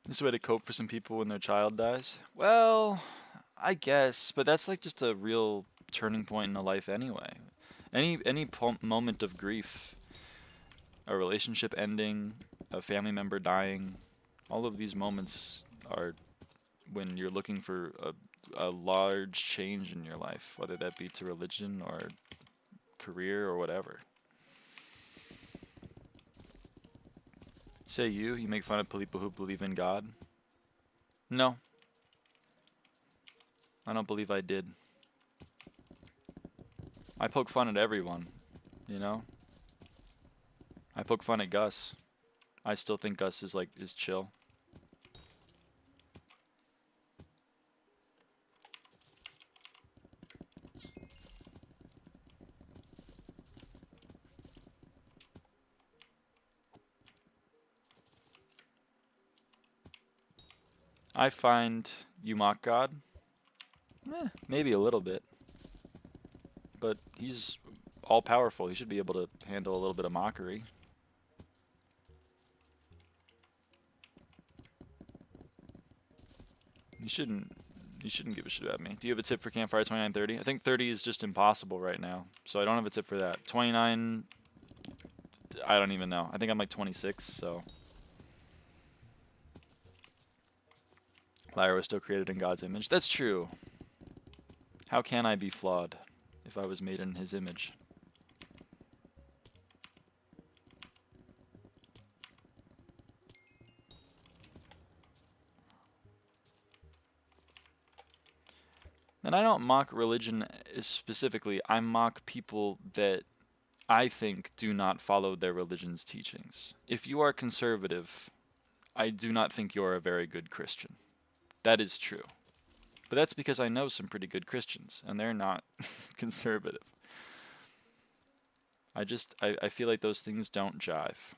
This is a way to cope for some people when their child dies. Well, I guess, but that's like just a real turning point in a life anyway. Any moment of grief, a relationship ending, a family member dying, all of these moments are when you're looking for a large change in your life, whether that be to religion or career or whatever. Say you make fun of people who believe in God? No. I don't believe I did. I poke fun at everyone, you know? I poke fun at Gus. I still think Gus is chill. I find you mock God. Maybe a little bit. But he's all-powerful. He should be able to handle a little bit of mockery. You shouldn't give a shit about me. Do you have a tip for Campfire 2930? I think 30 is just impossible right now, so I don't have a tip for that. 29, I don't even know. I think I'm like 26, so. Lyra was still created in God's image. That's true. How can I be flawed if I was made in his image? And I don't mock religion specifically. I mock people that I think do not follow their religion's teachings. If you are conservative, I do not think you're a very good Christian. That is true. But that's because I know some pretty good Christians, and they're not conservative. I feel like those things don't jive.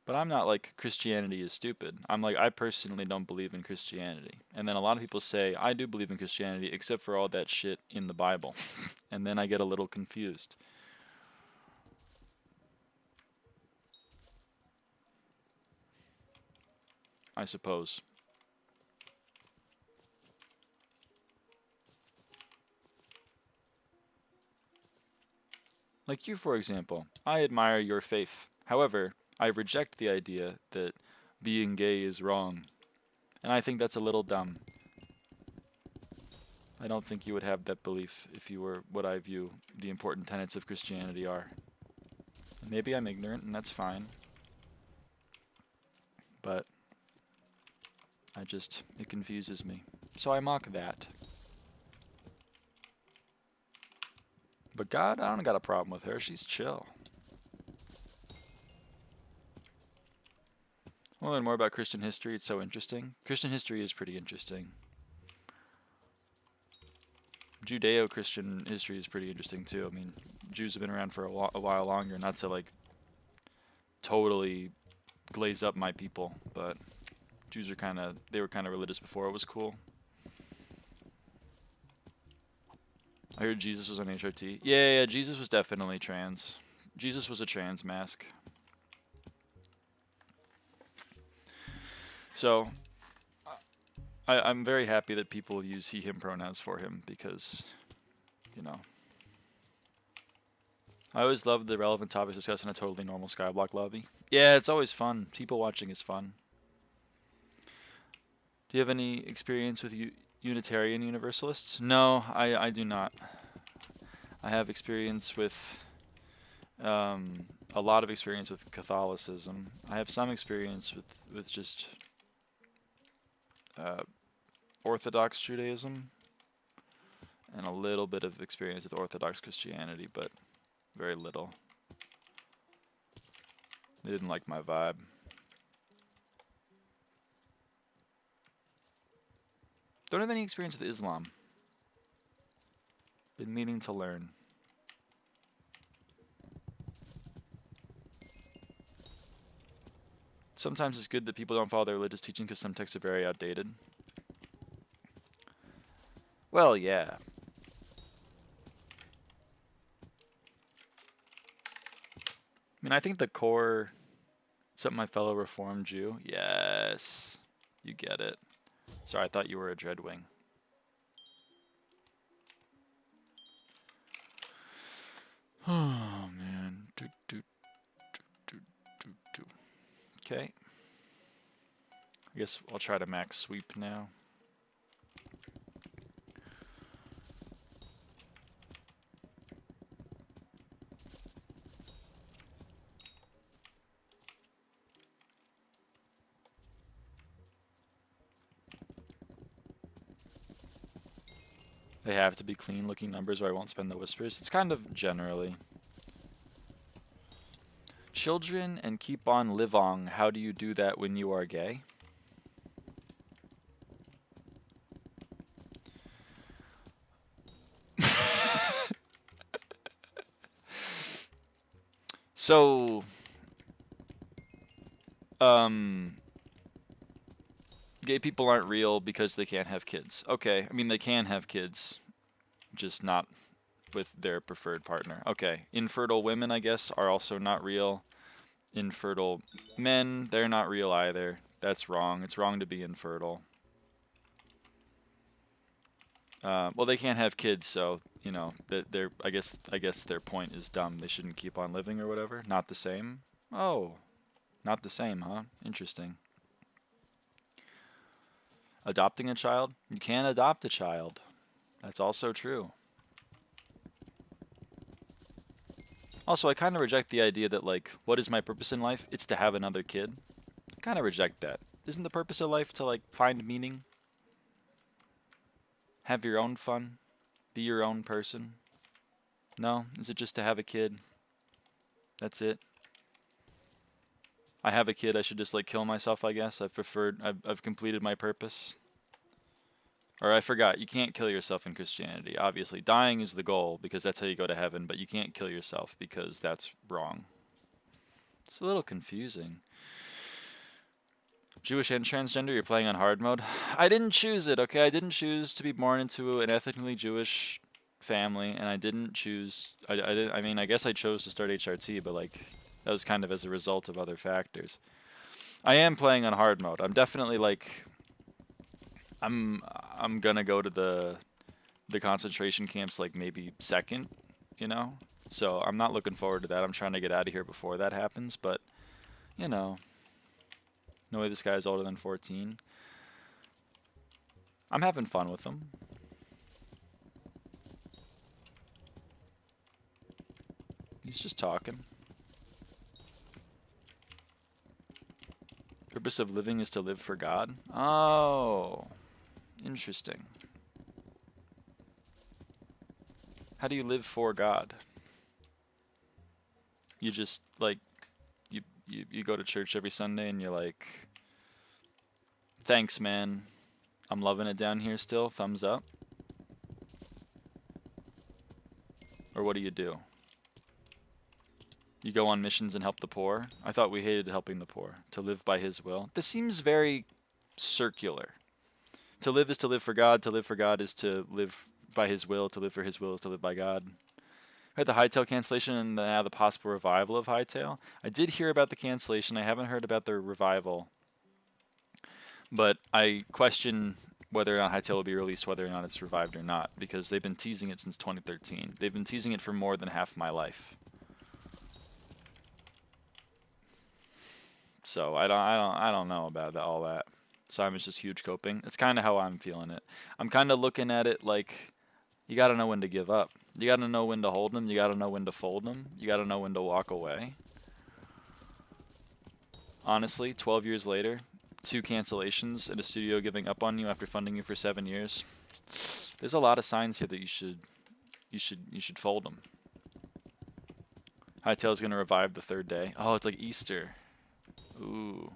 But I'm not like Christianity is stupid. I'm like, I personally don't believe in Christianity. And then a lot of people say, I do believe in Christianity, except for all that shit in the Bible. And then I get a little confused. I suppose. Like you, for example. I admire your faith. However, I reject the idea that being gay is wrong. And I think that's a little dumb. I don't think you would have that belief if you were what I view the important tenets of Christianity are. Maybe I'm ignorant, and that's fine. But it confuses me. So I mock that. But God, I don't got a problem with her. She's chill. I want to learn more about Christian history. It's so interesting. Christian history is pretty interesting. Judeo-Christian history is pretty interesting too. I mean, Jews have been around for a while longer. Not to like totally glaze up my people, but Jews are they were kind of religious before it was cool. I heard Jesus was on HRT. Yeah, Jesus was definitely trans. Jesus was a trans mask. So, I'm very happy that people use he, him pronouns for him because, you know. I always love the relevant topics discussed in a totally normal SkyBlock lobby. Yeah, it's always fun. People watching is fun. Do you have any experience with Unitarian Universalists? No, I do not. I have experience with, a lot of experience with Catholicism. I have some experience with just Orthodox Judaism, and a little bit of experience with Orthodox Christianity, but very little. They didn't like my vibe. Don't have any experience with Islam. Been meaning to learn. Sometimes it's good that people don't follow their religious teaching because some texts are very outdated. Well, yeah. I mean, I think the core, something my fellow Reformed Jew. Yes, you get it. Sorry, I thought you were a Dreadwing. Oh, man. Okay. I guess I'll try to max sweep now. They have to be clean looking numbers or I won't spend the whispers. It's kind of generally. Children and keep on living. How do you do that when you are gay? So, gay people aren't real because they can't have kids. Okay, I mean they can have kids, just not with their preferred partner. Okay, infertile women, I guess, are also not real. Infertile men, they're not real either. That's wrong. It's wrong to be infertile. Well, they can't have kids, so you know they're. I guess their point is dumb. They shouldn't keep on living or whatever. Not the same. Oh, not the same, huh? Interesting. Adopting a child? You can adopt a child. That's also true. Also, I kind of reject the idea that, like, what is my purpose in life? It's to have another kid. I kind of reject that. Isn't the purpose of life to, like, find meaning? Have your own fun? Be your own person? No? Is it just to have a kid? That's it? I have a kid, I should just, like, kill myself, I guess. I've completed my purpose. Or I forgot, you can't kill yourself in Christianity. Obviously, dying is the goal because that's how you go to heaven, but you can't kill yourself because that's wrong. It's a little confusing. Jewish and transgender, you're playing on hard mode? I didn't choose it, okay? I didn't choose to be born into an ethnically Jewish family, and I didn't choose... I mean, I guess I chose to start HRT, but, like, that was kind of as a result of other factors. I am playing on hard mode. I'm definitely, like... I'm gonna go to the concentration camps, like, maybe second, you know? So I'm not looking forward to that. I'm trying to get out of here before that happens, but, you know... No way this guy is older than 14. I'm having fun with him. He's just talking. Purpose of living is to live for God. Oh, interesting. How do you live for God? You just like you go to church every Sunday and you're like, thanks, man. I'm loving it down here still. Thumbs up. Or what do you do? You go on missions and help the poor? I thought we hated helping the poor. To live by his will. This seems very circular. To live is to live for God. To live for God is to live by his will. To live for his will is to live by God. I heard the Hytale cancellation and now the possible revival of Hytale. I did hear about the cancellation. I haven't heard about the revival. But I question whether or not Hytale will be released, whether or not it's revived or not, because they've been teasing it since 2013. They've been teasing it for more than half my life. So I don't know about all that. Simon's just huge coping. It's kind of how I'm feeling it. I'm kind of looking at it like you got to know when to give up. You got to know when to hold them. You got to know when to fold them. You got to know when to walk away. Honestly, 12 years later, 2 cancellations and a studio giving up on you after funding you for 7 years. There's a lot of signs here that you should fold them. Hytale's going to revive the 3rd day. Oh, it's like Easter. Ooh.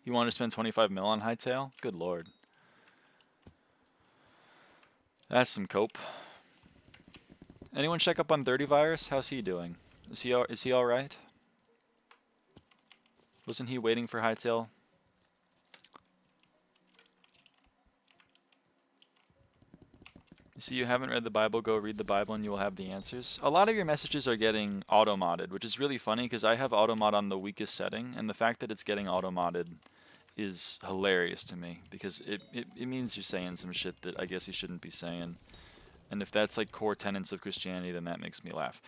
You want to spend 25 mil on Hytale? Good lord. That's some cope. Anyone check up on 30 Virus? How's he doing? Is he all right? Wasn't he waiting for Hytale? You see, you haven't read the Bible, go read the Bible and you will have the answers. A lot of your messages are getting auto-modded, which is really funny because I have auto-mod on the weakest setting, and the fact that it's getting auto-modded is hilarious to me because it means you're saying some shit that I guess you shouldn't be saying. And if that's like core tenets of Christianity, then that makes me laugh.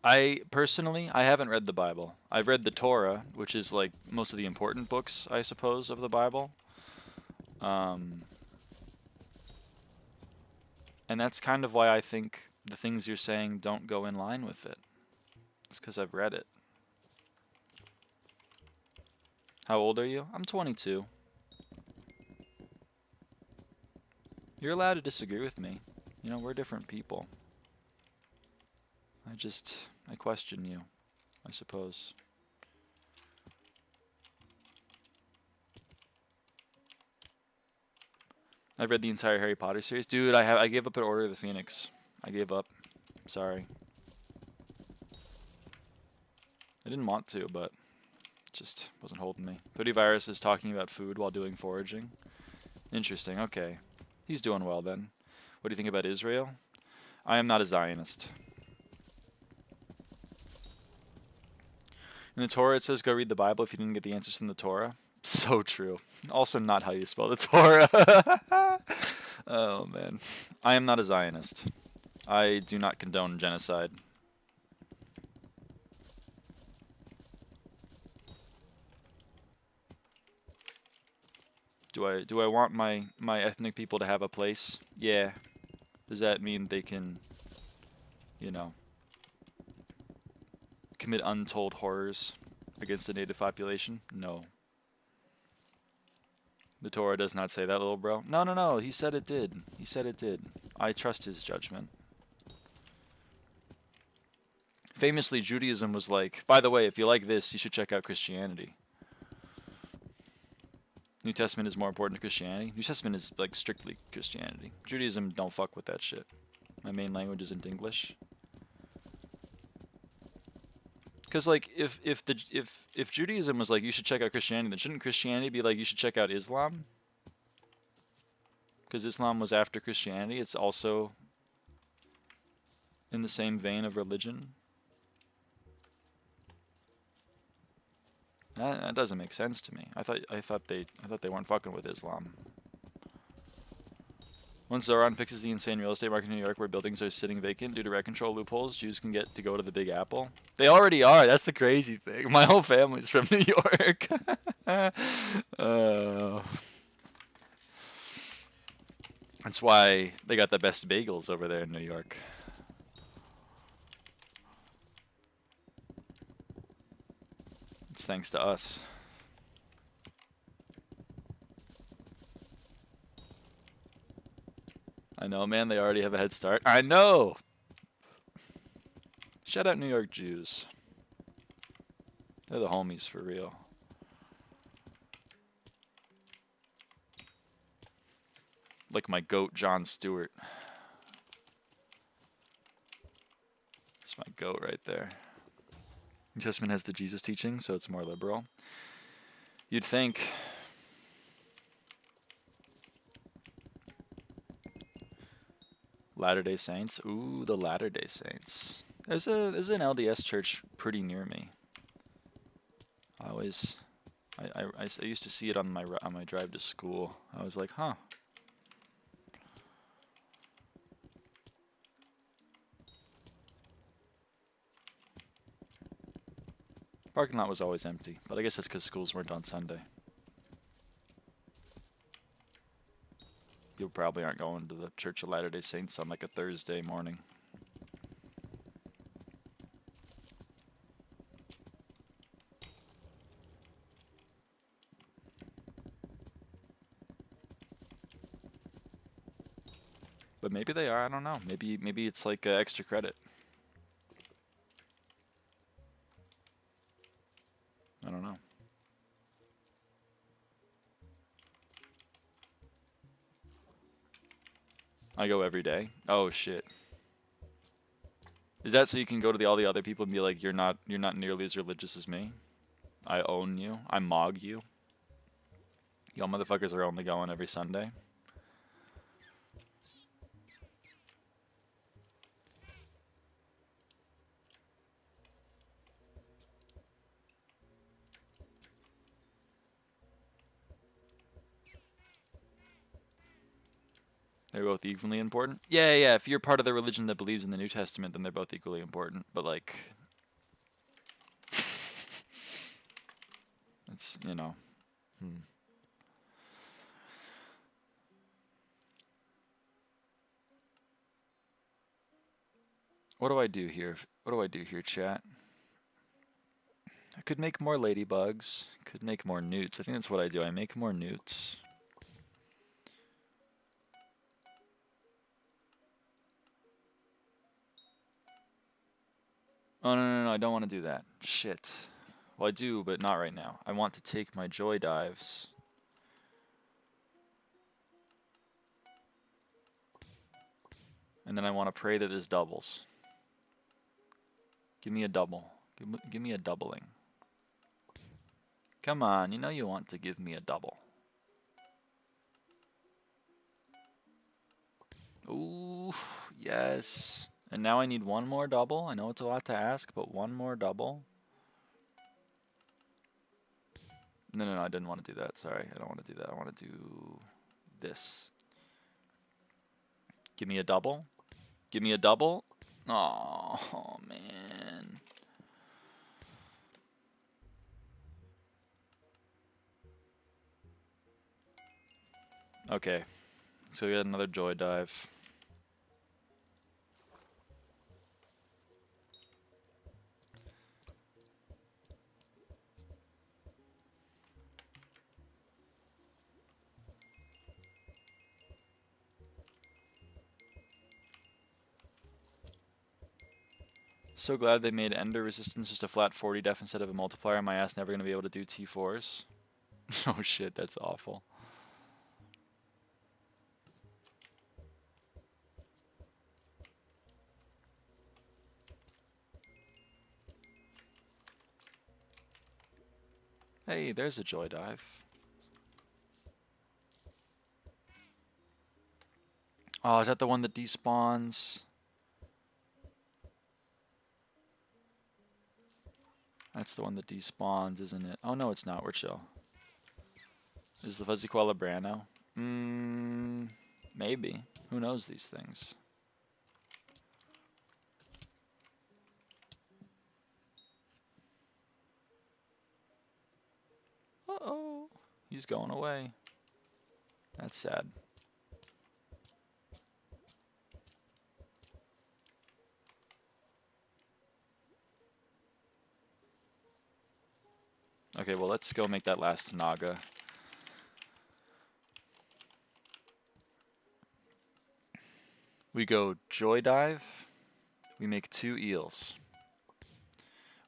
I haven't read the Bible. I've read the Torah, which is like most of the important books, I suppose, of the Bible. And that's kind of why I think the things you're saying don't go in line with it. It's because I've read it. How old are you? I'm 22. You're allowed to disagree with me. You know, we're different people. I question you, I suppose. I've read the entire Harry Potter series. Dude, I gave up at Order of the Phoenix. I gave up. Sorry. I didn't want to, but it just wasn't holding me. 30 Virus is talking about food while doing foraging. Interesting, okay. He's doing well then. What do you think about Israel? I am not a Zionist. In the Torah it says go read the Bible if you didn't get the answers from the Torah. So true. Also not how you spell the Torah. Oh man. I am not a Zionist. I do not condone genocide. Do I want my ethnic people to have a place? Yeah. Does that mean they can, you know, commit untold horrors against the native population? No. The Torah does not say that, little bro. No. He said it did. He said it did. I trust his judgment. Famously, Judaism was like, by the way, if you like this, you should check out Christianity. New Testament is more important to Christianity. New Testament is like strictly Christianity. Judaism don't fuck with that shit. My main language isn't English. Because like if Judaism was like you should check out Christianity, then shouldn't Christianity be like you should check out Islam? Because Islam was after Christianity. It's also in the same vein of religion. That doesn't make sense to me. I thought they weren't fucking with Islam. Once Zoran fixes the insane real estate market in New York where buildings are sitting vacant due to rent control loopholes, Jews can get to go to the Big Apple. They already are. That's the crazy thing. My whole family's from New York. That's why they got the best bagels over there in New York. It's thanks to us. I know, man. They already have a head start. I know! Shout out New York Jews. They're the homies for real. Like my goat, John Stewart. That's my goat right there. New Testament has the Jesus teaching, so it's more liberal. You'd think. Latter-day Saints. Ooh, the Latter-day Saints. There's an LDS church pretty near me. I used to see it on my drive to school. I was like, huh. Parking lot was always empty, but I guess that's because schools weren't on Sunday. People probably aren't going to the Church of Latter-day Saints on like a Thursday morning. But maybe they are, I don't know. Maybe it's like extra credit. I don't know. I go every day. Oh shit. Is that so you can go to all the other people and be like, you're not nearly as religious as me? I own you. I mog you. Y'all motherfuckers are only going every Sunday. They're both equally important? Yeah, yeah, if you're part of the religion that believes in the New Testament, then they're both equally important. But, like, it's, you know. What do I do here? What do I do here, chat? I could make more ladybugs. Could make more newts. I think that's what I do. I make more newts. Oh, no, I don't want to do that. Shit. Well, I do, but not right now. I want to take my joy dives. And then I want to pray that this doubles. Give me a double. Give me a doubling. Come on, you know you want to give me a double. Ooh, yes. And now I need one more double. I know it's a lot to ask, but one more double. No, I didn't want to do that. Sorry, I don't want to do that. I want to do this. Give me a double. Give me a double. Oh, man. Okay, so we got another joy dive. So glad they made Ender resistance just a flat 40 def instead of a multiplier. My ass never gonna be able to do T4s. Oh shit, that's awful. Hey, there's a joy dive. Oh, is that the one that despawns? That's the one that despawns, isn't it? Oh no, it's not. We're chill. Is the Fuzzy Koala Brano? Maybe. Who knows these things? Uh-oh. He's going away. That's sad. Okay, well, let's go make that last Naga. We go Joy Dive. We make 2 eels.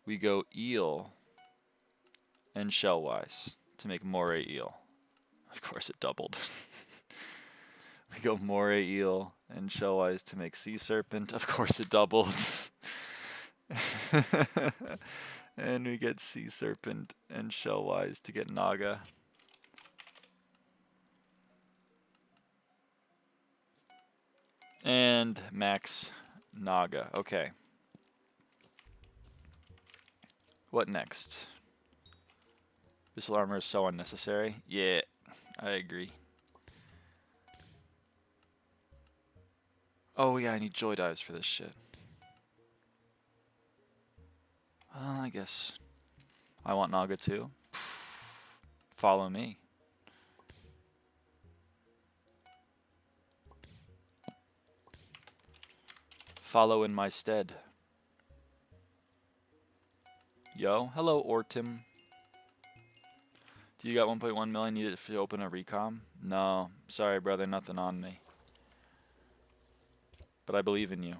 We go Eel and Shellwise to make Moray Eel. Of course it doubled. We go Moray Eel and Shellwise to make Sea Serpent. Of course it doubled. And we get Sea Serpent and Shellwise to get Naga. And max Naga. Okay. What next? Missile armor is so unnecessary. Yeah, I agree. Oh yeah, I need Joy Dives for this shit. Well, I guess I want Naga too. Follow me. Follow in my stead. Yo, hello Ortim. Do you got 1.1 million needed to open a recom? No, sorry brother, nothing on me. But I believe in you.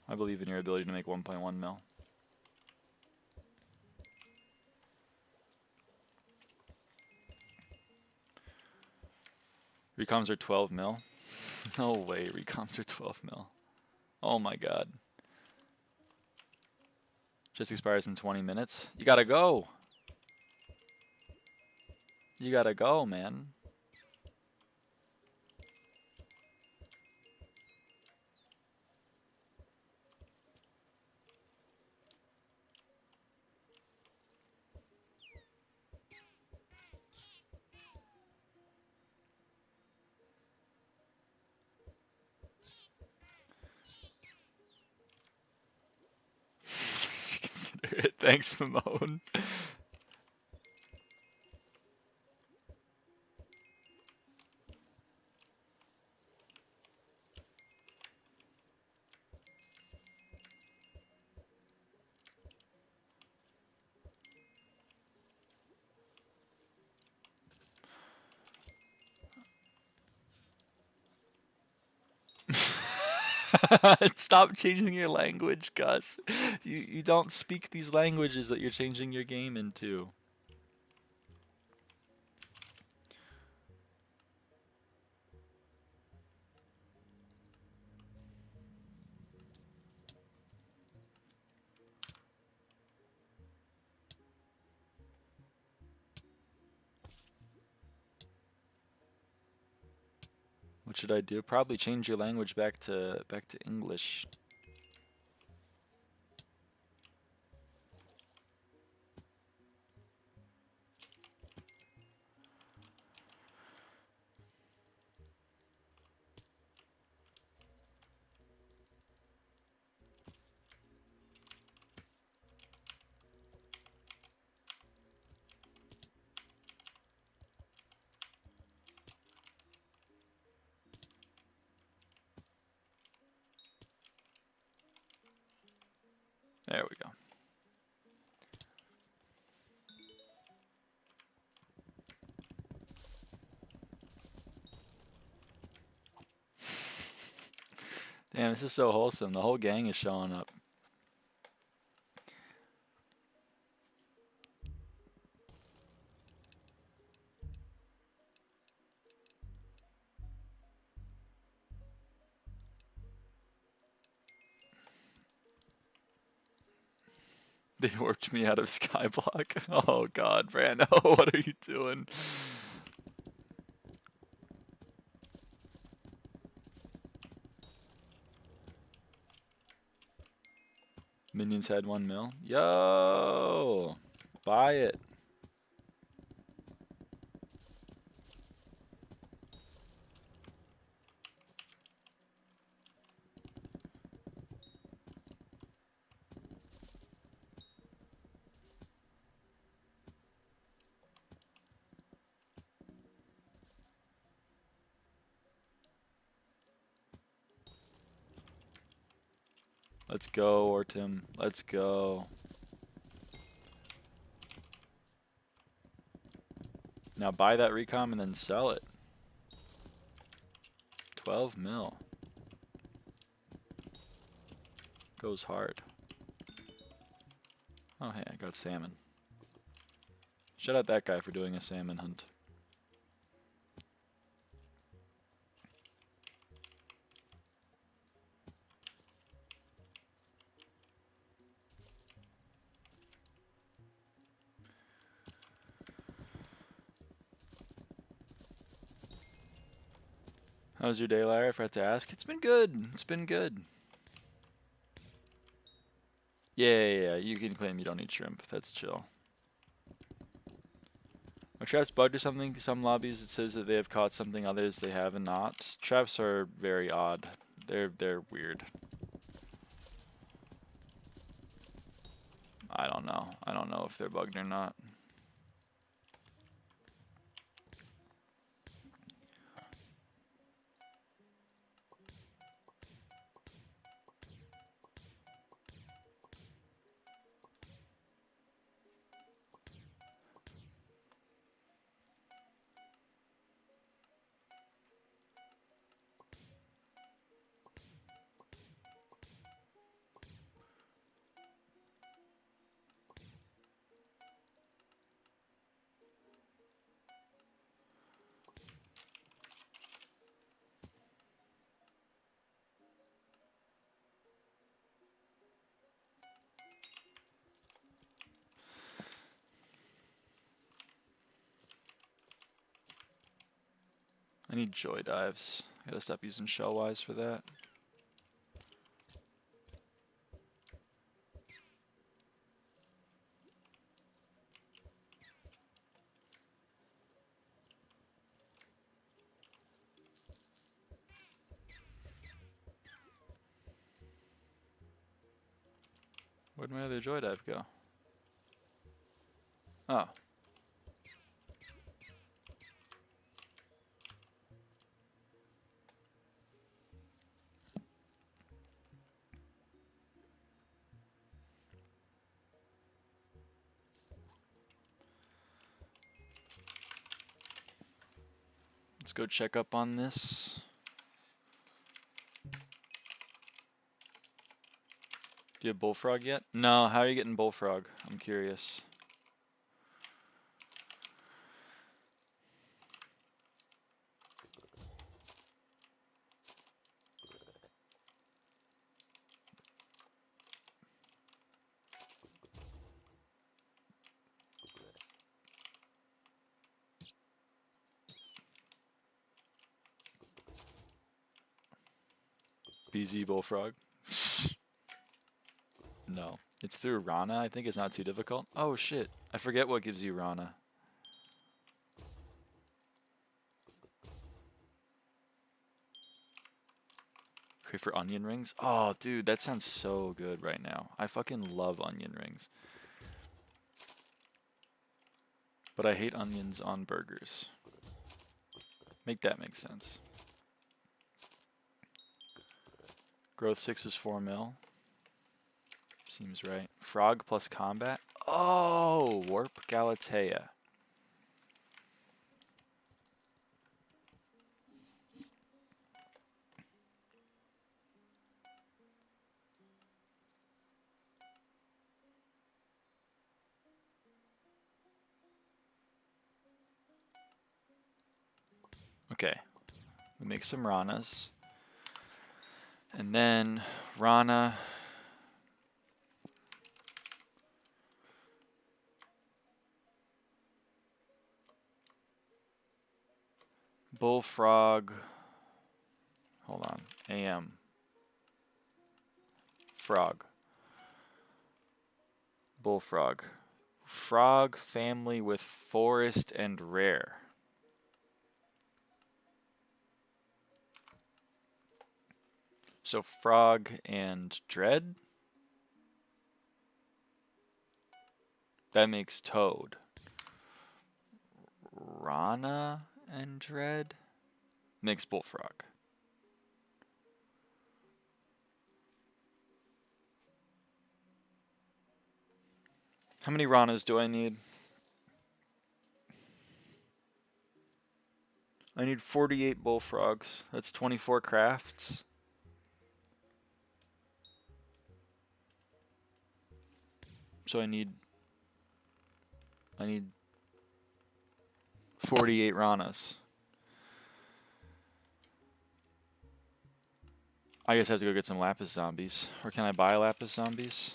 I believe in your ability to make 1.1 mil. Recoms are 12 mil? No way, recoms are 12 mil. Oh my god. Just expires in 20 minutes. You gotta go! You gotta go, man. Consider it. Thanks, Mamone. Stop changing your language, Gus. You don't speak these languages that you're changing your game into. What should I do? Probably change your language back to English. There we go. Damn, this is so wholesome. The whole gang is showing up. They warped me out of SkyBlock. Oh god, Brando, what are you doing? Minions had 1 mil. Yo! Buy it. Let's go, Ortim. Let's go. Now buy that recom and then sell it. 12 mil. Goes hard. Oh, hey, I got salmon. Shout out that guy for doing a salmon hunt. How was your day, Larry? I forgot to ask. It's been good. It's been good. Yeah. You can claim you don't eat shrimp. That's chill. Are traps bugged or something? Some lobbies it says that they have caught something, others they have and not. Traps are very odd. They're weird. I don't know. I don't know if they're bugged or not. I need joy dives. I gotta stop using shellwise for that. Where'd my other joy dive go? Oh. Let's go check up on this. Do you have bullfrog yet? No, how are you getting bullfrog? I'm curious. BZ bullfrog. No. It's through Rana. I think it's not too difficult. Oh shit. I forget what gives you Rana. Crave for onion rings? Oh dude, that sounds so good right now. I fucking love onion rings. But I hate onions on burgers. Make that make sense. Growth 6 is 4 mil. Seems right. Frog plus combat. Oh, Warp Galatea. Okay. We make some Ranas. And then Rana. Bullfrog. Hold on. AM. Frog. bullfrog. Frog family with forest and rare. So frog and dread? That makes toad. Rana and dread? Makes bullfrog. How many Ranas do I need? I need 48 bullfrogs. That's 24 crafts. So I need 48 Ranas. I guess I have to go get some lapis zombies. Or can I buy lapis zombies?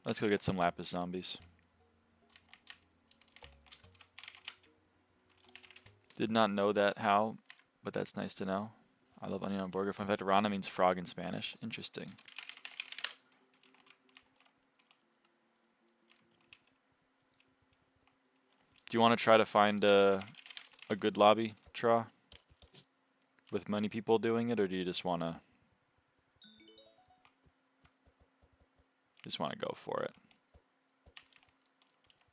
Let's go get some lapis zombies. Did not know that how, but that's nice to know. I love onion on burger. Fun fact, Rana means frog in Spanish. Interesting. Do you want to try to find a good lobby, Tra? With many people doing it, or do you just want to go for it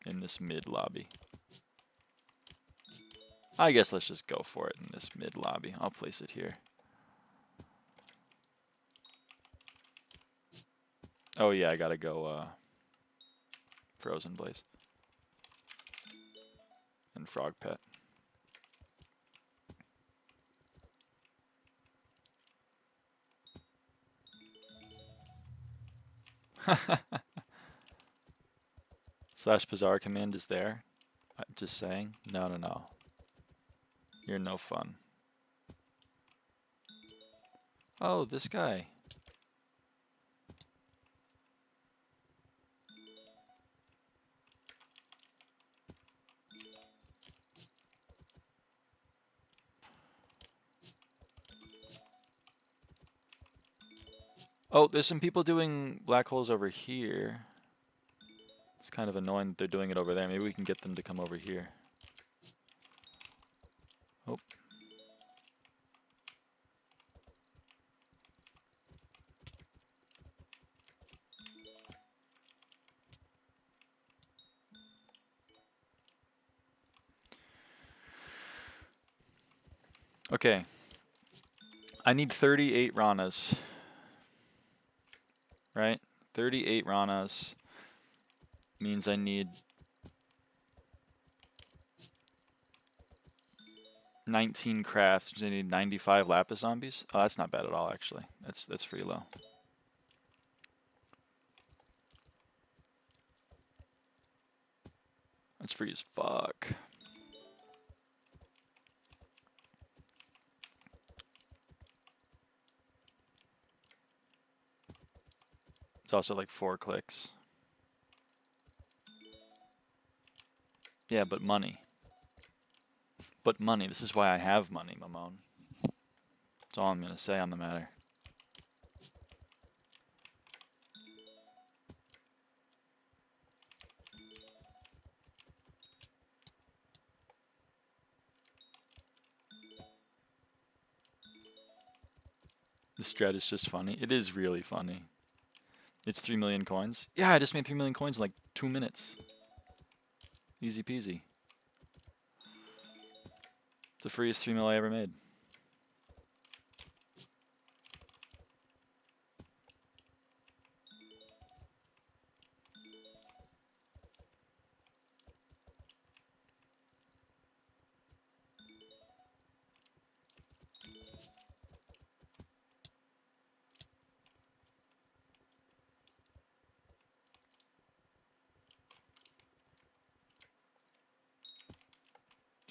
in this mid lobby? I guess let's just go for it in this mid lobby. I'll place it here. Oh yeah, I gotta go Frozen Blaze and Frog Pet. Slash Bazaar command is there. Just saying. No, no, no. You're no fun. Oh, this guy. Oh, there's some people doing black holes over here. It's kind of annoying that they're doing it over there. Maybe we can get them to come over here. Oh. Okay. I need 38 Ranas. Right? 38 Ranas means I need 19 crafts, which I need 95 lapis zombies. Oh, that's not bad at all, actually. That's pretty low. That's free as fuck. It's also like 4 clicks. Yeah, but money. But money. This is why I have money, Mamone. That's all I'm going to say on the matter. This strat is just funny. It is really funny. It's 3 million coins. Yeah, I just made 3 million coins in like 2 minutes. Easy peasy. It's the freest 3 mil I ever made.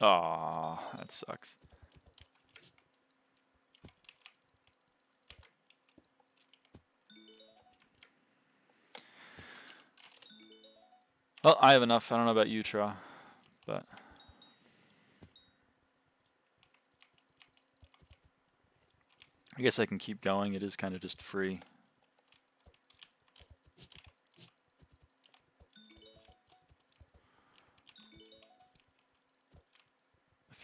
Aw, that sucks. Well, I have enough. I don't know about you, Tra, but I guess I can keep going. It is kind of just free.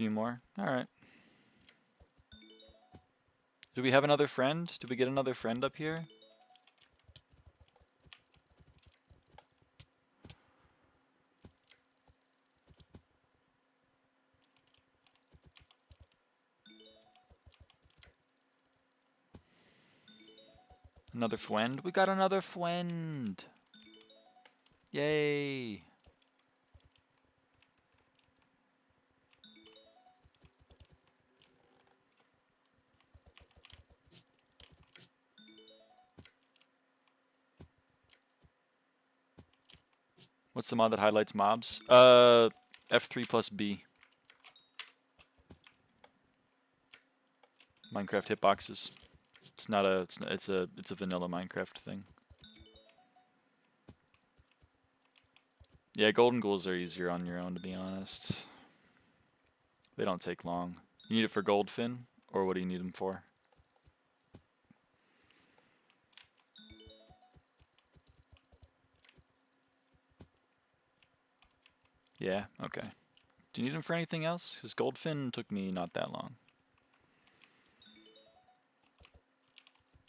few more. All right. Do we have another friend? Did we get another friend up here? Another friend? We got another friend! Yay! What's the mod that highlights mobs? F3 plus B. Minecraft hitboxes. It's not a. It's a vanilla Minecraft thing. Yeah, golden ghouls are easier on your own, to be honest. They don't take long. You need it for goldfin, or what do you need them for? Yeah, okay. Do you need them for anything else? Because goldfin took me not that long.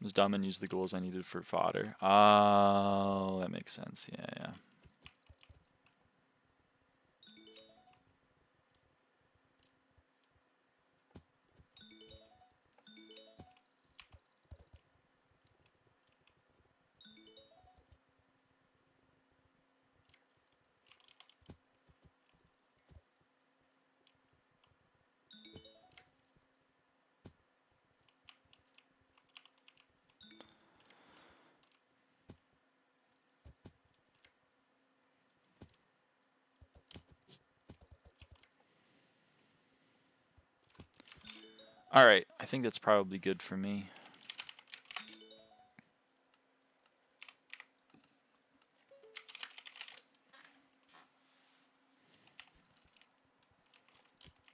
I was dumb and used the ghouls I needed for fodder. Oh, that makes sense. Yeah, yeah. Alright, I think that's probably good for me.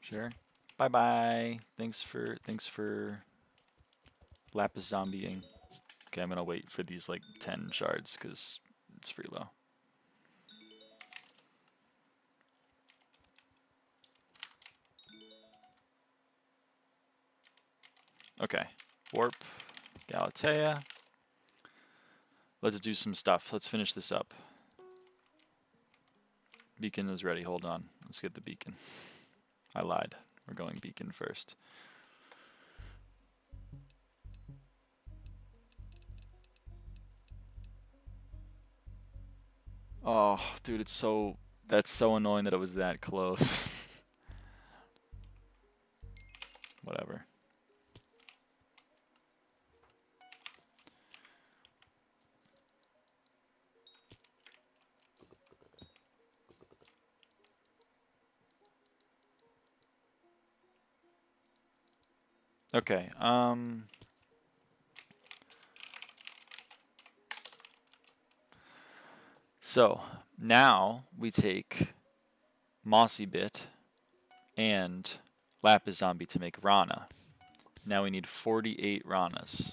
Sure. Bye-bye. Thanks for lapis zombieing. Okay, I'm gonna wait for these like 10 shards because it's free low. Okay. Warp. Galatea. Let's do some stuff. Let's finish this up. Beacon is ready. Hold on. Let's get the beacon. I lied. We're going beacon first. Oh, dude, it's so... That's so annoying that it was that close. Whatever. Okay, so now we take Mossy Bit and Lapis Zombie to make Rana. Now we need 48 Ranas.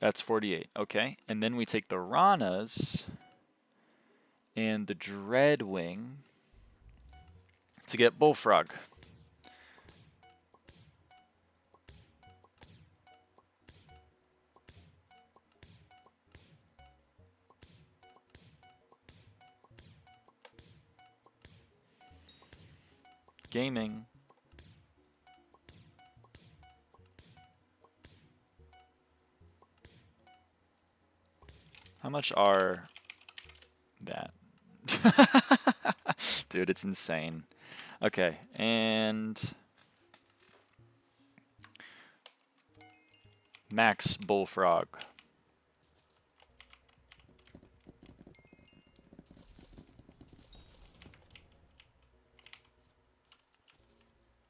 That's 48, okay. And then we take the Ranas and the Dreadwing to get Bullfrog. Gaming. How much are that? Dude, it's insane. Okay, and max Bullfrog.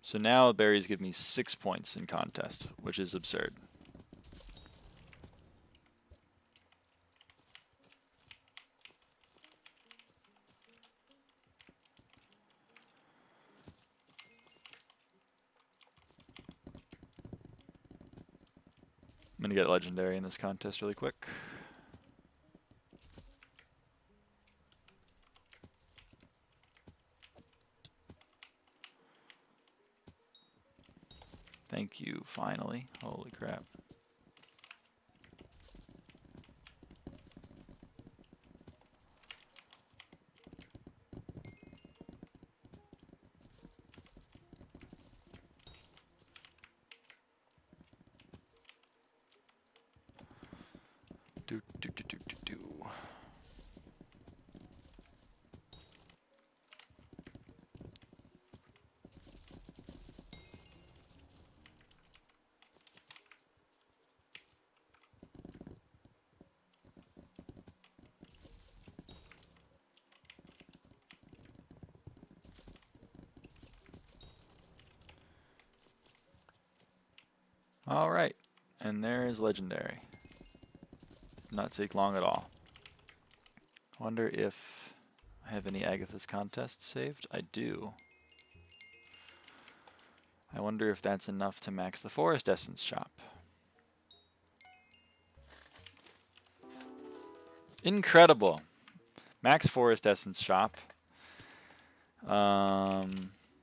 So now berries give me 6 points in contest, which is absurd. I'm gonna get legendary in this contest really quick. Thank you, finally. Holy crap. Do, do, do, do, do, do. All right, and there is legendary. Not take long at all. Wonder if I have any Agatha's contests saved. I do. I wonder if that's enough to max the forest essence shop. Incredible. Max forest essence shop.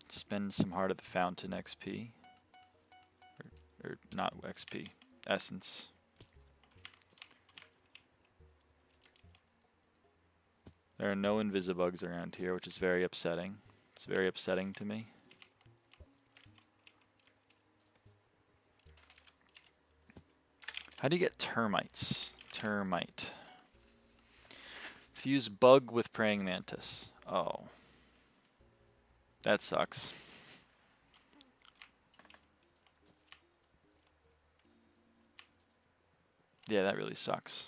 Spend some heart of the fountain XP. Or not XP. Essence. There are no invisibugs around here, which is very upsetting. It's very upsetting to me. How do you get termites? Termite. Fuse bug with praying mantis. Oh. That sucks. Yeah, that really sucks.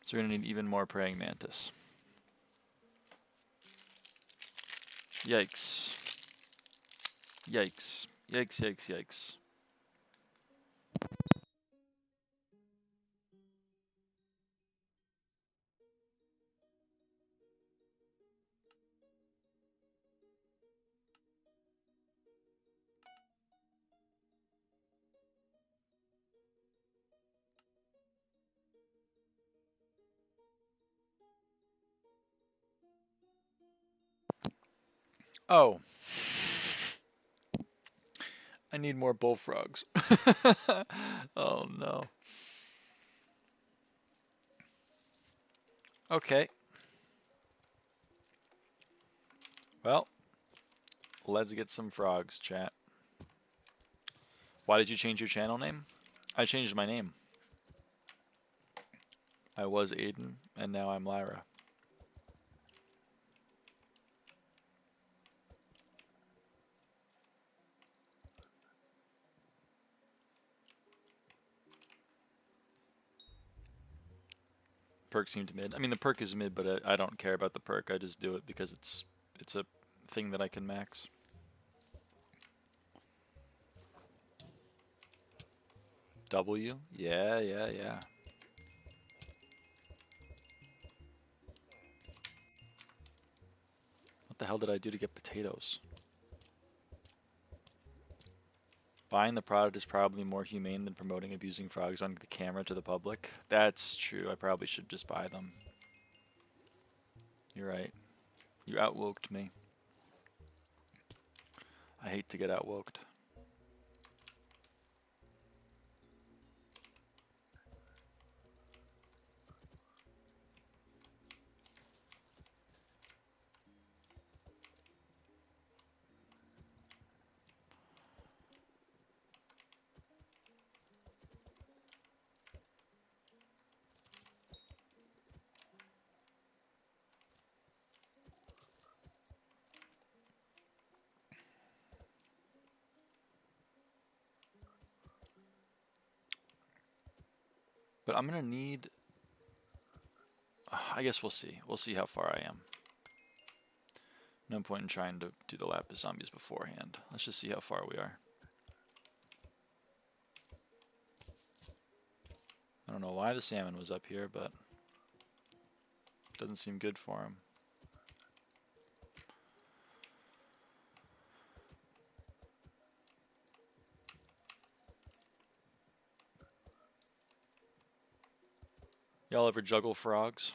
So we're going to need even more praying mantis. Yikes. Yikes. Yikes, yikes, yikes. Oh. I need more bullfrogs. Oh no. Okay. Well, let's get some frogs, chat. Why did you change your channel name? I changed my name. I was Aiden, and now I'm Lyra. Perk seemed mid. I mean, the perk is mid, but I don't care about the perk. I just do it because it's a thing that I can max. W? Yeah, yeah, yeah. What the hell did I do to get potatoes? Buying the product is probably more humane than promoting abusing frogs on the camera to the public. That's true. I probably should just buy them. You're right. You outwoked me. I hate to get outwoked. But I'm gonna need... I guess we'll see. We'll see how far I am. No point in trying to do the Lapis Zombies beforehand. Let's just see how far we are. I don't know why the salmon was up here, but doesn't seem good for him. Y'all ever juggle frogs?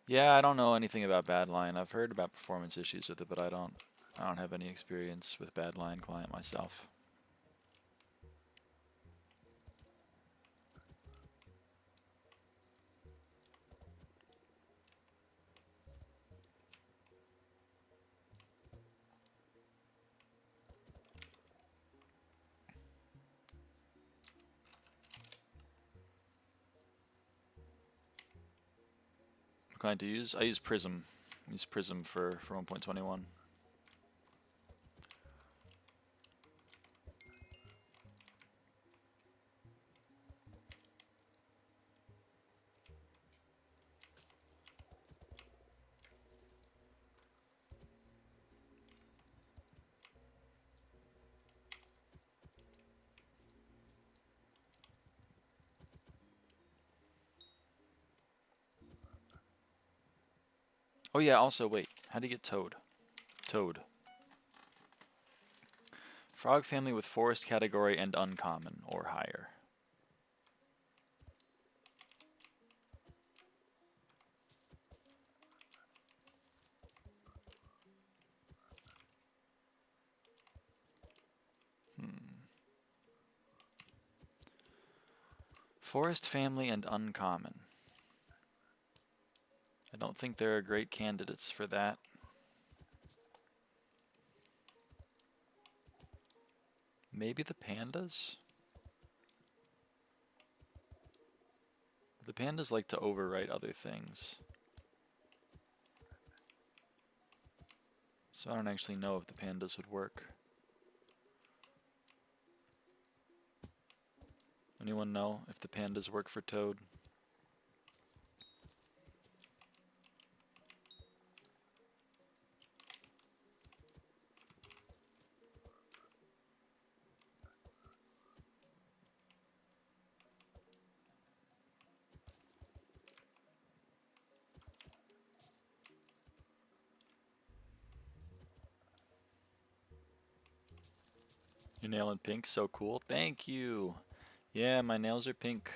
Yeah, I don't know anything about Badlion. I've heard about performance issues with it, but I don't have any experience with Badlion client myself. What client to use? I use Prism. I use Prism for 1.21. Oh yeah, also wait, how do you get Toad? Toad. Frog family with forest category and uncommon or higher. Forest family and uncommon. I don't think there are great candidates for that. Maybe the pandas? The pandas like to overwrite other things. So I don't actually know if the pandas would work. Anyone know if the pandas work for Toad? Your nail in pink, so cool. Thank you. Yeah, my nails are pink.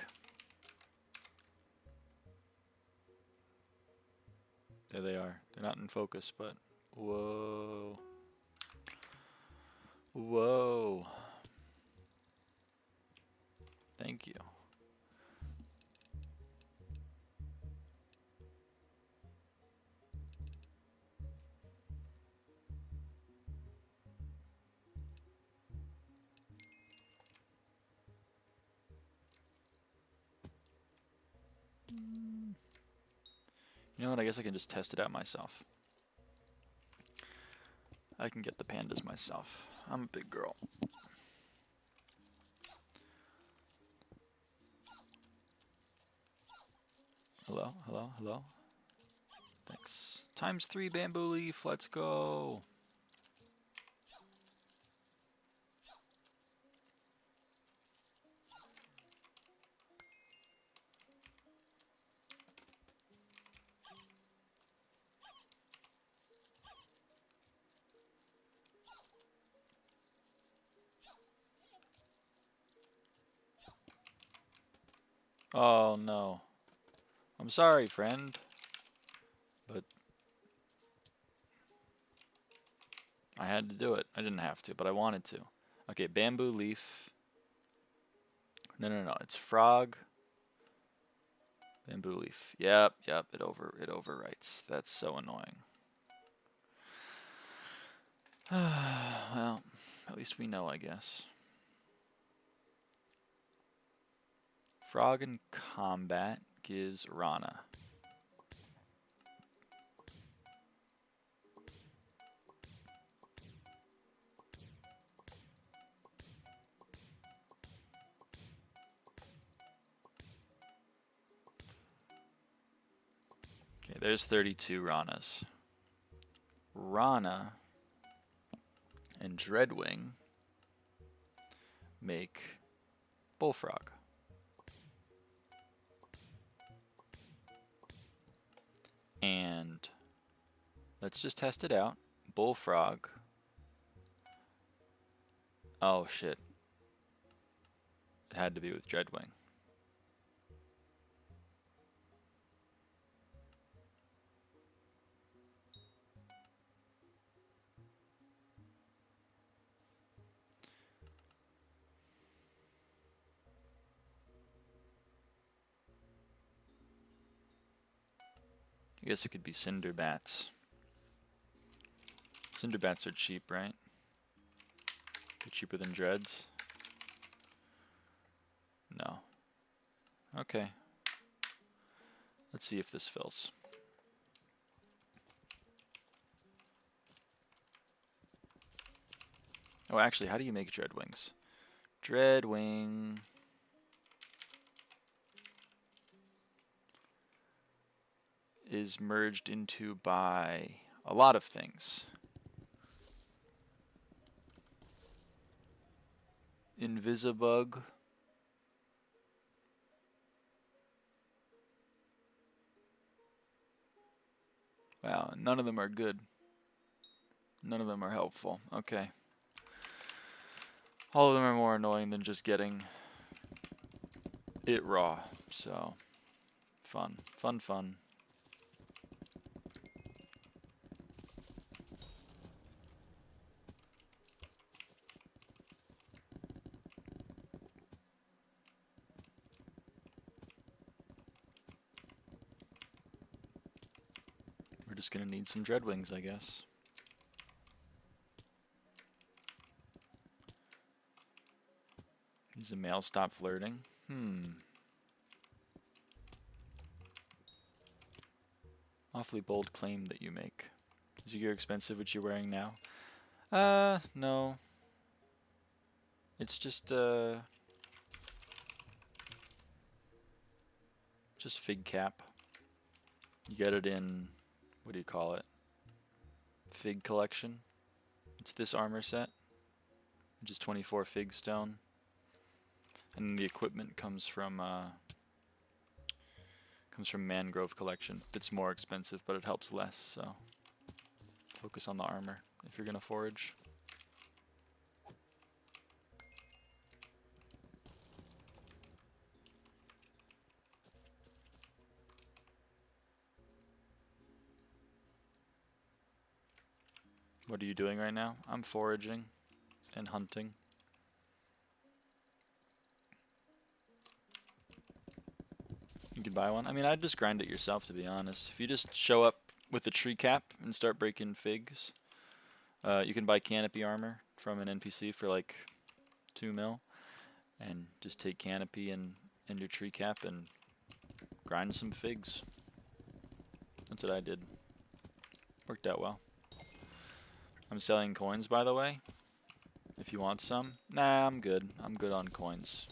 There they are. They're not in focus, but whoa. Whoa. Thank you. You know what? I guess I can just test it out myself. I can get the pandas myself. I'm a big girl. Hello, hello, hello. Thanks. ×3 bamboo leaf. Let's go. Oh no. I'm sorry, friend. But I had to do it. I didn't have to, but I wanted to. Okay, bamboo leaf. No. It's frog. Bamboo leaf. Yep. It overwrites. That's so annoying. Well, at least we know, I guess. Frog in combat gives Rana. Okay, there's 32 Ranas. Rana and Dreadwing make Bullfrog. And let's just test it out. Bullfrog. Oh shit. It had to be with Dreadwing. I guess it could be Cinder Bats. Cinder Bats are cheap, right? They're cheaper than Dreads. No. Okay. Let's see if this fills. Oh, actually, how do you make Dreadwings? Dreadwing. Is merged into by a lot of things. Invisibug. Wow, none of them are good. None of them are helpful. Okay. All of them are more annoying than just getting it raw. So, fun. Fun, fun. We're just gonna need some Dreadwings, I guess. Is a male stop flirting? Awfully bold claim that you make. Is your gear expensive, which you're wearing now? No. It's just fig cap. You get it in, what do you call it? Fig collection. It's this armor set, which is 24 fig stone. And the equipment comes from Mangrove collection. It's more expensive, but it helps less, so focus on the armor if you're gonna forage. What are you doing right now? I'm foraging and hunting. You can buy one. I mean, I'd just grind it yourself, to be honest. If you just show up with a tree cap and start breaking figs, you can buy canopy armor from an NPC for like 2 mil, and just take canopy and your tree cap and grind some figs. That's what I did. Worked out well. I'm selling coins, by the way, if you want some. Nah, I'm good. I'm good on coins.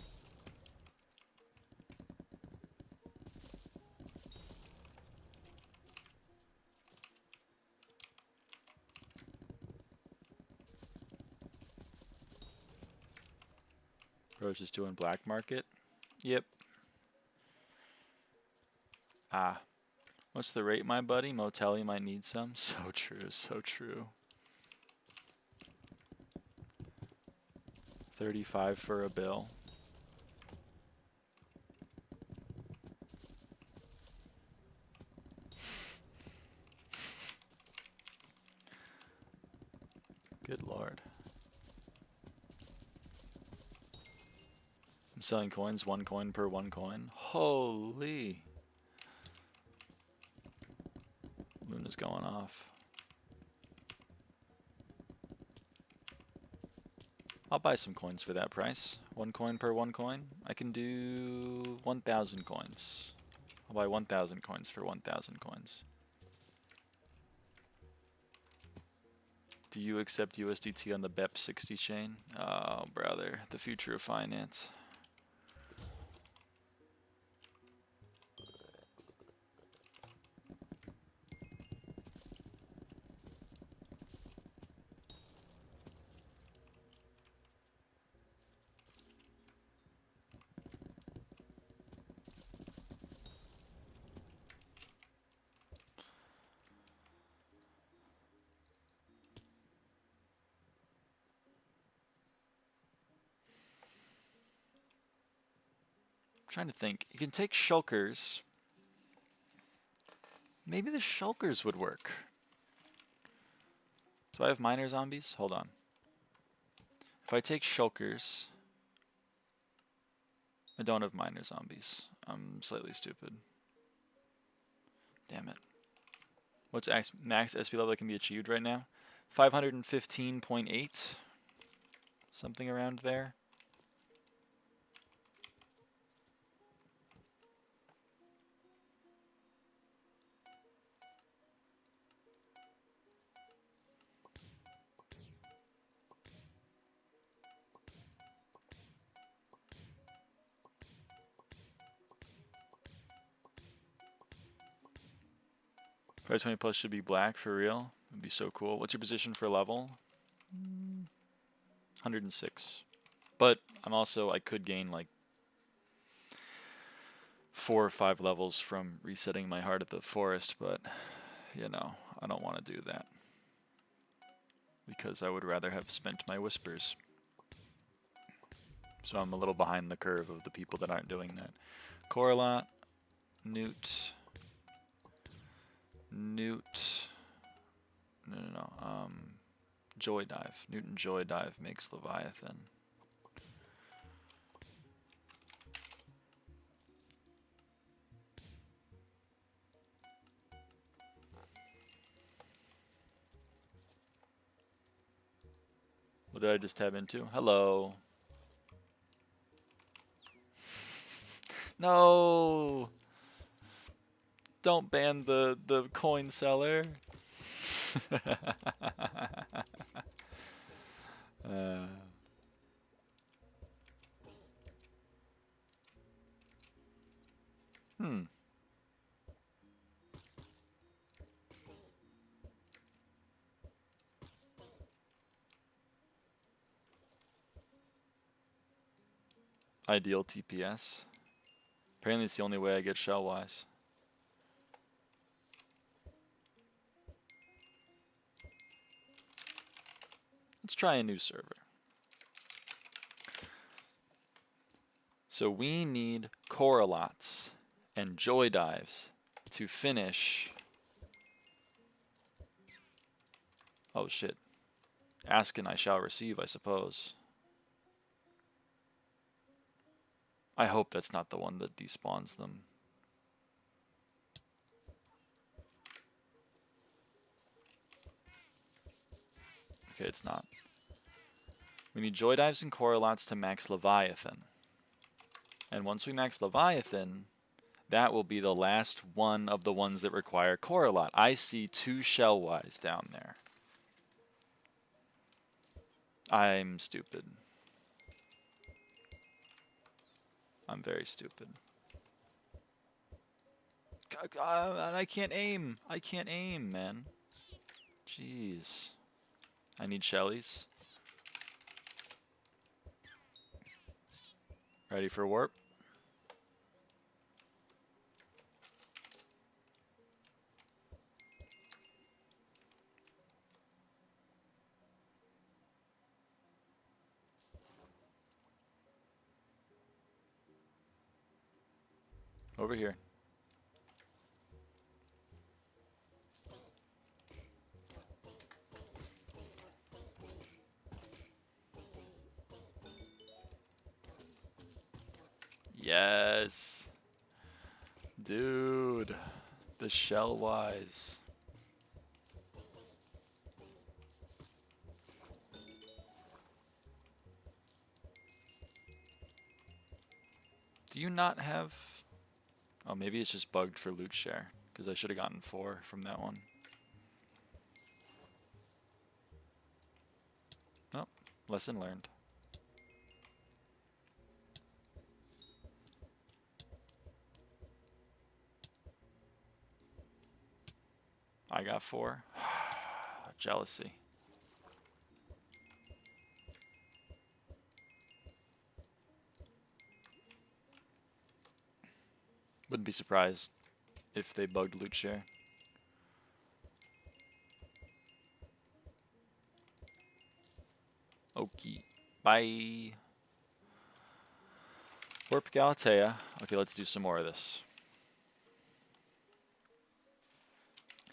Bro's just doing black market. Yep. Ah. What's the rate, my buddy? Motelli might need some. So true, so true. 35 for a bill. Good lord. I'm selling coins, 1 coin per 1 coin. Holy. Luna's going off. I'll buy some coins for that price. 1 coin per 1 coin. I can do 1,000 coins. I'll buy 1,000 coins for 1,000 coins. Do you accept USDT on the BEP60 chain? Oh, brother, the future of finance. trying to think. You can take shulkers. Maybe the shulkers would work. Do I have miner zombies? Hold on. If I take shulkers, I don't have miner zombies. I'm slightly stupid. Damn it. What's max SP level that can be achieved right now? 515.8. Something around there. Probably 20 plus should be black for real. It'd be so cool. What's your position for level? 106. But I'm also, I could gain like 4 or 5 levels from resetting my heart at the forest, but you know, I don't want to do that. Because I would rather have spent my whispers. So I'm a little behind the curve of the people that aren't doing that. Correlot, Newt, no, Joy Dive. Newton Joy Dive makes Leviathan. What did I just tab into? Hello. No! Don't ban the coin seller. Hmm. Ideal TPS. Apparently it's the only way I get shell-wise. Let's try a new server. So we need correlats and joy dives to finish. Oh shit. Ask and I shall receive, I suppose. I hope that's not the one that despawns them. Okay, it's not. We need joy dives and correlats to max Leviathan. And once we max Leviathan, that will be the last one of the ones that require correlat. I see 2 shell-wise down there. I'm stupid. I'm very stupid. I can't aim. I can't aim, man. Jeez. I need shellies. Ready for warp? Over here. Yes. Dude. The shell-wise. Do you not have... Oh, maybe it's just bugged for loot share, because I should have gotten 4 from that one. Oh, lesson learned. I got 4. Jealousy. Wouldn't be surprised if they bugged loot share. Okay. Bye. Warp Galatea. Okay, let's do some more of this.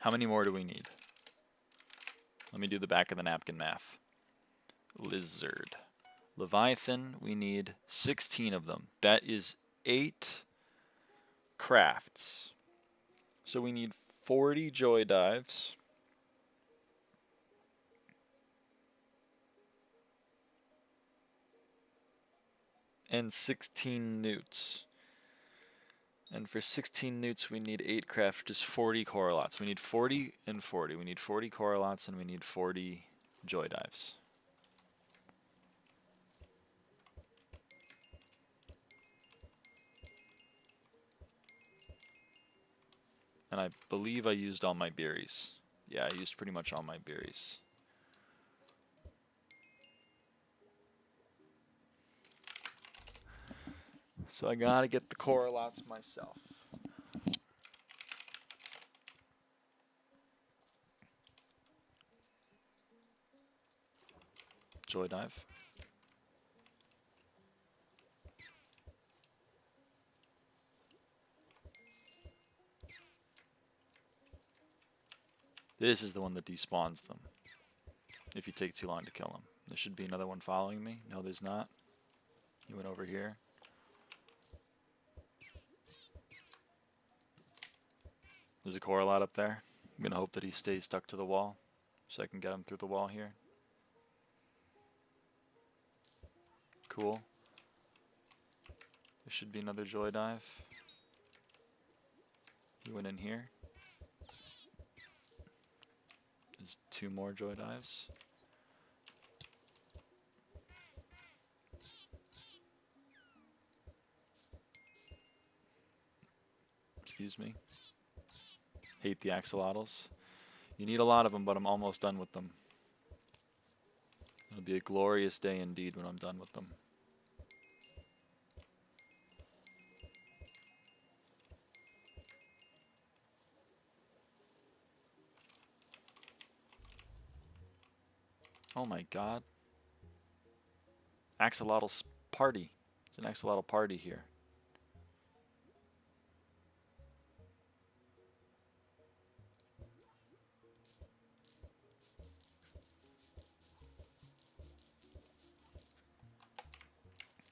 How many more do we need? Let me do the back of the napkin math. Lizard. Leviathan, we need 16 of them. That is 8 crafts. So we need 40 joy dives. And 16 newts. And for 16 newts, we need 8 craft, which is 40 corralots. We need 40 and 40. We need 40 corralots, and we need 40 joy dives. And I believe I used all my berries. Yeah, I used pretty much all my berries. So I gotta get the corralots myself. Joy dive. This is the one that despawns them. If you take too long to kill them. There should be another one following me. No, there's not. He went over here. There's a corralot up there. I'm gonna hope that he stays stuck to the wall so I can get him through the wall here. Cool. There should be another joy dive. He went in here. There's 2 more joy dives. Excuse me. Hate the axolotls. You need a lot of them, but I'm almost done with them. It'll be a glorious day indeed when I'm done with them. Oh my god. Axolotl party. It's an axolotl party here.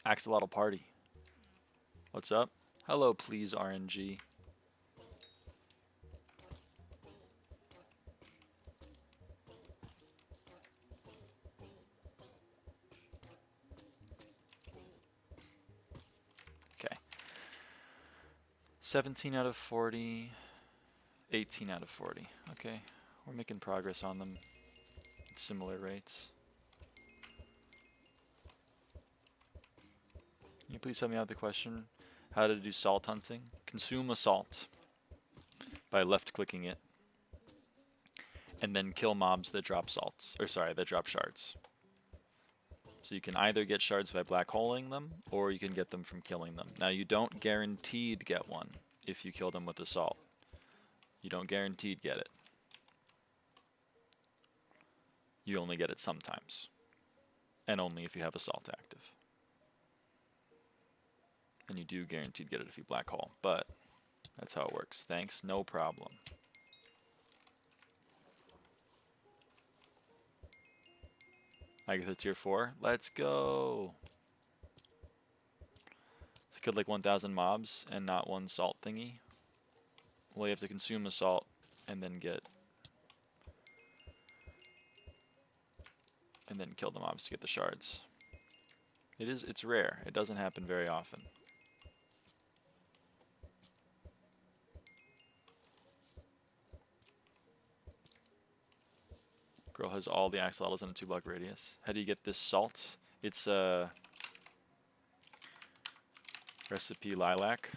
Axolotl party. What's up? Hello, please, RNG. Okay. 17 out of 40. 18 out of 40. Okay. We're making progress on them at similar rates. Can you please help me out with the question? How to do salt hunting? Consume a salt by left-clicking it, and then kill mobs that drop salts, or sorry, that drop shards. So you can either get shards by black holing them, or you can get them from killing them. Now you don't guaranteed get one if you kill them with the salt. You don't guaranteed get it. You only get it sometimes, and only if you have a salt active. And you do guaranteed get it if you black hole, but that's how it works. Thanks, no problem. I get to tier 4. Let's go. So kill like 1,000 mobs and not one salt thingy. Well, you have to consume a salt and then kill the mobs to get the shards. It's rare. It doesn't happen very often. Girl has all the axolotls in a 2-block radius. How do you get this salt? It's a recipe lilac.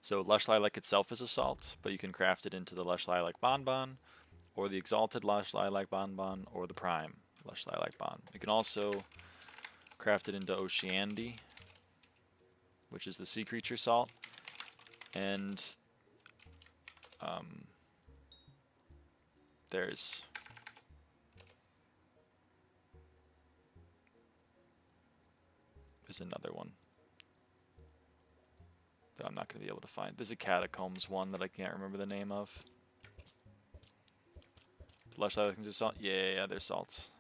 So lush lilac itself is a salt, but you can craft it into the lush lilac bonbon, or the exalted lush lilac bonbon, or the prime lush lilac bon. You can also craft it into Oceandy, which is the sea creature salt, and there's There's another one that I'm not going to be able to find. There's a catacombs one that I can't remember the name of. Lush things are salt. Yeah, they're salts.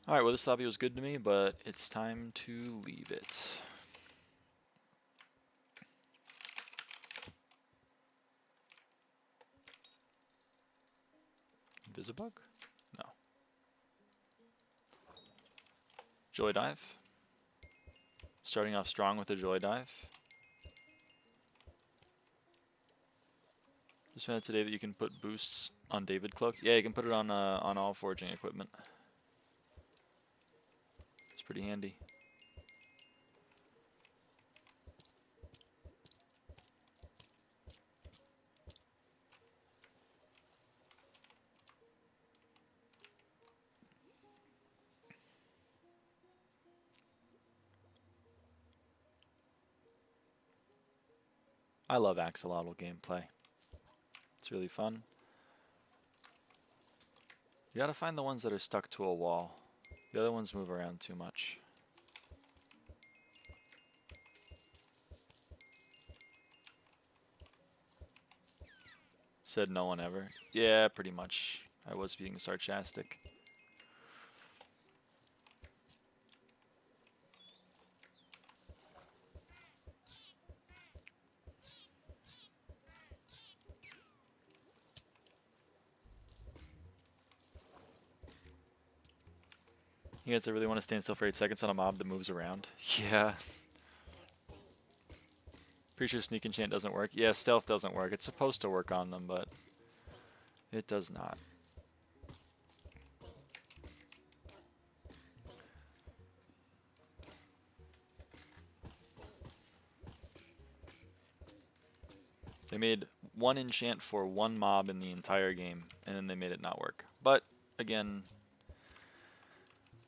Alright, well this lobby was good to me, but it's time to leave it. Visibug? No. Joy Dive. Starting off strong with a Joy Dive. Just found out today that you can put boosts on David Cloak. Yeah, you can put it on all foraging equipment. It's pretty handy. I love axolotl gameplay. It's really fun. You gotta find the ones that are stuck to a wall. The other ones move around too much. Said no one ever. Yeah, pretty much. I was being sarcastic. You guys really want to stand still for 8 seconds on a mob that moves around? Yeah. Pretty sure sneak enchant doesn't work. Yeah, stealth doesn't work. It's supposed to work on them, but it does not. They made one enchant for one mob in the entire game, and then they made it not work. But, again,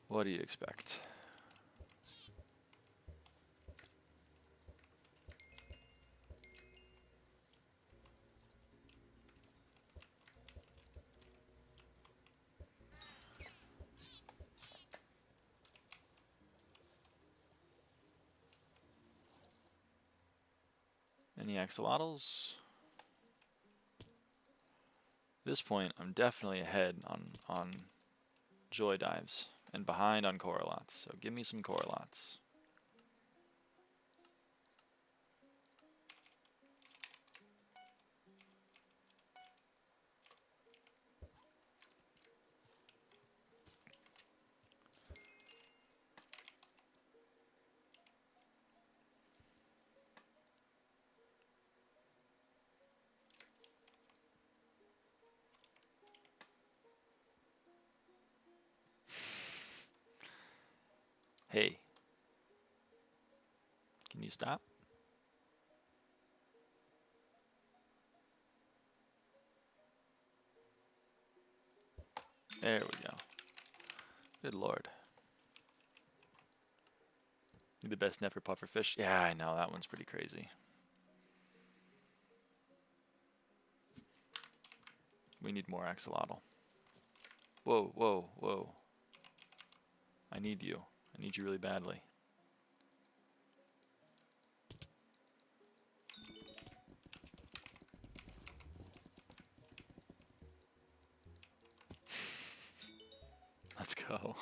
what do you expect? Any axolotls? At this point, I'm definitely ahead on Joy Dives and behind on Coralots, so give me some Coralots. Hey, can you stop? There we go. Good lord. You're the best net for pufferfish? Yeah, I know, that one's pretty crazy. We need more axolotl. Whoa, whoa, whoa. I need you. I need you really badly. Let's go.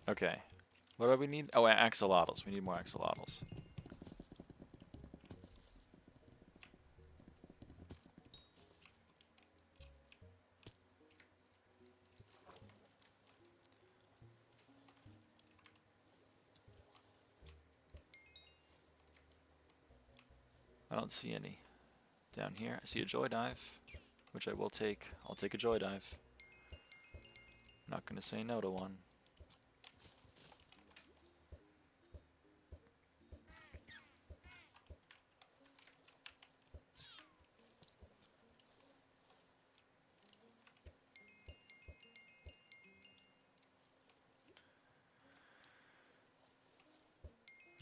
Okay. What do we need? Oh, axolotls. We need more axolotls. I don't see any down here. I see a Joy Dive, which I will take. I'll take a Joy Dive. Not going to say no to one.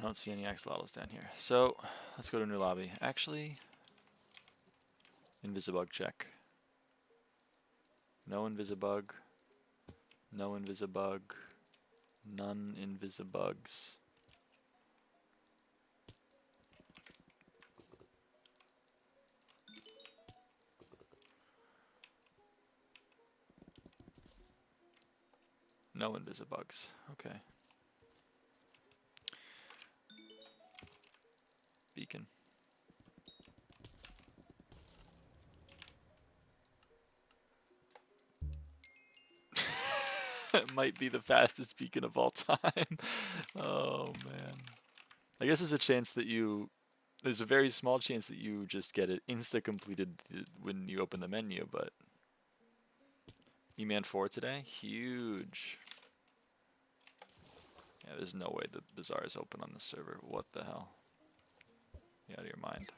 I don't see any axolotls down here. So let's go to a new lobby. Actually, invisibug check. No invisibug. No invisibug. None invisibugs. No invisibugs. Okay. Beacon. It might be the fastest beacon of all time. Oh man. I guess there's a chance that there's a very small chance that you just get it insta-completed when you open the menu, but E-Man 4 today? Huge. Yeah, there's no way the Bazaar is open on this server. What the hell? You out of your mind.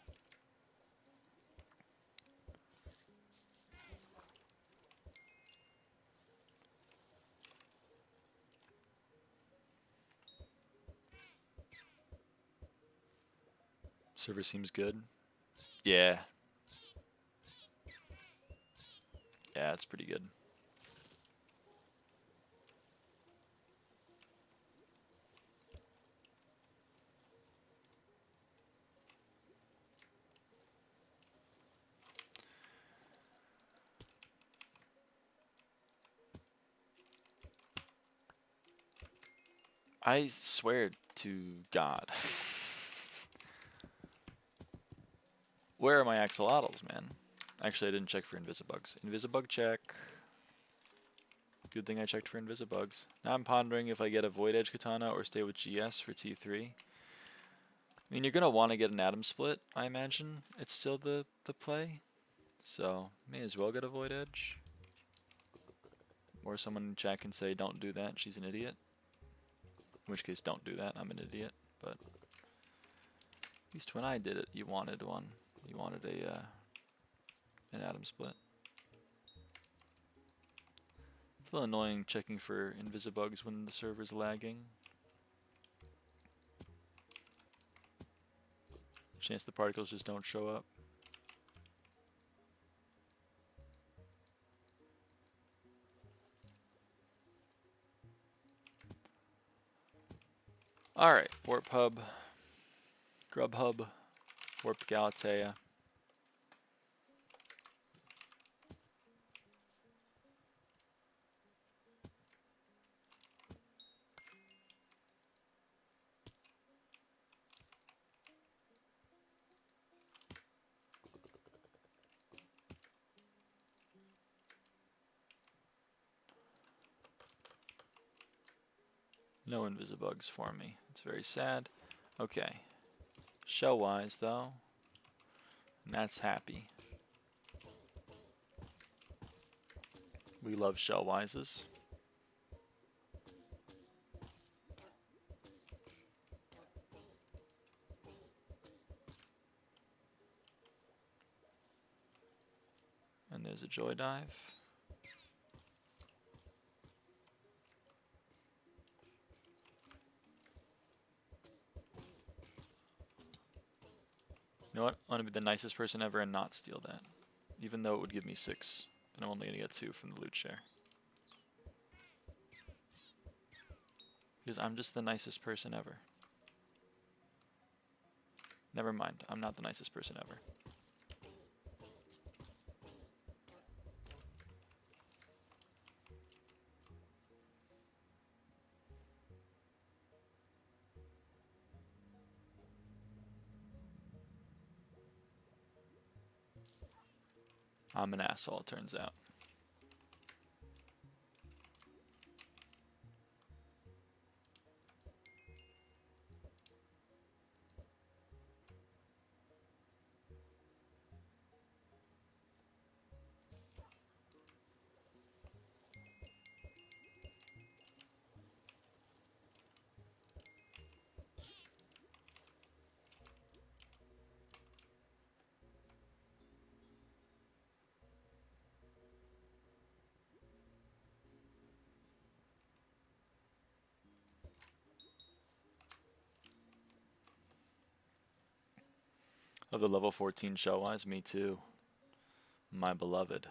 Server seems good. Yeah. Yeah, it's pretty good. I swear to God. Where are my axolotls, man? Actually, I didn't check for invisibugs. Invisibug check. Good thing I checked for invisibugs. Now I'm pondering if I get a Void Edge Katana or stay with GS for T3. I mean, you're going to want to get an Atom Split, I imagine. It's still the play. So, may as well get a Void Edge. Or someone in chat can say, don't do that, she's an idiot. In which case, don't do that, I'm an idiot. But at least when I did it, you wanted one. You wanted an Atom Split. It's a little annoying checking for invisibugs when the server's lagging. Chance the particles just don't show up. Alright, Warp Hub, Grub Hub, Warp Galatea. No invisibugs for me. It's very sad. Okay. Shell-wise, though, and that's happy. We love shell-wises. And there's a Joy Dive. You know what? I want to be the nicest person ever and not steal that. Even though it would give me 6. And I'm only going to get 2 from the loot share. Because I'm just the nicest person ever. Never mind, I'm not the nicest person ever. I'm an asshole, it turns out. Of the level 14 shell-wise, me too. My beloved.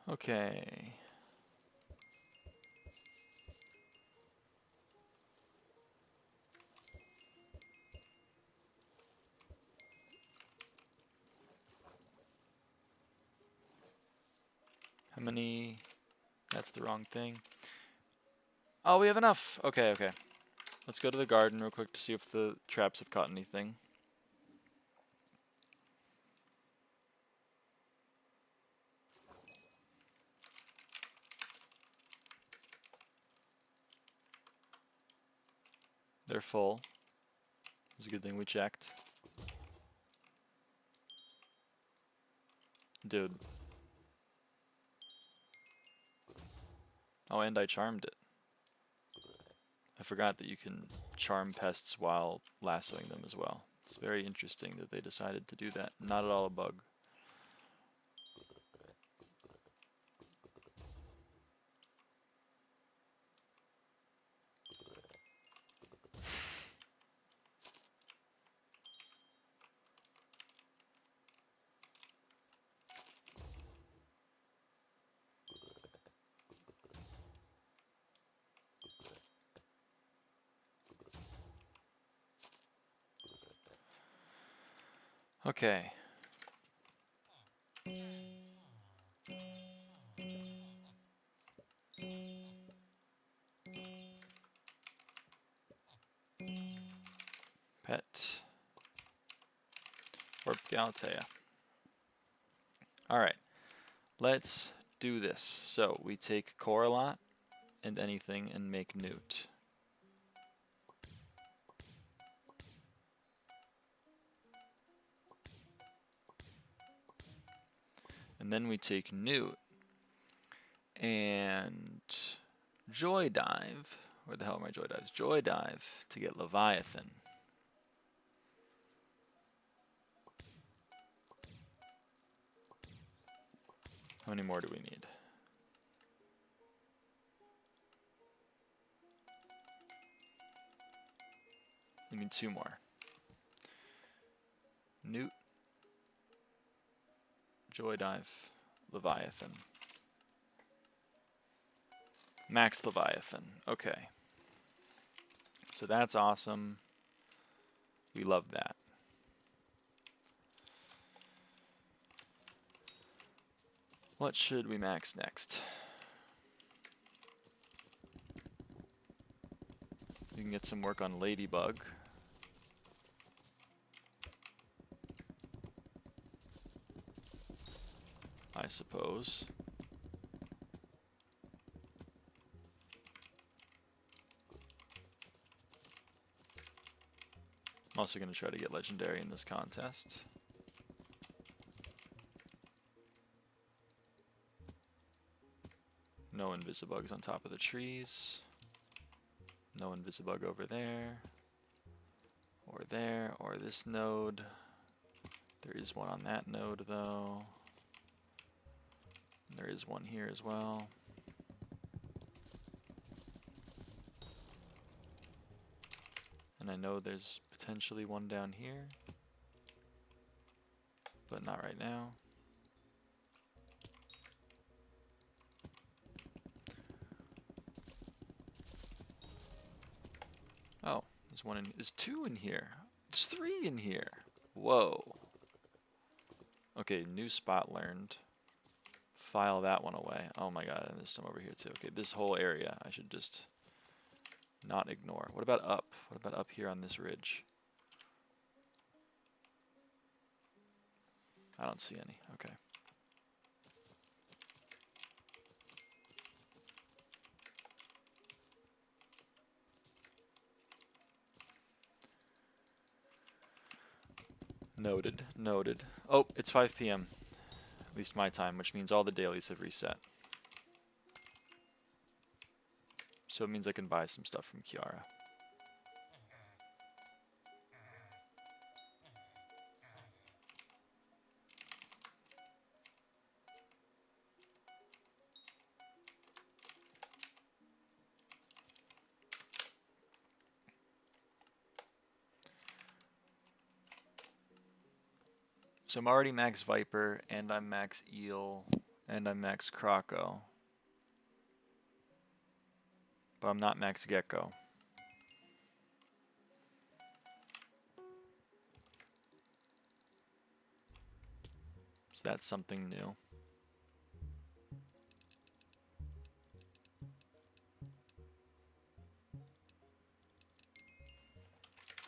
Okay. How many? That's the wrong thing. Oh, we have enough. Okay, okay. Let's go to the garden real quick to see if the traps have caught anything. They're full. It's a good thing we checked. Dude. Oh, and I charmed it. I forgot that you can charm pests while lassoing them as well. It's very interesting that they decided to do that. Not at all a bug. Okay. Pet. Or Galatea. Alright. Let's do this. So we take Coralot and anything and make Newt. And then we take Newt and Joy Dive. Where the hell are my Joy Dives? Joy Dive to get Leviathan. How many more do we need? We need 2 more. Newt, Joy Dive, Leviathan. Max Leviathan. Okay. So that's awesome. We love that. What should we max next? We can get some work on Ladybug. I suppose. I'm also going to try to get Legendary in this contest. No Invisibugs on top of the trees. No Invisibug over there. Or this node. There is one on that node though. There is one here as well. And I know there's potentially one down here, but not right now. Oh, there's one in, there's 2 in here. There's 3 in here. Whoa. Okay, new spot learned. File that one away. Oh my god, and there's some over here too. Okay, this whole area I should just not ignore. What about up? What about up here on this ridge? I don't see any. Okay. Noted. Noted. Oh, it's 5 p.m. At least my time, which means all the dailies have reset. So it means I can buy some stuff from Kiara. So I'm already max Viper, and I'm max Eel, and I'm max Croco. But I'm not max Gecko. So that's something new.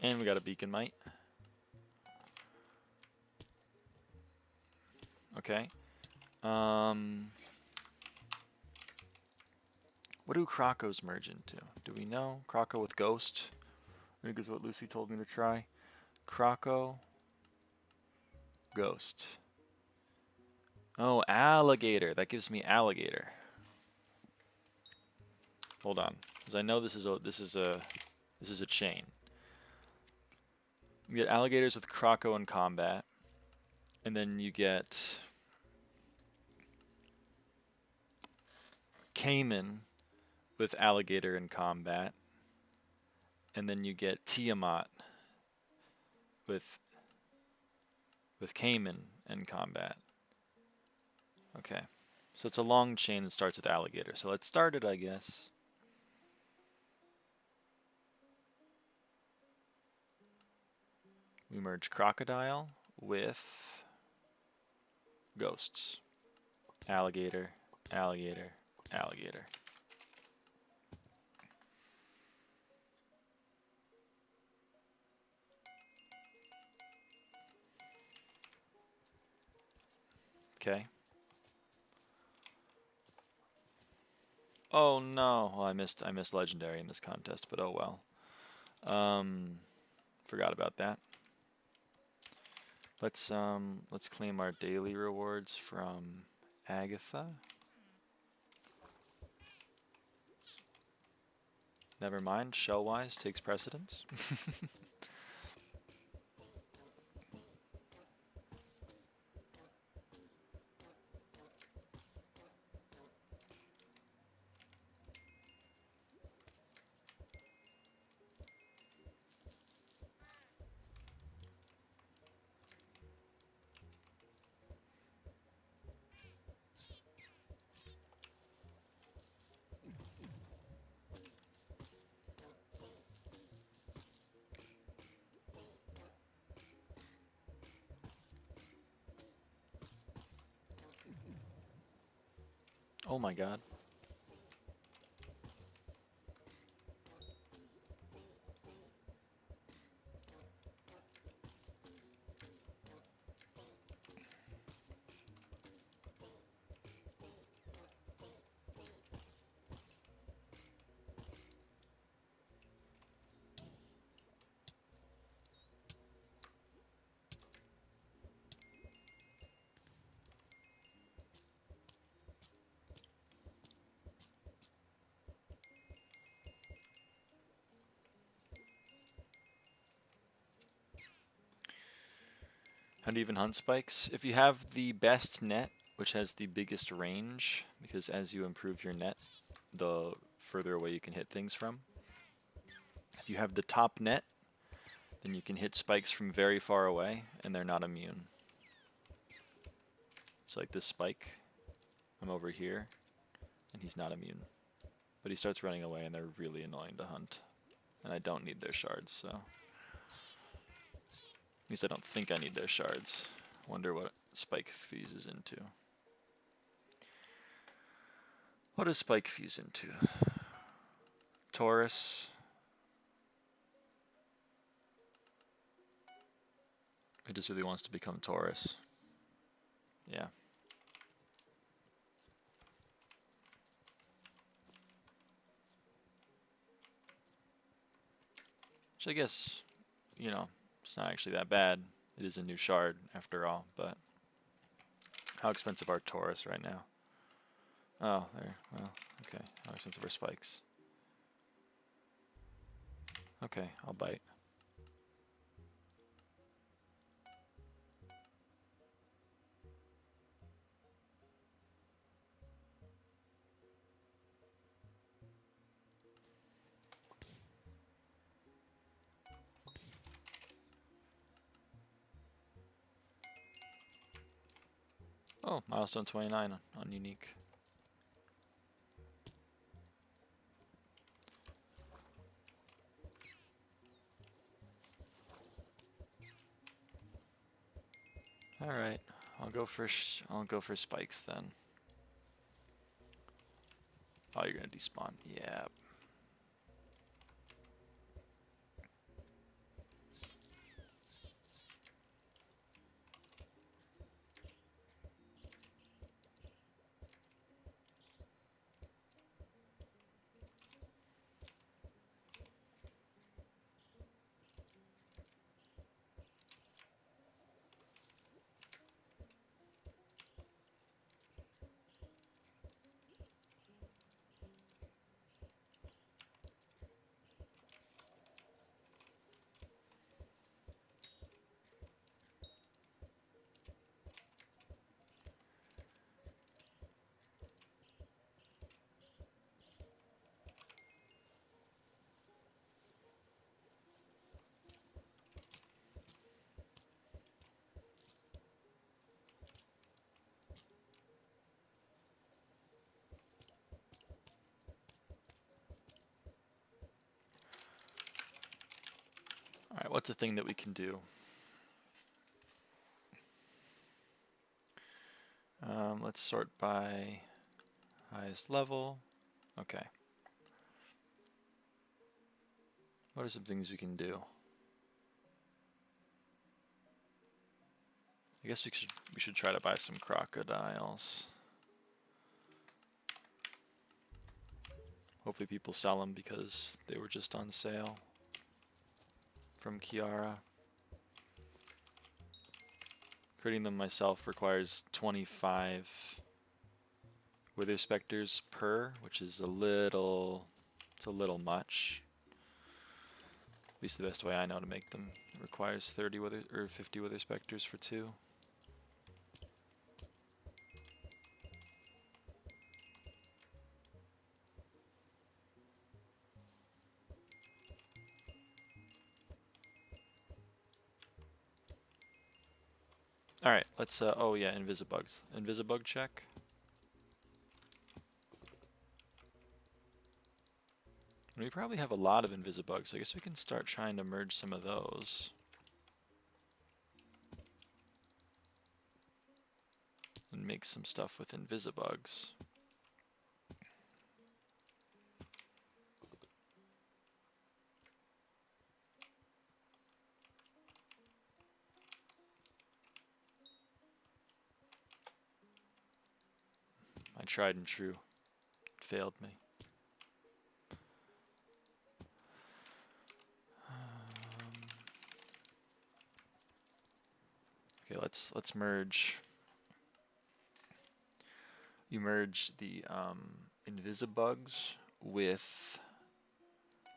And we got a Beacon Mite. Okay. What do Crocos merge into? Do we know? Croco with Ghost? I think is what Lucy told me to try. Croco. Ghost. Oh, Alligator. That gives me Alligator. Hold on, because I know this is a chain. You get Alligators with Croco in combat, and then you get Cayman with Alligator in combat, and then you get Tiamat with Cayman in combat. Okay, so it's a long chain that starts with Alligator. So let's start it, I guess. We merge Crocodile with Ghosts. Alligator, Alligator, Alligator. Okay. Oh no! Well, I missed legendary in this contest, but oh well. Forgot about that. Let's claim our daily rewards from Agatha. Never mind, Shellwise takes precedence. Oh my god. How do you even hunt spikes? If you have the best net, which has the biggest range, because as you improve your net, the further away you can hit things from. If you have the top net, then you can hit spikes from very far away, and they're not immune. So like this spike, I'm over here, and he's not immune. But he starts running away, and they're really annoying to hunt. And I don't need their shards, so... At least I don't think I need their shards. Wonder what Spike fuses into. What does Spike fuse into? Taurus. It just really wants to become Taurus. Yeah. Which I guess, you know, it's not actually that bad. It is a new shard after all, but how expensive are Taurus right now? Oh, there. Well, okay. How expensive are spikes? Okay, I'll bite. Oh, milestone 29 on unique. All right, I'll go for spikes then. Oh, you're gonna despawn. Yeah. All right, what's a thing that we can do? Let's sort by highest level. Okay. What are some things we can do? I guess we should try to buy some crocodiles. Hopefully people sell them because they were just on sale from Kiara. Creating them myself requires 25 Wither Specters per, which is it's a little much. At least the best way I know to make them. It requires 30 or 50 Wither Specters for 2. Alright, let's, oh yeah, Invisibugs. Invisibug check. We probably have a lot of Invisibugs, so I guess we can start trying to merge some of those. And make some stuff with Invisibugs. I tried and true. It failed me. Okay, let's merge. You merge the Invisibugs with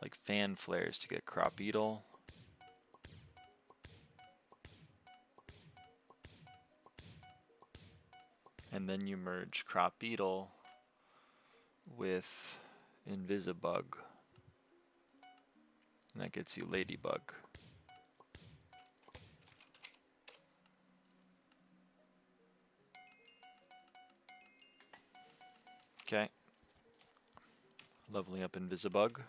like fan flares to get crop beetle. And then you merge crop beetle with Invisibug. And that gets you ladybug. Okay. Leveling up Invisibug.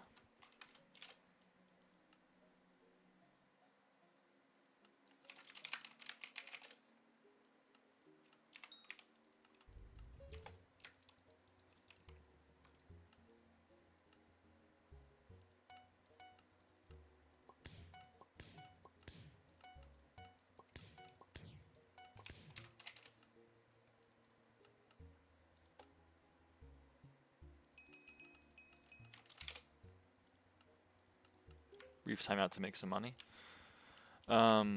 Brief timeout to make some money. Alright,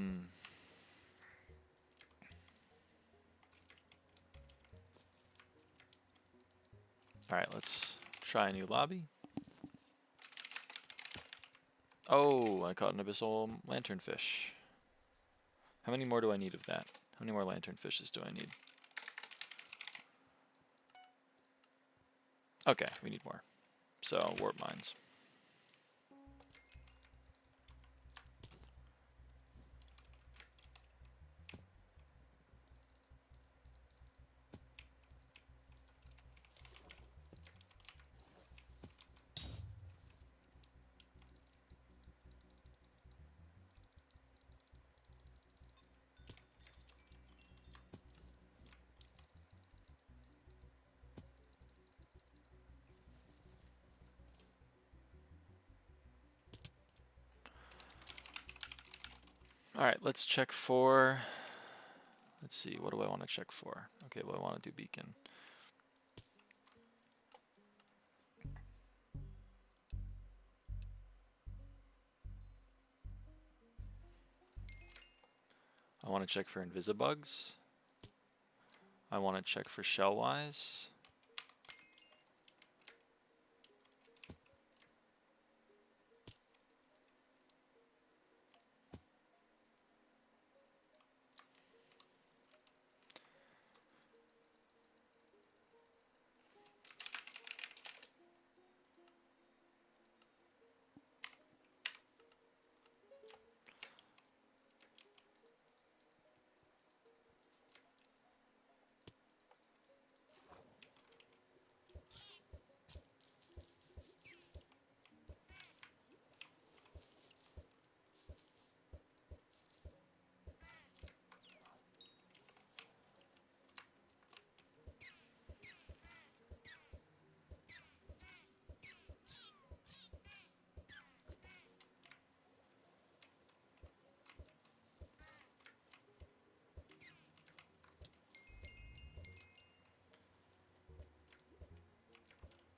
let's try a new lobby. Oh, I caught an abyssal lanternfish. How many more do I need of that? How many more lanternfishes do I need? Okay, we need more. So, warp mines. Alright, let's check for... Let's see, what do I want to check for? Okay, well, I want to do beacon. I want to check for invisibugs. I want to check for shellwise.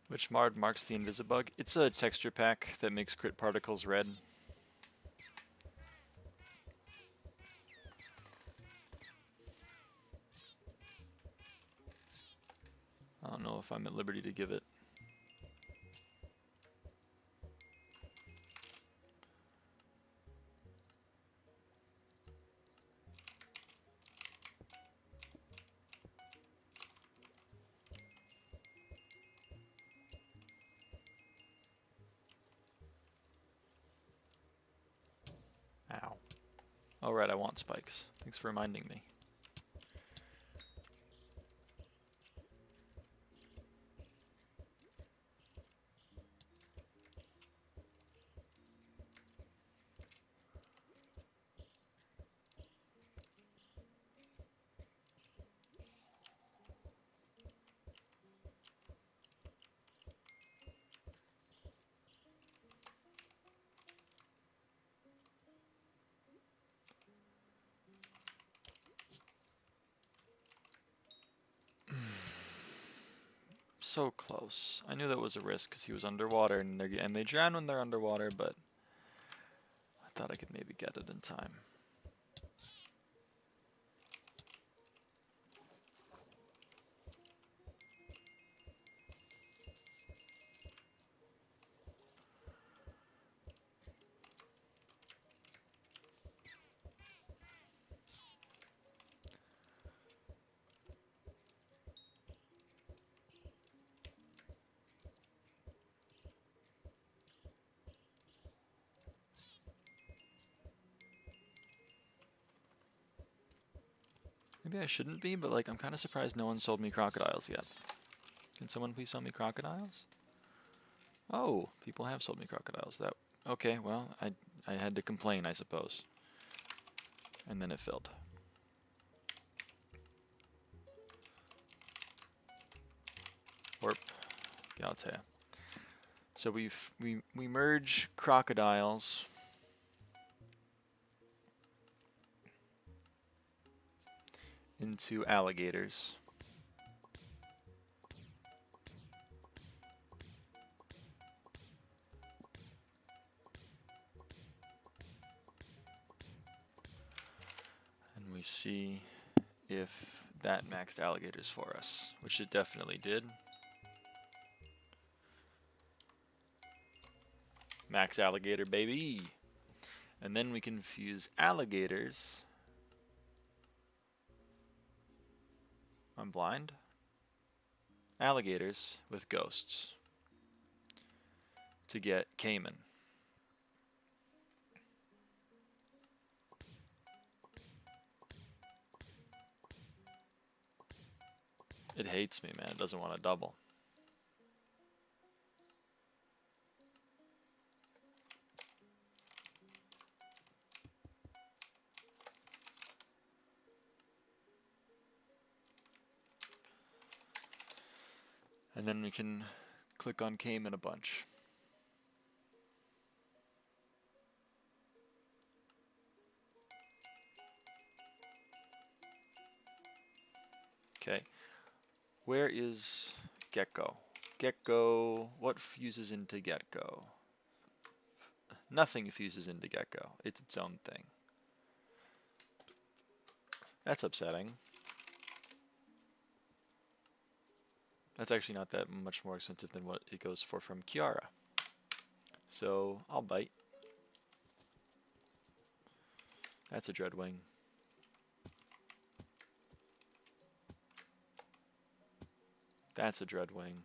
Which mod marks the invisibug? It's a texture pack that makes crit particles red. I don't know if I'm at liberty to give it. Ow. Oh right, I want spikes. Thanks for reminding me. So close. I knew that was a risk because he was underwater and they drown when they're underwater, but I thought I could maybe get it in time. Maybe I shouldn't be, but like I'm kind of surprised no one sold me crocodiles yet. Can someone please sell me crocodiles? Oh, people have sold me crocodiles. That okay, well, I had to complain, I suppose. And then it filled. Warp. Galtea. So we merge crocodiles into alligators. And we see if that maxed alligators for us, which it definitely did. Max alligator, baby. And then we can fuse alligators. I'm blind. Alligators with ghosts to get caiman. It hates me, man. It doesn't want to double. And then we can click on caiman a bunch. Okay. Where is gecko? Gecko, what fuses into gecko? Nothing fuses into gecko. It's its own thing. That's upsetting. That's actually not that much more expensive than what it goes for from Kiara. So I'll bite. That's a dreadwing. That's a dreadwing.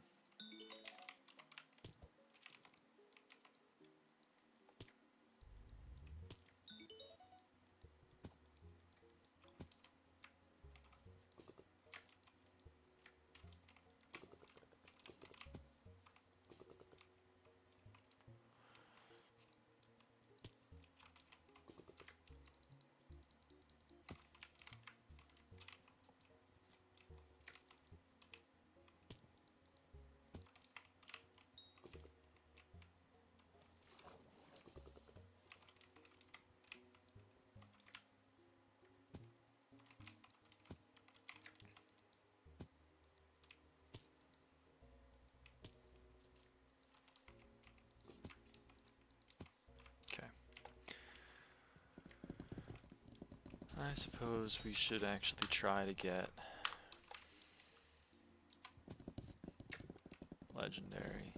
I suppose we should actually try to get legendary.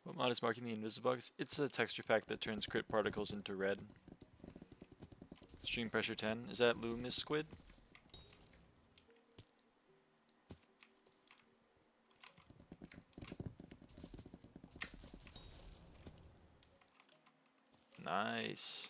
What mod is marking the Invisibugs? It's a texture pack that turns crit particles into red. Stream pressure 10. Is that Loomis Squid? Nice.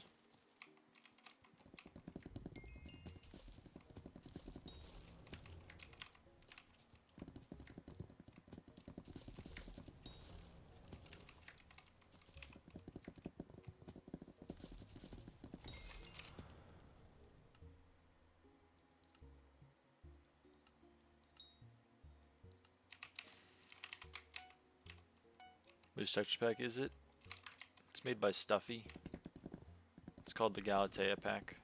Which texture pack is it? It's made by Stuffy. It's called the Galatea pack.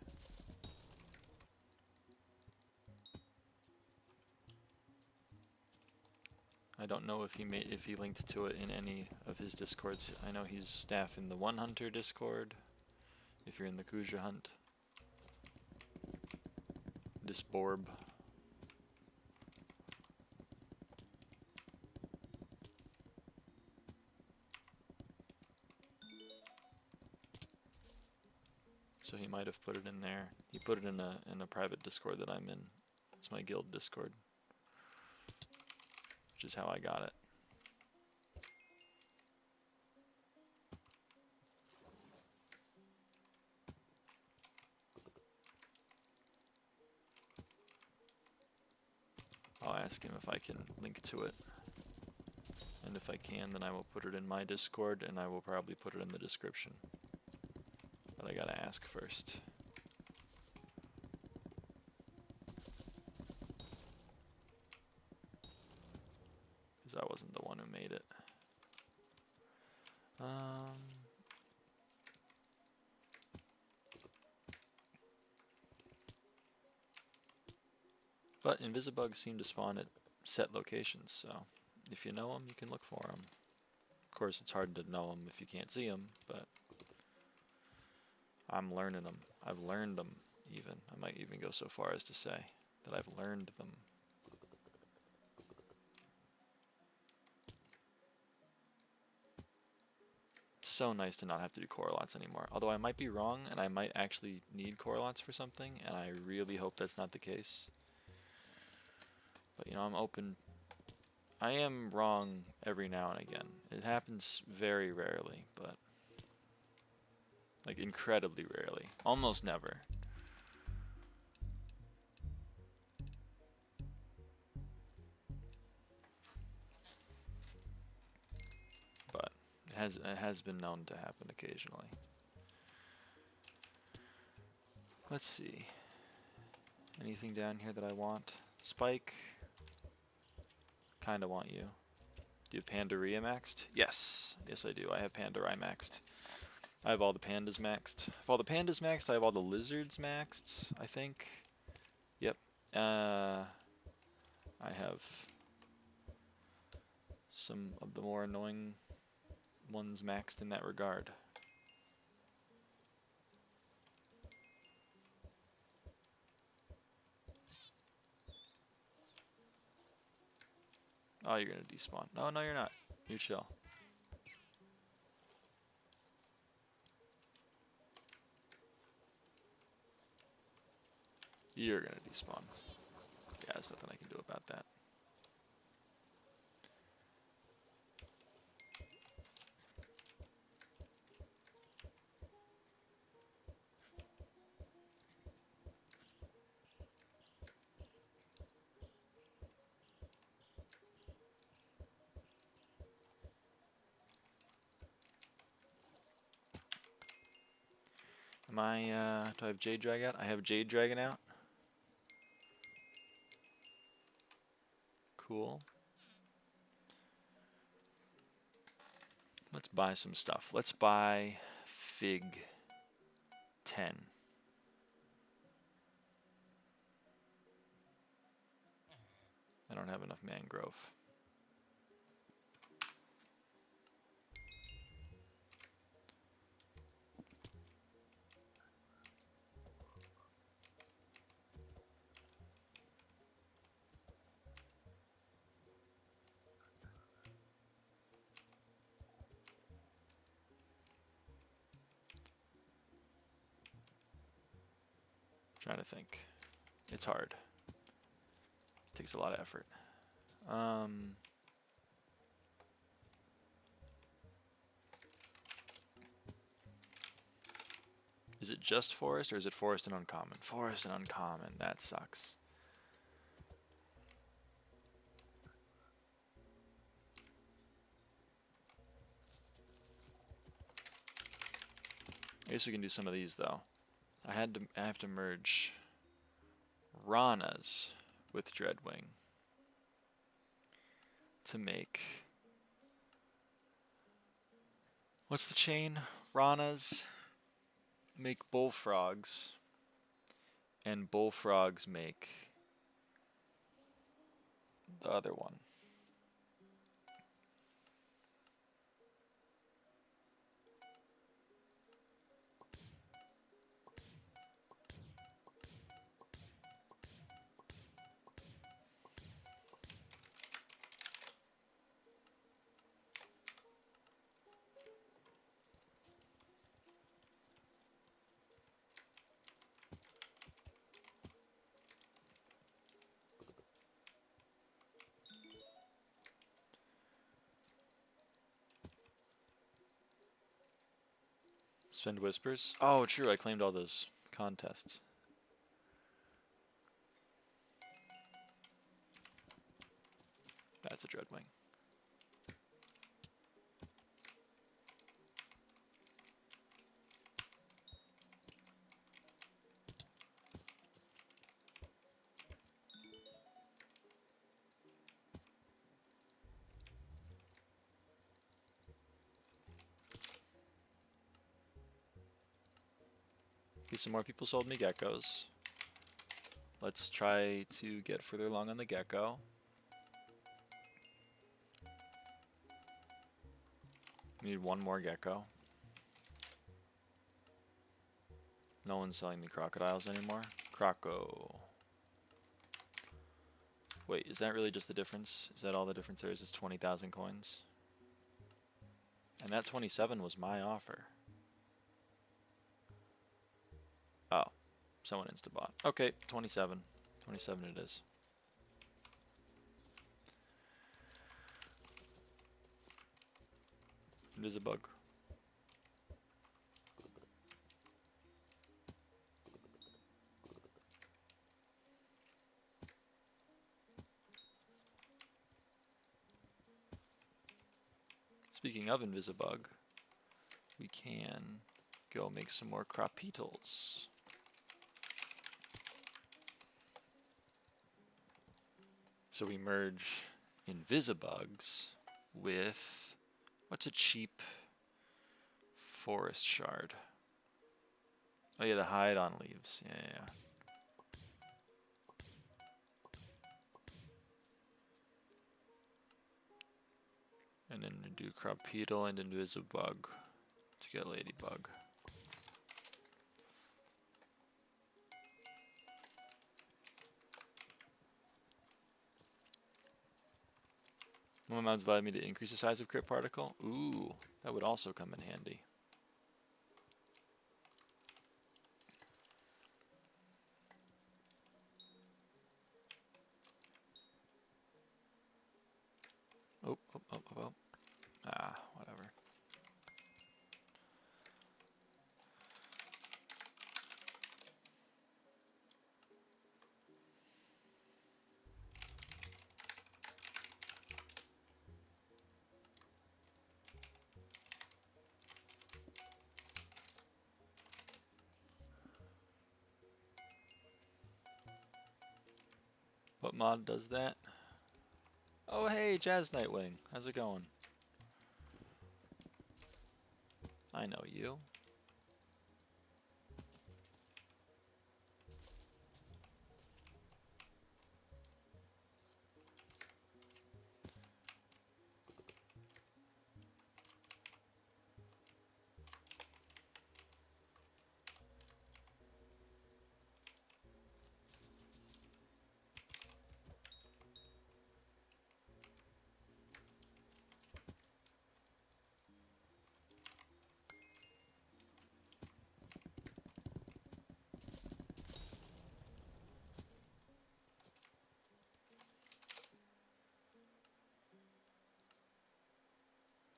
I don't know if he linked to it in any of his discords. I know he's staff in the One Hunter Discord. If you're in the Kuja Hunt. Disborb. So he might have put it in there. He put it in a private Discord that I'm in. It's my guild Discord, which is how I got it. I'll ask him if I can link to it. And if I can, then I will put it in my Discord, and I will probably put it in the description. But I gotta ask first. Because I wasn't the one who made it. But invisibugs seem to spawn at set locations, so if you know them, you can look for them. Of course, it's hard to know them if you can't see them, but I'm learning them. I've learned them, even. I might even go so far as to say that I've learned them. It's so nice to not have to do core lots anymore. Although I might be wrong, and I might actually need core lots for something, and I really hope that's not the case. But, you know, I'm open. I am wrong every now and again. It happens very rarely, but like incredibly rarely. Almost never. But it has been known to happen occasionally. Let's see. Anything down here that I want? Spike. Kinda want you. Do you have Pandaria maxed? Yes. Yes, I do. I have Pandaria maxed. I have all the pandas maxed. If all the pandas maxed, I have all the lizards maxed, I think. Yep. I have some of the more annoying ones maxed in that regard. Oh, you're gonna despawn. No, no, you're not. You chill. You're gonna despawn. Yeah, there's nothing I can do about that. Am I, do I have Jade Dragon out? I have Jade Dragon out. Cool. Let's buy some stuff. Let's buy Fig 10. I don't have enough mangrove. Trying to think. It's hard. It takes a lot of effort. Is it just forest, or is it forest and uncommon? Forest and uncommon. That sucks. I guess we can do some of these though. I have to merge Ranas with Dreadwing to make, what's the chain? Ranas make bullfrogs, and bullfrogs make the other one. Spend Whispers? Oh, true, I claimed all those contests. it's a dreadwing. Okay, some more people sold me geckos. Let's try to get further along on the gecko. We need one more gecko. No one's selling me crocodiles anymore. Croco. Wait, is that really just the difference? Is that all the difference there is 20,000 coins? And that 27 was my offer. Oh, someone insta-bought. Okay, 27. 27 it is. It is a bug. Speaking of Invisibug, we can go make some more cropetals. So we merge Invisibugs with, what's a cheap forest shard? Oh yeah, the hide on leaves. Yeah. And then do cropetal and Invisibug to get Ladybug. One of my mods allowed me to increase the size of crit particle. Ooh, that would also come in handy. Oh. Ah, whatever. What mod does that? Oh hey, Jazz Nightwing. How's it going? I know you.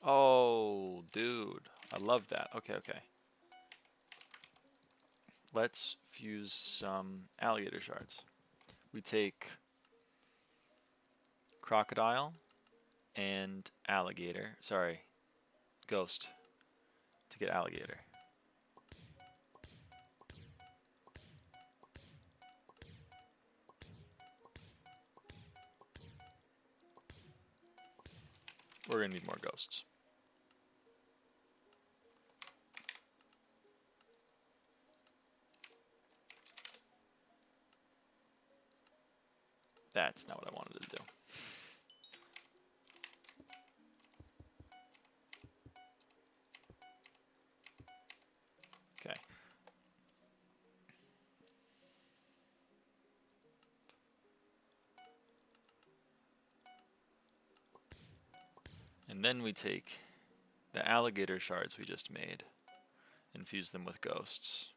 Oh, dude. I love that. Okay. Let's fuse some alligator shards. We take crocodile and alligator. Sorry, ghost to get alligator. We're gonna need more ghosts. That's not what I wanted to do. Okay. And then we take the alligator shards we just made and fuse them with ghosts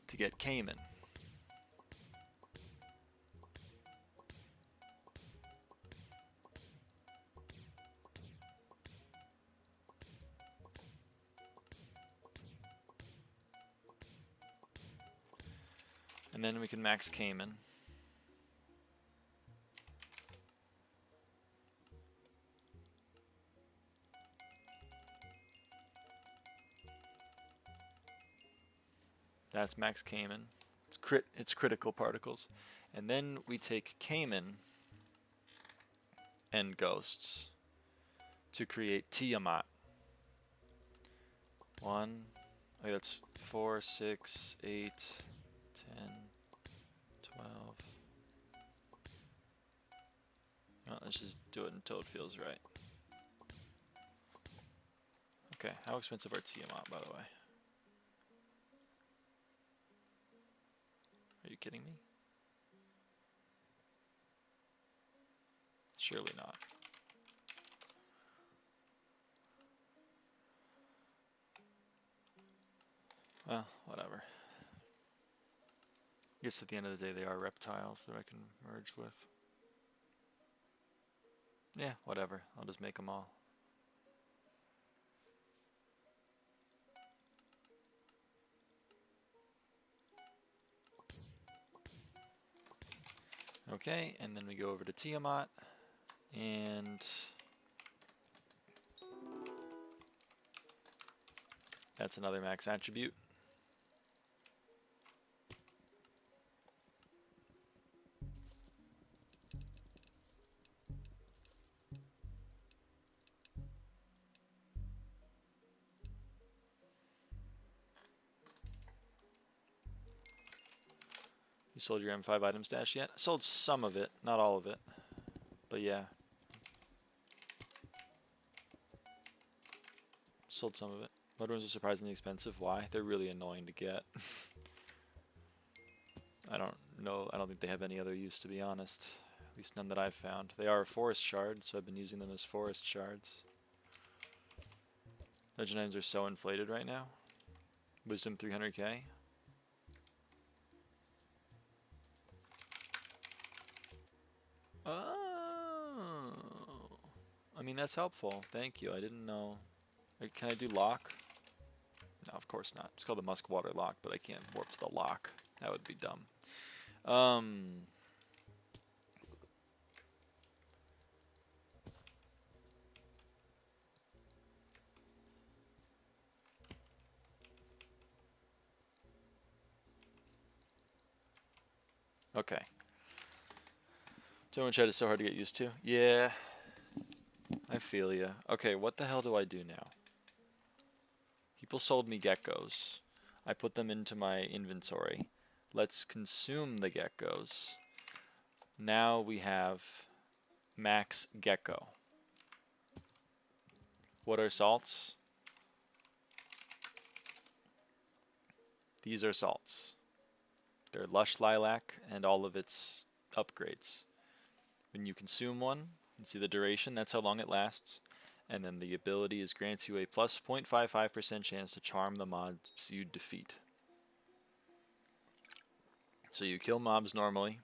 to get Cayman. And then we can max Cayman. That's max Cayman. It's critical particles. And then we take Cayman and ghosts to create Tiamat. 1, okay, that's 4, 6, 8, 10, 12. No, let's just do it until it feels right. Okay, how expensive are Tiamat, by the way? Are you kidding me? Surely not. Well, whatever. I guess at the end of the day, they are reptiles that I can merge with. Yeah, whatever. I'll just make them all. Okay, and then we go over to Tiamat, and that's another max attribute. You sold your M5 item stash yet? I sold some of it, not all of it, but yeah. Sold some of it. Mudworms are surprisingly expensive. Why? They're really annoying to get. I don't know. I don't think they have any other use, to be honest. At least none that I've found. They are a forest shard, so I've been using them as forest shards. Legend items are so inflated right now. Wisdom 300k. Oh, I mean, that's helpful. Thank you. I didn't know. Can I do lock? No, of course not. It's called the Muskwater lock, but I can't warp to the lock. That would be dumb. Okay. German chat is so hard to get used to. Yeah, I feel ya. Okay, what the hell do I do now? People sold me geckos. I put them into my inventory. Let's consume the geckos. Now we have max gecko. What are salts? These are salts. They're lush lilac and all of its upgrades. When you consume one, you see the duration, that's how long it lasts. And then the ability is grants you a plus 0.55% chance to charm the mobs you defeat. So you kill mobs normally,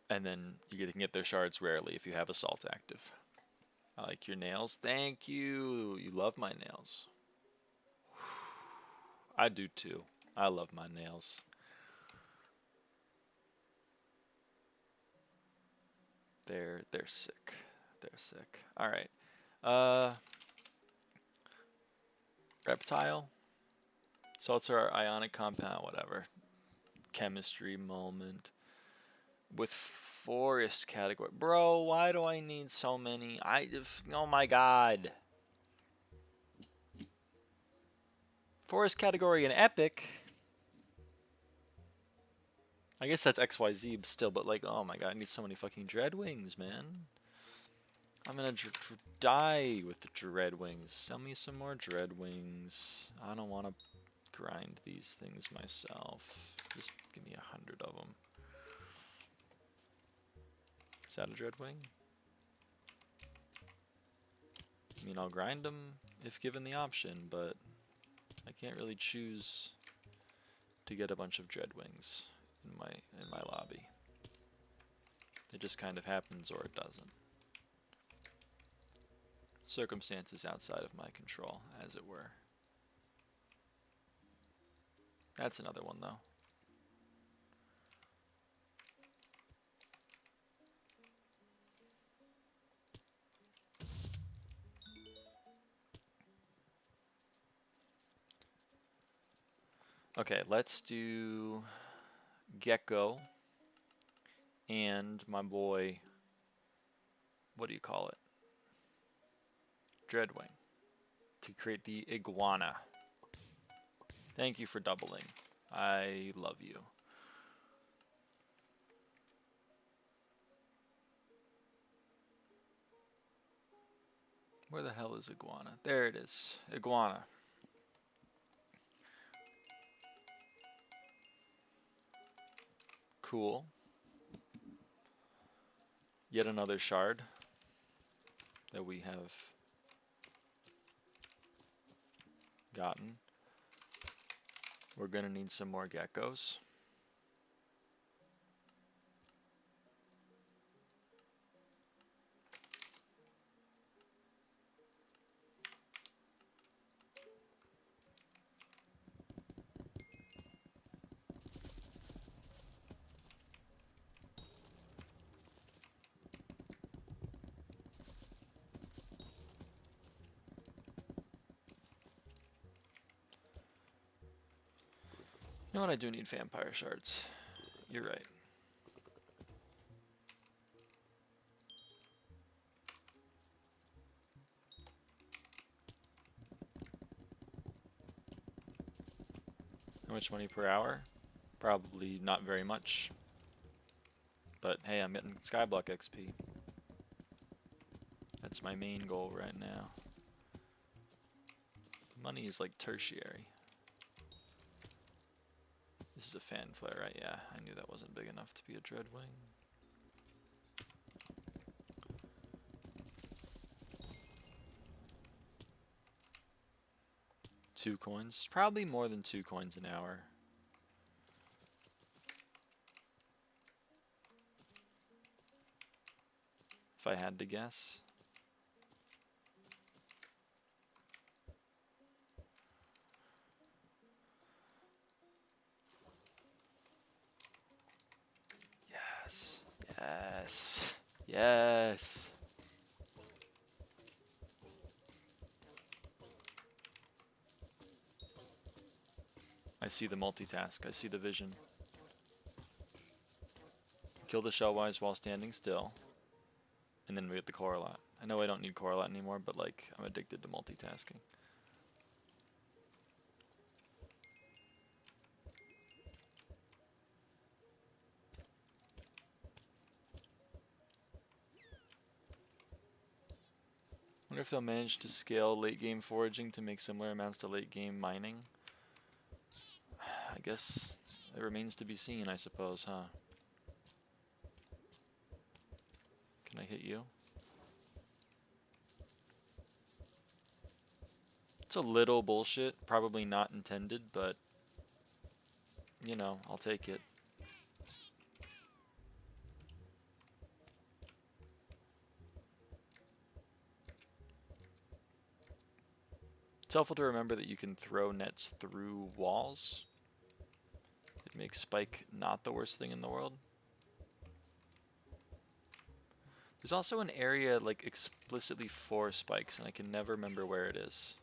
and then you can get their shards rarely if you have assault active. I like your nails. Thank you. You love my nails. I do too. I love my nails. They're sick. They're sick. All right. Reptile. Salts are ionic compound, whatever. Chemistry moment. With forest category. Bro, why do I need so many? Oh my god. Forest category and epic. I guess that's XYZ still, but like, oh my god, I need so many fucking dreadwings, man. I'm gonna die with the dreadwings. Sell me some more dreadwings. I don't want to grind these things myself. Just give me 100 of them. Is that a dreadwing? I mean, I'll grind them if given the option, but I can't really choose to get a bunch of dreadwings in my lobby. It just kind of happens or it doesn't. Circumstances outside of my control, as it were. That's another one, though. Okay, let's do Gecko and my boy, what do you call it? Dreadwing, to create the iguana. Thank you for doubling. I love you. Where the hell is iguana? There it is. Iguana. Cool. Yet another shard that we have gotten. We're gonna need some more geckos. You know what? I do need vampire shards. You're right. How much money per hour? Probably not very much. But hey, I'm getting SkyBlock XP. That's my main goal right now. Money is like tertiary. This is a fan flare, right? Yeah, I knew that wasn't big enough to be a Dreadwing. Two coins. Probably more than 2 coins an hour. If I had to guess. Yes. Yes. Yes. I see the multitask. I see the vision. Kill the Shellwise while standing still. And then we get the Correlot. I know I don't need Correlot anymore, but like, I'm addicted to multitasking. Wonder if they'll manage to scale late game foraging to make similar amounts to late game mining. I guess it remains to be seen, I suppose, huh? Can I hit you? It's a little bullshit, probably not intended, but you know, I'll take it. It's helpful to remember that you can throw nets through walls. It makes spike not the worst thing in the world. There's also an area like explicitly for spikes, and I can never remember where it is.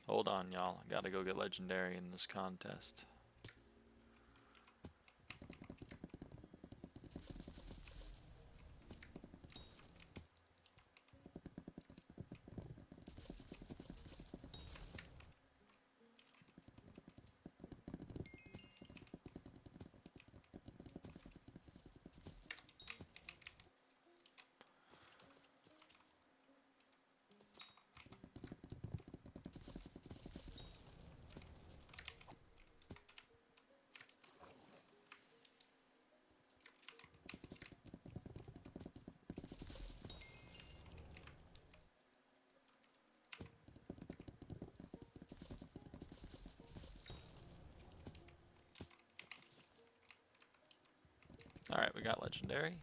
Hold on, y'all. I gotta go get legendary in this contest. Alright, we got legendary.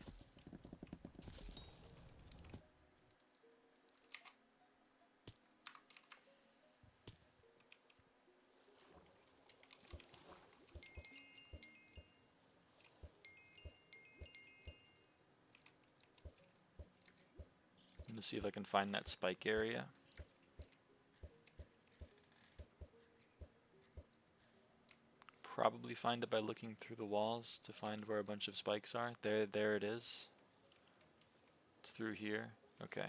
see if I can find that spike area. Probably find it by looking through the walls to find where a bunch of spikes are. There it is. It's through here. Okay.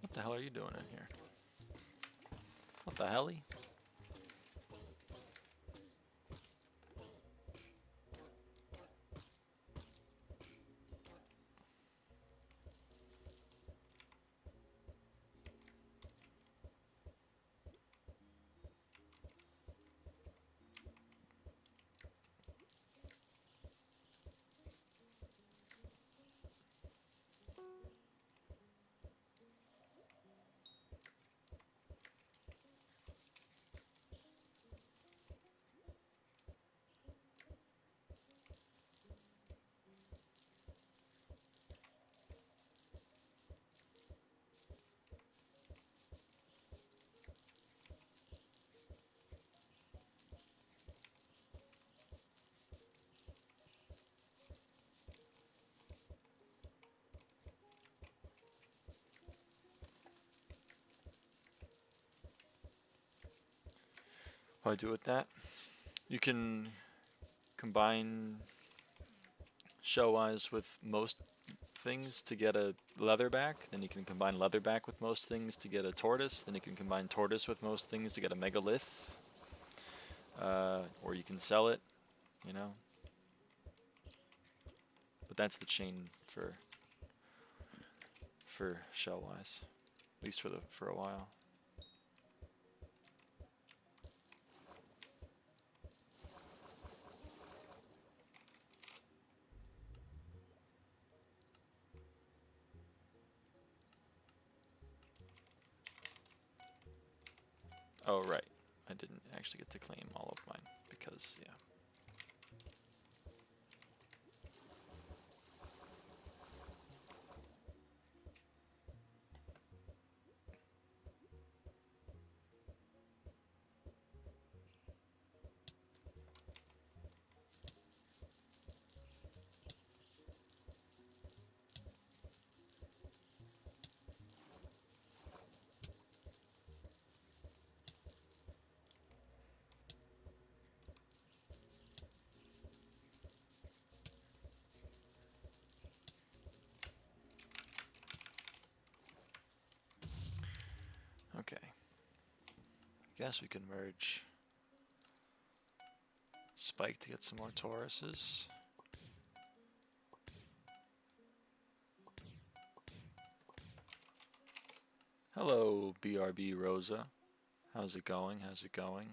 What the hell are you doing in here? What the helly? What do I do with that? You can combine shellwise with most things to get a leatherback. Then you can combine leatherback with most things to get a tortoise. Then you can combine tortoise with most things to get a megalith. Or you can sell it, you know. But that's the chain for shellwise, at least for a while. Oh, right. I didn't actually get to claim all of mine because, yeah. Okay. Guess we can merge Spike to get some more Tauruses. Hello, BRB Rosa. How's it going? How's it going?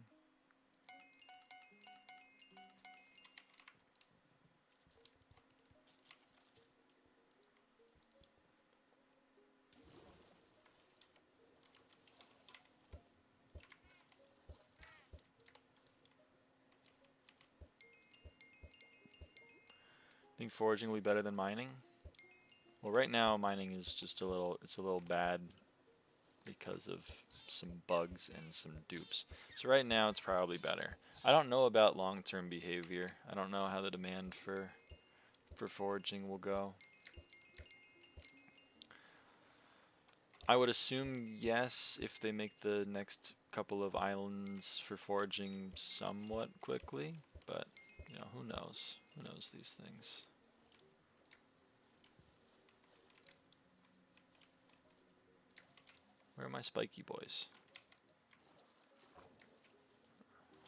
Think foraging will be better than mining? Well, right now mining is just it's a little bad because of some bugs and some dupes. So right now it's probably better. I don't know about long-term behavior. I don't know how the demand for foraging will go. I would assume yes if they make the next couple of islands for foraging somewhat quickly, but you know, who knows? Who knows these things? Where are my spiky boys?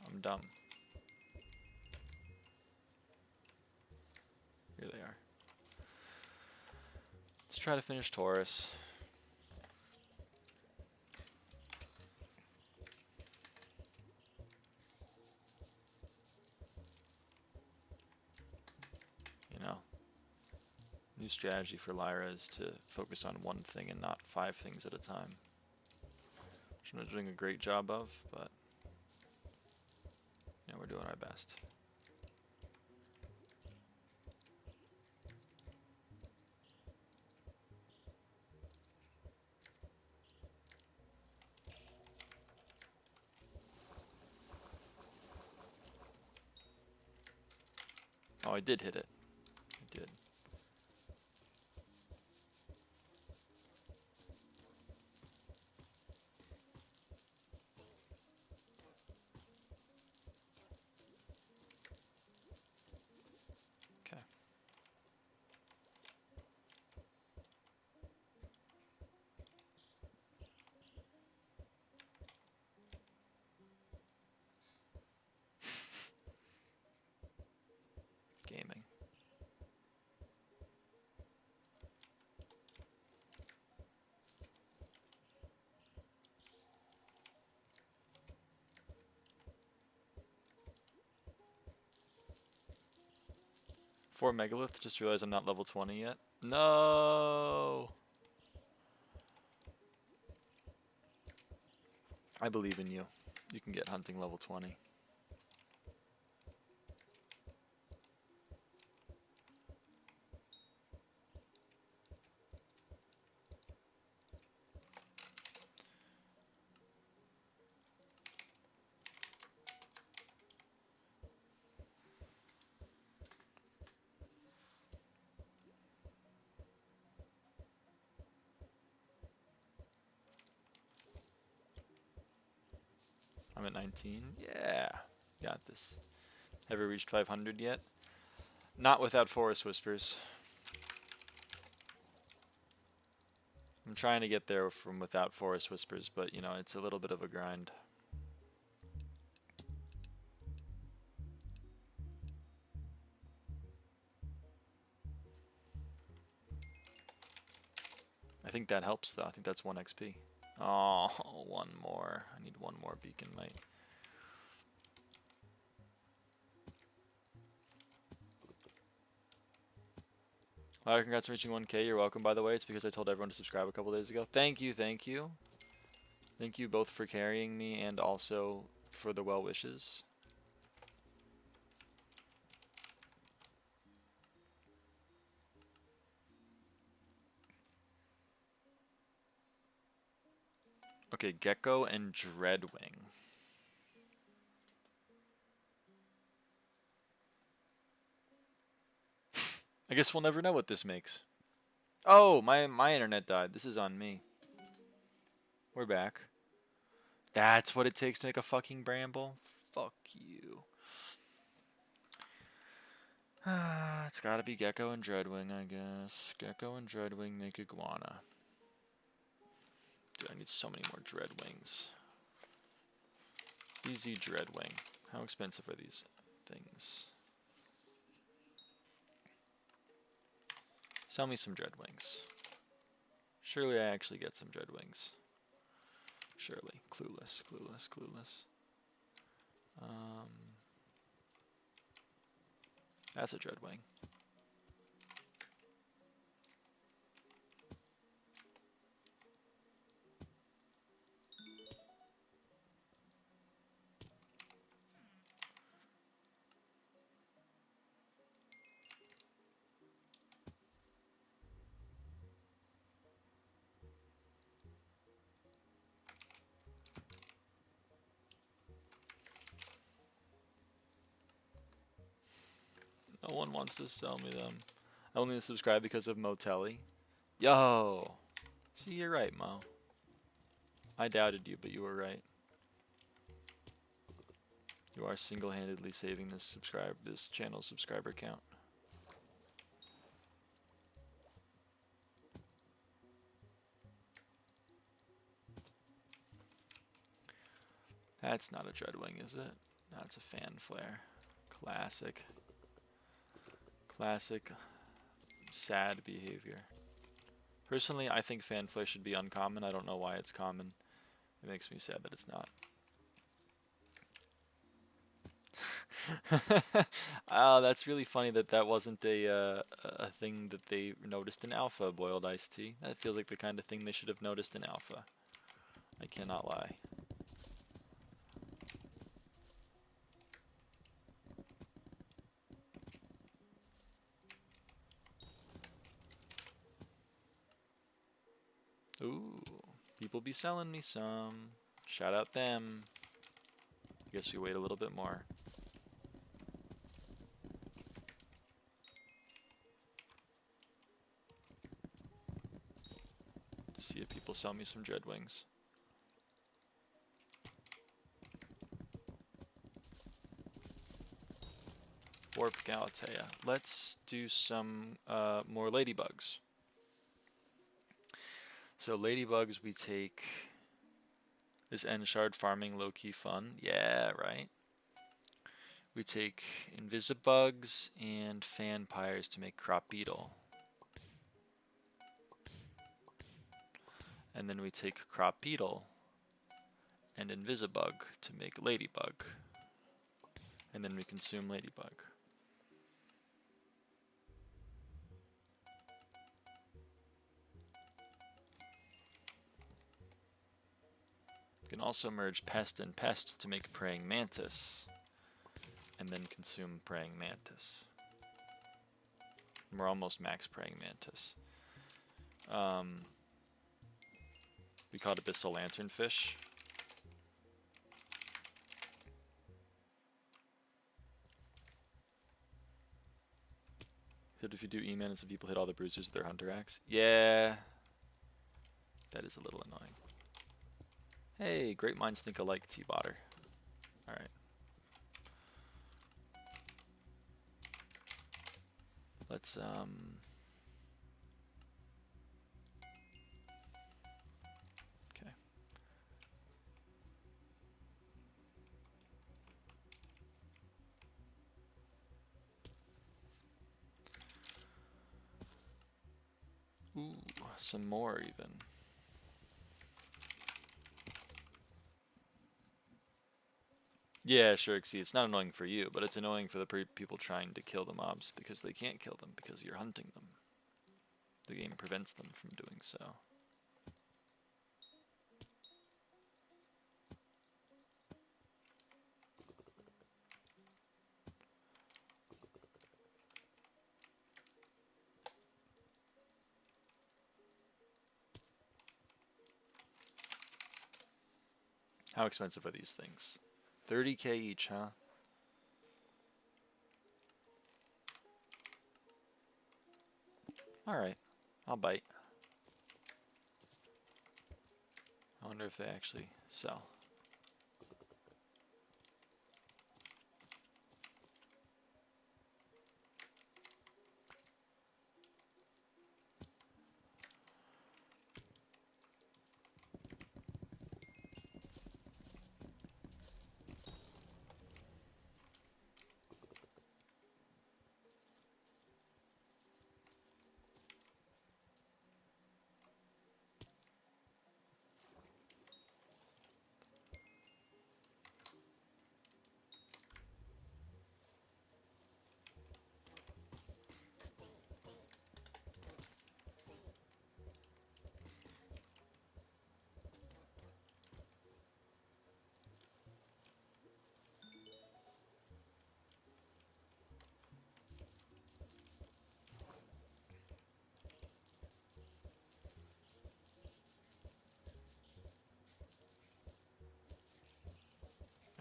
I'm dumb. Here they are. Let's try to finish Taurus. You know, New strategy for Lyra is to focus on one thing and not 5 things at a time. Which I'm not doing a great job of, but yeah, we're doing our best. Oh, I did hit it. I did. Okay. Gaming. For Megalith, just realized I'm not level 20 yet. No! I believe in you. You can get hunting level 20. I'm at 19. Yeah, got this. Have we reached 500 yet? Not without Forest Whispers. I'm trying to get there from without Forest Whispers, but you know, it's a little bit of a grind. I think that helps though. I think that's 1 XP. Oh, one more. I need one more beacon mate. Alright, congrats on reaching 1K. You're welcome, by the way. It's because I told everyone to subscribe a couple days ago. Thank you, thank you. Thank you both for carrying me and also for the well wishes. Okay, Gecko and Dreadwing. I guess we'll never know what this makes. Oh, my internet died. This is on me. We're back. That's what it takes to make a fucking bramble? Fuck you. It's gotta be Gecko and Dreadwing, I guess. Gecko and Dreadwing make iguana. Dude, I need so many more Dreadwings. Easy Dreadwing. How expensive are these things? Sell me some Dreadwings. Surely I actually get some Dreadwings. Surely. Clueless, clueless, clueless. That's a Dreadwing. No one wants to sell me them. I only subscribe because of Motelli. Yo! See, you're right, Mo. I doubted you, but you were right. You are single-handedly saving this channel's subscriber count. That's not a Dreadwing, is it? No, it's a fan flare. Classic. Classic sad behavior. Personally, I think fan flare should be uncommon. I don't know why it's common. It makes me sad that it's not. Oh, that's really funny that that wasn't a thing that they noticed in alpha, boiled iced tea. That feels like the kind of thing they should have noticed in alpha. I cannot lie. Ooh, people be selling me some. Shout out them. I guess we wait a little bit more. To see if people sell me some Dreadwings. Warp Galatea. Let's do some more ladybugs. So ladybugs we take. Is end shard farming low-key fun? Yeah, right. We take invisibugs and fanpires to make crop beetle. And then we take crop beetle and invisibug to make ladybug. And then we consume ladybug. We can also merge pest and pest to make praying mantis. And then consume praying mantis. And we're almost max praying mantis. We caught abyssal lanternfish. Except if you do E-man and some people hit all the bruisers with their hunter axe. Yeah. That is a little annoying. Hey, great minds think alike, T-botter. Alright. Let's, okay. Ooh, some more even. Yeah, sure, see, it's not annoying for you, but it's annoying for the people trying to kill the mobs because they can't kill them because you're hunting them. The game prevents them from doing so. How expensive are these things? 30k each, huh? Alright, I'll bite. I wonder if they actually sell.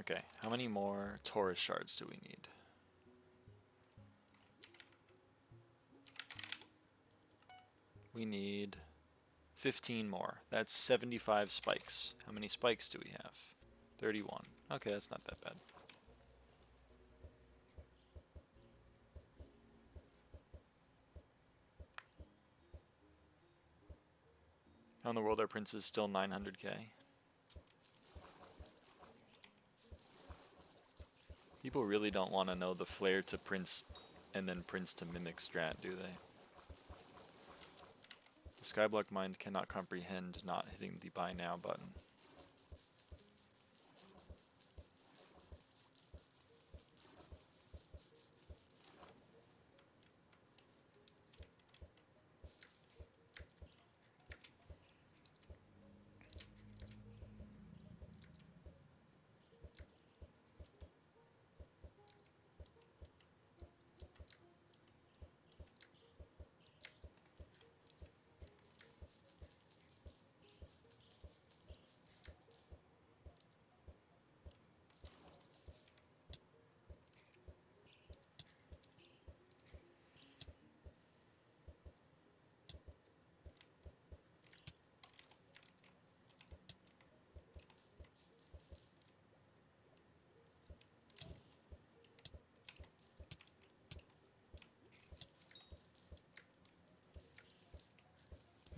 Okay, how many more Taurus shards do we need? We need 15 more. That's 75 spikes. How many spikes do we have? 31. Okay, that's not that bad. How in the world are princes still 900k? People really don't want to know the flare to prince and then prince to mimic strat, do they? The SkyBlock mind cannot comprehend not hitting the buy now button.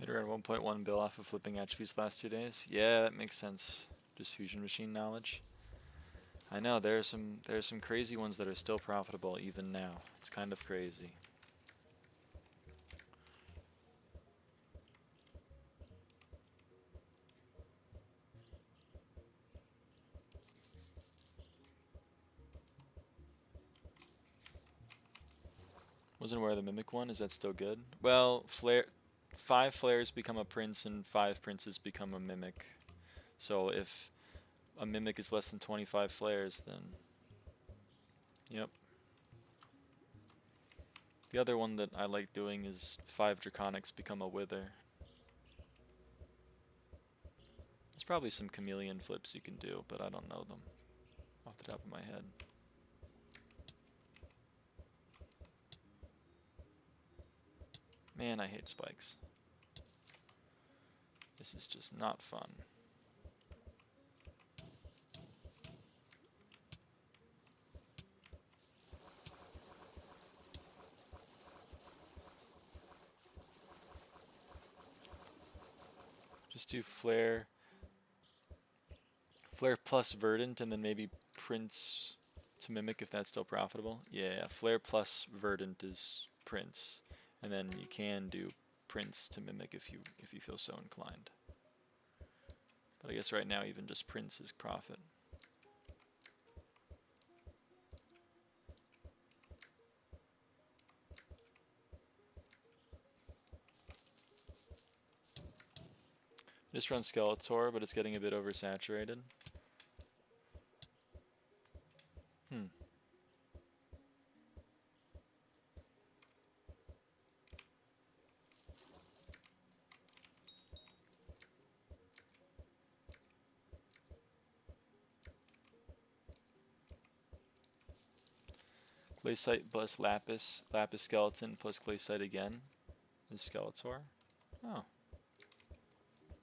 Hit around 1.1 bill off of flipping attributes the last 2 days. Yeah, that makes sense. Just fusion machine knowledge. I know there are some crazy ones that are still profitable even now. It's kind of crazy. Wasn't aware of the mimic one. Is that still good? Well, 5 flares become a prince and 5 princes become a mimic. So if a mimic is less than 25 flares, then yep. The other one that I like doing is 5 draconics become a wither. There's probably some chameleon flips you can do, but I don't know them off the top of my head. Man, I hate spikes. This is just not fun. Just do flare plus verdant and then maybe prince to mimic if that's still profitable. Yeah, flare plus verdant is prince. And then you can do prince to mimic if you feel so inclined. But I guess right now even just prince is profit. Just run Skeletor, but it's getting a bit oversaturated. Glaciite plus Lapis Skeleton plus Glaciite again is Skeletor. Oh.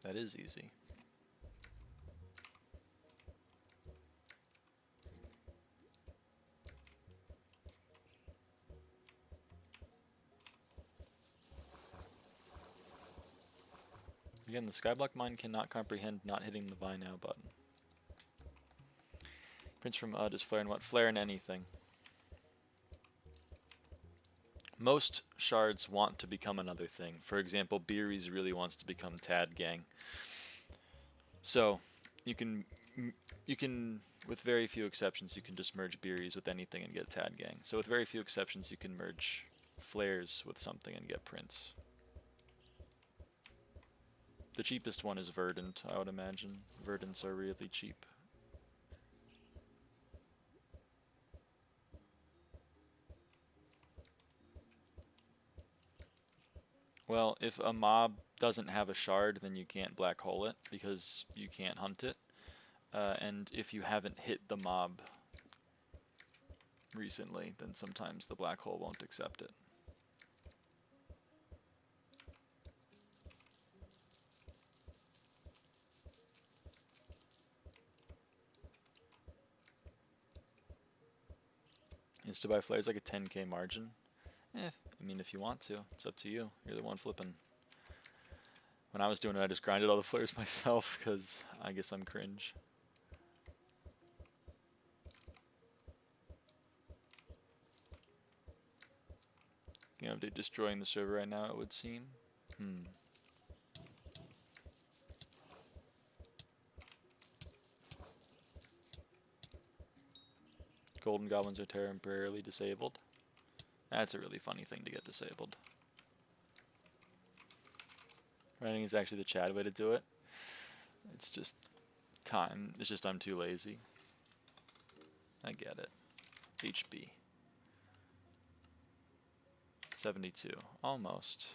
That is easy. Again, the SkyBlock mine cannot comprehend not hitting the buy now button. Prince from does flare and what? Flare and anything. Most shards want to become another thing. For example, Bearies really wants to become Tad Gang. So you can, with very few exceptions, you can just merge Bearies with anything and get Tad Gang. So with very few exceptions, you can merge flares with something and get Prince. The cheapest one is Verdant, I would imagine. Verdants are really cheap. Well, if a mob doesn't have a shard, then you can't black hole it because you can't hunt it. And if you haven't hit the mob recently, then sometimes the black hole won't accept it. Is to buy flares like a 10k margin? I mean, if you want to, it's up to you. You're the one flipping. When I was doing it, I just grinded all the flares myself because I guess I'm cringe. You know, they're destroying the server right now, it would seem. Golden goblins are temporarily disabled. That's a really funny thing to get disabled. Running is actually the Chad way to do it. It's just time. It's just I'm too lazy. I get it. HB. 72. Almost.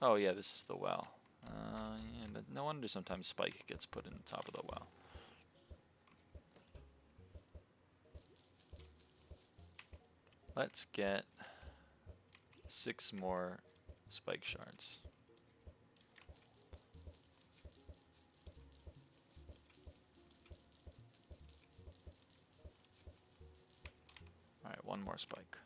Oh yeah, this is the well. Yeah, no wonder sometimes Spike gets put in the top of the well. Let's get 6 more Spike shards. Alright, 1 more Spike.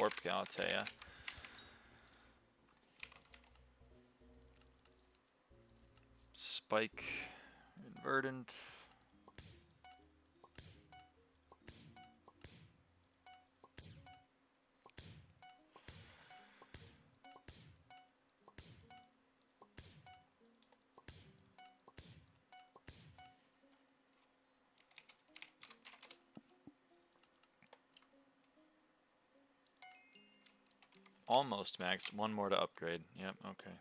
Corp Galatea. Spike Inverdant. Almost maxed. One more to upgrade. Yep, okay.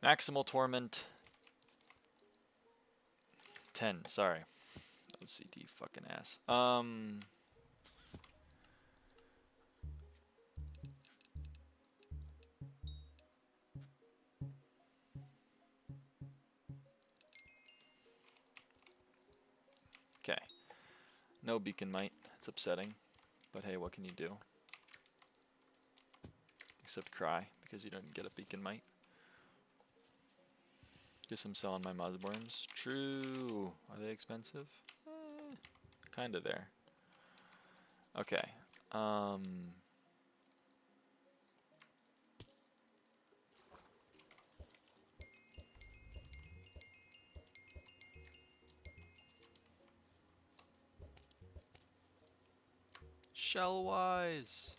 Maximal Torment. 10, sorry. OCD fucking ass. Okay. No Beacon Might. It's upsetting. But hey, what can you do? Except cry, because you don't get a Beacon Might. Guess I'm selling my mudworms. True. Are they expensive? Kinda there. Okay. Shellwise.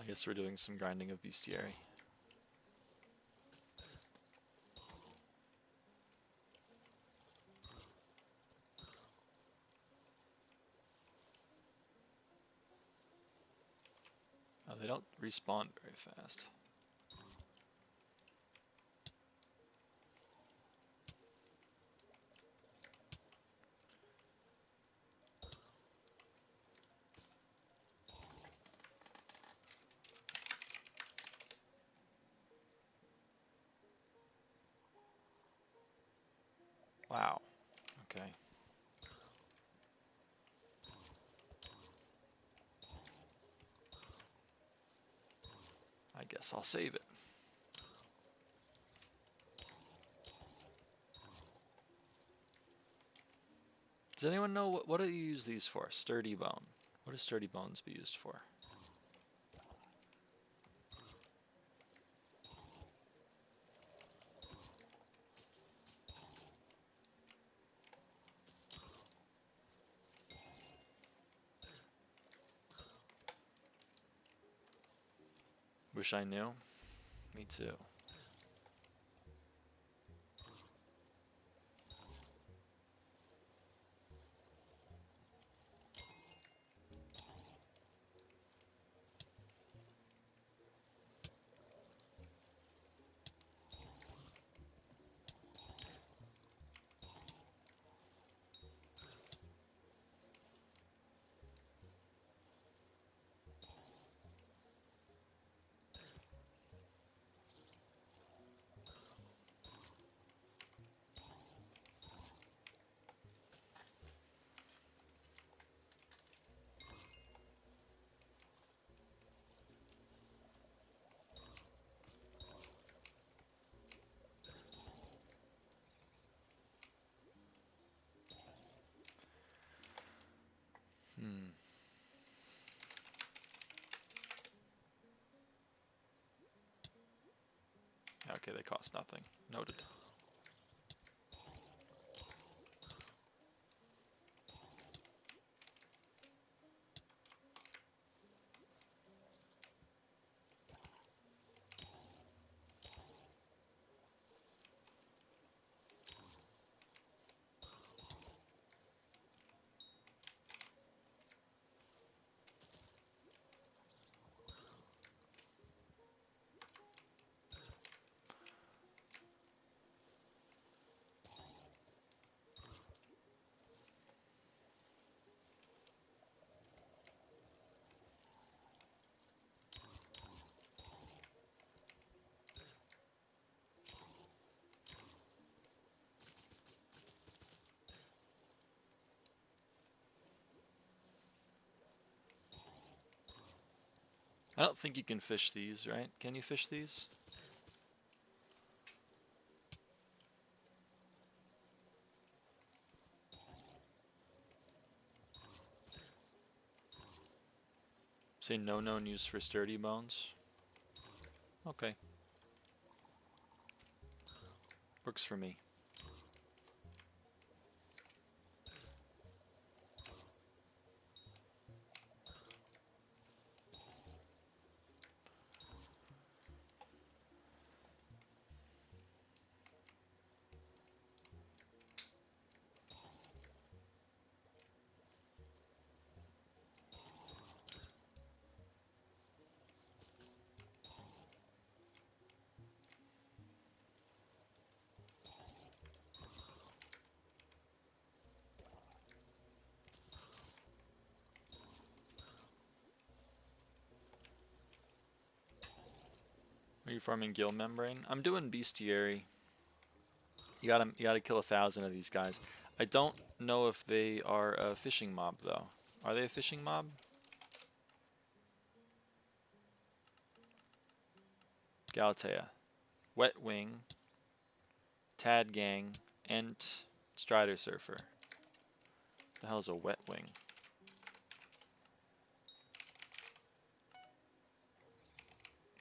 I guess we're doing some grinding of Beastiary. Oh, they don't respawn very fast. Wow. Okay. I guess I'll save it. Does anyone know what do you use these for? Sturdy bone. What does sturdy bones be used for? Wish I knew. Me too. Okay, they cost nothing. Noted. I don't think you can fish these, right? Can you fish these? Say no known use for sturdy bones. Okay. Works for me. Are you farming gill membrane? I'm doing Beastiary. You gotta kill 1,000 of these guys. I don't know if they are a fishing mob though. Are they a fishing mob? Galatea, Wet Wing, Tad Gang, Ent, Strider Surfer. The hell is a Wet Wing?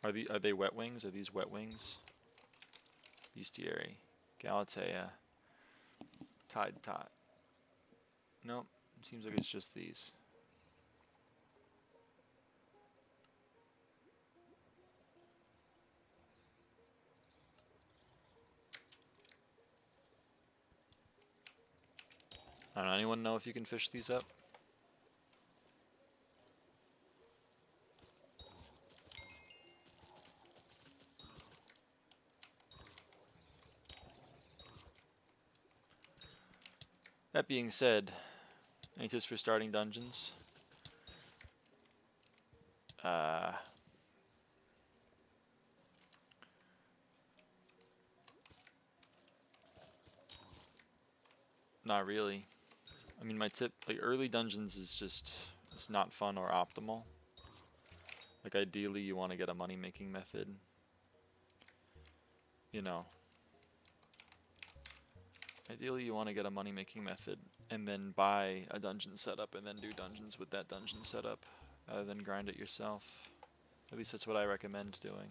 Are they wet wings? Are these wet wings? Beastiary, Galatea, Tide Tot. Nope, seems like it's just these. I don't know, anyone know if you can fish these up? That being said, any tips for starting dungeons? Not really. I mean, my tip, like early dungeons is just, it's not fun or optimal. Like ideally you want to get a money making method. You know. Ideally you want to get a money making method and then buy a dungeon setup and then do dungeons with that dungeon setup rather than grind it yourself. At least that's what I recommend doing.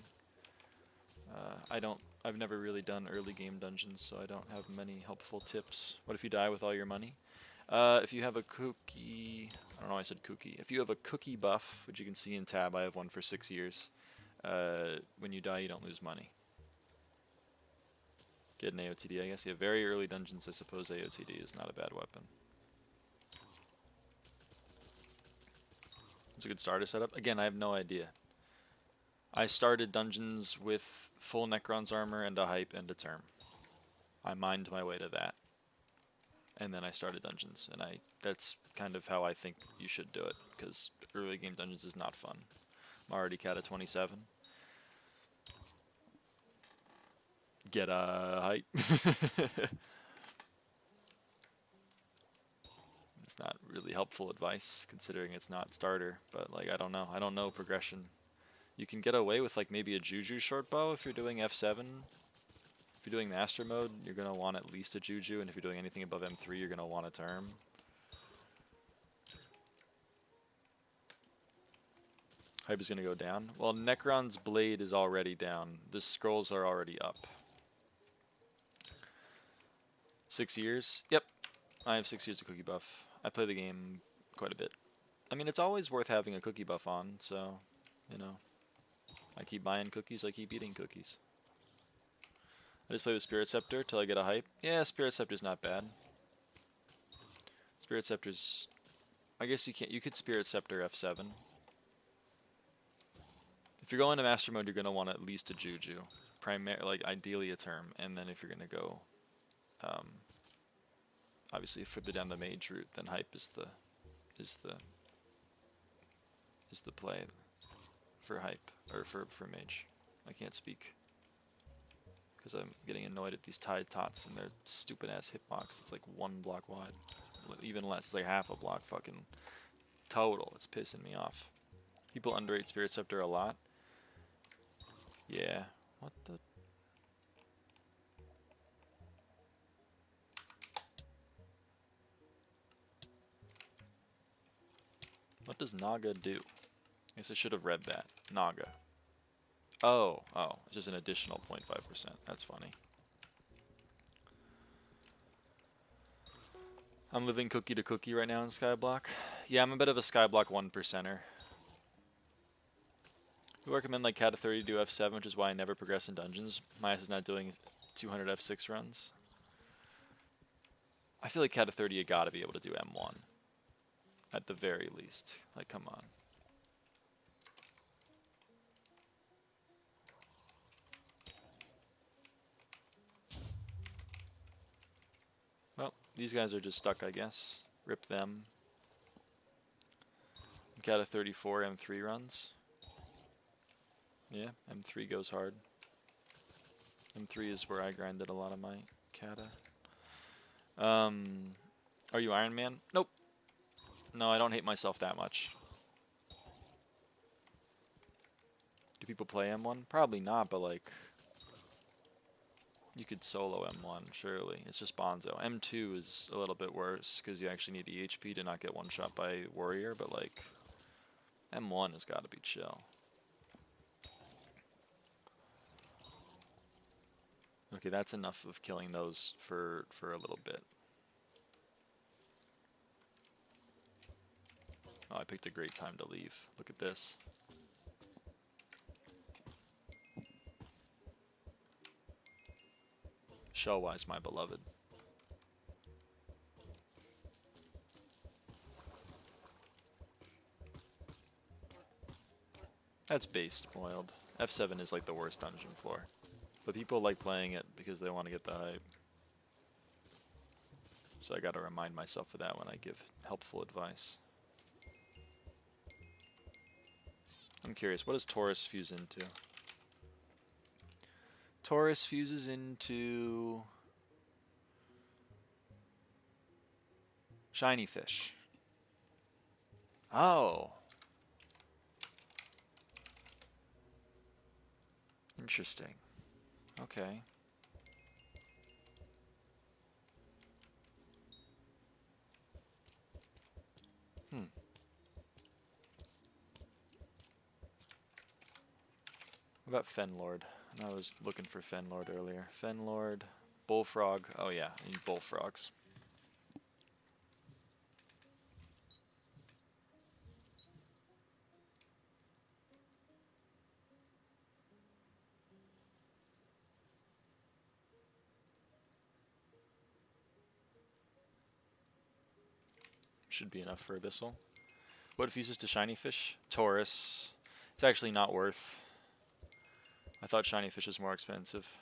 I've never really done early game dungeons, so I don't have many helpful tips. What if you die with all your money? If you have a cookie, I don't know why I said cookie. If you have a cookie buff, which you can see in tab, I have one for 6 years. When you die, you don't lose money. Get an AOTD, I guess. Yeah, very early dungeons, I suppose AOTD is not a bad weapon. It's a good starter setup. Again, I have no idea. I started dungeons with full Necron's armor and a hype and a term. I mined my way to that. And then I started dungeons, and that's kind of how I think you should do it, because early game dungeons is not fun. I'm already cat at 27. Get a hype. It's not really helpful advice, considering it's not starter, but like, I don't know progression. You can get away with like maybe a Juju short bow if you're doing F7. If you're doing Master Mode, you're going to want at least a Juju, and if you're doing anything above M3, you're going to want a Term. Hype is going to go down. Well, Necron's Blade is already down. The scrolls are already up. 6 years? Yep. I have 6 years of cookie buff. I play the game quite a bit. I mean, it's always worth having a cookie buff on, so, you know. I keep buying cookies, I keep eating cookies. I just play with Spirit Scepter till I get a hype. Yeah, Spirit Scepter's not bad. Spirit Scepter's... I guess you could Spirit Scepter F7. If you're going to Master Mode, you're going to want at least a Juju. Like, ideally a Term. And then if you're going to go... obviously, further down the mage route, then hype is the play for hype, or for mage. I can't speak because I'm getting annoyed at these Tide Tots and their stupid ass hitbox. It's like 1 block wide, even less. It's like half a block fucking total. It's pissing me off. People underrate Spirit Scepter a lot. Yeah. What the? What does Naga do? I guess I should have read that. Naga. Oh, it's just an additional 0.5%. That's funny. I'm living cookie to cookie right now in SkyBlock. Yeah, I'm a bit of a SkyBlock 1%er. We recommend like Cat 30 to do F7, which is why I never progress in dungeons. My ass is not doing 200 F6 runs. I feel like Cat 30 you gotta be able to do M1. At the very least. Like, come on. Well, these guys are just stuck, I guess. Rip them. Cat 34 M3 runs. Yeah, M3 goes hard. M3 is where I grinded a lot of my kata. Are you Iron Man? Nope. No, I don't hate myself that much. Do people play M1? Probably not, but like... You could solo M1, surely. It's just Bonzo. M2 is a little bit worse, because you actually need EHP to not get one-shot by Warrior, but like... M1 has got to be chill. Okay, that's enough of killing those for a little bit. Oh, I picked a great time to leave. Look at this. Shell-wise, my beloved. That's based boiled. F7 is like the worst dungeon floor. But people like playing it because they want to get the hype. So I gotta remind myself of that when I give helpful advice. I'm curious, what does Taurus fuse into? Taurus fuses into... shiny fish. Oh. Interesting. Okay. What about Fenlord? I was looking for Fenlord earlier. Fenlord, Bullfrog. Oh yeah, I need Bullfrogs. Should be enough for Abyssal. What fuses to shiny fish? Taurus. It's actually not worth. I thought shiny fish was more expensive.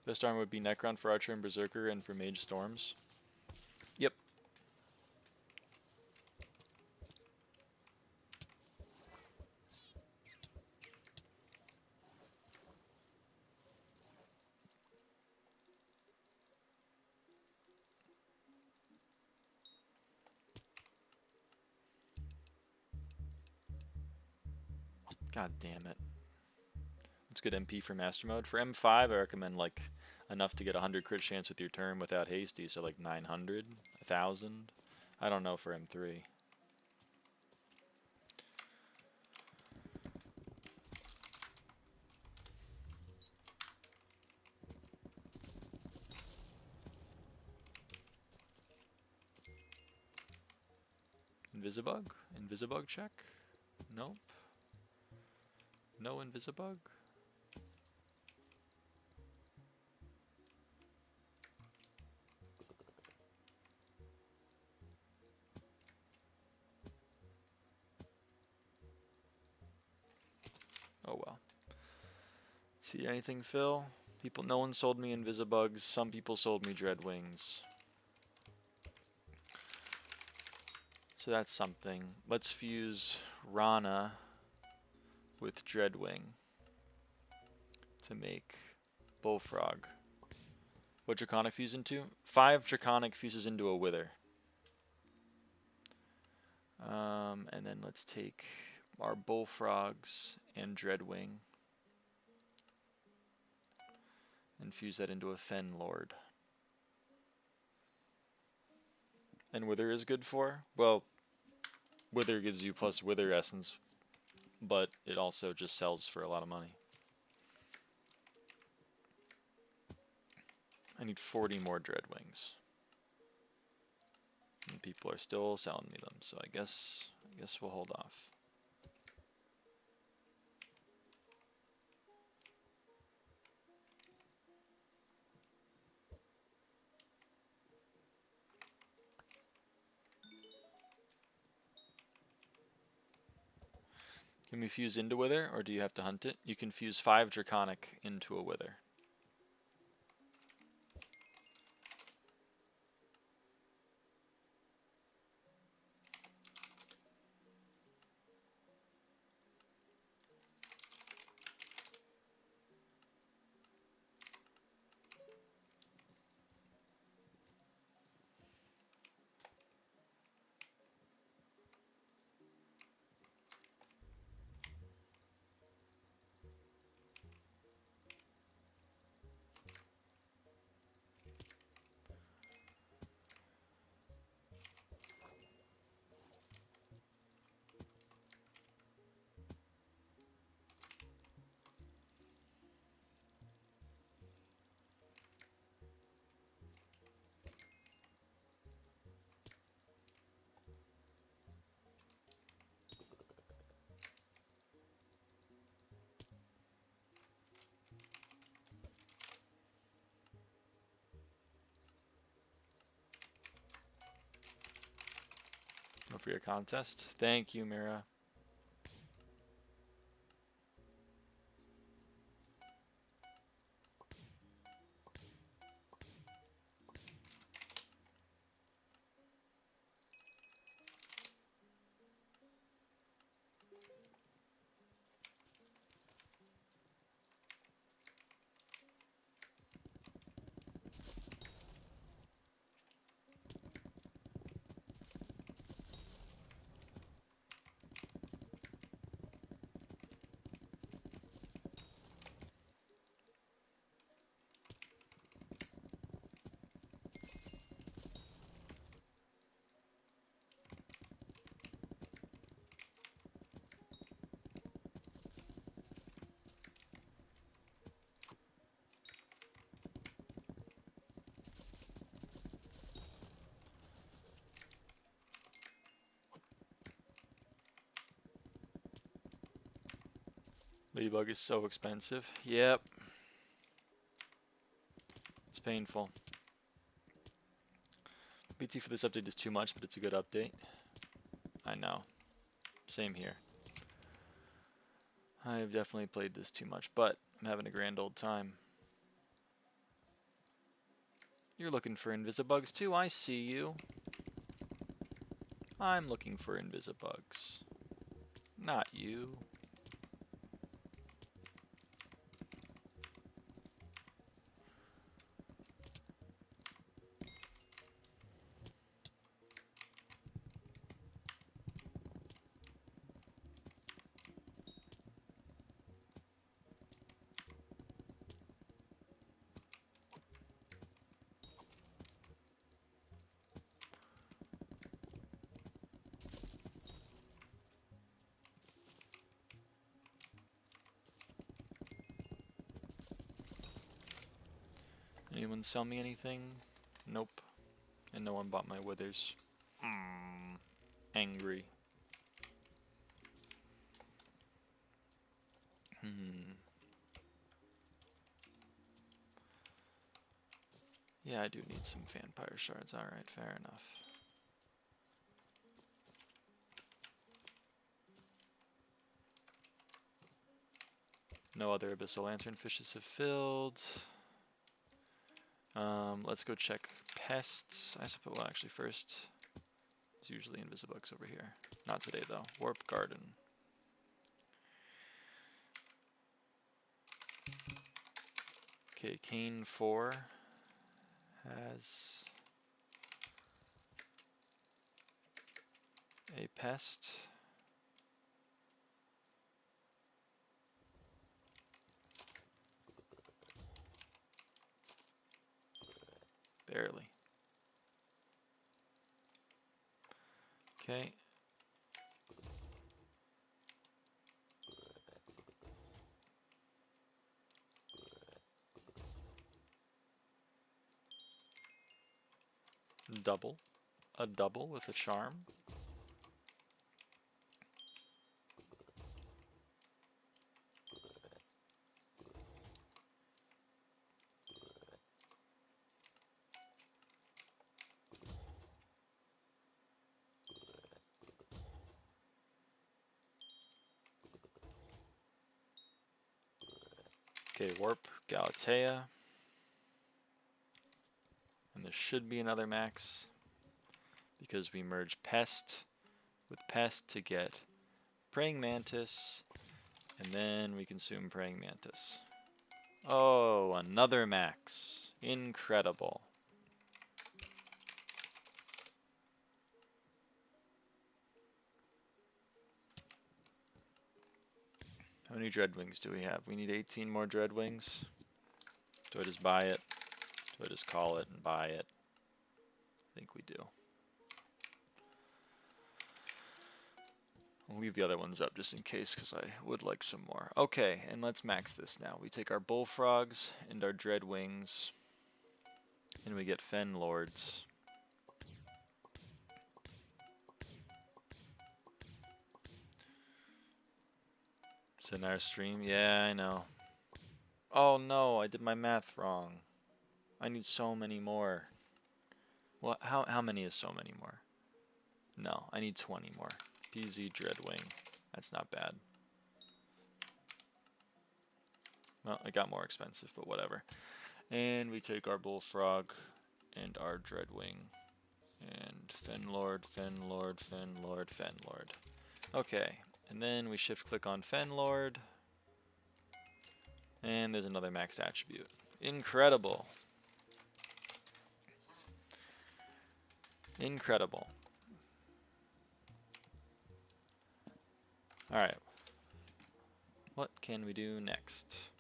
Best armor would be Necron for Archer and Berserker and for Mage Storms. Yep. God damn it. It's good MP for Master Mode. For M5, I recommend like enough to get 100 crit chance with your turn without hasty, so like 900, 1000. I don't know for M3. Invisibug? Invisibug check? Nope. No Invisibug? Oh well. See anything, Phil? People, no one sold me Invisibugs. Some people sold me Dreadwings. So that's something. Let's fuse Rana with Dreadwing to make Bullfrog. What Draconic fuse into? 5 Draconic fuses into a Wither. And then let's take our bullfrogs and dreadwing and fuse that into a fen lord. And wither is good for? Well, wither gives you plus wither essence, but it also just sells for a lot of money. I need 40 more dreadwings. And people are still selling me them, so I guess we'll hold off. Can we fuse into wither, or do you have to hunt it? You can fuse 5 draconic into a wither. For your contest. Thank you, Mira. Ladybug is so expensive. Yep. It's painful. BT for this update is too much, but it's a good update. I know. Same here. I've definitely played this too much, but I'm having a grand old time. You're looking for invisibugs too, I see you. I'm looking for invisibugs. Not you. Anyone sell me anything? Nope. And no one bought my withers. Angry. Yeah, I do need some vampire shards. Alright, fair enough. No other abyssal lanternfishes have filled. Let's go check pests. I suppose, well, actually first, it's usually invisibugs over here. Not today though. Warp Garden. Okay, Cane 4 has a pest. Barely. Okay. Double. A double with a charm. Okay, warp, Galatea. And there should be another max, because we merge pest with pest to get praying mantis, and then we consume praying mantis. Oh, another max. Incredible. How many dreadwings do we have? We need 18 more dreadwings. Do I just buy it? Do I just call it and buy it? I think we do. I'll leave the other ones up just in case, because I would like some more. Okay, and let's max this now. We take our bullfrogs and our dreadwings, and we get fen lords. It's in our stream? Yeah, I know. Oh no, I did my math wrong. I need so many more. Well, how many is so many more? No, I need 20 more. PZ Dreadwing. That's not bad. Well, it got more expensive, but whatever. And we take our Bullfrog and our Dreadwing. And Fenlord, Fenlord, Fenlord, Fenlord. Okay, and then we shift-click on Fenlord. And there's another max attribute. Incredible. Incredible. Alright. What can we do next?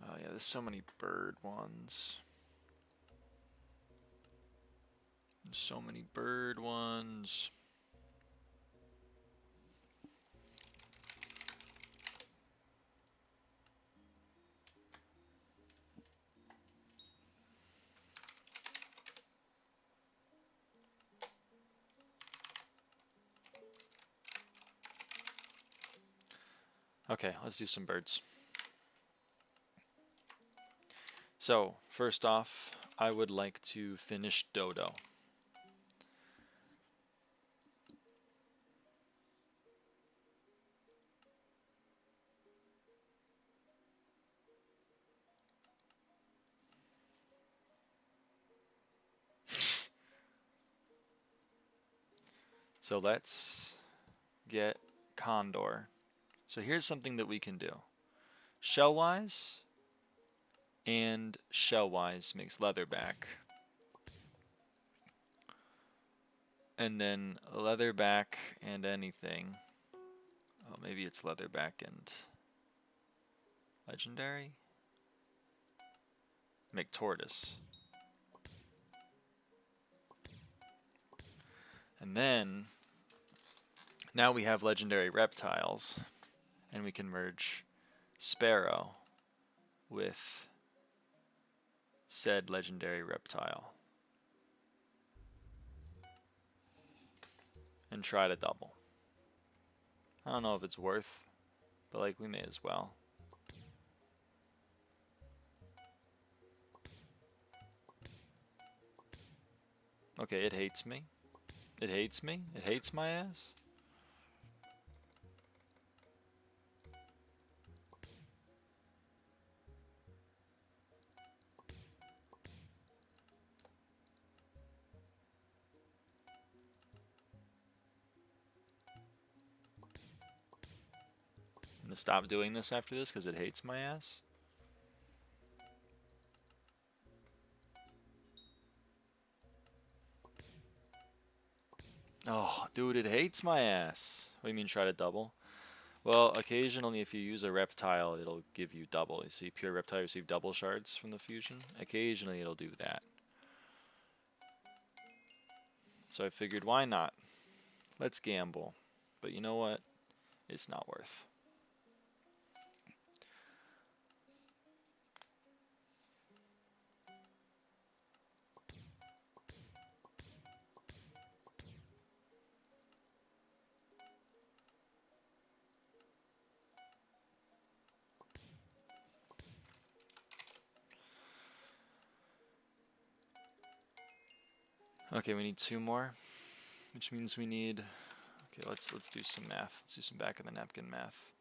Oh yeah, there's so many bird ones. There's so many bird ones. Okay, let's do some birds. So, first off, I would like to finish Dodo. So let's get Condor. So here's something that we can do. Shellwise and Shellwise makes Leatherback. And then Leatherback and anything. Oh, maybe it's Leatherback and Legendary? Make Tortoise. And then, now we have Legendary Reptiles. And we can merge Sparrow with said Legendary Reptile. And try to double. I don't know if it's worth, but like we may as well. Okay, it hates me. It hates me. It hates my ass. I'm gonna stop doing this after this because it hates my ass. Oh, Dude, it hates my ass. What do you mean try to double? Well, occasionally if you use a reptile, it'll give you double. You see, pure reptile receive double shards from the fusion. Occasionally it'll do that. So I figured, why not? Let's gamble. But you know what? It's not worth. Okay, we need 2 more, which means we need. Okay, let's do some math. Let's do some back of the napkin math.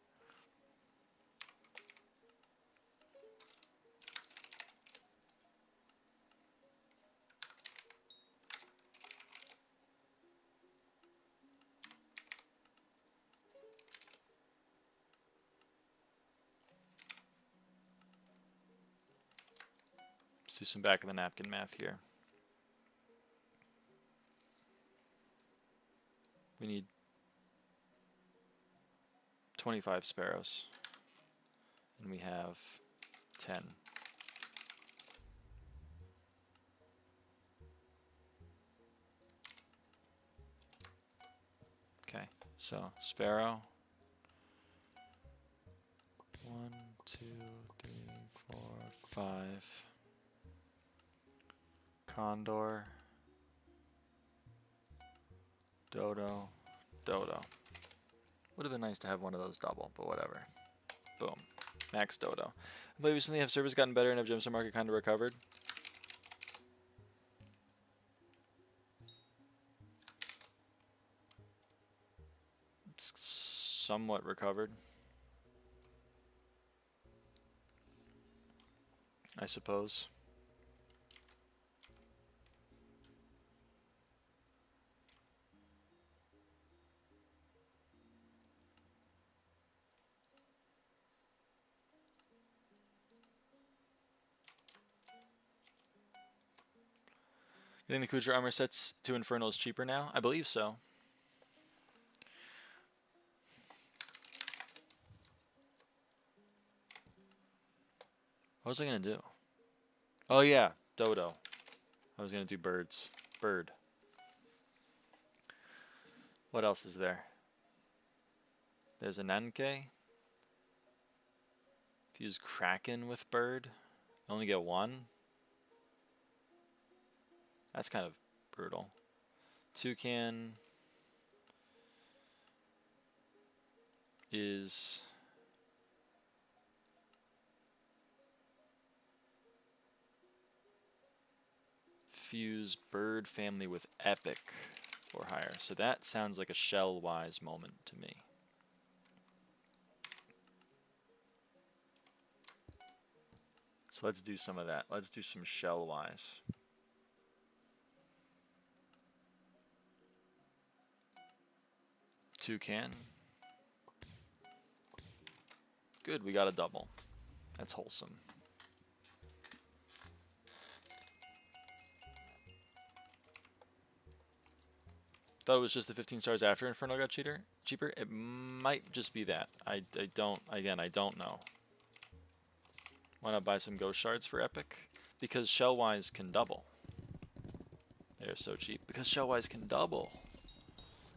Let's do some back of the napkin math here. We need 25 sparrows, and we have 10. Okay, so sparrow. 1, 2, 3, 4, 5. Condor. Dodo. Dodo. Would have been nice to have one of those double, but whatever. Boom. Max Dodo. I believe recently have servers gotten better and have gemstone market kind of recovered? It's somewhat recovered, I suppose. Getting the Kudra armor sets to Infernal is cheaper now? I believe so. What was I going to do? Oh yeah, Dodo. I was going to do birds. Bird. What else is there? There's a Nanke. Fuse Kraken with bird. You only get 1. That's kind of brutal. Toucan is fuse bird family with epic for hire. So that sounds like a shell-wise moment to me. So let's do some of that. Let's do some shell-wise. Toucan. Good, we got a double. That's wholesome. Thought it was just the 15 stars after Inferno got cheaper. It might just be that. I don't know. Why not buy some ghost shards for epic? Because shellwise can double. They're so cheap. Because shellwise can double.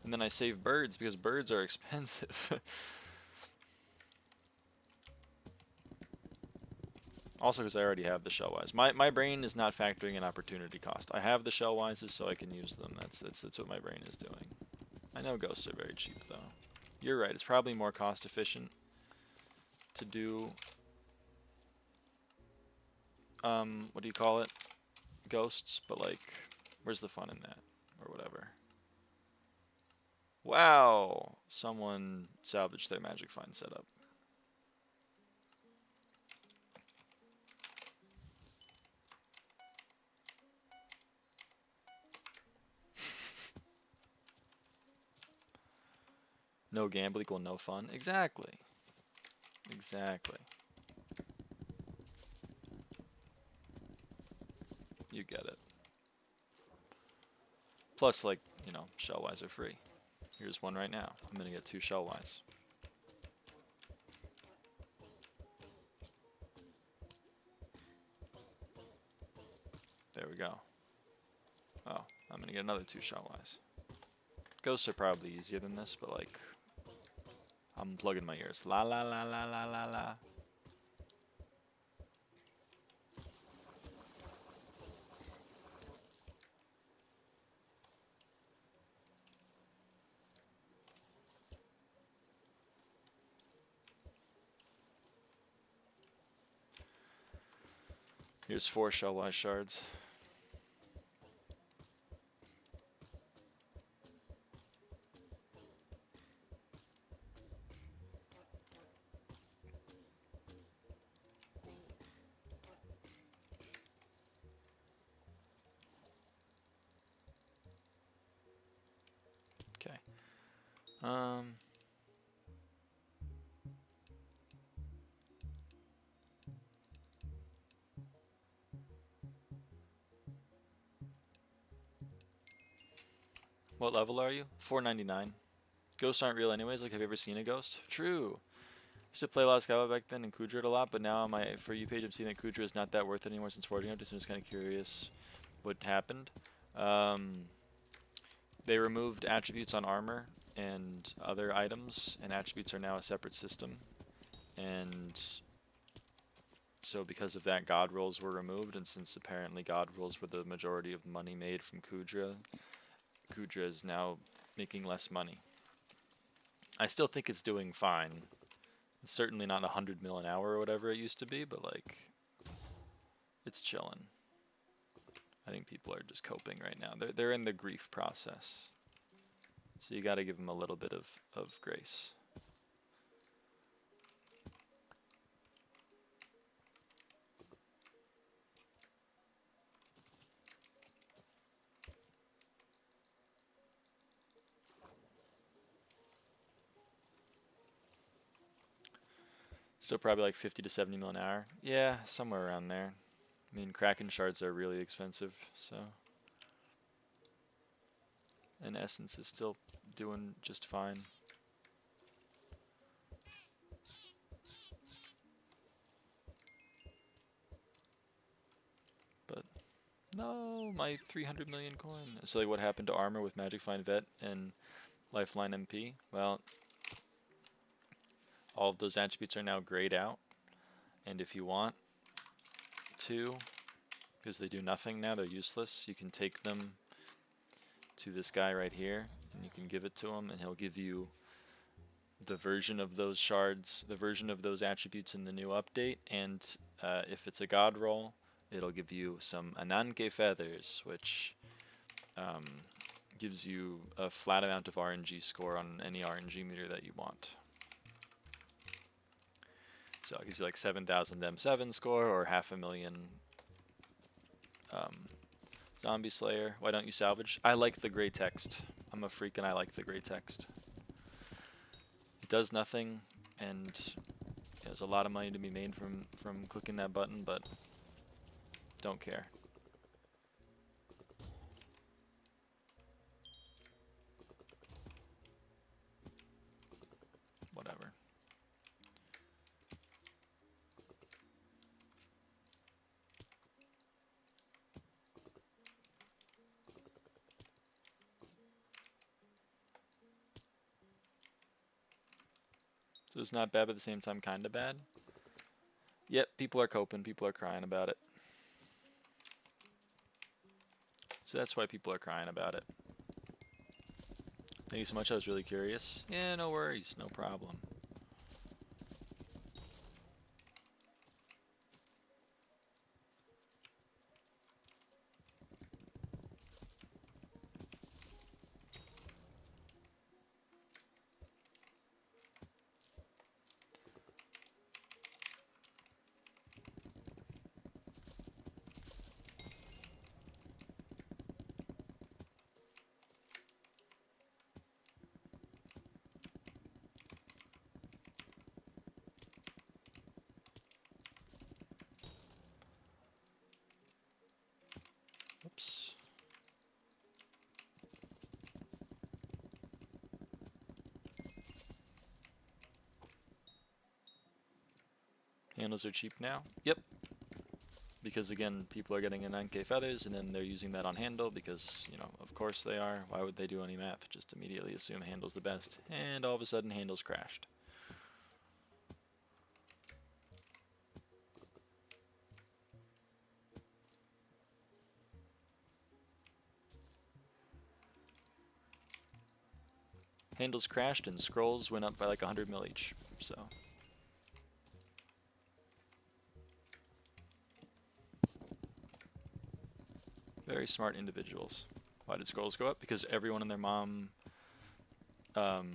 And then I save birds because birds are expensive. Also because I already have the shellwise. My brain is not factoring in opportunity cost. I have the shellwises so I can use them. That's what my brain is doing. I know ghosts are very cheap though. You're right, it's probably more cost efficient to do what do you call it? Ghosts, but like where's the fun in that? Or whatever. Wow! Someone salvaged their magic find setup. No gamble equal no fun. Exactly. Exactly. You get it. Plus, like, you know, shellwise are free. Here's one right now. I'm gonna get 2 shell-wise. There we go. Oh, I'm gonna get another 2 shell-wise. Ghosts are probably easier than this, but like, I'm plugging my ears. La la la la la la la. Here's 4 shell-wise shards. Okay. What level are you? 499. Ghosts aren't real anyways. Like, have you ever seen a ghost? True. Used to play a lot of SkyBlock back then and Kudra a lot, but now on my For You page I'm seeing that Kudra is not that worth it anymore since foraging updates. I'm just kind of curious what happened. They removed attributes on armor and other items, and attributes are now a separate system. And so because of that, god rolls were removed, and since apparently god rolls were the majority of money made from Kudra, Kudra is now making less money. I still think it's doing fine. It's certainly not 100 mil an hour or whatever it used to be, but like, it's chilling. I think people are just coping right now. They're in the grief process. So you gotta give them a little bit of grace. Still probably like 50 to 70 mil an hour. Yeah, somewhere around there. I mean, Kraken shards are really expensive, so. And Essence is still doing just fine. But, no, my 300 million coin. So like what happened to armor with Magic Find Vet and Lifeline MP? Well, all of those attributes are now grayed out. And if you want to, because they do nothing now, they're useless, you can take them to this guy right here, and you can give it to him, and he'll give you the version of those shards, the version of those attributes in the new update, and if it's a god roll, it'll give you some Ananke feathers, which gives you a flat amount of RNG score on any RNG meter that you want. So it gives you like 7,000 M7 score or 500,000 Zombie Slayer. Why don't you salvage? I like the gray text. I'm a freak and I like the gray text. It does nothing, and there's a lot of money to be made from clicking that button, but don't care. Whatever. So it's not bad, but at the same time kind of bad. Yep, people are coping, people are crying about it. So that's why people are crying about it. Thank you so much, I was really curious. Yeah, no worries, no problem. Handles are cheap now. Yep. Because again, people are getting a 9k feathers and then they're using that on handle because, you know, of course they are. Why would they do any math? Just immediately assume handle's the best. And all of a sudden handle's crashed. Handles crashed and scrolls went up by like 100 mil each, so. Very smart individuals. Why did scrolls go up? Because everyone and their mom RNG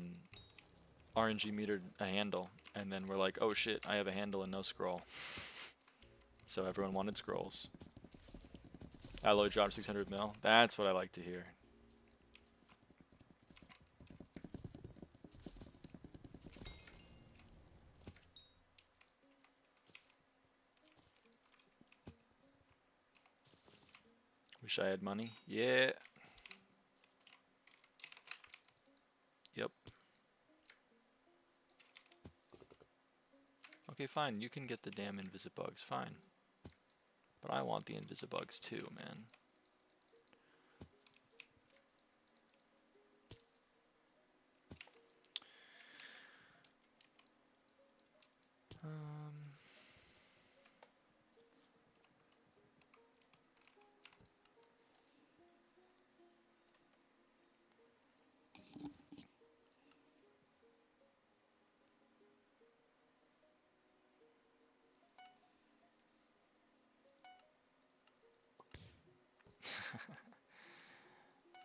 metered a handle, and then we're like, oh shit, I have a handle and no scroll. So everyone wanted scrolls. Alloy dropped 600 mil. That's what I like to hear. Wish I had money. Yeah. Yep. Okay, fine. You can get the damn invisibugs. Fine. But I want the invisibugs too, man.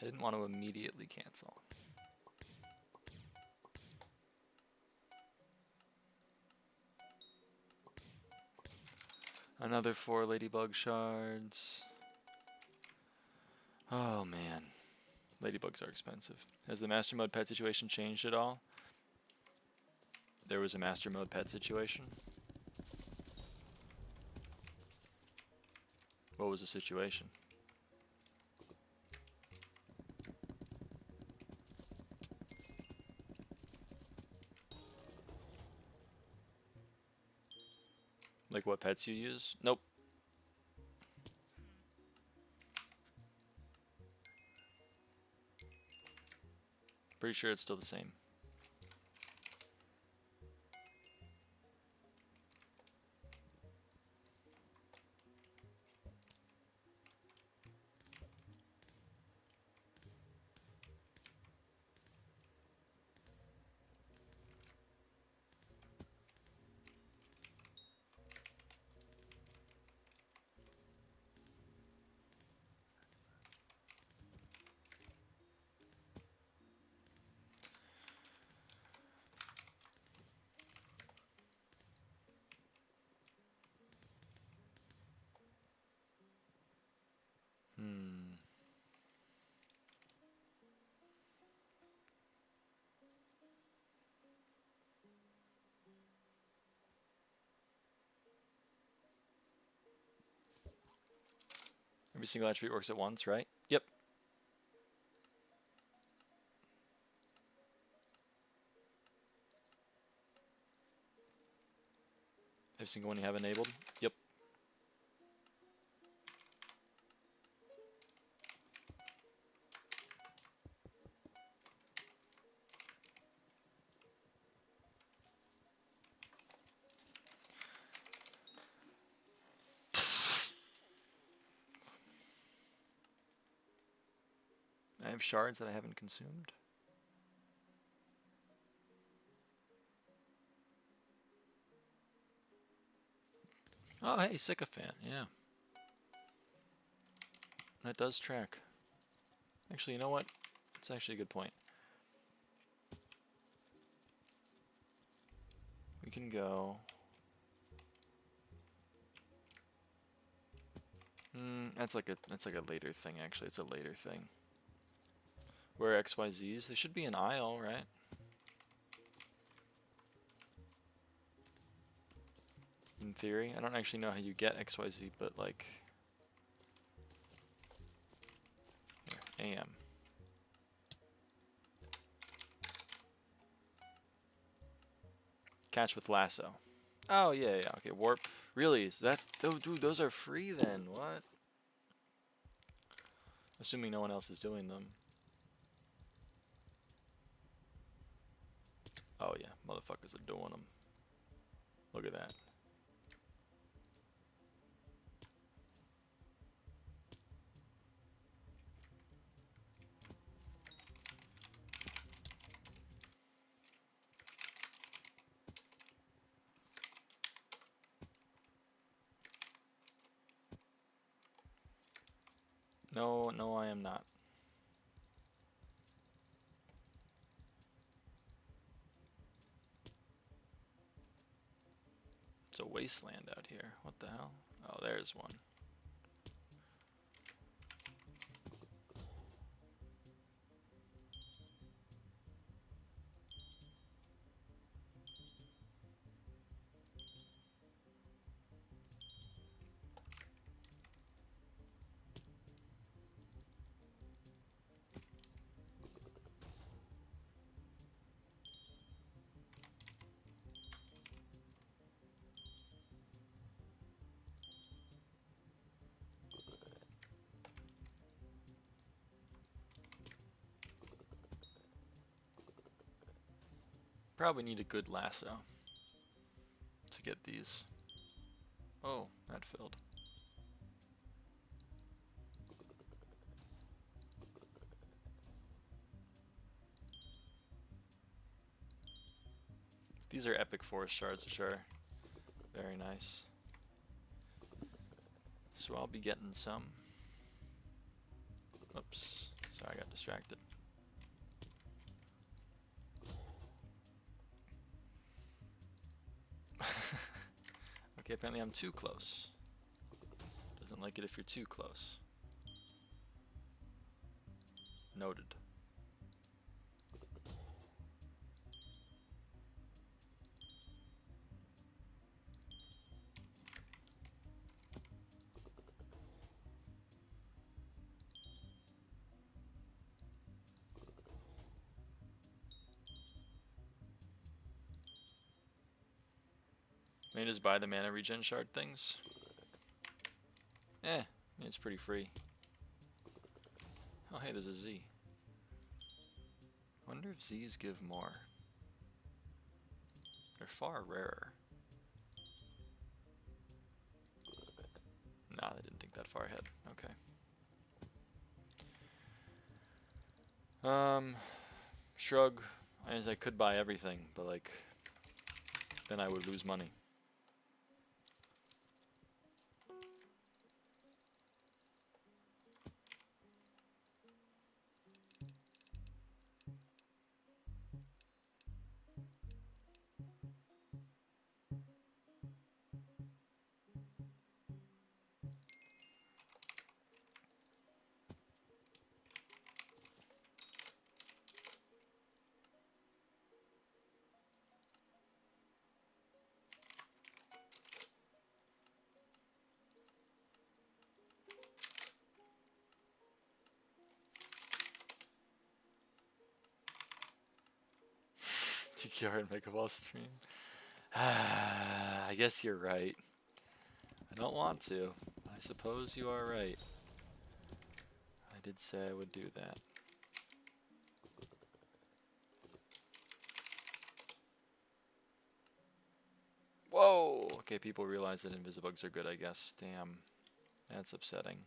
I didn't want to immediately cancel. Another 4 ladybug shards. Oh man. Ladybugs are expensive. Has the master mode pet situation changed at all? There was a master mode pet situation. What was the situation? Like what pets you use? Nope. Pretty sure it's still the same. Every single attribute works at once, right? Yep. Every single one you have enabled? Yep. I have shards that I haven't consumed. Oh, hey, sycophant, yeah. That does track. Actually, you know what? It's actually a good point. We can go... that's like a later thing, actually. It's a later thing. Where are XYZs? They should be an aisle, right? In theory. I don't actually know how you get XYZ, but like... Here, AM. Catch with lasso. Oh, yeah, yeah, okay, warp. Really? Is that... Oh, dude, those are free then, what? Assuming no one else is doing them. Oh, yeah, motherfuckers are doing them. Look at that. No, no, I am not. It's a wasteland out here. What the hell? Oh, there's one. Probably need a good lasso to get these. Oh, that filled. These are epic forest shards, which are very nice. So I'll be getting some. Oops, sorry, I got distracted. Okay, apparently I'm too close. Doesn't like it if you're too close. Noted. May just buy the mana regen shard things. It's pretty free. Oh hey, there's a Z. Wonder if Z's give more. They're far rarer. Nah, they didn't think that far ahead. Okay. Shrug. I could buy everything, but like, then I would lose money. TKR and Megaball stream. I guess you're right. I don't want to. I suppose you are right. I did say I would do that. Whoa! Okay, people realize that invisibugs are good, I guess. Damn. That's upsetting.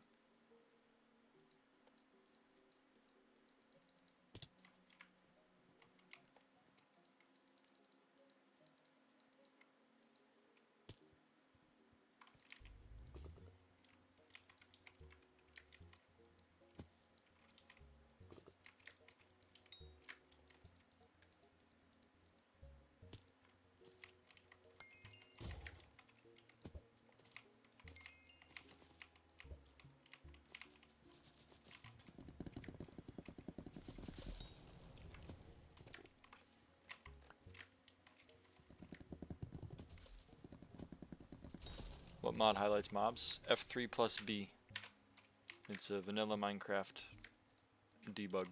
What mod highlights mobs? F3 plus B. It's a vanilla Minecraft debug.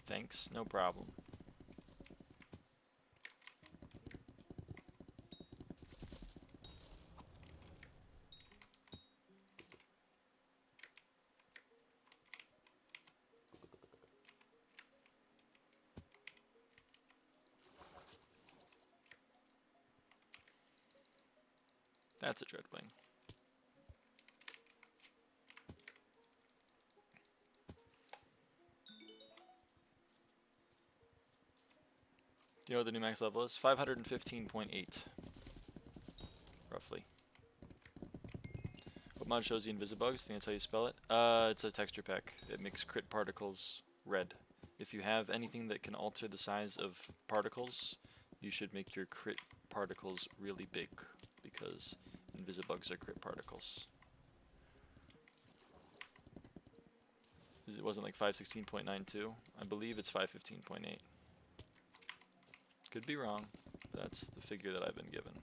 Thanks, no problem. That's a dreadwing. Do you know what the new max level is? 515.8. Roughly. What mod shows you Invisibugs? I think that's how you spell it. It's a texture pack. It makes crit particles red. If you have anything that can alter the size of particles, you should make your crit particles really big, because Invisibugs are crit particles. It wasn't like 516.92. I believe it's 515.8. Could be wrong, but that's the figure that I've been given.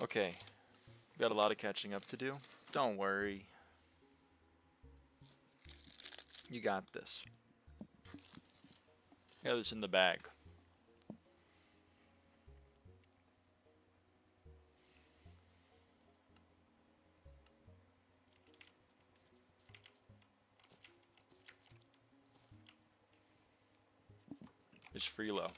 Okay, we've got a lot of catching up to do. Don't worry. You got this. You got this in the bag. It's Freelo.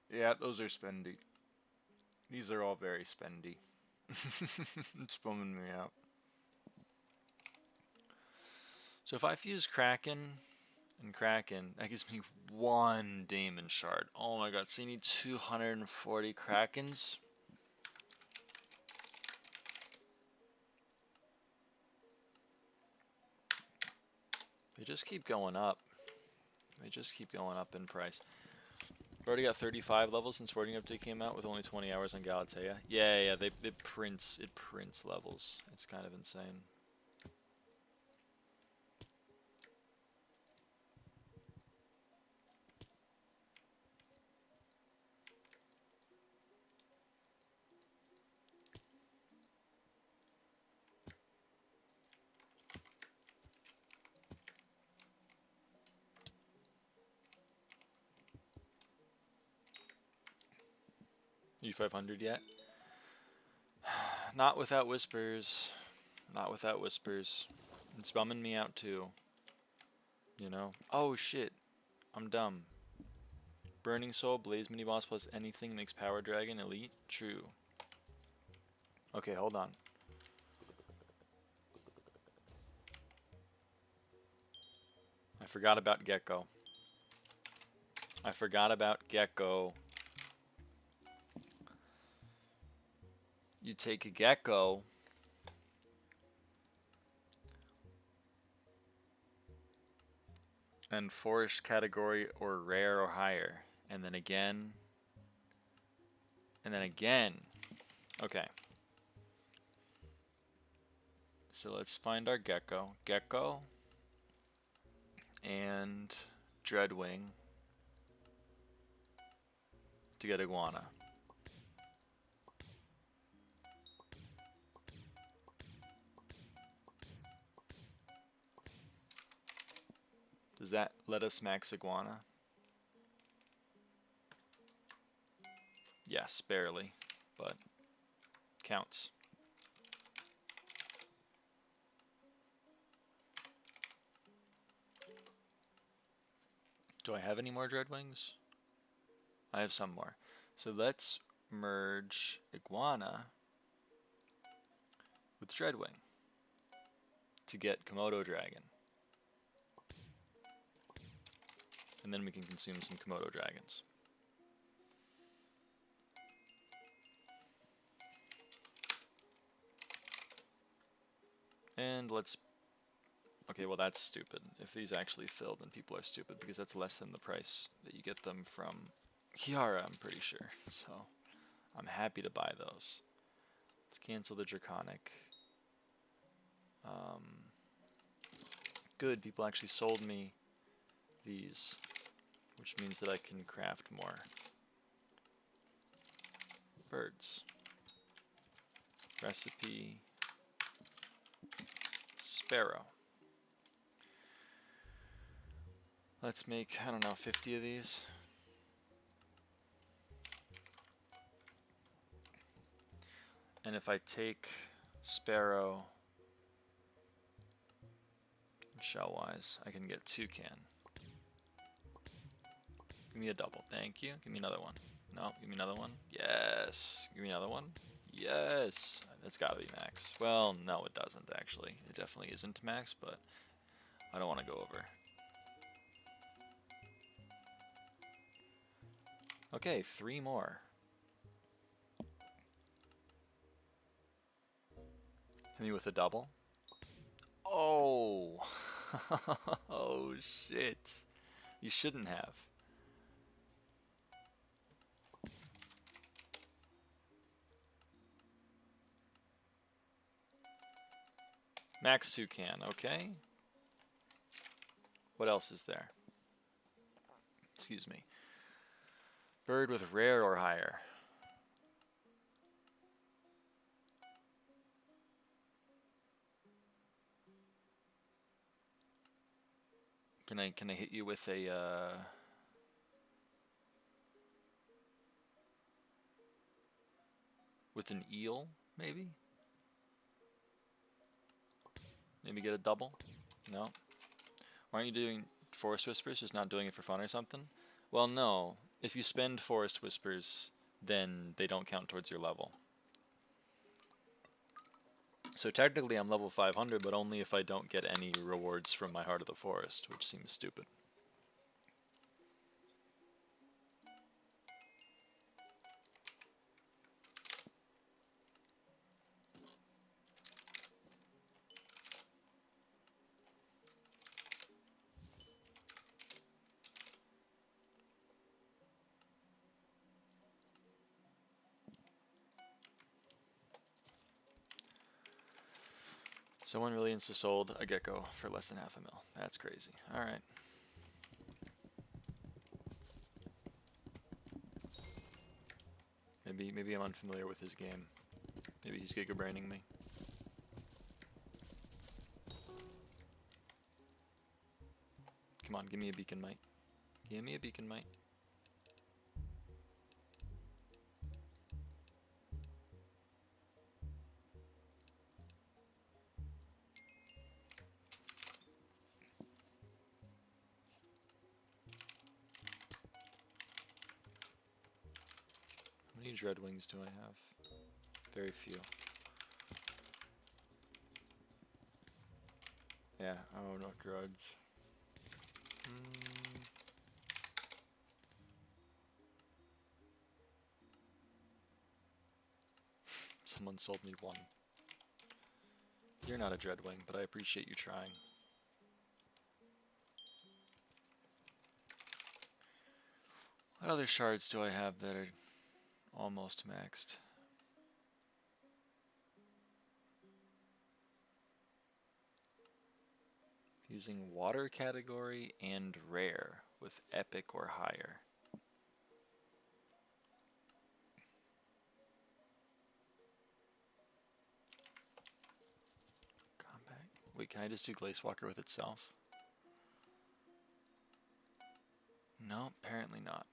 Yeah, those are spendy. These are all very spendy. It's bumming me out. So if I fuse Kraken and Kraken, that gives me 1 Daemon Shard. Oh my god, so you need 240 Krakens? They just keep going up. They just keep going up in price. We've already got 35 levels since Foraging Update came out with only 20 hours on Galatea. Yeah, it prints levels. It's kind of insane. U500 yet? Not without whispers. Not without whispers. It's bumming me out too. You know? Oh shit. I'm dumb. Burning Soul, Blaze Mini Boss plus anything makes Power Dragon elite? True. Okay, hold on. I forgot about Gecko. I forgot about Gecko. You take a Gecko. And forest category or rare or higher. And then again. And then again. Okay. So let's find our Gecko. Gecko. And Dreadwing. To get Iguana. Does that let us max Iguana? Yes, barely, but counts. Do I have any more Dreadwings? I have some more. So let's merge Iguana with Dreadwing to get Komodo Dragon. And then we can consume some Komodo Dragons. And let's... Okay, well that's stupid. If these actually fill, then people are stupid, because that's less than the price that you get them from Kiara, I'm pretty sure. So, I'm happy to buy those. Let's cancel the Draconic. Good, people actually sold me these, which means that I can craft more birds. Recipe, sparrow. Let's make, I don't know, 50 of these. And if I take sparrow shell-wise, I can get toucan. Give me a double, thank you. Give me another one. No, give me another one. Yes. Give me another one. Yes. That's gotta be max. Well, no, it doesn't actually. It definitely isn't max, but I don't want to go over. Okay, 3 more. Hit me with a double. Oh. Oh, shit. You shouldn't have. Max toucan, okay. What else is there? Excuse me. Bird with rare or higher. Can I hit you with a with an eel, maybe? Maybe get a double? No. Why aren't you doing Forest Whispers? Just not doing it for fun or something? Well, no. If you spend Forest Whispers, then they don't count towards your level. So technically I'm level 500, but only if I don't get any rewards from my Heart of the Forest, which seems stupid. Someone really insta-sold a gecko for less than $500,000. That's crazy. Alright. Maybe I'm unfamiliar with his game. Maybe he's giga-braining me. Come on, give me a beacon mite. Give me a beacon mite. How many dread wings do I have? Very few. Yeah, oh no grudge. Someone sold me one. You're not a dreadwing, but I appreciate you trying. What other shards do I have that are almost maxed? Using water category and rare with epic or higher. Combat. Wait, can I just do Glacewalker with itself? No, apparently not.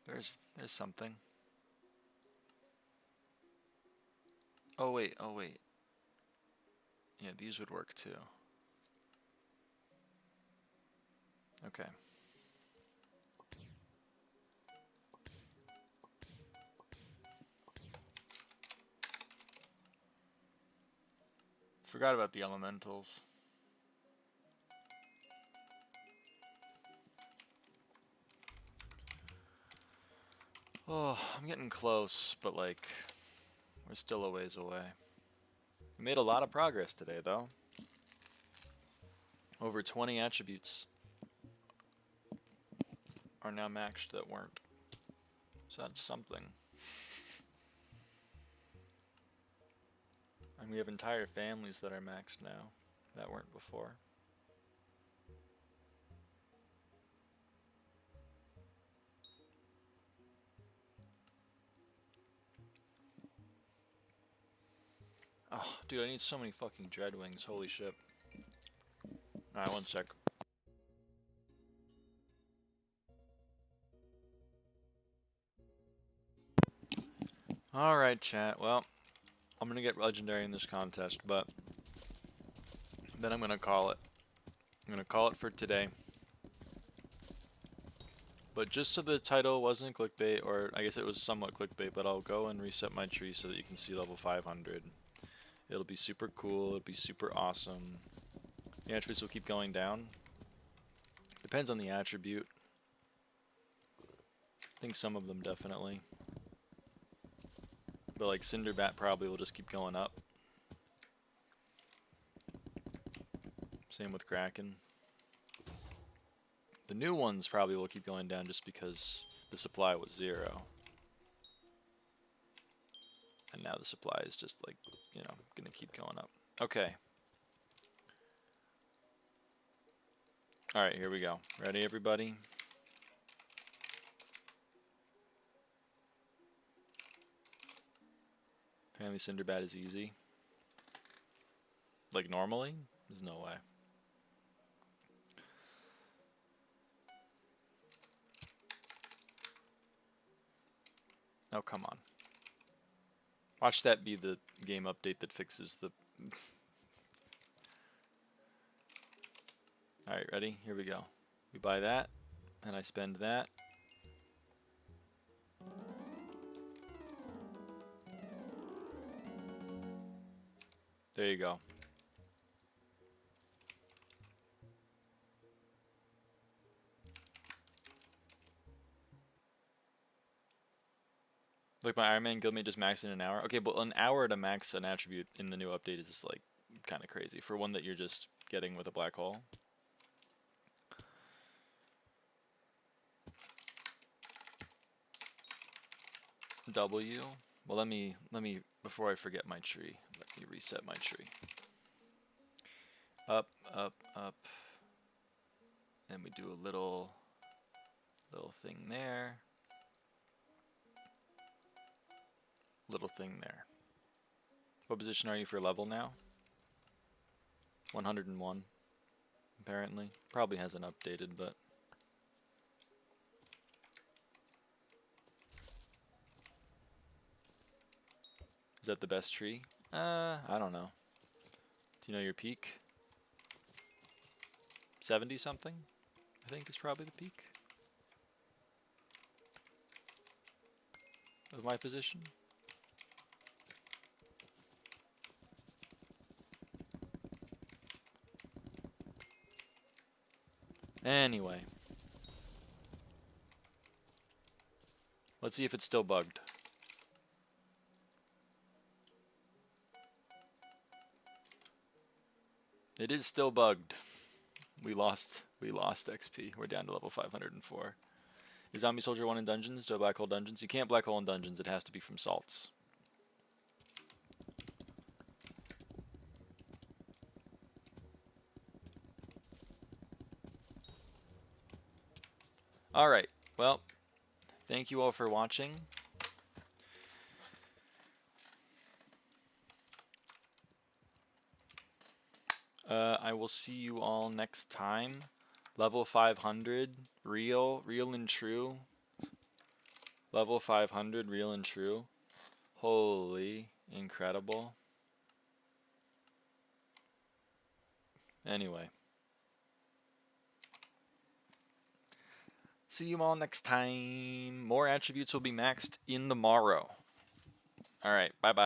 There's something. Oh wait, oh wait. Yeah, these would work too. Okay. Forgot about the elementals. Oh, I'm getting close, but like, we're still a ways away. We made a lot of progress today, though. Over 20 attributes are now maxed that weren't. So that's something. And we have entire families that are maxed now that weren't before. Oh, dude, I need so many fucking dread wings. Holy shit. Alright, one sec. Alright, chat. Well, I'm gonna get legendary in this contest, but then I'm gonna call it. I'm gonna call it for today. But just so the title wasn't clickbait, or I guess it was somewhat clickbait, but I'll go and reset my tree so that you can see level 500. It'll be super cool, it'll be super awesome. The attributes will keep going down. Depends on the attribute. I think some of them definitely. But like Cinderbat probably will just keep going up. Same with Kraken. The new ones probably will keep going down just because the supply was 0. And now the supply is just like, you know, gonna keep going up. Okay. Alright, here we go. Ready, everybody? Apparently Cinderbat is easy. Like normally? There's no way. Oh, come on. Watch that be the game update that fixes the... Alright, ready? Here we go. We buy that, and I spend that. There you go. Like my Iron Man guildmate just maxed in an hour. Okay, but an hour to max an attribute in the new update is just like kind of crazy for one that you're just getting with a black hole. W. Well, let me before I forget my tree, let me reset my tree. Up, up, up. And we do a little thing there. Little thing there. What position are you for level now? 101. Apparently. Probably hasn't updated, but... Is that the best tree? I don't know. Do you know your peak? 70 something? I think is probably the peak. Of my position. Anyway. Let's see if it's still bugged. It is still bugged. We lost XP. We're down to level 504. Is Zombie Soldier 1 in dungeons? Do I black hole dungeons? You can't black hole in dungeons. It has to be from salts. Alright. Well, thank you all for watching. I will see you all next time. Level 500, real and true. Level 500, real and true. Holy, incredible. Anyway. See you all next time. More attributes will be maxed in the morrow. Alright, bye-bye.